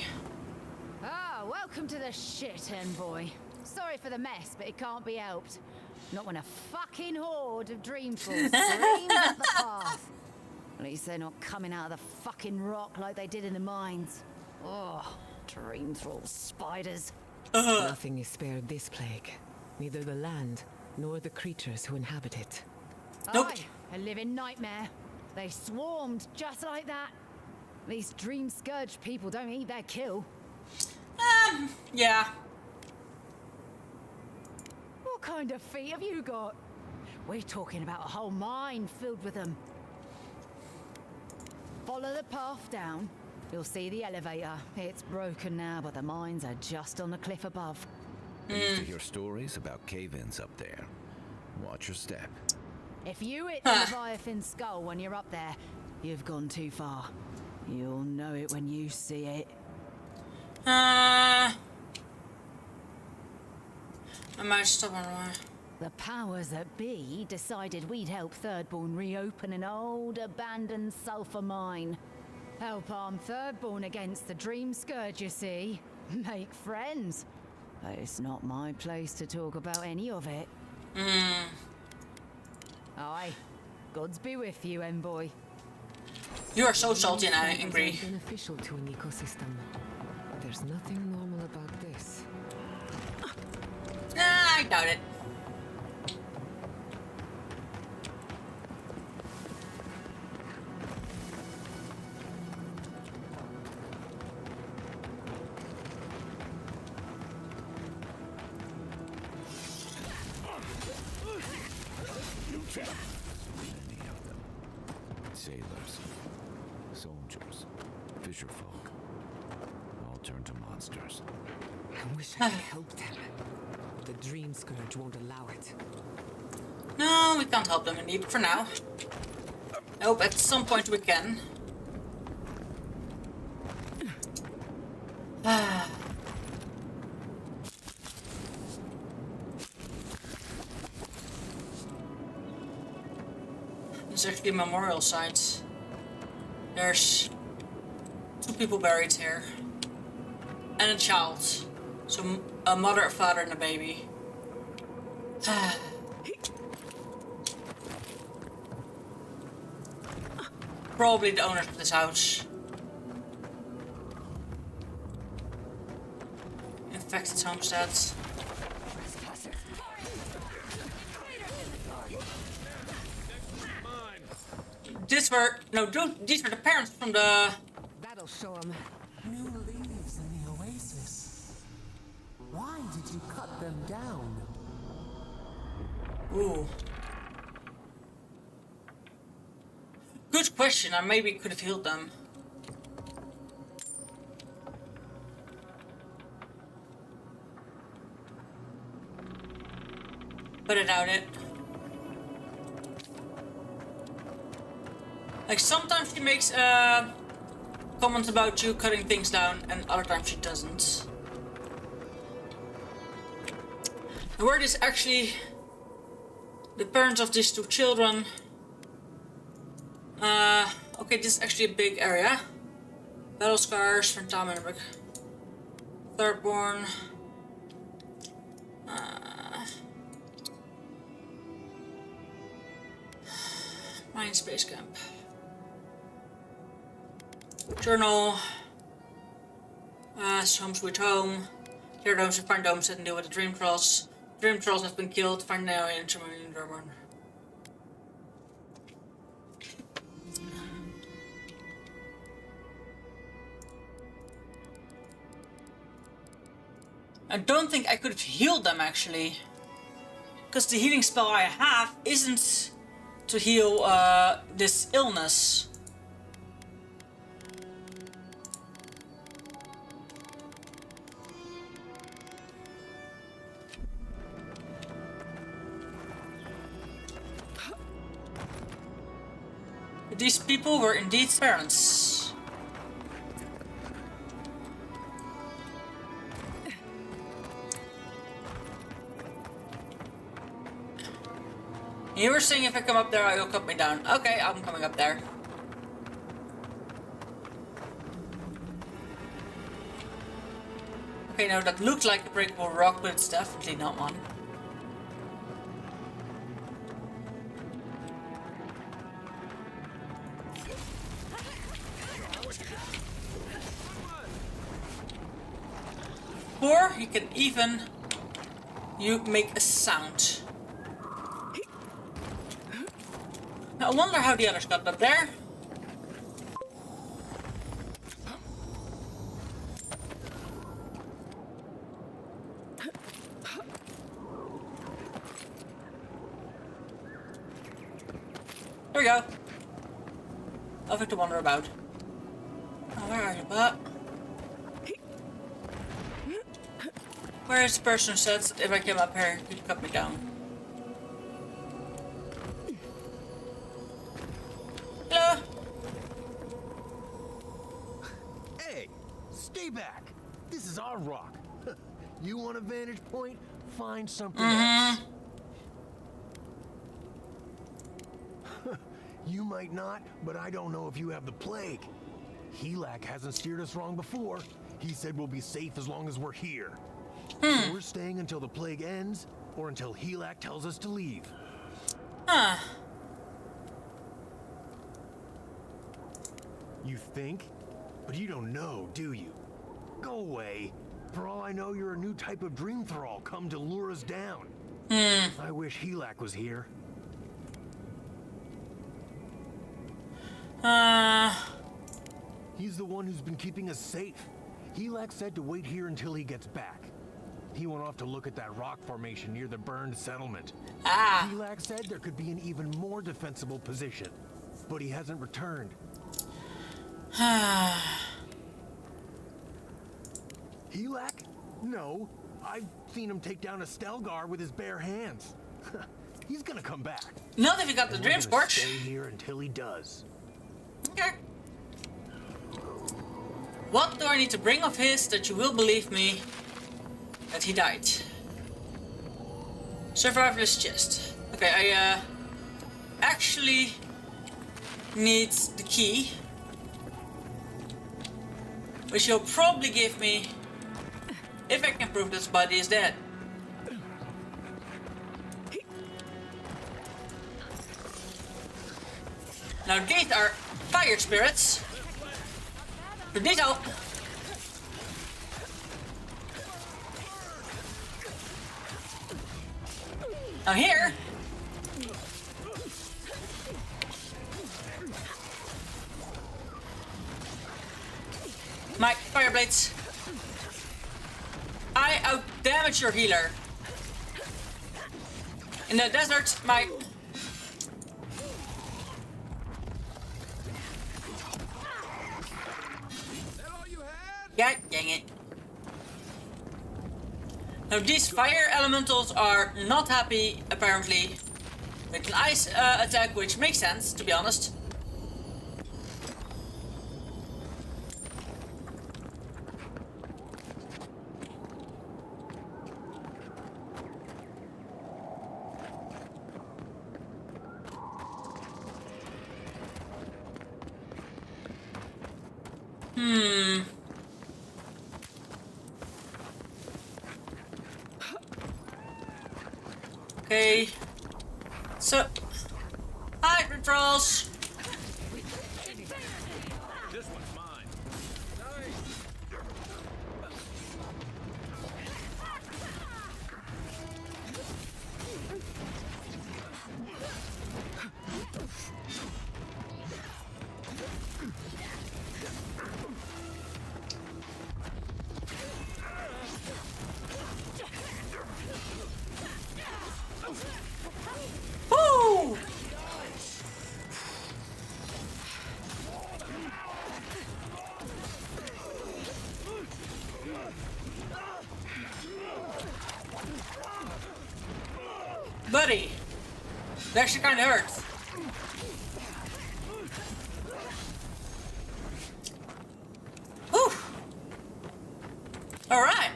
Ah, welcome to the shit, envoy. Sorry for the mess, but it can't be helped. Not when a fucking horde of dreamfuls streams up the path. At least they're not coming out of the fucking rock like they did in the mines. Oh, dream thrall spiders. Nothing is spared this plague. Neither the land nor the creatures who inhabit it. Nope. Aye, a living nightmare. They swarmed just like that. These dream scourge people don't eat their kill. Yeah. What kind of feet have you got? We're talking about a whole mine filled with them. Follow the path down. You'll see the elevator. It's broken now, but the mines are just on the cliff above. I used to hear stories about cave-ins up there. Watch your step. If you hit the Leviathan skull when you're up there, you've gone too far. You'll know it when you see it. I might stop on one. The powers that be decided we'd help Thirdborn reopen an old, abandoned sulfur mine. Help arm Thirdborn against the Dream Scourge, you see. Make friends. But it's not my place to talk about any of it. Aye. Gods be with you, envoy. You are so salty and angry. Beneficial to an ecosystem. There's nothing normal about this. I doubt it. Many of them. Sailors, soldiers, fisherfolk. All turn to monsters. I wish I could help them. But the Dream Scourge won't allow it. No, we can't help them indeed, for now. I hope at some point we can. There's actually a memorial site. There's 2 people buried here. And a child. So a mother, a father, and a baby. Probably the owners of this house. Infected homesteads. These were the parents from the. That'll show them. New leaves in the oasis. Why did you cut them down? Ooh. Good question. I maybe could have healed them. But I doubt it. Like sometimes she makes comments about you cutting things down, and other times she doesn't. And where is actually the parents of these 2 children? Okay, this is actually a big area. Battle scars from Tom and Thirdborn. Mine Space Camp. Journal. Home Sweet Home. Here domes to find domes that can deal with the Dream Trolls. Dream Trolls have been killed. Find now in Thirdborn. I don't think I could have healed them actually. Because the healing spell I have isn't to heal this illness. These people were indeed parents. You were saying if I come up there, you'll cut me down. Okay, I'm coming up there. Okay, now that looks like a breakable rock, but it's definitely not one. Or you can even make a sound. I wonder how the others got up there. There we go. Nothing to wonder about. Oh, where are you, Butt? Where is the person who says that if I came up here, he'd cut me down? Hello? Hey, stay back. This is our rock. You want a vantage point? Find something else. You might not, but I don't know if you have the plague. Helak hasn't steered us wrong before. He said we'll be safe as long as we're here. So we're staying until the plague ends, or until Helak tells us to leave. Huh. You think? But you don't know, do you? Go away. For all I know, you're a new type of dream thrall come to lure us down. I wish Helak was here. He's the one who's been keeping us safe. Helak said to wait here until he gets back. He went off to look at that rock formation near the burned settlement. Helak said there could be an even more defensible position, but he hasn't returned. Helak? No. I've seen him take down a Stelgar with his bare hands. He's gonna come back. Not if you got the dream scorch. Stay here until he does. Okay. What do I need to bring of his that you will believe me that he died? Survivalist chest. Okay, I actually need the key, which he'll probably give me if I can prove this body is dead. Now these are fire spirits. For these out. Now here. My fire blades. I outdamage your healer. In the desert, my... God dang it. Now these fire elementals are not happy, apparently, with an ice attack, which makes sense, to be honest. Okay. So, hybrid trolls. This one's mine. Woo! Buddy, that actually kind of hurts. Whew. All right.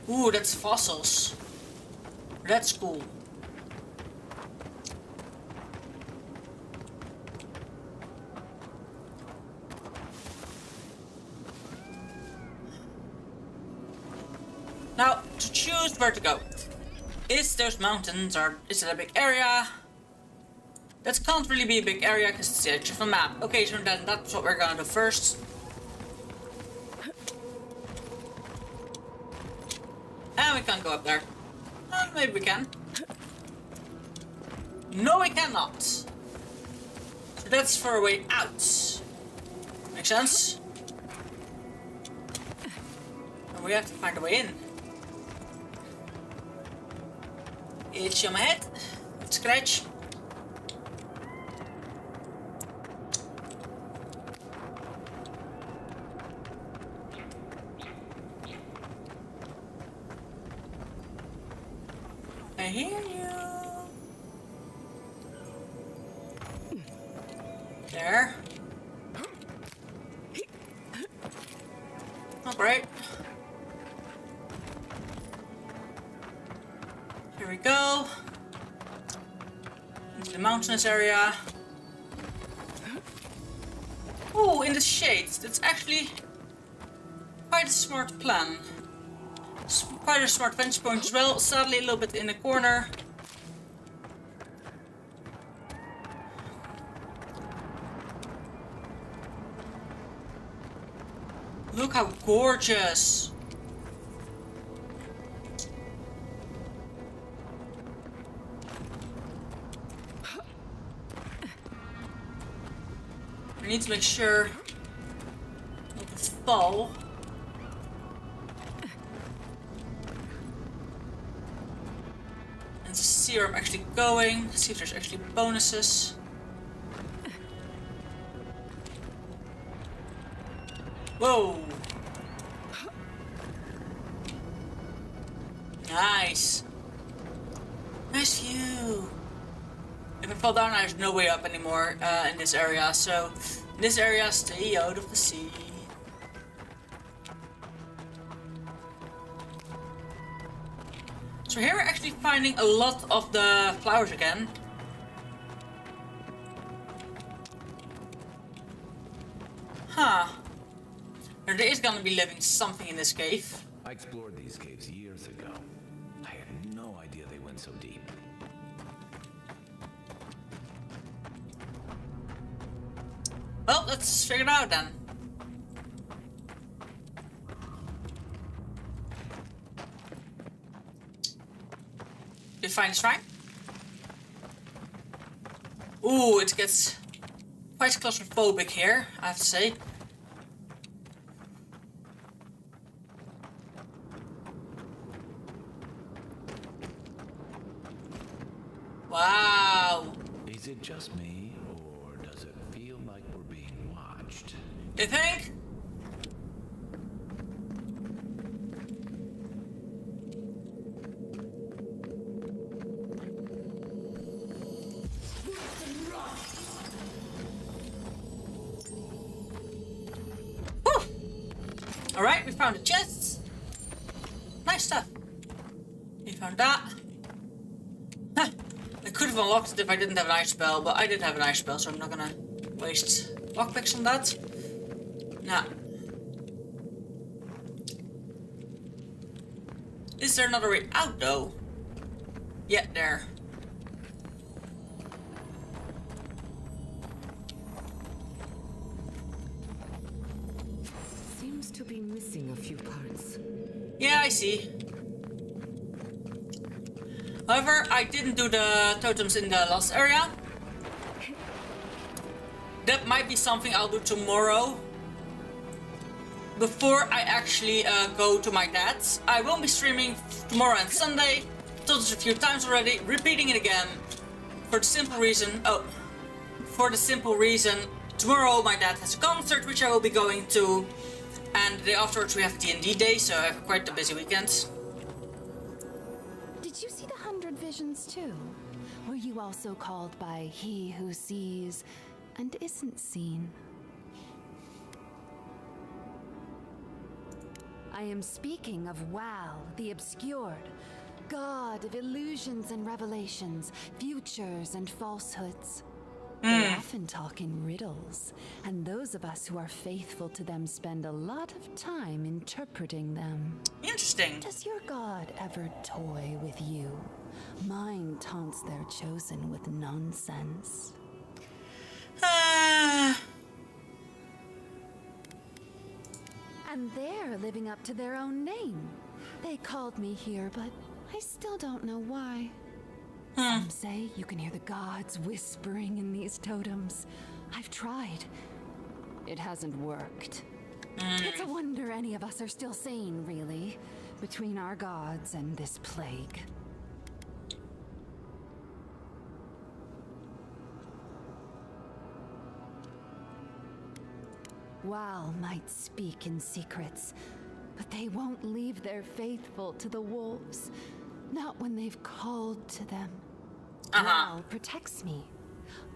Ooh, that's fossils. That's cool. Now, to choose where to go. Is those mountains or is it a big area? That can't really be a big area because it's the edge of the map. Okay, so then that's what we're gonna do first. And we can't go up there. Maybe we can. No, we cannot. So that's for a way out. Makes sense. And we have to find a way in. Itch on my head. Scratch. I hear you. There. Oh, great. Here we go. Into the mountainous area. Oh, in the shades. That's actually quite a smart plan. Quite a smart vantage point as well. Sadly, a little bit in the corner. Look how gorgeous. I need to make sure not to fall. And to see where I'm actually going, see if there's actually bonuses. Whoa. Nice. Nice view. If I fall down, there's no way up anymore in this area. So, in this area, stay out of the sea. So here we're actually finding a lot of the flowers again. Huh. There is gonna be living something in this cave. I explored these caves years ago. I had no idea they went so deep. Well, let's figure it out then. Did you find the shrine? Ooh, it gets quite claustrophobic here, I have to say. Wow. Is it just me, or does it feel like we're being watched? You think? Whew. Alright, we found the chests. Nice stuff. We found that. Huh. I could have unlocked it if I didn't have an ice spell, but I did have an ice spell, so I'm not gonna waste lockpicks on that. Nah. Is there another way out though? Yeah, there. Seems to be missing a few parts. Yeah, I see. However, I didn't do the totems in the last area. That might be something I'll do tomorrow. Before I actually go to my dad's. I won't be streaming tomorrow and Sunday. Told this a few times already, repeating it again. For the simple reason, tomorrow my dad has a concert which I will be going to. And the day afterwards we have D&D day, so I have quite a busy weekend. Did you see the 100 visions too? Were you also called by he who sees and isn't seen? I am speaking of Wal, the obscured, god of illusions and revelations, futures and falsehoods. They often talk in riddles, and those of us who are faithful to them spend a lot of time interpreting them. Interesting. Does your god ever toy with you? Mine taunts their chosen with nonsense. And they're living up to their own name. They called me here, but I still don't know why. Some say you can hear the gods whispering in these totems. I've tried. It hasn't worked. It's a wonder any of us are still sane, really, between our gods and this plague. Wal might speak in secrets, but they won't leave their faithful to the wolves. Not when they've called to them. Wal protects me.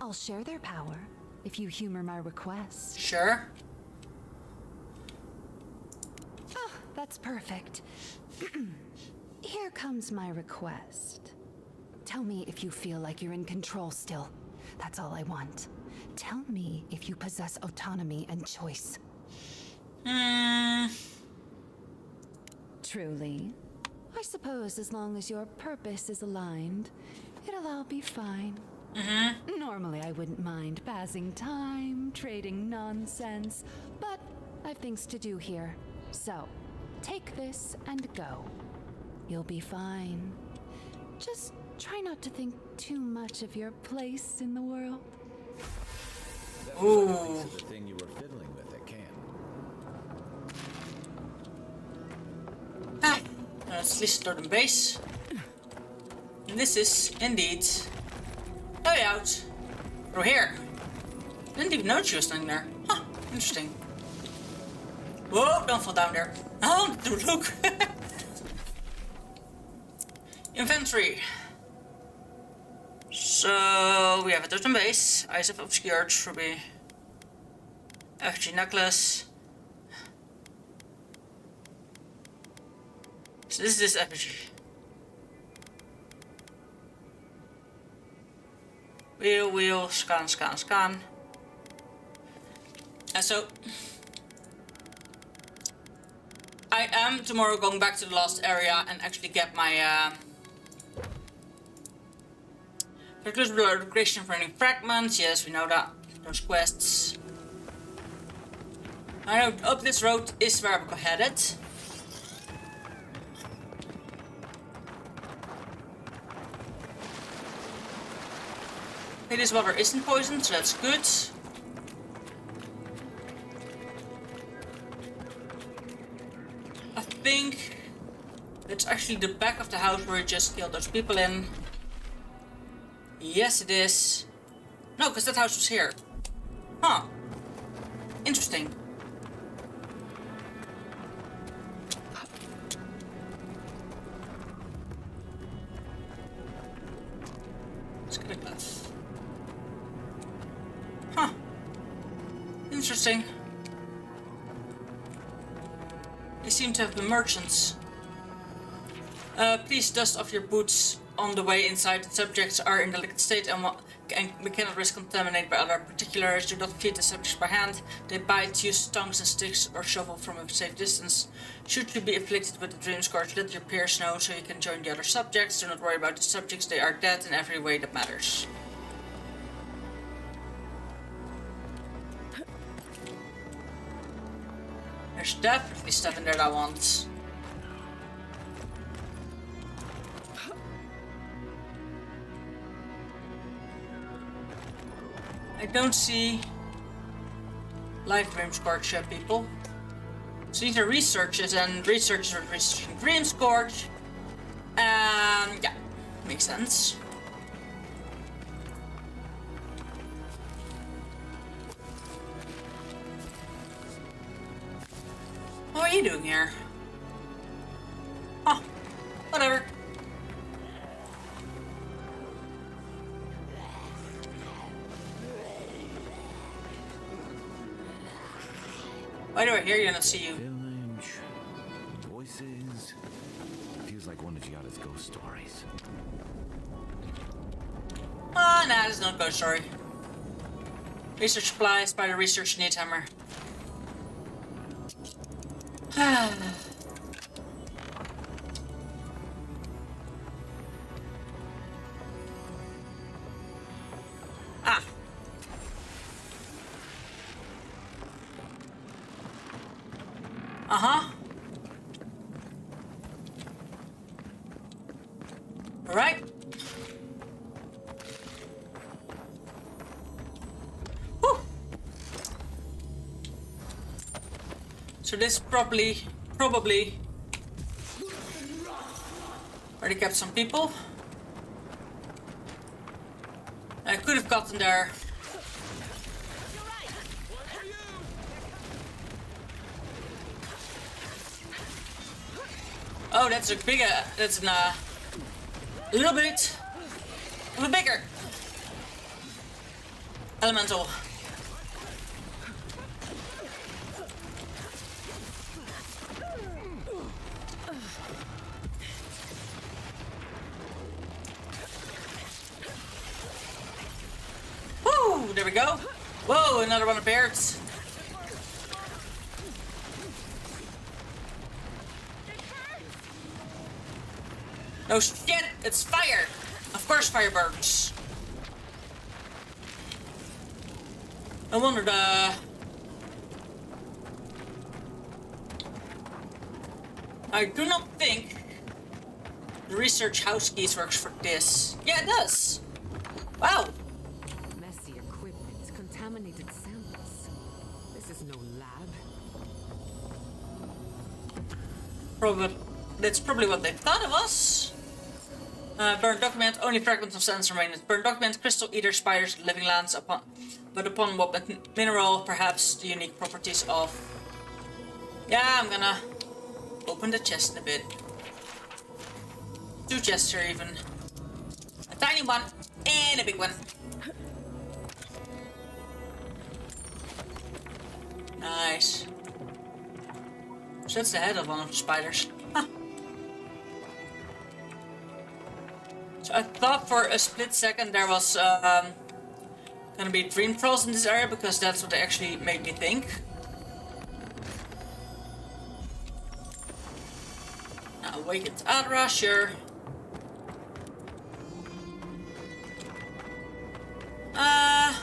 I'll share their power if you humor my request. Sure. Oh, that's perfect. Here comes my request. Tell me if you feel like you're in control still. That's all I want. Tell me if you possess autonomy and choice. Truly? I suppose as long as your purpose is aligned, it'll all be fine. Normally I wouldn't mind passing time, trading nonsense, but I've things to do here. So, take this and go. You'll be fine. Just try not to think too much of your place in the world. Ooh. The thing you were fiddling with at camp. Let's listen to the base. And this is indeed a way out through here. Didn't even know she was standing there. Huh, interesting. Whoa, don't fall down there. Oh, dude, look. Inventory. So we have a totem base, Eyes of Obscured, Ruby, effigy necklace. So this is this effigy. Wheel, scan. And so I am tomorrow going back to the lost area and actually get my Reclusive Location for any fragments. Yes, we know that. Those quests. I know up this road is where I'm headed. Okay, this water isn't poisoned, so that's good. I think it's actually the back of the house where we just killed those people in. Yes, it is. No, because that house was here. Huh. Interesting. Let's get a glass. Huh. Interesting. They seem to have been merchants. Please dust off your boots on the way inside. The subjects are in delicate state and we cannot risk contaminated by other particulars. Do not feed the subjects by hand. They bite, use tongues and sticks or shovel from a safe distance. Should you be afflicted with the dream scourge, let your peers know so you can join the other subjects. Do not worry about the subjects, they are dead in every way that matters. There's definitely stuff in there that I want. I don't see live dream scourge yet, people. So these are researches, and researchers are researching dream scourge. Yeah, makes sense. What are you doing here? Oh, whatever. Why do I hear you and not see you? Village, voices. Feels like one of Giada's ghost stories. Oh, nah, it's not a ghost story. Research supplies by the research need hammer. Ah. Uh-huh. All right. Whew. So this probably already kept some people. I could have gotten there. Oh, that's a bigger. That's a little bit of a bigger elemental. Woo! There we go. Whoa! Another one appeared. No shit! It's fire! Of course fire burns. I wonder I do not think the research house keys works for this. Yeah, it does! Wow! Messy equipment, contaminated samples. This is no lab. That's probably what they thought of us. Burn document, only fragments of sands remain. Burn document, crystal eater, spiders, living lands, upon what mineral, perhaps the unique properties of Yeah, I'm gonna open the chest in a bit. 2 chests here even. A tiny one and a big one. Nice. So that's the head of one of the spiders. Huh. So I thought for a split second there was gonna be dream trolls in this area because that's what they actually made me think. Now awakened Adra, sure. I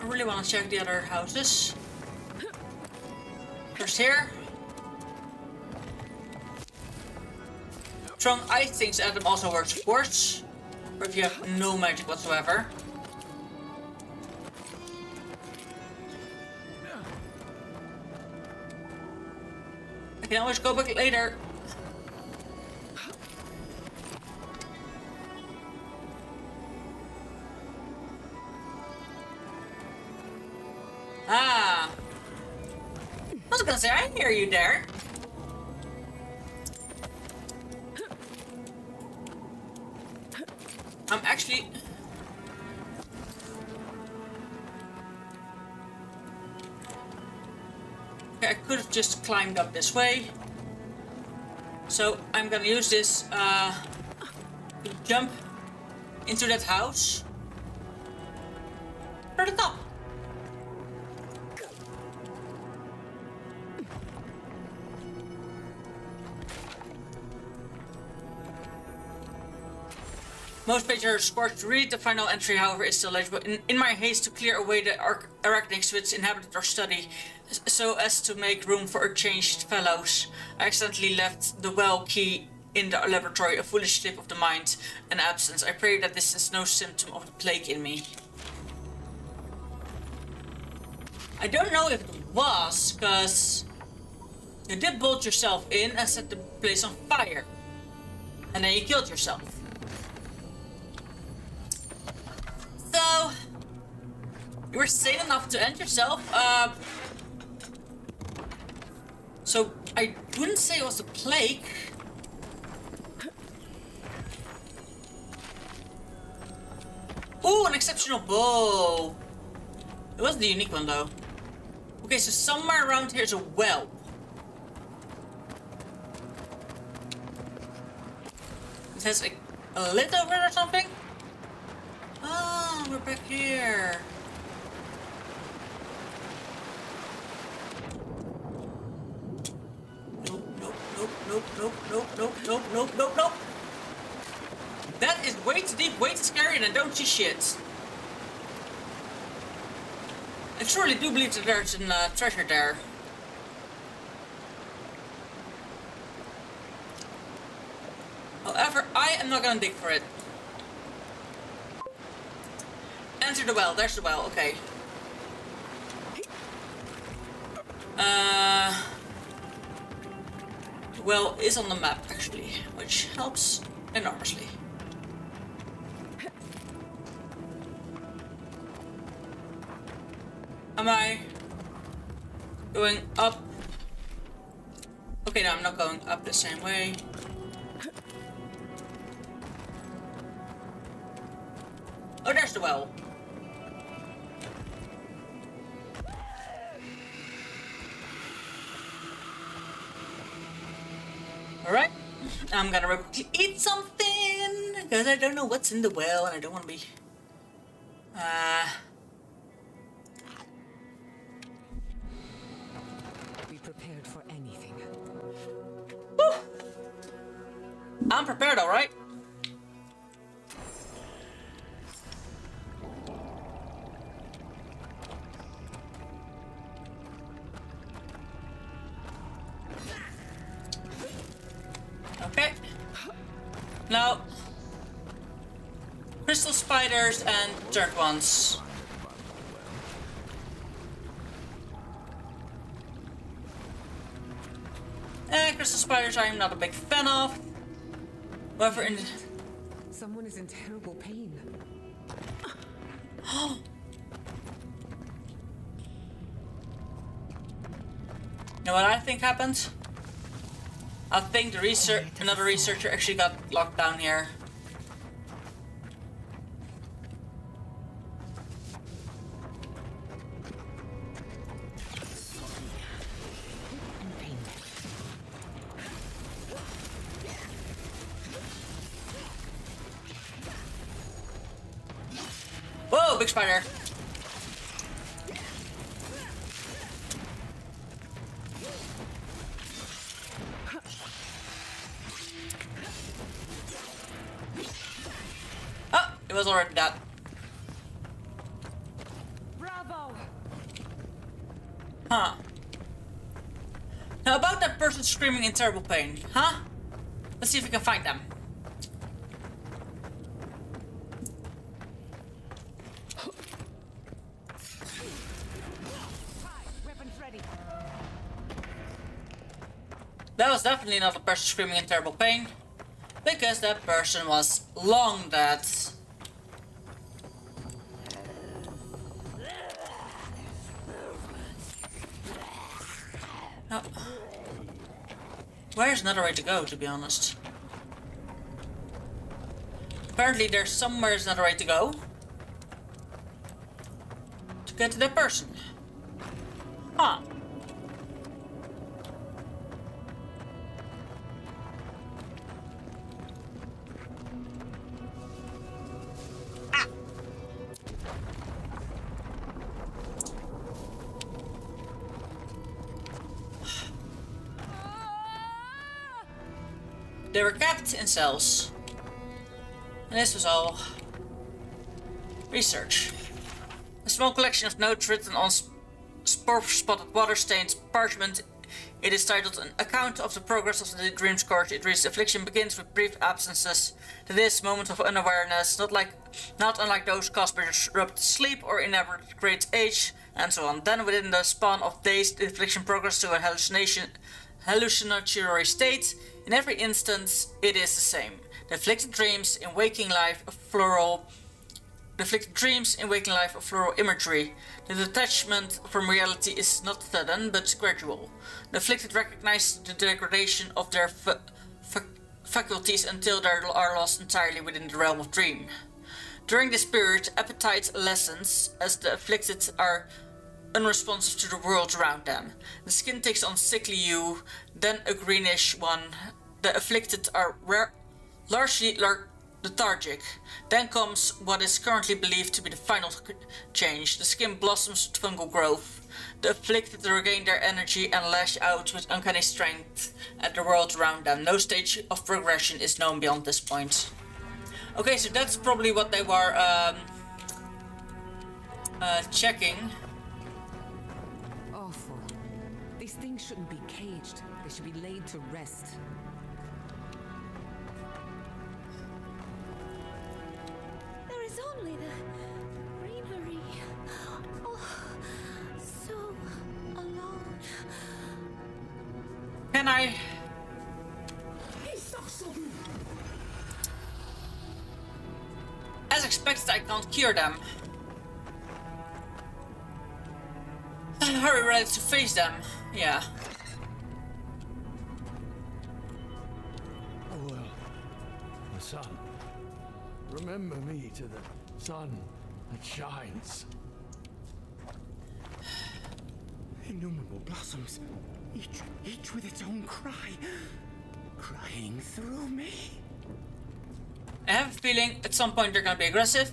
really want to check the other houses. First here. Strong ice things Adam also works, of course. Or if you have no magic whatsoever. I can always go back later. Ah. I was gonna say, I hear you there. I'm actually... Okay, I could have just climbed up this way. So I'm gonna use this to jump into that house. To the top. Most pages are scorched to read. The final entry, however, is still legible. In my haste to clear away the arachnids which inhabited our study, so as to make room for changed fellows, I accidentally left the well key in the laboratory, a foolish slip of the mind and absence. I pray that this is no symptom of the plague in me. I don't know if it was, because you did bolt yourself in and set the place on fire. And then you killed yourself. So, you were sane enough to end yourself. So, I wouldn't say it was the plague. Ooh, an exceptional bow. It wasn't the unique one though. Okay, so somewhere around here is a well. It has a lid over it or something? Ah, we're back here. Nope, nope, nope, nope, nope, nope, nope, nope, nope, nope, nope. That is way too deep, way too scary, and I don't see shit. I surely do believe that there's a treasure there. However, I am not gonna dig for it. Enter the well, there's the well, okay. The well is on the map actually, which helps enormously. Am I going up? Okay, no, I'm not going up the same way. Oh, there's the well. Alright, I'm gonna eat something, because I don't know what's in the well, and I don't want to be... Be prepared for anything. Woo! I'm prepared, alright. Okay. Now, crystal spiders and dirt ones. Crystal spiders I am not a big fan of. However, in Someone is in terrible pain. know what I think happened? I think the another researcher actually got locked down here. Whoa, big spider! Oh, it was already dead. Bravo! Huh. Now about that person screaming in terrible pain, huh? Let's see if we can find them. That was definitely not a person screaming in terrible pain, because that person was long dead. No. Where's another way to go, to be honest? Apparently there's somewhere another way to go. To get to that person. Huh. They were kept in cells. And this was all research. A small collection of notes written on spore-spotted water-stained parchment. It is titled An Account of the Progress of the Dream Scourge. It reads, affliction begins with brief absences. To this moment of unawareness, not unlike those caused by disrupted sleep or inadequate great age, and so on. Then within the span of days, the affliction progresses to a hallucinatory state. In every instance, it is the same. The afflicted dreams in waking life of floral imagery. The detachment from reality is not sudden, but gradual. The afflicted recognize the degradation of their faculties until they are lost entirely within the realm of dream. During this period, appetite lessens as the afflicted are unresponsive to the world around them. The skin takes on sickly hue, then a greenish one. The afflicted are largely lethargic. Then comes what is currently believed to be the final change. The skin blossoms with fungal growth. The afflicted regain their energy and lash out with uncanny strength at the world around them. No stage of progression is known beyond this point. Okay, so that's probably what they were checking. Awful. These things shouldn't be caged. They should be laid to rest. There is only the greenery. Oh, so alone. Can I? As expected, I can't cure them. Hurry, ready to face them. Yeah. Oh well, the sun. Remember me to the sun that shines. Innumerable blossoms, each with its own cry, crying through me. I have a feeling at some point they're gonna be aggressive.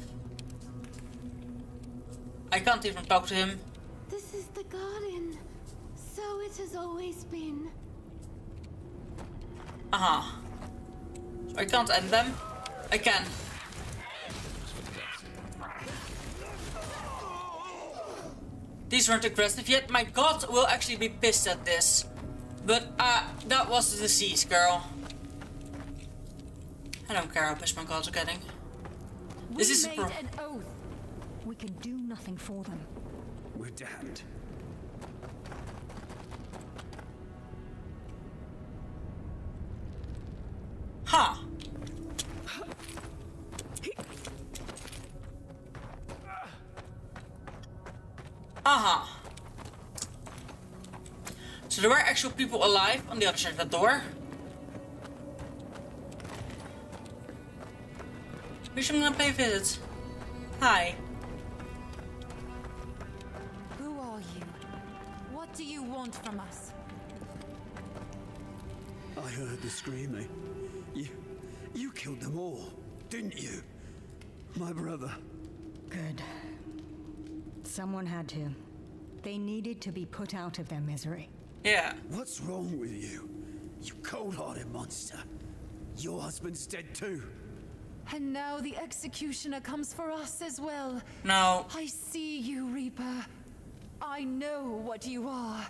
I can't even talk to him. This is the garden. So it has always been. Uh-huh. So I can't end them. I can. These weren't aggressive yet. My god will actually be pissed at this. But, that was the disease, girl. I don't care how pissed my gods are getting. This is made an oath. We can do nothing for them. We're damned. Huh. Uh-huh. So there were actual people alive on the other side of the door. Wish I'm gonna pay a visit. Hi. Who are you? What do you want from us? I heard the screaming. You killed them all, didn't you? My brother. Good. Someone had to. They needed to be put out of their misery. Yeah. What's wrong with you? You cold-hearted monster. Your husband's dead too. And now the executioner comes for us as well. No. I see you, Reaper. I know what you are.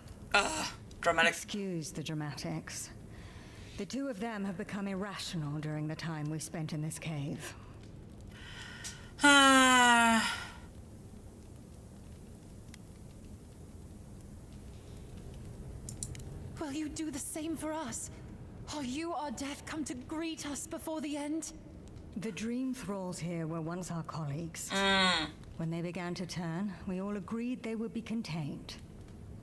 Dramatic. Excuse the dramatics. The two of them have become irrational during the time we spent in this cave. Will you do the same for us? Are you our death come to greet us before the end? The dream thralls here were once our colleagues. When they began to turn, we all agreed they would be contained.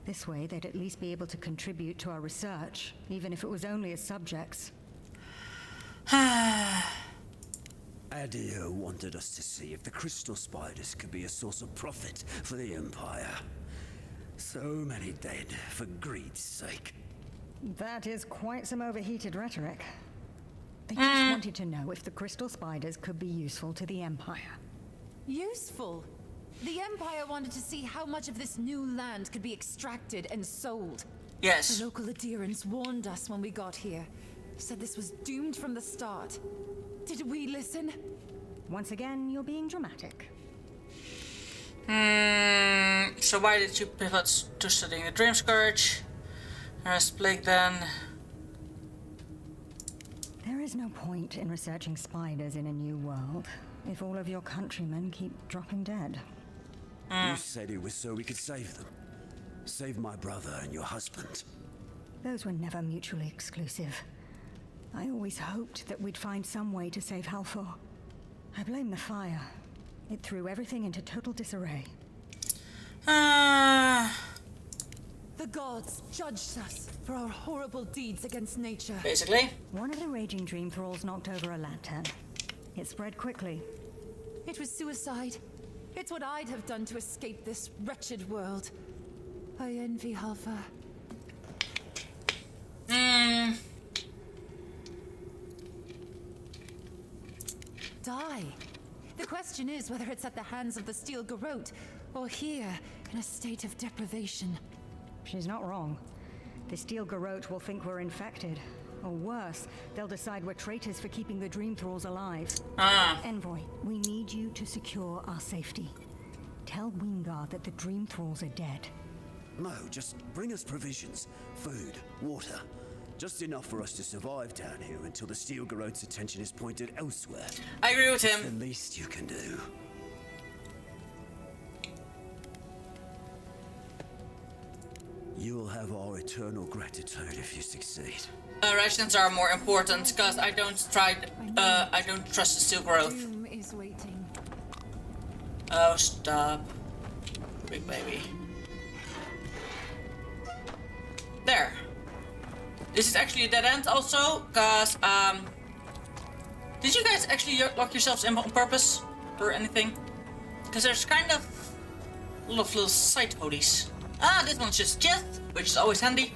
This way, they'd at least be able to contribute to our research, even if it was only as subjects. Adir wanted us to see if the crystal spiders could be a source of profit for the Empire. So many dead for greed's sake. That is quite some overheated rhetoric. They just wanted to know if the crystal spiders could be useful to the Empire. Useful? The Empire wanted to see how much of this new land could be extracted and sold. Yes. The local adherents warned us when we got here. Said this was doomed from the start. Did we listen? Once again, you're being dramatic. So why did you pivot to studying the Dream Scourge? Rest Plague then? There is no point in researching spiders in a new world if all of your countrymen keep dropping dead. You said it was so we could save them. Save my brother and your husband. Those were never mutually exclusive. I always hoped that we'd find some way to save Halfor. I blame the fire. It threw everything into total disarray. The gods judged us for our horrible deeds against nature. Basically. One of the raging dream thralls knocked over a lantern. It spread quickly. It was suicide. It's what I'd have done to escape this wretched world. I envy Halfor. Die. The question is whether it's at the hands of the Steel Garrote, or here, in a state of deprivation. She's not wrong. The Steel Garrote will think we're infected. Or worse, they'll decide we're traitors for keeping the Dream Thralls alive. Envoy, we need you to secure our safety. Tell Wingard that the Dream Thralls are dead. No, just bring us provisions, food, water. Just enough for us to survive down here until the Steel Garrote's attention is pointed elsewhere. I agree with him. The least you can do. You'll have our eternal gratitude if you succeed. Rations are more important because I don't trust the Steel Growth. Doom is waiting. Oh, stop. Big baby. There. This is actually a dead end also, because, did you guys actually lock yourselves in on purpose or anything? Because there's kind of a lot of little side hoodies. This one's just chest, which is always handy.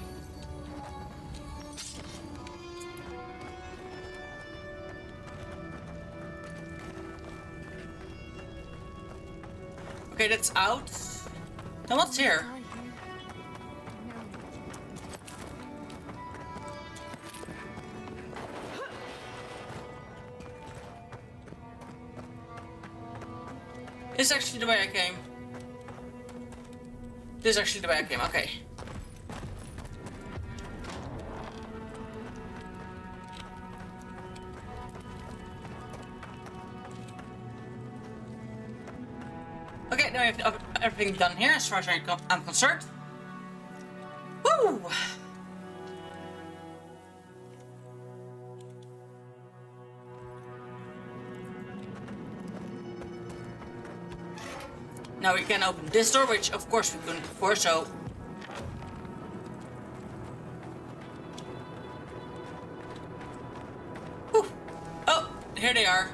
Okay, that's out. Then what's here? This is actually the way I came. This is actually the way I came, okay. Okay, now I have everything done here as far as I'm concerned. Woo! Now we can open this door, which of course we couldn't before, so... here they are.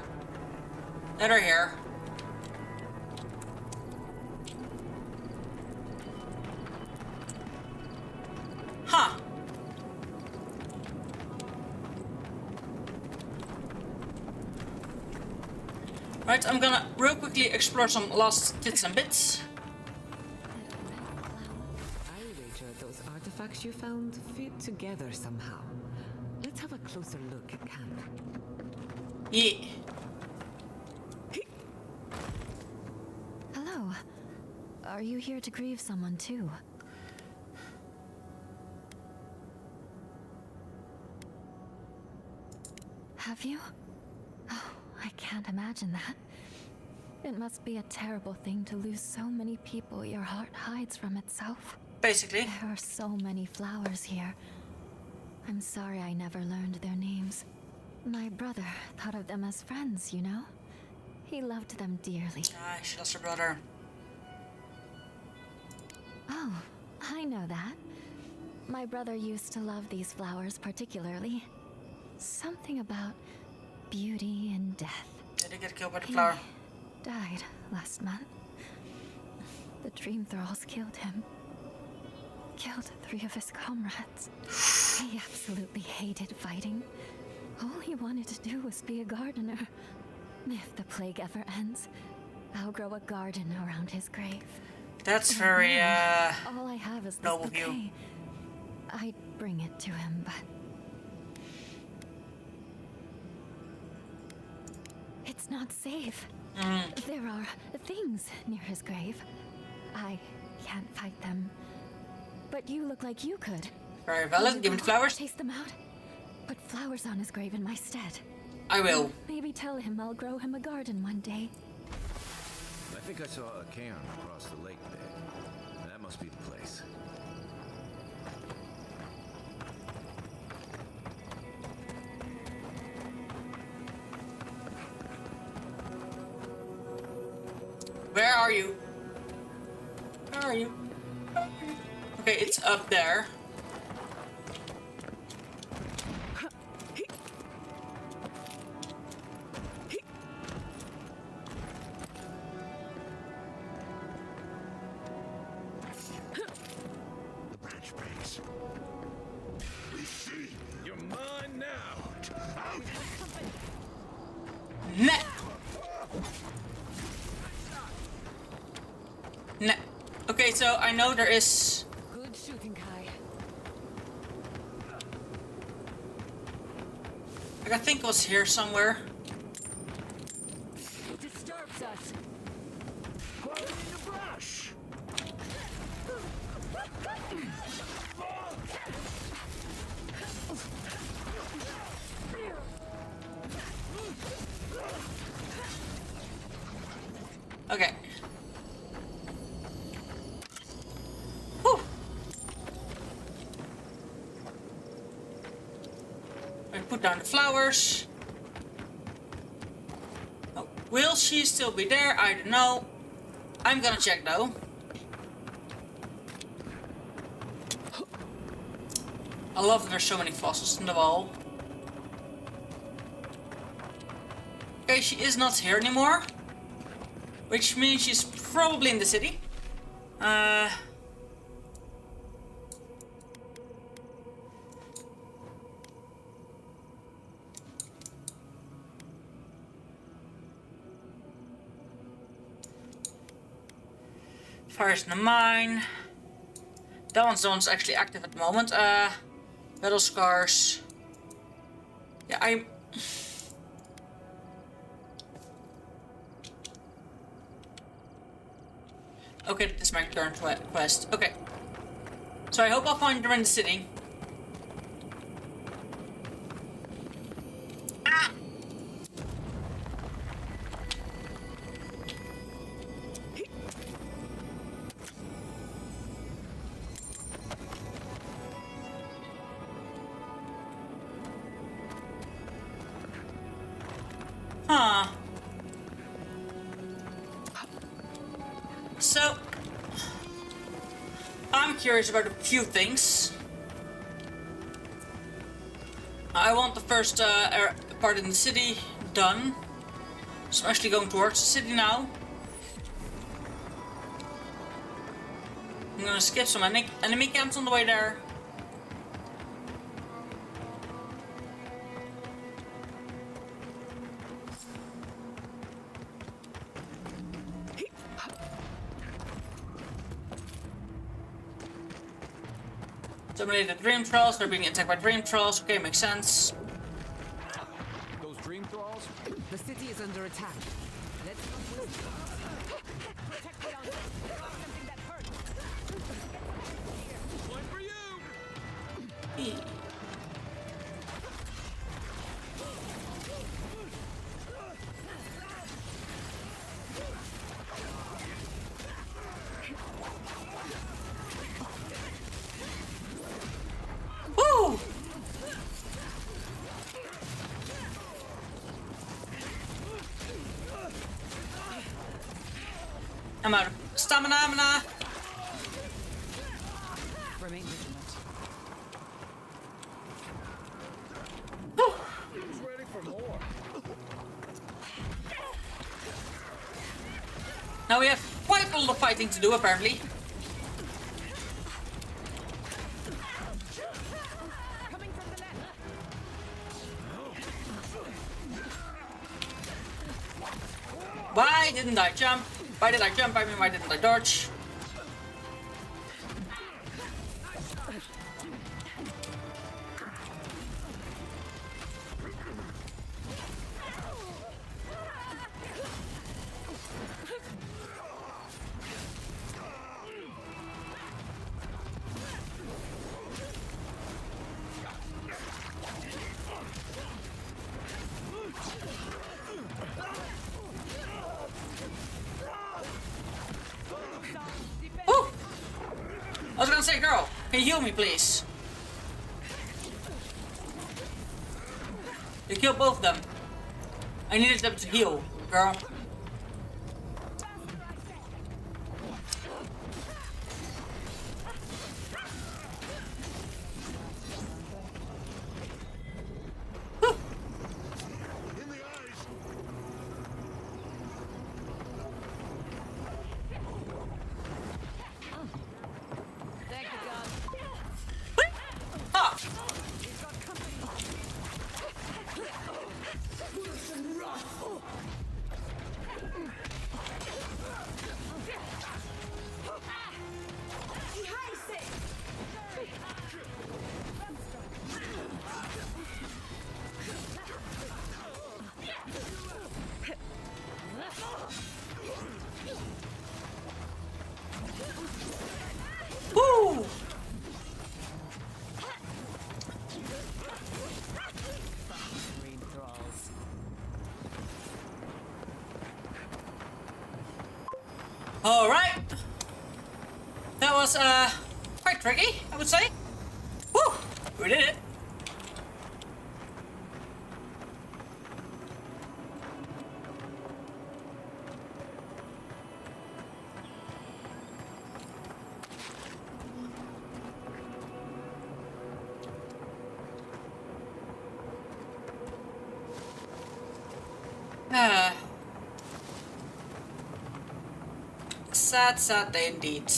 They're here. Huh. Right, I'm gonna real quickly explore some lost bits and bits. I wager those artifacts you found fit together somehow. Let's have a closer look at camp. Yeah. Hello. Are you here to grieve someone too? Have you? Oh, I can't imagine that. It must be a terrible thing to lose so many people your heart hides from itself. Basically. There are so many flowers here. I'm sorry I never learned their names. My brother thought of them as friends, you know? He loved them dearly. Ah, she lost her brother. Oh, I know that. My brother used to love these flowers particularly. Something about beauty and death. Did he get killed by the flower? He died last month. The dream thralls killed him. Killed 3 of his comrades. He absolutely hated fighting. All he wanted to do was be a gardener. If the plague ever ends, I'll grow a garden around his grave. That's very, all I have is this noble bouquet. view. I'd bring it to him, but it's not safe. There are things near his grave. I can't fight them. But you look like you could. Very valid. Give me the flowers. Chase them out. Put flowers on his grave in my stead. I will. Maybe tell him I'll grow him a garden one day. I think I saw a cairn across the lake there. That must be the place. Where are you? Where are you? Okay, it's up there. The branch breaks. We see. You're mine now. Nah. Nah. Okay, so I know there is. Good shooting, Kai. I think it was here somewhere. It disturbs us. Quiet in the brush. Okay. Whew. I put down the flowers. Oh, will she still be there? I don't know. I'm gonna check though. I love that there's so many fossils in the wall. Okay, she is not here anymore. Which means she's probably in the city. Fires in the mine. That one's the one's actually active at the moment. Battle scars. Yeah, I. Okay, this is my current quest. Okay. So I hope I'll find her in the city. Ah! Huh. So, I'm curious about a few things. I want the first part in the city done. So I'm actually going towards the city now. I'm gonna skip some enemy camps on the way there. Dominated dream trolls, they're being attacked by dream trolls. Okay, makes sense. Those dream thralls? The city is under attack. Let's protect the outlet. Something that hurts. One for you. Woo! I'm out of stamina. Remain vigilant. Who's ready for more? Now we have quite a lot of fighting to do, apparently. Why didn't I jump? Why did I jump? I mean, why didn't I dodge? I was gonna say, girl, can you heal me, please? You killed both of them. I needed them to heal, girl. Woo! All right. That was quite tricky, I would say. Woo! We did it. Sad day indeed.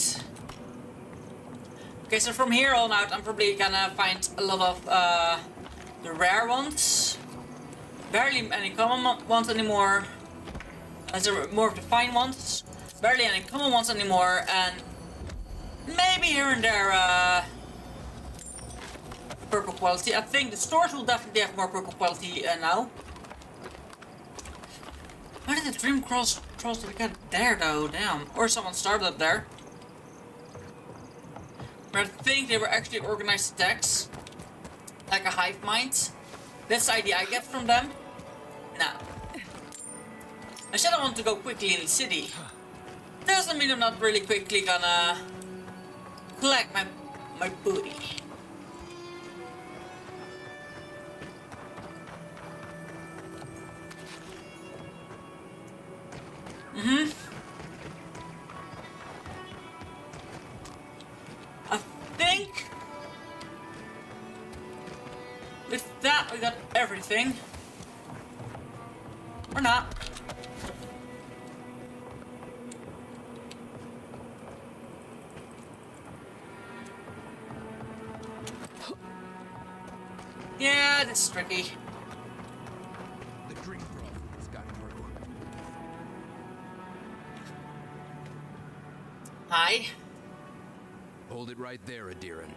Okay, so from here on out, I'm probably gonna find a lot of the rare ones. Barely any common ones anymore. As more of the fine ones. Barely any common ones anymore, and maybe here and there purple quality. I think the stores will definitely have more purple quality now. Why did the dream trolls get there though? Damn. Or someone started up there. But I think they were actually organized attacks. Like a hive mind. That's the idea I get from them. Now. I said I want to go quickly in the city. Doesn't mean I'm not really quickly gonna collect my booty. I think with that we got everything. Or not. Yeah, that's tricky. The dream throne has got through. Hi. Hold it right there, Adiran.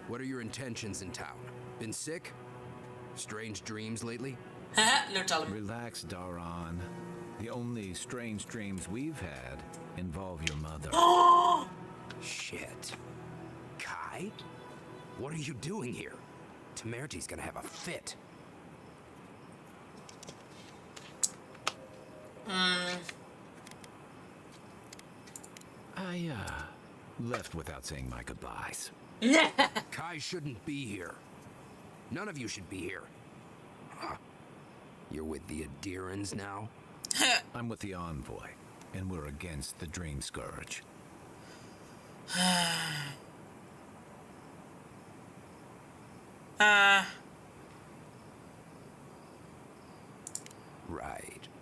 What are your intentions in town? Been sick? Strange dreams lately? No, tell him. Relax, Daran. The only strange dreams we've had involve your mother. Shit. Kai? What are you doing here? Temerty's gonna have a fit. I, left without saying my goodbyes. Kai shouldn't be here. None of you should be here. Huh. You're with the Adirans now? I'm with the Envoy, and we're against the Dream Scourge.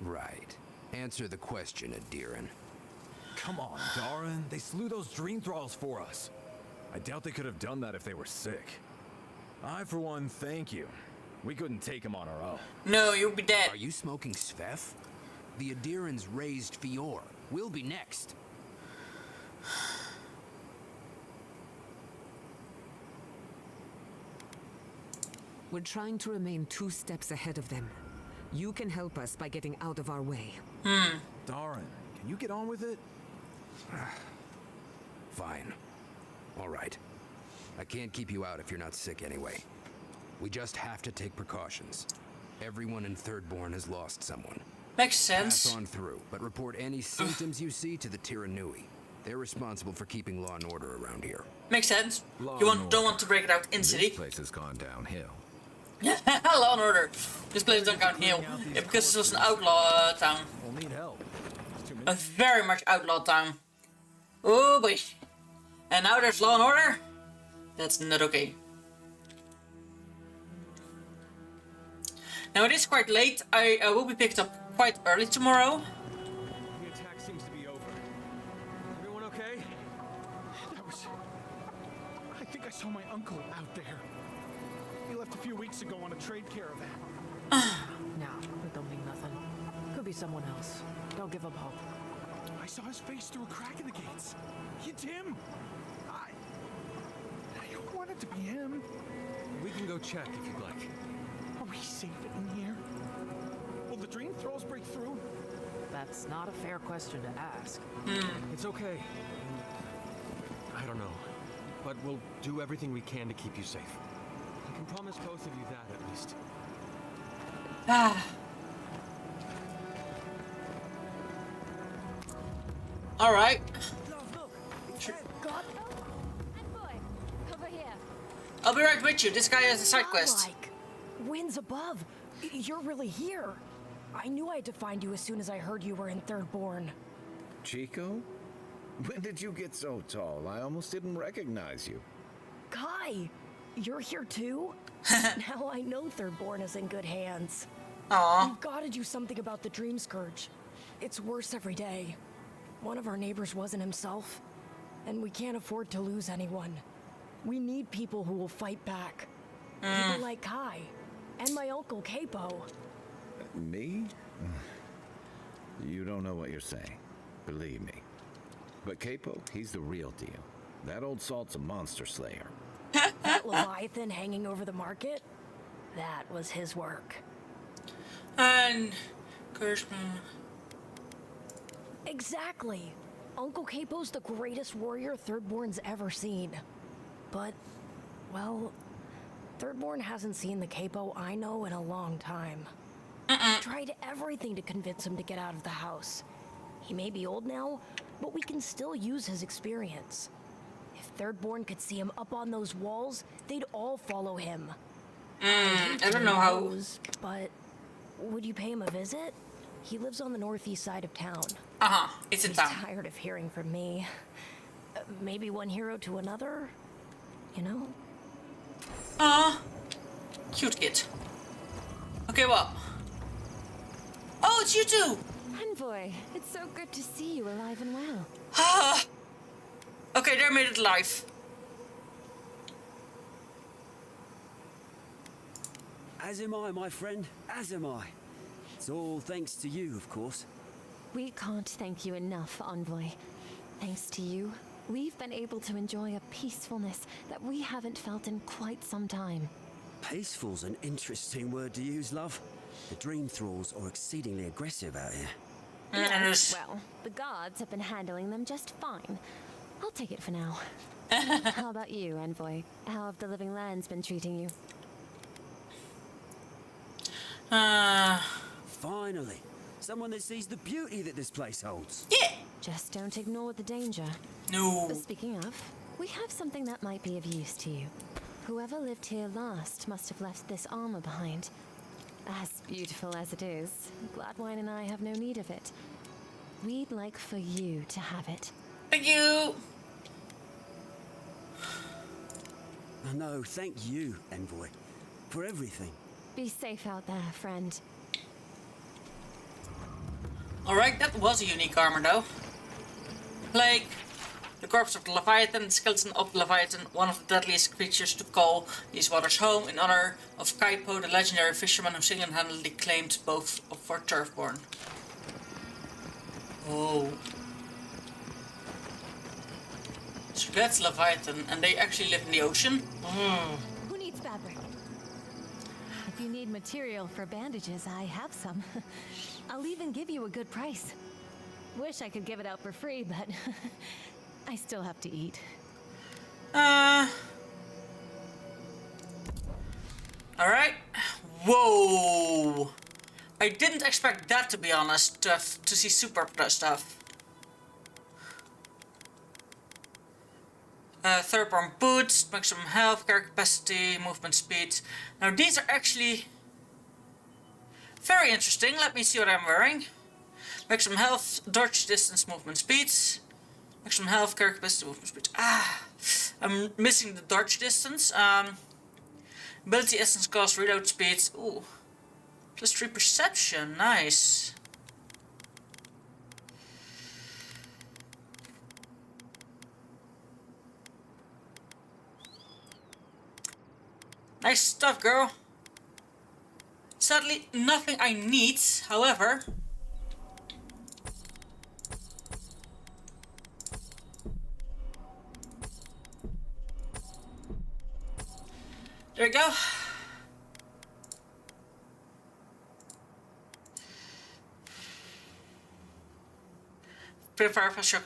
Right. Answer the question, Adiran. Come on, Daran. They slew those dream thralls for us. I doubt they could have done that if they were sick. I, for one, thank you. We couldn't take them on our own. No, you'll be dead. Are you smoking Sveth? The Adirans raised Fior. We'll be next. We're trying to remain 2 steps ahead of them. You can help us by getting out of our way. Daran, can you get on with it? Fine. All right. I can't keep you out if you're not sick anyway. We just have to take precautions. Everyone in Thirdborn has lost someone. Makes sense. Pass on through, but report any symptoms you see to the Tiranui. They're responsible for keeping law and order around here. Makes sense. Law You and don't want to break it out in This city. place has gone downhill. Law and order. This place don't count here. Yeah, because it was an outlaw town. We'll need help. A very much outlaw town. Oh boy. And now there's law and order? That's not okay. Now it is quite late. I will be picked up quite early tomorrow. The attack seems to be over. Everyone okay? I think I saw my uncle out there. He left a few weeks ago on a trade caravan. No, it don't mean nothing. Could be someone else. Don't give up hope. I saw his face through a crack in the gates. It's him! I don't want it to be him. We can go check if you'd like. Are we safe in here? Will the dream thralls break through? That's not a fair question to ask. It's okay. I don't know. But we'll do everything we can to keep you safe. I can promise both of you that, at least. Alright. God. Boy, over here. I'll be right with you. This guy has a side quest. Winds above. You're really here. I knew I had to find you as soon as I heard you were in Thirdborn. Chico? When did you get so tall? I almost didn't recognize you. Kai, you're here too? Now I know Thirdborn is in good hands. Aww. We've gotta do something about the Dream Scourge. It's worse every day. One of our neighbors wasn't himself, and we can't afford to lose anyone. We need people who will fight back. People like Kai, and my uncle Capo. Me? You don't know what you're saying. Believe me. But Capo, he's the real deal. That old salt's a monster slayer. That Leviathan hanging over the market? That was his work. And Kirschman. Exactly. Uncle Capo's the greatest warrior Thirdborn's ever seen. But, well, Thirdborn hasn't seen the Capo I know in a long time. I've tried everything to convince him to get out of the house. He may be old now, but we can still use his experience. If Thirdborn could see him up on those walls, they'd all follow him. I don't know how. But would you pay him a visit? He lives on the northeast side of town. It's in He's town. tired of hearing from me. Maybe one hero to another, you know? Cute kid. Okay, well. Oh, it's you too! Envoy, it's so good to see you alive and well. Ah! Okay, they made it live. As am I, my friend. As am I. It's all thanks to you, of course. We can't thank you enough, Envoy. Thanks to you, we've been able to enjoy a peacefulness that we haven't felt in quite some time. Peaceful's an interesting word to use, love. The dream thralls are exceedingly aggressive out here. Yes, well, the gods have been handling them just fine. I'll take it for now. How about you, Envoy? How have the living lands been treating you? Finally, someone that sees the beauty that this place holds. Yeah. Just don't ignore the danger. No. Speaking of, we have something that might be of use to you. Whoever lived here last must have left this armor behind. As beautiful as it is, Gladwine and I have no need of it. We'd like for you to have it. Thank you. No, thank you, Envoy, for everything. Be safe out there, friend. Alright, that was a unique armor though. Plague. The corpse of the Leviathan, the skeleton of the Leviathan, one of the deadliest creatures to call these waters home, in honor of Kaipo, the legendary fisherman who single-handedly claimed both for Turfborn. Oh. So that's Leviathan, and they actually live in the ocean? Who needs fabric? If you need material for bandages, I have some. I'll even give you a good price. Wish I could give it out for free, but I still have to eat. Alright. Whoa. I didn't expect that, to be honest, to see super stuff. Third-born boots, maximum health, carry capacity, movement speed. Now these are actually very interesting. Let me see what I'm wearing. Maximum health, dodge distance, movement speeds. Maximum health, carry capacity, movement speed. I'm missing the dodge distance. Ability essence cost, reload speed. Ooh. Plus 3 perception, nice. Nice stuff, girl. Sadly, nothing I need, however. There we go. Prepare for shock.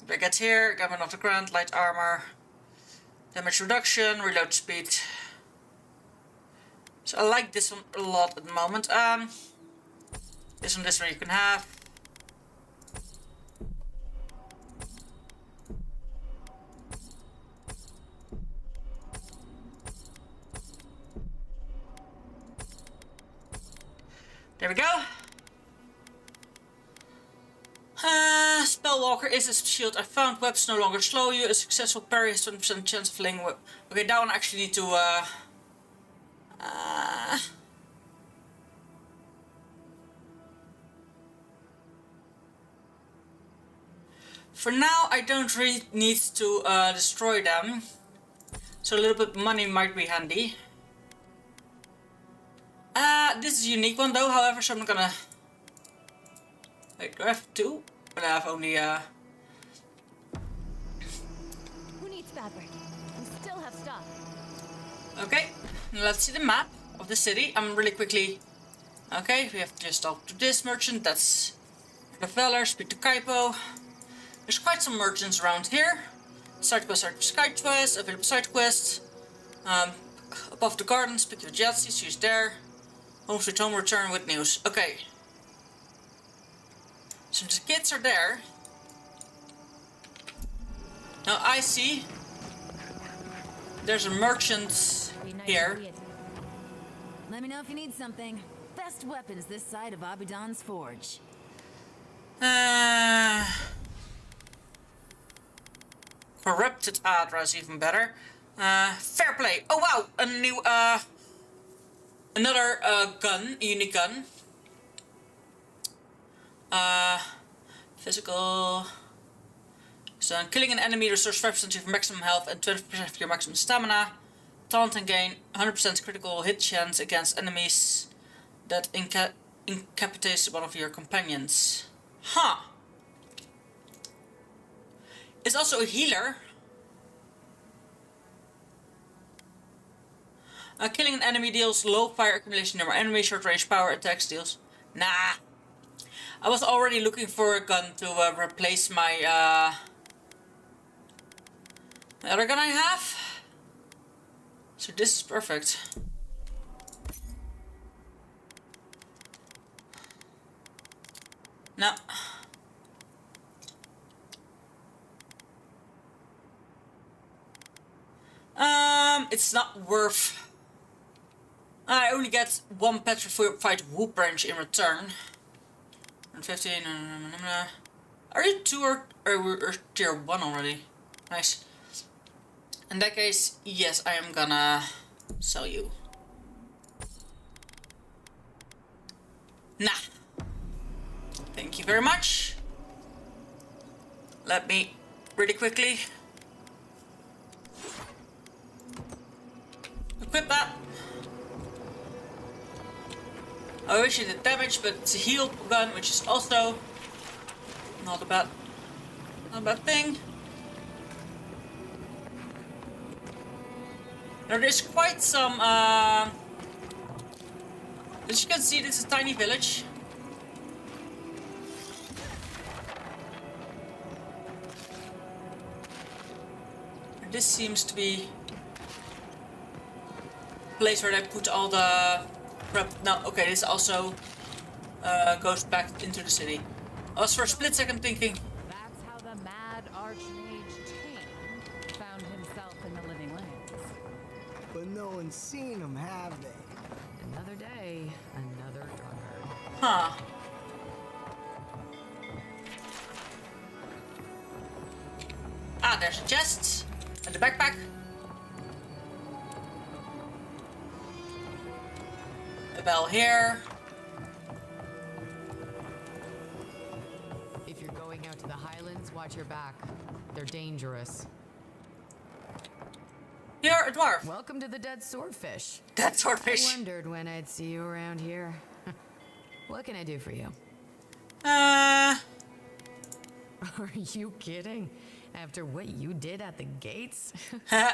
If I get here, government of the ground, light armor. Damage reduction, reload speed. So I like this one a lot at the moment. This one you can have. There we go. Spellwalker is a shield. I found weapons no longer slow you. A successful parry has 20% chance of laying whip. Okay, that one I actually need to for now I don't really need to destroy them. So a little bit of money might be handy. This is a unique one though, however, so I'm gonna... Wait, do I have two? But I have only, Who needs fabric? We still have stuff. Okay, now let's see the map of the city. I'm really quickly... Okay, we have to just talk to this merchant, that's the Valor, speak to Kaipo. There's quite some merchants around here. Side quest, available side quests. Above the garden, speak to Jetsi, she's there. Home sweet home, return with news. Okay. So the kids are there. Now I see there's a merchant here. Let me know if you need something. Best weapons this side of Abidan's forge. Corrupted address, even better. Fair play. Oh wow, a Another gun, unique gun. Physical. So killing an enemy restores 5% of your maximum health and 20% of your maximum stamina. Taunt and gain 100% critical hit chance against enemies that incapacitates one of your companions. Huh. It's also a healer. Killing an enemy deals low fire accumulation number. Enemy short range power attacks deals. Nah. I was already looking for a gun to replace my the other gun I have. So this is perfect. No. It's not worth. I only get one petrified whoop branch in return. 115. Are you 2 or we're tier 1 already? Nice. In that case, yes, I am gonna sell you. Nah. Thank you very much. Let me really quickly equip that. I wish it did damage, but it's a heal gun, which is also not a bad thing. Now there's quite some, as you can see, this is a tiny village. This seems to be a place where they put all the prep. No, okay, this also goes back into the city. I was for a split second thinking. That's how the mad archmage Cain found himself in the living lands. But no one's seen him, have they? Another day, another drunkard. Huh. Ah, there's a chest and a backpack. A bell here. If you're going out to the Highlands, watch your back. They're dangerous. You're a dwarf. Welcome to the Dead Swordfish. Dead Swordfish. I wondered when I'd see you around here. What can I do for you? Are you kidding? After what you did at the gates? Yeah.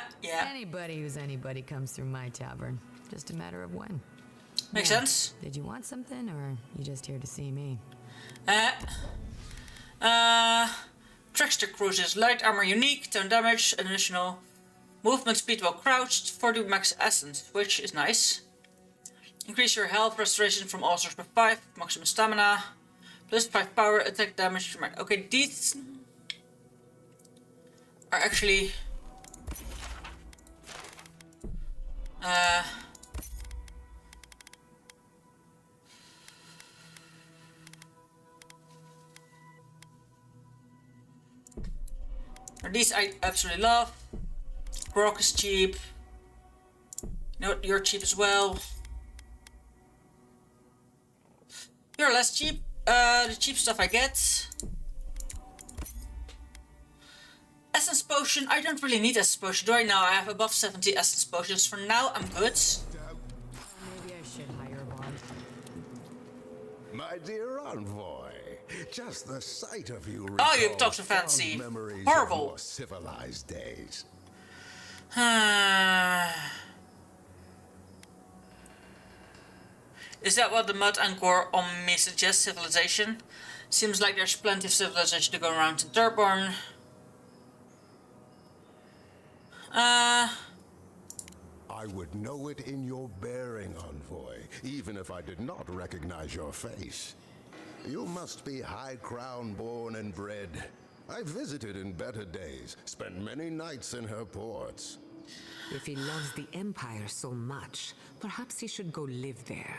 Anybody who's anybody comes through my tavern. Just a matter of when. Makes sense. Did you want something, or you just here to see me? Trickster cruises, light armor unique, turn damage, additional movement speed while crouched, 40 max essence, which is nice. Increase your health restoration from all sorts by 5, maximum stamina, plus 5 power, attack damage. Okay, these are actually these I absolutely love. Grok is cheap. You know what? You're cheap as well. You're less cheap. The cheap stuff I get. Essence potion. I don't really need essence potion. Right now I have above 70 essence potions. For now I'm good. Maybe I should hire a bond. My dear envoy, just the sight of you. Oh, you talk so fancy. Horrible. More civilized days. Is that what the mud and gore on me suggests? Civilization? Seems like there's plenty of civilization to go around in Turborn. I would know it in your bearing, envoy, even if I did not recognize your face. You must be high crown born and bred. I visited in better days, spent many nights in her ports. If he loves the Empire so much, perhaps he should go live there.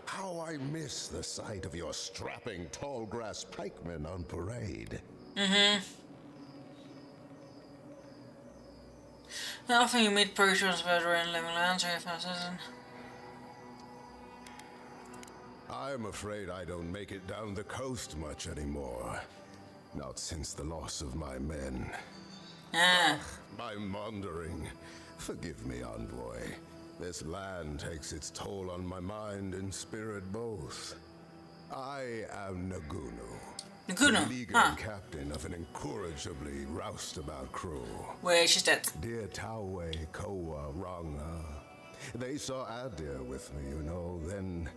How I miss the sight of your strapping tall grass pikemen on parade. Mm-hmm. Often you meet persons veteran living lands or citizen. I'm afraid I don't make it down the coast much anymore. Not since the loss of my men. I'm wandering. Forgive me, Envoy. This land takes its toll on my mind and spirit both. I am Nagunu. Nagunu? Leaguer captain of an incorrigibly roustabout crew. Where is she dead? Dear Tawe, Koa, Ranga. They saw Adir with me, you know, then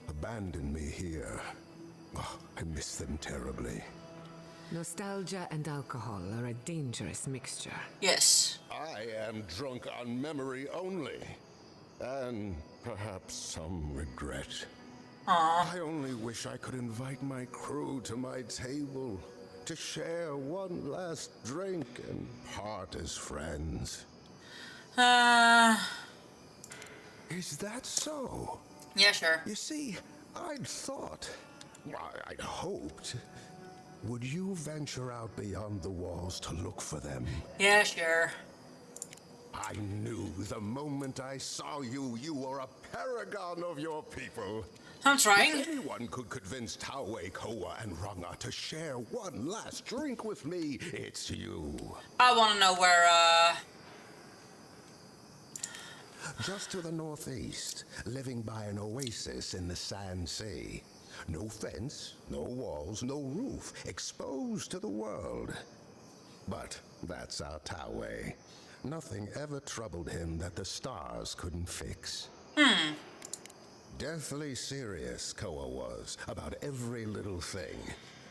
abandoned me here. Oh, I miss them terribly. Nostalgia and alcohol are a dangerous mixture. Yes. I am drunk on memory only. And perhaps some regret. Aww. I only wish I could invite my crew to my table to share one last drink and part as friends. Is that so? Yeah, sure. You see, I'd thought, I'd hoped. Would you venture out beyond the walls to look for them? Yeah, sure. I knew the moment I saw you, you were a paragon of your people. I'm trying. If anyone could convince Tawe, Koa, and Ranga to share one last drink with me, it's you. I want to know where, Just to the northeast, living by an oasis in the Sand Sea. No fence, no walls, no roof, exposed to the world. But that's our Tawe. Nothing ever troubled him that the stars couldn't fix. Deathly serious, Koa was, about every little thing.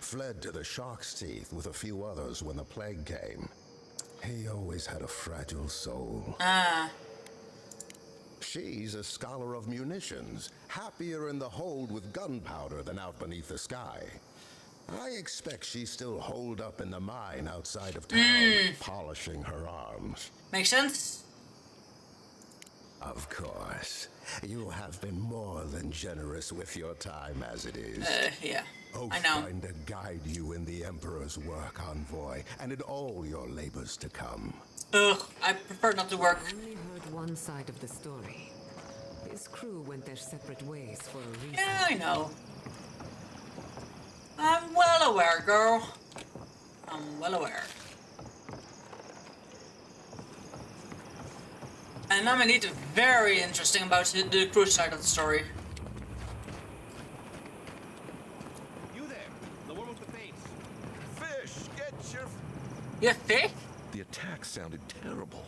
Fled to the shark's teeth with a few others when the plague came. He always had a fragile soul. She's a scholar of munitions, happier in the hold with gunpowder than out beneath the sky. I expect she's still holed up in the mine outside of town, polishing her arms. Makes sense. Of course. You have been more than generous with your time as it is. Yeah. Oh, I know. find to guide you in the Emperor's work, Envoy, and in all your labors to come. Ugh, I prefer not to work. I only heard one side of the story. His crew went their separate ways for a reason. Yeah, I know. I'm well aware, girl. I'm well aware. And I'm indeed very interesting about the cruise side of the story. You there, the one with the face. Fish, get your... You fish? The attack sounded terrible.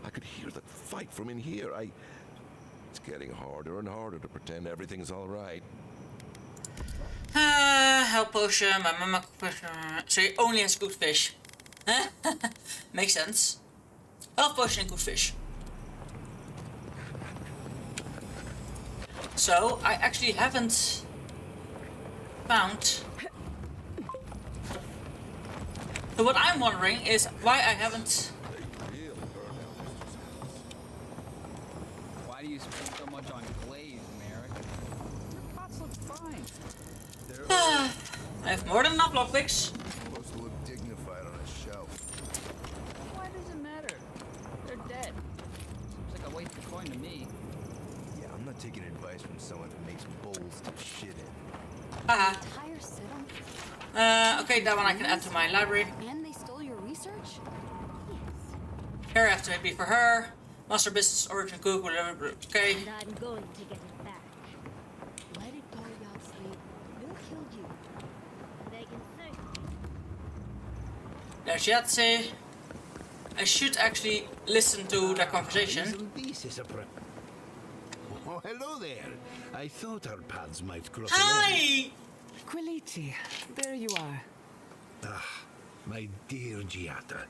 I could hear the fight from in here. It's getting harder and harder to pretend everything's all right. Health potion, my mama... So he only has good fish. Makes sense. Health potion and good fish. So, I actually haven't found... So what I'm wondering is why I haven't... Why do you spend so much on glaze, Merrick? Your pots look fine. I have more than enough lockpicks. Supposed to look dignified on a shelf. Why does it matter? They're dead. Seems like a waste of coin to me. Yeah, I'm not taking advice from someone who makes bowls to shit in. Haha. Entire sit-on? Okay, that one I can add to my library. And they stole your research? Here I have to be for her. Master business, origin cook, whatever. Okay. And I'm going to get it back. Let it go, Yoxley. Who killed you? They can search. There's Yahtzee. I should actually listen to that conversation. This is a Oh, hello there. I thought our paths might cross Hi! again. Quilici, there you are. Ah, my dear Giata.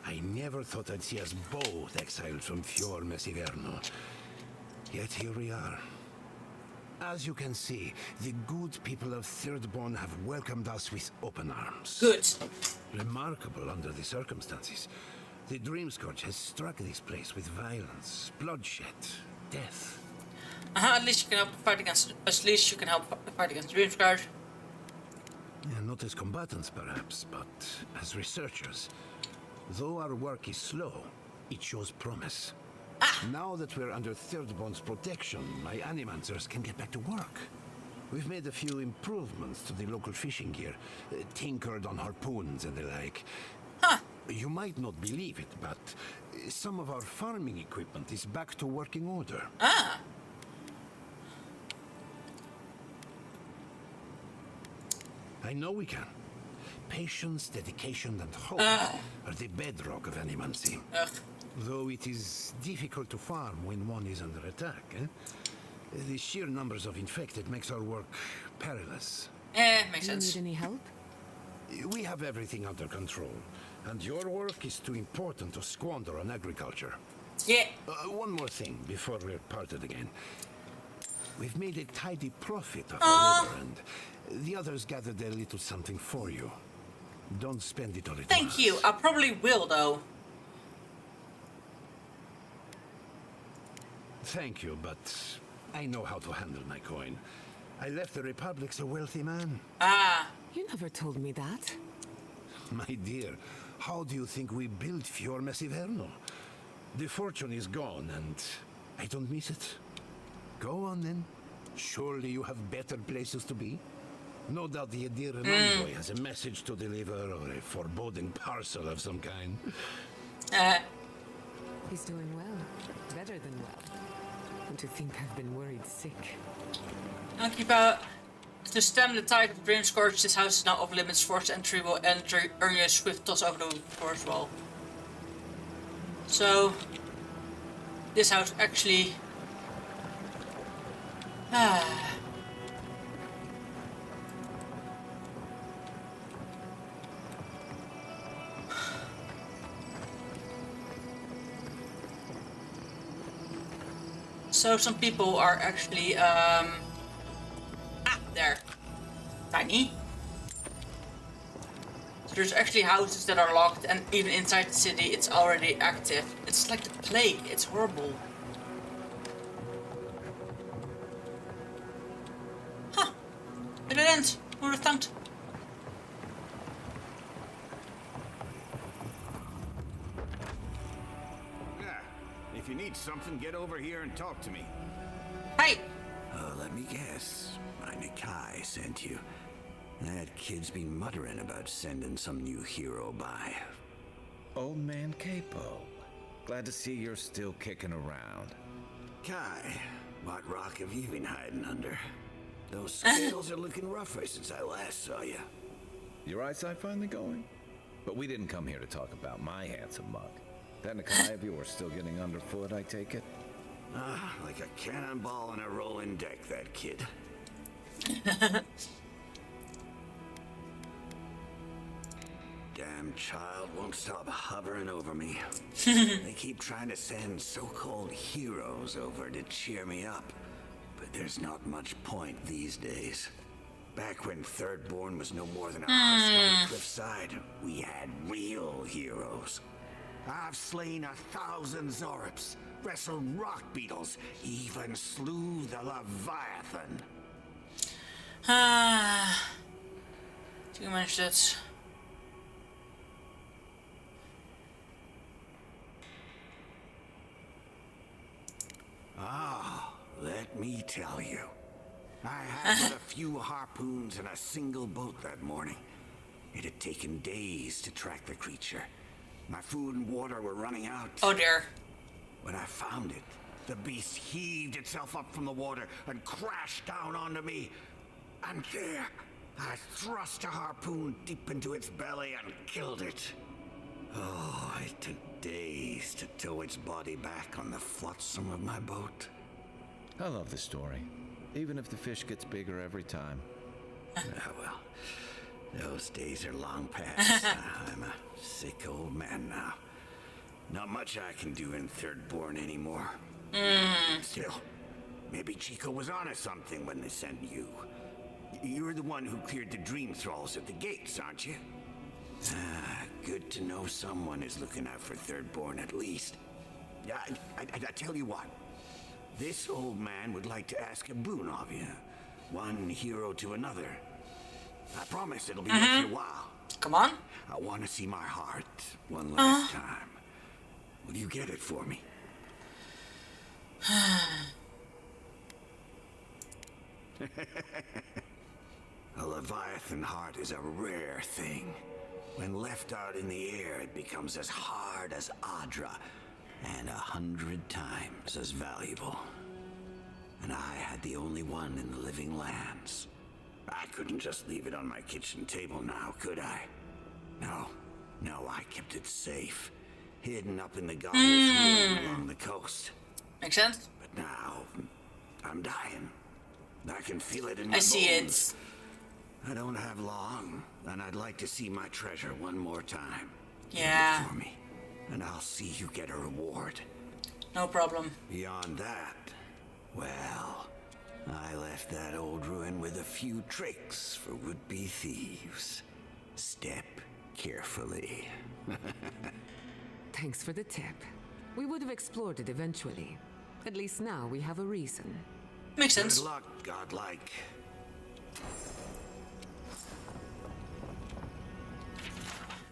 I never thought I'd see us both exiled from Fior Messiverno. Yet here we are. As you can see, the good people of Thirdborn have welcomed us with open arms. Good. Remarkable under the circumstances. The Dream Scourge has struck this place with violence, bloodshed, death. At least you can help fight against. At least you can help fight against Dream Scourge. Yeah, not as combatants, perhaps, but as researchers. Though our work is slow, it shows promise. Now that we're under Thirdborn's protection, my animancers can get back to work. We've made a few improvements to the local fishing gear, tinkered on harpoons and the like. Huh. You might not believe it, but some of our farming equipment is back to working order. Ah. I know we can. Patience, dedication, and hope are the bedrock of animancy. Though it is difficult to farm when one is under attack, eh? The sheer numbers of infected makes our work perilous. Makes sense. Do you need any help? We have everything under control, and your work is too important to squander on agriculture. Yeah. One more thing before we're parted again. We've made a tidy profit of our labor, and the others gathered a little something for you. Don't spend it all at once. Thank you. I probably will, though. Thank you, but I know how to handle my coin. I left the Republic's a wealthy man. Ah. You never told me that. My dear, how do you think we built Fior Messiverno? The fortune is gone, and I don't miss it. Go on, then. Surely you have better places to be. No doubt the Adiran envoy has a message to deliver, or a foreboding parcel of some kind. He's doing well. Better than well. And to think I've been worried sick. To stem the tide of Dream Scourge, this house is now off limits. Forced entry will earn you a swift toss over the forest wall. So, this house actually... So some people are actually, there. Tiny. So there's actually houses that are locked, and even inside the city it's already active. It's like the plague, it's horrible. Huh. It ends. Who would have thought? If you need something, get over here and talk to me. Hey! Let me guess. My Nikai sent you. That kid's been muttering about sending some new hero by. Old man Capo. Glad to see you're still kicking around. Kai, what rock have you been hiding under? Those scales are looking rougher since I last saw you. Your eyesight finally going? But we didn't come here to talk about my handsome mug. That Nikai of yours still getting underfoot, I take it? Like a cannonball on a rolling deck, that kid. Damn child won't stop hovering over me. They keep trying to send so-called heroes over to cheer me up. But there's not much point these days. Back when Thirdborn was no more than a husk on the cliffside, we had real heroes. I've slain 1,000 Zorips, wrestled rock beetles, even slew the Leviathan. Too much that's... Let me tell you. I had but a few harpoons and a single boat that morning. It had taken days to track the creature. My food and water were running out. Oh dear. When I found it, the beast heaved itself up from the water and crashed down onto me. And there, I thrust a harpoon deep into its belly and killed it. Oh, it took days to tow its body back on the flotsam of my boat. I love the story. Even if the fish gets bigger every time. Well, those days are long past. I'm a sick old man now. Not much I can do in Thirdborn anymore. Still, maybe Chico was onto something when they sent you. You're the one who cleared the dream thralls at the gates, aren't you? Good to know someone is looking out for Thirdborn at least. I tell you what. This old man would like to ask a boon of you. One hero to another. I promise it'll be worth your while. Come on. I want to see my heart one last time. Will you get it for me? A Leviathan heart is a rare thing. When left out in the air, it becomes as hard as Adra, and 100 times as valuable. And I had the only one in the living lands. I couldn't just leave it on my kitchen table now, could I? No, I kept it safe, hidden up in the goblet's ruin along the coast. Makes sense. But now, I'm dying. I can feel it in my I see bones. I don't have long, and I'd like to see my treasure one more time. Yeah. Give it for me, and I'll see you get a reward. No problem. Beyond that, well, I left that old ruin with a few tricks for would-be thieves. Step carefully. Thanks for the tip. We would have explored it eventually. At least now we have a reason. Makes sense. Good luck, godlike.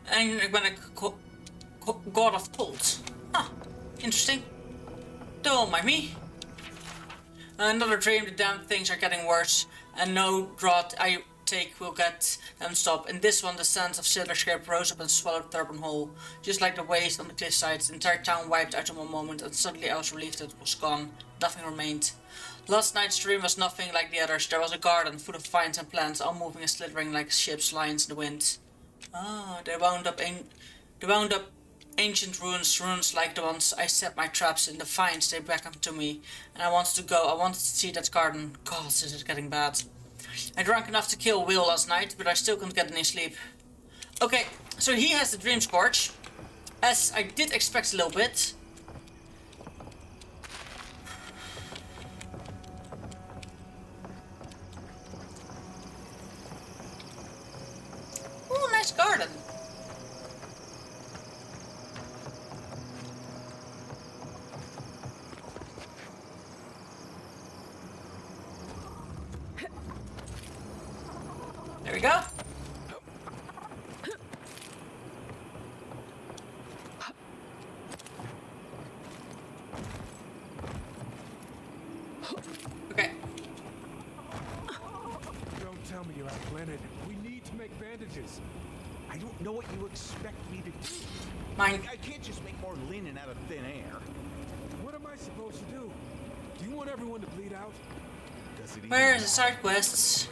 En ik ben een god of cold. Huh, interesting. Don't mind me. Another dream, the damn things are getting worse, and no draught I take will get them stopped. In this one, the sands of Silverscape rose up and swallowed Thurban whole. Just like the waste on the cliff sides, the entire town wiped out in one moment, and suddenly I was relieved that it was gone. Nothing remained. Last night's dream was nothing like the others. There was a garden full of vines and plants, all moving and slithering like ship's lines in the wind. Oh, they wound up ancient ruins like the ones I set my traps in. The vines, they beckoned to me, and I wanted to go. I wanted to see that garden. God, is it getting bad. I drank enough to kill Will last night, but I still couldn't get any sleep. Okay, so he has the Dream Scorch, as I did expect a little bit. Ooh, nice garden. There we go. Okay. Don't tell me you're outflanted. We need to make bandages. I don't know what you expect me to do. Mine. I can't just make more linen out of thin air. What am I supposed to do? Do you want everyone to bleed out? Where is the side quests?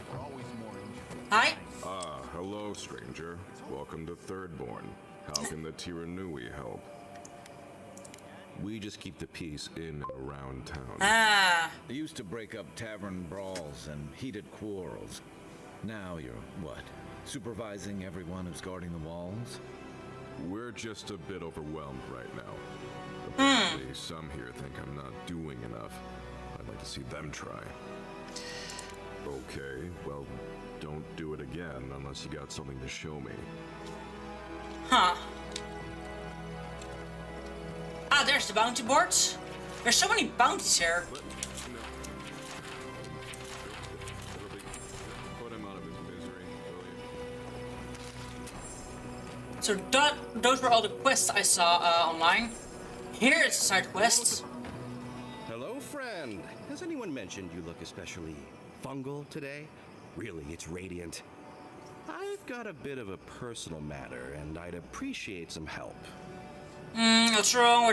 Hi. Ah, hello, stranger. Welcome to Thirdborn. How can the Tiranui help? We just keep the peace in and around town. Ah. They used to break up tavern brawls and heated quarrels. Now you're, what, supervising everyone who's guarding the walls? We're just a bit overwhelmed right now. Apparently, some here think I'm not doing enough. I'd like to see them try. Okay, well, don't do it again unless you got something to show me. Huh. Ah, there's the bounty boards. There's so many bounties here. Put him out of his misery, will you? So those were all the quests I saw online. Here is a side quest. Hello, friend. Has anyone mentioned you look especially fungal today? Really, it's radiant. I've got a bit of a personal matter, and I'd appreciate some help. What's wrong?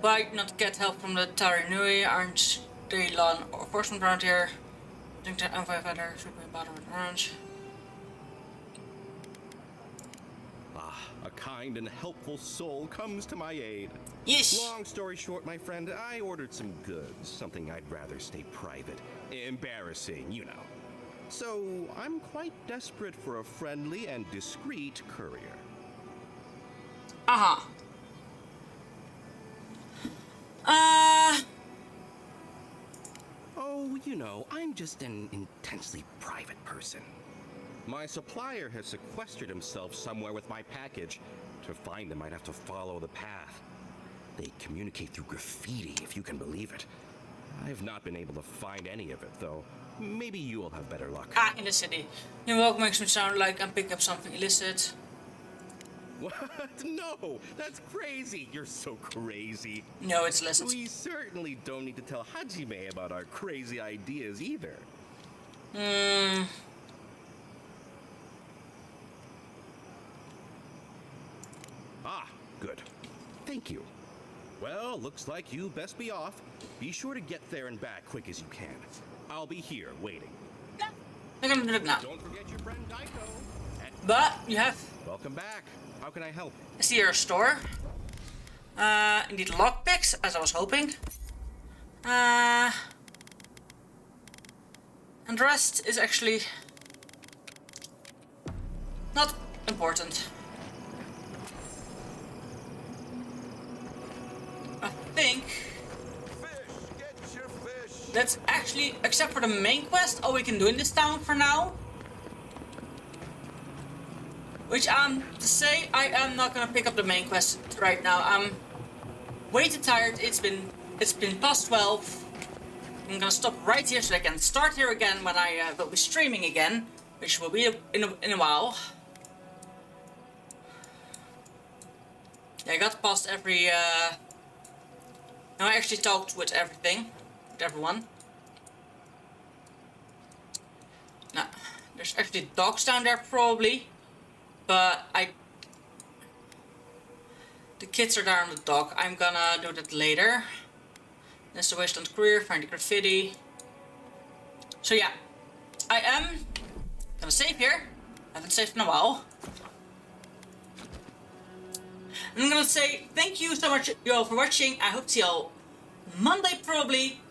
Why not get help from the Tiranui? Aren't they law enforcement around here? I think the M5 should be bottom of the range. Ah, a kind and helpful soul comes to my aid. Yes. Long story short, my friend, I ordered some goods, something I'd rather stay private. Embarrassing, you know. So, I'm quite desperate for a friendly and discreet courier. Uh-huh. Oh, you know, I'm just an intensely private person. My supplier has sequestered himself somewhere with my package. To find him, I'd have to follow the path. They communicate through graffiti, if you can believe it. I've not been able to find any of it, though. Maybe you'll have better luck. Ah, in the city. Your walk makes me sound like I'm picking up something illicit. What? No, that's crazy. You're so crazy. No, it's illicit. We certainly don't need to tell Hajime about our crazy ideas either. Ah, good. Thank you. Well, looks like you best be off. Be sure to get there and back quick as you can. I'll be here waiting. I'm gonna do it now. Don't forget your friend Daiko. But you have. Welcome back. How can I help? I see your store. Indeed, lockpicks, as I was hoping. And the rest is actually not important. I think that's actually, except for the main quest, all we can do in this town for now. Which to say, I am not gonna pick up the main quest right now. I'm way too tired. It's been past 12. I'm gonna stop right here so I can start here again when I will be streaming again, which will be in a while. Yeah, I got past every. Now I actually talked with everyone. Now, there's actually dogs down there probably. But the kids are there on the dock. I'm gonna do that later. There's the wasteland career, find the graffiti. So yeah, I am gonna save here. I haven't saved in a while. And I'm gonna say thank you so much you all for watching. I hope to see you all Monday probably.